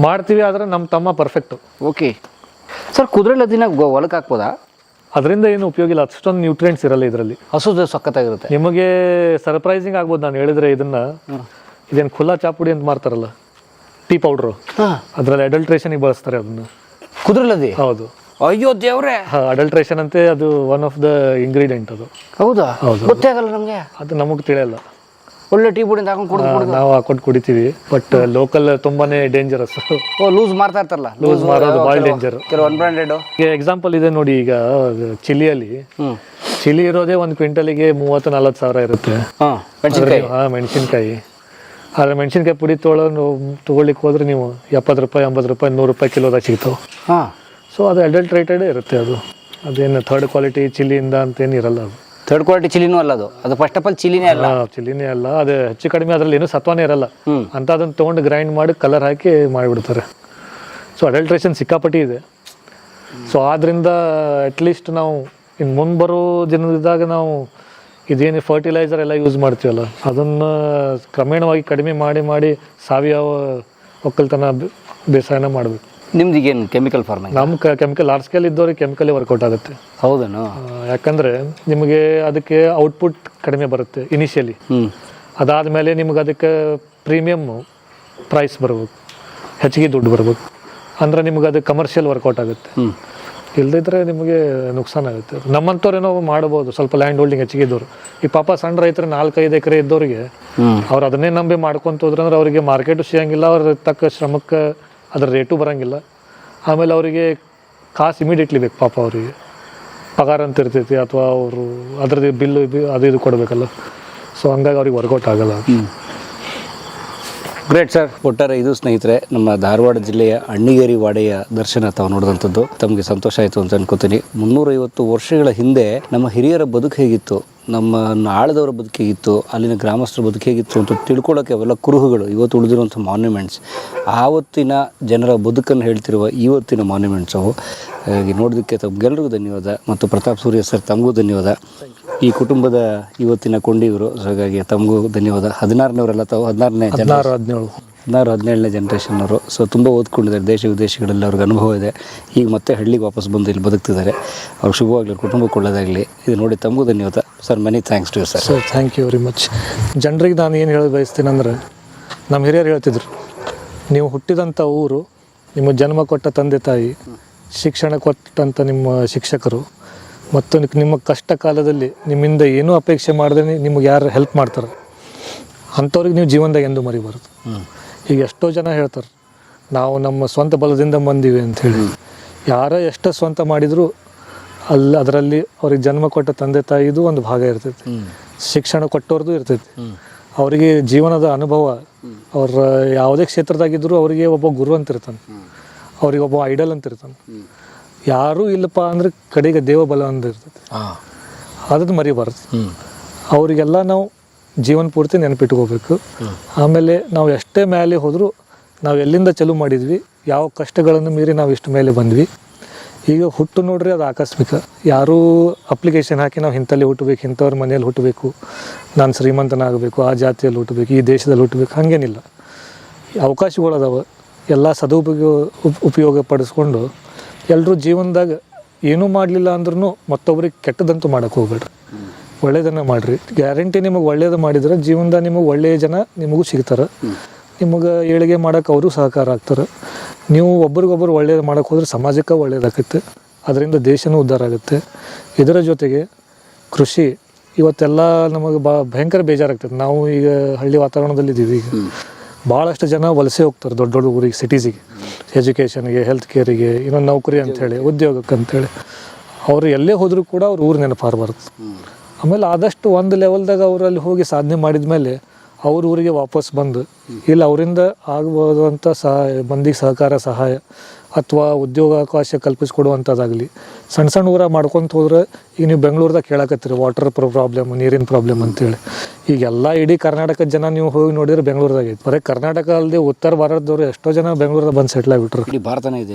ಮಾಡ್ತೀವಿ, ಆದರೆ ನಮ್ಮ ತಮ್ಮ ಪರ್ಫೆಕ್ಟು. Okay sir. ಕುದುರೆಲ್ಲ ದಿನ ಹೊಲಕ್ಕೆ ಹಾಕ್ಬೋದಾ? ಅದರಿಂದ ಏನು ಉಪಯೋಗ ಇಲ್ಲ, ಅಷ್ಟೊಂದು ನ್ಯೂಟ್ರಿಯೆಂಟ್ಸ್ ಇರಲ್ಲ ಇದರಲ್ಲಿ. ಹಸುದು ಸಖತ್ತಾಗಿರುತ್ತೆ. ನಿಮಗೆ ಸರ್ಪ್ರೈಸಿಂಗ್ ಆಗ್ಬೋದು ನಾನು ಹೇಳಿದ್ರೆ. ಇದೇನು ಖುಲ್ಲಾ ಚಾಪುಡಿ ಅಂತ ಮಾಡ್ತಾರಲ್ಲ, ಟೀ ಪೌಡ್ರು, ಅದರಲ್ಲಿ ಅಡಲ್ಟ್ರೇಷನ್ಗೆ ಬಳಸ್ತಾರೆ ಅದನ್ನು. ಕುದುರೆಲದಿ? ಹೌದು. ಅಯ್ಯೋ ದೇವ್ರೆ. ಅಡಲ್ಟ್ರೇಷನ್ ಅಂತೆ, ಅದು ಒನ್ ಆಫ್ ದ ಇಂಗ್ರೀಡಿಯೆಂಟ್ ಅದು. ಹೌದಾ? ಹೌದು. ಗೊತ್ತೇ ಆಗಲ್ಲ ನಮಗೆ. ಅದು ನಮಗೆ ತಿಳಿಯಲ್ಲ. ಒಳ್ಳೆ ಟೀ ಪುಡಿ ಹಾಕೊಂಡು ಕುಡಿದು ನಾವು ಹಾಕೊಂಡು ಕುಡಿತೀವಿ, ಬಟ್ ಲೋಕಲ್ ತುಂಬಾನೇ ಡೇಂಜರಸ್. ಲೂಸ್ ಮಾರ್ತಾ ಇರ್ತಾರಲ್ಲ, ಲೂಸ್ ಮಾರೋದು ಭಾಳ ಡೇಂಜರ್. ಕೆಲವು ಅನ್ಬ್ರಾಂಡೆಡ್. ಎಕ್ಸಾಂಪಲ್ ಇದೆ ನೋಡಿ, ಈಗ ಚಿಲಿಯಲ್ಲಿ ಚಿಲಿ ಇರೋದೇ 1 ಕ್ವಿಂಟಲಿಗೆ 30-40 ಸಾವಿರ ಇರುತ್ತೆ. ಮೆಣಸಿನ್ಕಾಯಿ. ಆದರೆ ಮೆಣಸಿನ್ಕಾಯಿ ಪುಡಿ ತೊಗೊಳ್ಳಿಕ್ಕೆ ಹೋದ್ರೆ ನೀವು 70 ರೂಪಾಯಿ, 80 ರೂಪಾಯಿ, 100 ರೂಪಾಯಿ ಕಿಲೋದಾಗ ಸಿಗ್ತಾವೆ. ಸೊ ಅದು ಅಡಲ್ಟ್ರೇಟೆಡ್ ಇರುತ್ತೆ. ಅದೇನು ಥರ್ಡ್ ಕ್ವಾಲಿಟಿ ಚಿಲಿಯಿಂದ ಅಂತೇನು ಇರಲ್ಲ. ಅದು ಥರ್ಡ್ ಕ್ವಾಲಿಟಿ ಚಿಲಿನೂ ಅಲ್ಲ. ಅದು ಫಸ್ಟ್ ಆಫ್ ಆಲ್ ಚಿಲಿನೇ ಅಲ್ಲ. ಚಿಲಿನೇ ಅಲ್ಲ. ಅದು ಹೆಚ್ಚು ಕಡಿಮೆ ಅದರಲ್ಲಿ ಏನು ಸತ್ವನೇ ಇರಲ್ಲ ಅಂತ ಅದನ್ನು ತೊಗೊಂಡು ಗ್ರೈಂಡ್ ಮಾಡಿ ಕಲರ್ ಹಾಕಿ ಮಾಡಿಬಿಡ್ತಾರೆ. ಸೊ ಅಡಲ್ಟ್ರೇಷನ್ ಸಿಕ್ಕಾಪಟ್ಟಿ ಇದೆ. ಸೊ ಆದ್ದರಿಂದ ಅಟ್ಲೀಸ್ಟ್ ನಾವು ಇನ್ನು ಮುಂದೆ ಬರೋ ದಿನದಾಗ ನಾವು ಇದೇನು ಫರ್ಟಿಲೈಸರ್ ಎಲ್ಲ ಯೂಸ್ ಮಾಡ್ತೀವಲ್ಲ, ಅದನ್ನು ಕ್ರಮೇಣವಾಗಿ ಕಡಿಮೆ ಮಾಡಿ ಸಾವಯವ ಒಕ್ಕಲ್ತನ ಬೇಸಾಯನ ಮಾಡಬೇಕು. ನಿಮ್ದು ಈಗೇನು ಕೆಮಿಕಲ್ ಫಾರ್ಮಿಂಗ್? ನಮ್ಮ ಕೆಮಿಕಲ್ ಲಾರ್ಜ್ ಸ್ಕೇಲ್ ಇದ್ದವ್ರಿಗೆ ಕೆಮಿಕಲೇ ವರ್ಕೌಟ್ ಆಗುತ್ತೆ. ಹೌದೇನೋ? ಯಾಕಂದರೆ ನಿಮಗೆ ಅದಕ್ಕೆ ಔಟ್ಪುಟ್ ಕಡಿಮೆ ಬರುತ್ತೆ ಇನಿಷಿಯಲಿ. ಅದಾದಮೇಲೆ ನಿಮ್ಗೆ ಅದಕ್ಕೆ ಪ್ರೀಮಿಯಮ್ ಪ್ರೈಸ್ ಬರ್ಬೇಕು, ಹೆಚ್ಚಿಗೆ ದುಡ್ಡು ಬರ್ಬೇಕು. ಅಂದರೆ ನಿಮ್ಗೆ ಅದು ಕಮರ್ಷಿಯಲ್ ವರ್ಕೌಟ್ ಆಗುತ್ತೆ. ಇಲ್ಲದಿದ್ದರೆ ನಿಮಗೆ ನುಕ್ಸಾನ್ ಆಗುತ್ತೆ. ನಮ್ಮಂಥವ್ರೇನೋ ಮಾಡ್ಬೋದು, ಸ್ವಲ್ಪ ಲ್ಯಾಂಡ್ ಹೋಲ್ಡಿಂಗ್ ಹೆಚ್ಚಿಗೆ ಇದ್ದವರು. ಈ ಪಾಪ ಸಣ್ಣ ರೈತರು 4-5 ಎಕರೆ ಇದ್ದವ್ರಿಗೆ ಅವ್ರು ಅದನ್ನೇ ನಂಬಿ ಮಾಡ್ಕೊಂತ ಹೋದ್ರೆ ಅಂದ್ರೆ ಅವರಿಗೆ ಮಾರ್ಕೆಟು ಸಿಗಂಗಿಲ್ಲ, ಅವ್ರ ತಕ್ಕ ಶ್ರಮಕ್ಕೆ ಅದರ ರೇಟು ಬರೋಂಗಿಲ್ಲ. ಆಮೇಲೆ ಅವರಿಗೆ ಕಾಸು ಇಮಿಡಿಯೇಟ್ಲಿ ಬೇಕು. ಪಾಪ ಅವರಿಗೆ ಪಗಾರ ಅಂತ ಇರ್ತೈತಿ, ಅಥವಾ ಅವರು ಅದರದ್ದು ಬಿಲ್ಲು ಅದು ಇದು ಕೊಡಬೇಕಲ್ಲ. ಸೊ ಹಂಗಾಗಿ ಅವ್ರಿಗೆ ವರ್ಕೌಟ್ ಆಗಲ್ಲ. Great sir. ಒಟ್ಟಾರೆ ಇದು ಸ್ನೇಹಿತರೆ ನಮ್ಮ ಧಾರವಾಡ ಜಿಲ್ಲೆಯ ಅಣ್ಣಿಗೇರಿ ವಾಡೆಯ ದರ್ಶನ ತಾವು ನೋಡಿದಂಥದ್ದು. ತಮಗೆ ಸಂತೋಷ ಆಯಿತು ಅಂತ ಅನ್ಕೋತೀನಿ. 350 ವರ್ಷಗಳ ಹಿಂದೆ ನಮ್ಮ ಹಿರಿಯರ ಬದುಕು ಹೇಗಿತ್ತು, ನಮ್ಮ ಆಳದವರ ಬದುಕು ಹೇಗಿತ್ತು, ಅಲ್ಲಿನ ಗ್ರಾಮಸ್ಥರ ಬದುಕು ಹೇಗಿತ್ತು ಅಂತ ತಿಳ್ಕೊಳ್ಳೋಕ್ಕೆ ಅವೆಲ್ಲ ಕುರುಹುಗಳು, ಇವತ್ತು ಉಳಿದಿರುವಂಥ ಮಾನ್ಯುಮೆಂಟ್ಸ್, ಆವತ್ತಿನ ಜನರ ಬದುಕನ್ನು ಹೇಳ್ತಿರುವ ಇವತ್ತಿನ ಮಾನ್ಯುಮೆಂಟ್ಸ್ ಅವು. ಹಾಗಾಗಿ ನೋಡೋದಕ್ಕೆ ತಮಗೆಲ್ಲರಿಗೂ ಧನ್ಯವಾದ. ಮತ್ತು ಪ್ರತಾಪ್ ಸೂರ್ಯ ಸರ್ ತಮಗೂ ಧನ್ಯವಾದ. ಈ ಕುಟುಂಬದ ಇವತ್ತಿನ ಕೊಂಡಿವರು, ಹಾಗಾಗಿ ತಮಗೂ ಧನ್ಯವಾದ. 16ನವರೆಲ್ಲ ತಾವು 16-17ನೇ ಜನ್ರೇಷನ್ನವರು. ಸೊ ತುಂಬ ಓದ್ಕೊಂಡಿದ್ದಾರೆ, ದೇಶ ವಿದೇಶಗಳಲ್ಲಿ ಅವ್ರಿಗೆ ಅನುಭವ ಇದೆ. ಈಗ ಮತ್ತೆ ಹಳ್ಳಿಗೆ ವಾಪಸ್ ಬಂದು ಇಲ್ಲಿ ಬದುಕ್ತಿದ್ದಾರೆ. ಅವ್ರಿಗೆ ಶುಭವಾಗಲಿ, ಕುಟುಂಬಕ್ಕೆ ಒಳ್ಳೆಯದಾಗಲಿ. ಇದು ನೋಡಿ ತಮಗೂ ಧನ್ಯವಾದ sir. Many thanks to you sir. Sir thank you very much. ಜನರಿಗೆ ನಾನು ಏನು ಹೇಳಿ ಬಯಸ್ತೀನಿ ಅಂದರೆ, ನಮ್ಮ ಹಿರಿಯರು ಹೇಳ್ತಿದ್ರು, ನೀವು ಹುಟ್ಟಿದಂಥ ಊರು, ನಿಮ್ಮ ಜನ್ಮ ಕೊಟ್ಟ ತಂದೆ ತಾಯಿ, ಶಿಕ್ಷಣ ಕೊಟ್ಟಂಥ ನಿಮ್ಮ ಶಿಕ್ಷಕರು, ಮತ್ತು ನಿಮ್ಮ ಕಷ್ಟ ಕಾಲದಲ್ಲಿ ನಿಮ್ಮಿಂದ ಏನೂ ಅಪೇಕ್ಷೆ ಮಾಡದೆ ನಿಮಗೆ ಯಾರು ಹೆಲ್ಪ್ ಮಾಡ್ತಾರೆ ಅಂಥವ್ರಿಗೆ ನೀವು ಜೀವನದಾಗ ಎಂದು ಮರಿಬಾರ್ದು. ಈಗ ಎಷ್ಟೋ ಜನ ಹೇಳ್ತಾರೆ ನಾವು ನಮ್ಮ ಸ್ವಂತ ಬಲದಿಂದ ಬಂದೀವಿ ಅಂಥೇಳಿ. ಯಾರೋ ಎಷ್ಟೋ ಸ್ವಂತ ಮಾಡಿದರೂ ಅದರಲ್ಲಿ ಅವ್ರಿಗೆ ಜನ್ಮ ಕೊಟ್ಟ ತಂದೆ ತಾಯಿದು ಒಂದು ಭಾಗ ಇರ್ತೈತಿ, ಶಿಕ್ಷಣ ಕೊಟ್ಟವ್ರದ್ದು ಇರ್ತೈತಿ. ಅವರಿಗೆ ಜೀವನದ ಅನುಭವ, ಅವ್ರ ಯಾವುದೇ ಕ್ಷೇತ್ರದಾಗಿದ್ದರೂ ಅವರಿಗೆ ಒಬ್ಬ ಗುರು ಅಂತ ಇರ್ತಾನೆ, ಅವ್ರಿಗೆ ಒಬ್ಬ ಐಡಲ್ ಅಂತ ಇರ್ತಾನೆ. ಯಾರೂ ಇಲ್ಲಪ್ಪ ಅಂದ್ರೆ ಕಡೆಗೆ ದೇವಬಲ ಅಂತ ಇರ್ತೈತಿ, ಅದನ್ನು ಮರಿಬಾರ್ದು. ಅವರಿಗೆಲ್ಲ ನಾವು ಜೀವನ ಪೂರ್ತಿ ನೆನಪಿಟ್ಕೋಬೇಕು. ಆಮೇಲೆ ನಾವು ಎಷ್ಟೇ ಮೇಲೆ ಹೋದರೂ ನಾವು ಎಲ್ಲಿಂದ ಚಾಲೂ ಮಾಡಿದ್ವಿ, ಯಾವ ಕಷ್ಟಗಳನ್ನು ಮೀರಿ ನಾವು ಇಷ್ಟು ಮೇಲೆ ಬಂದ್ವಿ. ಈಗ ಹುಟ್ಟು ನೋಡ್ರಿ ಅದು ಆಕಸ್ಮಿಕ. ಯಾರೂ ಅಪ್ಲಿಕೇಶನ್ ಹಾಕಿ ನಾವು ಇಂಥಲ್ಲಿ ಹುಟ್ಟಬೇಕು, ಇಂಥವ್ರ ಮನೇಲಿ ಹುಟ್ಟಬೇಕು, ನಾನು ಶ್ರೀಮಂತನಾಗಬೇಕು, ಆ ಜಾತಿಯಲ್ಲಿ ಹುಟ್ಟಬೇಕು, ಈ ದೇಶದಲ್ಲಿ ಹುಟ್ಟಬೇಕು, ಹಾಗೇನಿಲ್ಲ. ಅವಕಾಶಗಳು ಅದಾವೆ, ಎಲ್ಲ ಉಪಯೋಗ ಪಡಿಸ್ಕೊಂಡು ಎಲ್ಲರೂ ಜೀವನದಾಗ ಏನೂ ಮಾಡಲಿಲ್ಲ ಅಂದ್ರೂ ಮತ್ತೊಬ್ರಿಗೆ ಕೆಟ್ಟದಂತೂ ಮಾಡೋಕ್ಕೆ ಹೋಗ್ಬೇಡ್ರಿ. ಒಳ್ಳೇದನ್ನು ಮಾಡಿರಿ. ಗ್ಯಾರಂಟಿ ನಿಮಗೆ ಒಳ್ಳೇದು ಮಾಡಿದ್ರೆ ಜೀವನದಾಗ ನಿಮಗೆ ಒಳ್ಳೆಯ ಜನ ನಿಮಗೂ ಸಿಗ್ತಾರೆ, ನಿಮಗೆ ಏಳಿಗೆ ಮಾಡೋಕೆ ಅವರು ಸಹಕಾರ ಆಗ್ತಾರೆ. ನೀವು ಒಬ್ರಿಗೊಬ್ಬರು ಒಳ್ಳೇದು ಮಾಡೋಕೆ ಹೋದ್ರೆ ಸಮಾಜಕ್ಕೆ ಒಳ್ಳೇದಾಗುತ್ತೆ, ಅದರಿಂದ ದೇಶನೂ ಉದ್ಧಾರ ಆಗುತ್ತೆ. ಇದರ ಜೊತೆಗೆ ಕೃಷಿ ಇವತ್ತೆಲ್ಲ ನಮಗೆ ಭಯಂಕರ ಬೇಜಾರಾಗ್ತದೆ. ನಾವು ಈಗ ಹಳ್ಳಿ ವಾತಾವರಣದಲ್ಲಿ ಇದ್ದೀವಿ. ಈಗ ಭಾಳಷ್ಟು ಜನ ವಲಸೆ ಹೋಗ್ತಾರೆ ದೊಡ್ಡ ದೊಡ್ಡ ಊರಿಗೆ, ಸಿಟೀಸಿಗೆ, ಎಜುಕೇಷನ್ಗೆ, ಹೆಲ್ತ್ ಕೇರಿಗೆ, ಇನ್ನೊಂದು ನೌಕರಿ ಅಂಥೇಳಿ, ಉದ್ಯೋಗಕ್ಕೆ ಅಂಥೇಳಿ. ಅವರು ಎಲ್ಲೇ ಹೋದರೂ ಕೂಡ ಅವ್ರ ಊರು ನೆನಪಾರಬಾರ್ದು. ಆಮೇಲೆ ಆದಷ್ಟು ಒಂದು ಲೆವೆಲ್ದಾಗ ಅವರು ಅಲ್ಲಿ ಹೋಗಿ ಸಾಧನೆ ಮಾಡಿದ ಮೇಲೆ ಅವ್ರ ಊರಿಗೆ ವಾಪಸ್ ಬಂದು ಇಲ್ಲ ಅವರಿಂದ ಆಗ್ಬೋದಂಥ ಮಂದಿಗೆ ಸಹಕಾರ, ಸಹಾಯ ಅಥವಾ ಉದ್ಯೋಗಾವಕಾಶ ಕಲ್ಪಿಸ್ಕೊಡುವಂಥದ್ದಾಗಲಿ ಸಣ್ಣ ಸಣ್ಣ ಊರಾಗ ಮಾಡ್ಕೊತ ಹೋದ್ರೆ, ಈಗ ನೀವು ಬೆಂಗಳೂರದಾಗ ಕೇಳಕತ್ತೀರಿ ವಾಟರ್ ಪ್ರಾಬ್ಲಮ್, ನೀರಿನ ಪ್ರಾಬ್ಲಮ್ ಅಂತೇಳಿ. ಈಗೆಲ್ಲ ಇಡೀ ಕರ್ನಾಟಕದ ಜನ ನೀವು ಹೋಗಿ ನೋಡಿದ್ರೆ ಬೆಂಗಳೂರದಾಗ ಐತೆ. ಬರೀ ಕರ್ನಾಟಕ ಅಲ್ಲದೆ ಉತ್ತರ ಭಾರತದವ್ರು ಎಷ್ಟೋ ಜನ ಬೆಂಗಳೂರದಾಗ ಬಂದು ಸೆಟ್ಲ್ ಆಗಿಬಿಟ್ರು.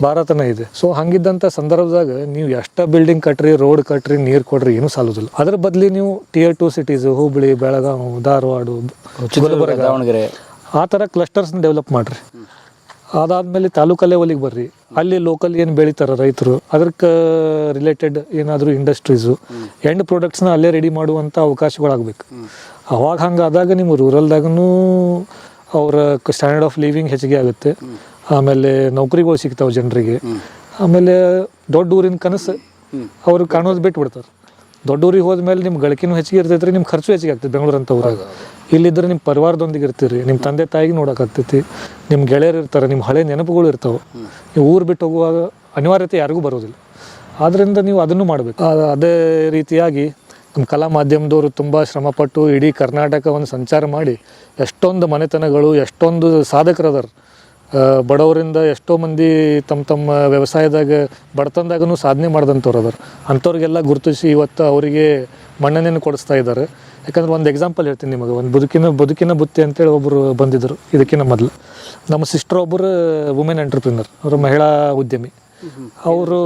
ಭಾರತನೇ ಇದೆ. ಸೊ ಹಂಗಿದ್ದಂಥ ಸಂದರ್ಭದಾಗ ನೀವು ಎಷ್ಟು ಬಿಲ್ಡಿಂಗ್ ಕಟ್ರಿ, ರೋಡ್ ಕಟ್ರಿ, ನೀರು ಕೊಡ್ರಿ, ಏನೂ ಸಾಲೋದಿಲ್ಲ. ಅದ್ರ ಬದಲಿ ನೀವು Tier 2 ಸಿಟೀಸ್, ಹುಬ್ಬಳ್ಳಿ, ಬೆಳಗಾವಿ, ಧಾರವಾಡ, ಗುಲ್ಬರ್ಗ, ದಾವಣಗೆರೆ ಆ ಥರ ಕ್ಲಸ್ಟರ್ಸ್ನ ಡೆವಲಪ್ ಮಾಡಿರಿ. ಅದಾದಮೇಲೆ ತಾಲೂಕು ಲೆವೆಲಿಗೆ ಬರ್ರಿ, ಅಲ್ಲಿ ಲೋಕಲ್ ಏನು ಬೆಳಿತಾರೆ ರೈತರು, ಅದಕ್ಕೆ ರಿಲೇಟೆಡ್ ಏನಾದರೂ ಇಂಡಸ್ಟ್ರೀಸು, ಎಂಡ್ ಪ್ರಾಡಕ್ಟ್ಸ್ನ ಅಲ್ಲೇ ರೆಡಿ ಮಾಡುವಂಥ ಅವಕಾಶಗಳಾಗಬೇಕು. ಅವಾಗ ಹಂಗಾದಾಗ ನಿಮ್ಮ ರೂರಲ್ದಾಗೂ ಅವರ ಸ್ಟ್ಯಾಂಡರ್ಡ್ ಆಫ್ ಲಿವಿಂಗ್ ಹೆಚ್ಚಿಗೆ ಆಗುತ್ತೆ. ಆಮೇಲೆ ನೌಕರಿಗಳು ಸಿಗ್ತಾವೆ ಜನರಿಗೆ. ಆಮೇಲೆ ದೊಡ್ಡ ಊರಿನ ಕನಸು ಅವ್ರು ಕಾಣೋದು ಬಿಟ್ಟು ಬಿಡ್ತಾರೆ. ದೊಡ್ಡ ಊರಿಗೆ ಹೋದ್ಮೇಲೆ ನಿಮ್ಮ ಗಳಿಕೆನೂ ಹೆಚ್ಚಿಗೆ ಇರ್ತೈತೆ ರೀ, ನಿಮ್ಮ ಖರ್ಚು ಹೆಚ್ಚಿಗೆ ಆಗ್ತದೆ ಬೆಂಗಳೂರು ಅಂತ ಊರಾಗ. ಇಲ್ಲಿದ್ದರೆ ನಿಮ್ಮ ಪರಿವಾರದೊಂದಿಗೆ ಇರ್ತೀರಿ, ನಿಮ್ಮ ತಂದೆ ತಾಯಿಗೆ ನೋಡೋಕ್ಕಾಗ್ತೈತಿ, ನಿಮ್ಮ ಗೆಳೆಯರು ಇರ್ತಾರೆ, ನಿಮ್ಮ ಹಳೆ ನೆನಪುಗಳು ಇರ್ತಾವೆ. ನೀವು ಊರು ಬಿಟ್ಟು ಹೋಗುವಾಗ ಅನಿವಾರ್ಯತೆ ಯಾರಿಗೂ ಬರೋದಿಲ್ಲ. ಆದ್ದರಿಂದ ನೀವು ಅದನ್ನು ಮಾಡಬೇಕು. ಅದೇ ರೀತಿಯಾಗಿ ನಮ್ಮ ಕಲಾ ಮಾಧ್ಯಮದವರು ತುಂಬ ಶ್ರಮಪಟ್ಟು ಇಡೀ ಕರ್ನಾಟಕವನ್ನು ಸಂಚಾರ ಮಾಡಿ ಎಷ್ಟೊಂದು ಮನೆತನಗಳು, ಎಷ್ಟೊಂದು ಸಾಧಕರದಾರ. ಬಡವರಿಂದ ಎಷ್ಟೋ ಮಂದಿ ತಮ್ಮ ವ್ಯವಸಾಯದಾಗ ಬಡತನದಾಗೂ ಸಾಧನೆ ಮಾಡಿದಂಥವ್ರು ಅದಾರ. ಅಂಥವ್ರಿಗೆಲ್ಲ ಗುರುತಿಸಿ ಇವತ್ತು ಅವರಿಗೆ ಮನ್ನಣೆಯನ್ನು ಕೊಡಿಸ್ತಾ ಇದ್ದಾರೆ. ಯಾಕಂದ್ರೆ ಒಂದು ಎಕ್ಸಾಂಪಲ್ ಹೇಳ್ತೀನಿ ನಿಮಗೆ. ಒಂದು ಬದುಕಿನ ಬುತ್ತಿ ಅಂತೇಳಿ ಒಬ್ಬರು ಬಂದಿದ್ದರು ಇದಕ್ಕಿಂತ ಮೊದಲು. ನಮ್ಮ ಸಿಸ್ಟರ್ ಒಬ್ಬರು ವುಮೆನ್ ಎಂಟರ್ಪ್ರಿನರ್, ಅವರು ಮಹಿಳಾ ಉದ್ಯಮಿ. ಅವರು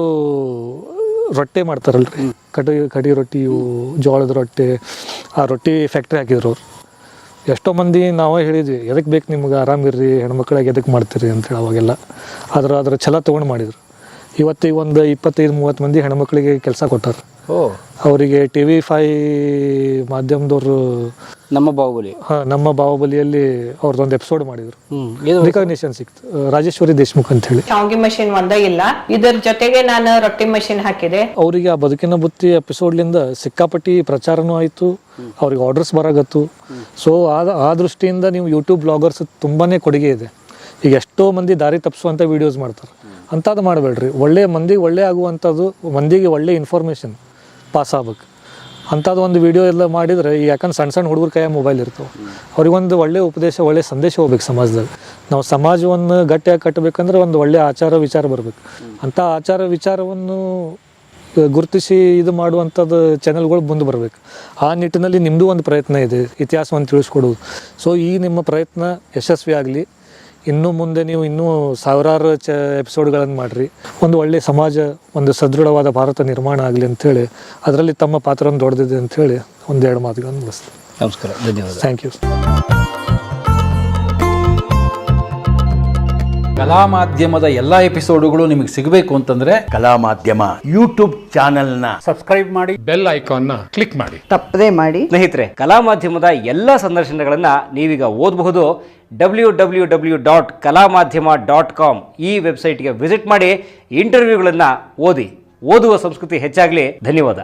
ರೊಟ್ಟಿ ಮಾಡ್ತಾರಲ್ರಿ, ಕಡಿ ರೊಟ್ಟಿ, ಜೋಳದ ರೊಟ್ಟಿ, ಆ ರೊಟ್ಟಿ ಫ್ಯಾಕ್ಟ್ರಿ ಹಾಕಿದ್ರು ಅವರು. ಎಷ್ಟೋ ಮಂದಿ ನಾವೇ ಹೇಳಿದ್ವಿ, ಎದಕ್ಕೆ ಬೇಕು ನಿಮ್ಗೆ, ಆರಾಮಿರ್ರಿ, ಹೆಣ್ಮಕ್ಳಿಗೆ ಎದಕ್ಕೆ ಮಾಡ್ತೀರಿ ಅಂತೇಳಿ. ಅವಾಗೆಲ್ಲ ಅದರ ಛಲ ತೊಗೊಂಡು ಮಾಡಿದರು. ಇವತ್ತಿಗೆ ಒಂದು 25-30 ಮಂದಿ ಹೆಣ್ಮಕ್ಳಿಗೆ ಕೆಲಸ ಕೊಟ್ಟಾರೆ. ಅವರಿಗೆ TV5 ಮಾಧ್ಯಮದವರು ನಮ್ಮ ಬಾಹುಬಲಿಯಲ್ಲಿ ಅವ್ರದ್ದೊಂದು ಎಪಿಸೋಡ್ ಮಾಡಿದ್ರು, ರಿಕಗ್ನಿಷನ್ ಸಿಕ್ತು. ರಾಜೇಶ್ವರಿ ದೇಶ್ಮುಖ್ ಅಂತ ಹೇಳಿ. ಶಾವಿಗೆ ಮಷಿನ್ ಒಂದೇ ಇಲ್ಲ, ಇದರ ಜೊತೆಗೆ ನಾನು ರೊಟ್ಟಿ ಮಷಿನ್ ಹಾಕಿದೆ. ಅವರಿಗೆ ಆ ಬದುಕಿನ ಬುತ್ತಿ ಎಪಿಸೋಡ್ಲಿಂದ ಸಿಕ್ಕಾಪಟ್ಟಿ ಪ್ರಚಾರನೂ ಆಯಿತು, ಅವ್ರಿಗೆ ಆರ್ಡರ್ಸ್ ಬರಾಗತ್ತು. ಸೊ ಆ ದೃಷ್ಟಿಯಿಂದ ನೀವು ಯೂಟ್ಯೂಬ್ ಬ್ಲಾಗರ್ಸ್ ತುಂಬಾ ಕೊಡುಗೆ ಇದೆ. ಈಗ ಎಷ್ಟೋ ಮಂದಿ ದಾರಿ ತಪ್ಪಿಸುವಂಥ ವೀಡಿಯೋಸ್ ಮಾಡ್ತಾರೆ. ಅಂಥದ್ದು ಮಾಡಬೇಡ್ರಿ. ಮಂದಿಗೆ ಒಳ್ಳೆ ಆಗುವಂಥದ್ದು, ಮಂದಿಗೆ ಒಳ್ಳೆ ಇನ್ಫಾರ್ಮೇಷನ್ ಪಾಸ್ ಆಗ್ಬೇಕು ಅಂಥದ್ದು ಒಂದು ವೀಡಿಯೋ ಎಲ್ಲ ಮಾಡಿದರೆ, ಯಾಕಂದ್ರೆ ಸಣ್ಣ ಹುಡುಗರ ಕೈಯಾಗ ಮೊಬೈಲ್ ಇರ್ತವೆ, ಅವ್ರಿಗೊಂದು ಒಳ್ಳೆ ಉಪದೇಶ, ಒಳ್ಳೆ ಸಂದೇಶ ಹೋಗ್ಬೇಕು ಸಮಾಜದಾಗ. ನಾವು ಸಮಾಜವನ್ನು ಗಟ್ಟಿಯಾಗಿ ಕಟ್ಟಬೇಕಂದ್ರೆ ಒಂದು ಒಳ್ಳೆ ಆಚಾರ ವಿಚಾರ ಬರಬೇಕು. ಅಂಥ ಆಚಾರ ವಿಚಾರವನ್ನು ಗುರುತಿಸಿ ಇದು ಮಾಡುವಂಥದ್ದು ಚಾನೆಲ್ಗಳು ಮುಂದೆ ಬರಬೇಕು. ಆ ನಿಟ್ಟಿನಲ್ಲಿ ನಿಮ್ಮದು ಒಂದು ಪ್ರಯತ್ನ ಇದೆ, ಇತಿಹಾಸವನ್ನು ತಿಳಿಸ್ಕೊಡೋದು. ಸೊ ಈ ನಿಮ್ಮ ಪ್ರಯತ್ನ ಯಶಸ್ವಿ ಆಗಲಿ. ಇನ್ನು ಮುಂದೆ ನೀವು ಇನ್ನೂ ಸಾವಿರಾರು ಎಪಿಸೋಡ್ಗಳನ್ನು ಮಾಡಿರಿ. ಒಂದು ಒಳ್ಳೆಯ ಸಮಾಜ, ಒಂದು ಸದೃಢವಾದ ಭಾರತ ನಿರ್ಮಾಣ ಆಗಲಿ ಅಂಥೇಳಿ, ಅದರಲ್ಲಿ ತಮ್ಮ ಪಾತ್ರವನ್ನು ದೊಡ್ಡದಿದೆ ಅಂಥೇಳಿ ಒಂದೆರಡು ಮಾತುಗಳನ್ನು ಮುಗಿಸ್ತೀನಿ. ನಮಸ್ಕಾರ, ಧನ್ಯವಾದ. Thank you. ಕಲಾ ಮಾಧ್ಯಮದ ಎಲ್ಲ ಎಪಿಸೋಡುಗಳು ನಿಮಗೆ ಸಿಗಬೇಕು ಅಂತಂದ್ರೆ ಕಲಾ ಮಾಧ್ಯಮ ಯೂಟ್ಯೂಬ್ ಚಾನೆಲ್ನ ಸಬ್ಸ್ಕ್ರೈಬ್ ಮಾಡಿ, ಬೆಲ್ ಐಕಾನ್ನ ಕ್ಲಿಕ್ ಮಾಡಿ, ತಪ್ಪದೇ ಮಾಡಿ. ಸ್ನೇಹಿತರೆ, ಕಲಾ ಮಾಧ್ಯಮದ ಎಲ್ಲ ಸಂದರ್ಶನಗಳನ್ನು ನೀವೀಗ ಓದಬಹುದು. www.kalamadhyama.com ಈ ವೆಬ್ಸೈಟ್ಗೆ ವಿಸಿಟ್ ಮಾಡಿ ಇಂಟರ್ವ್ಯೂಗಳನ್ನು ಓದಿ. ಓದುವ ಸಂಸ್ಕೃತಿ ಹೆಚ್ಚಾಗಲಿ. ಧನ್ಯವಾದ.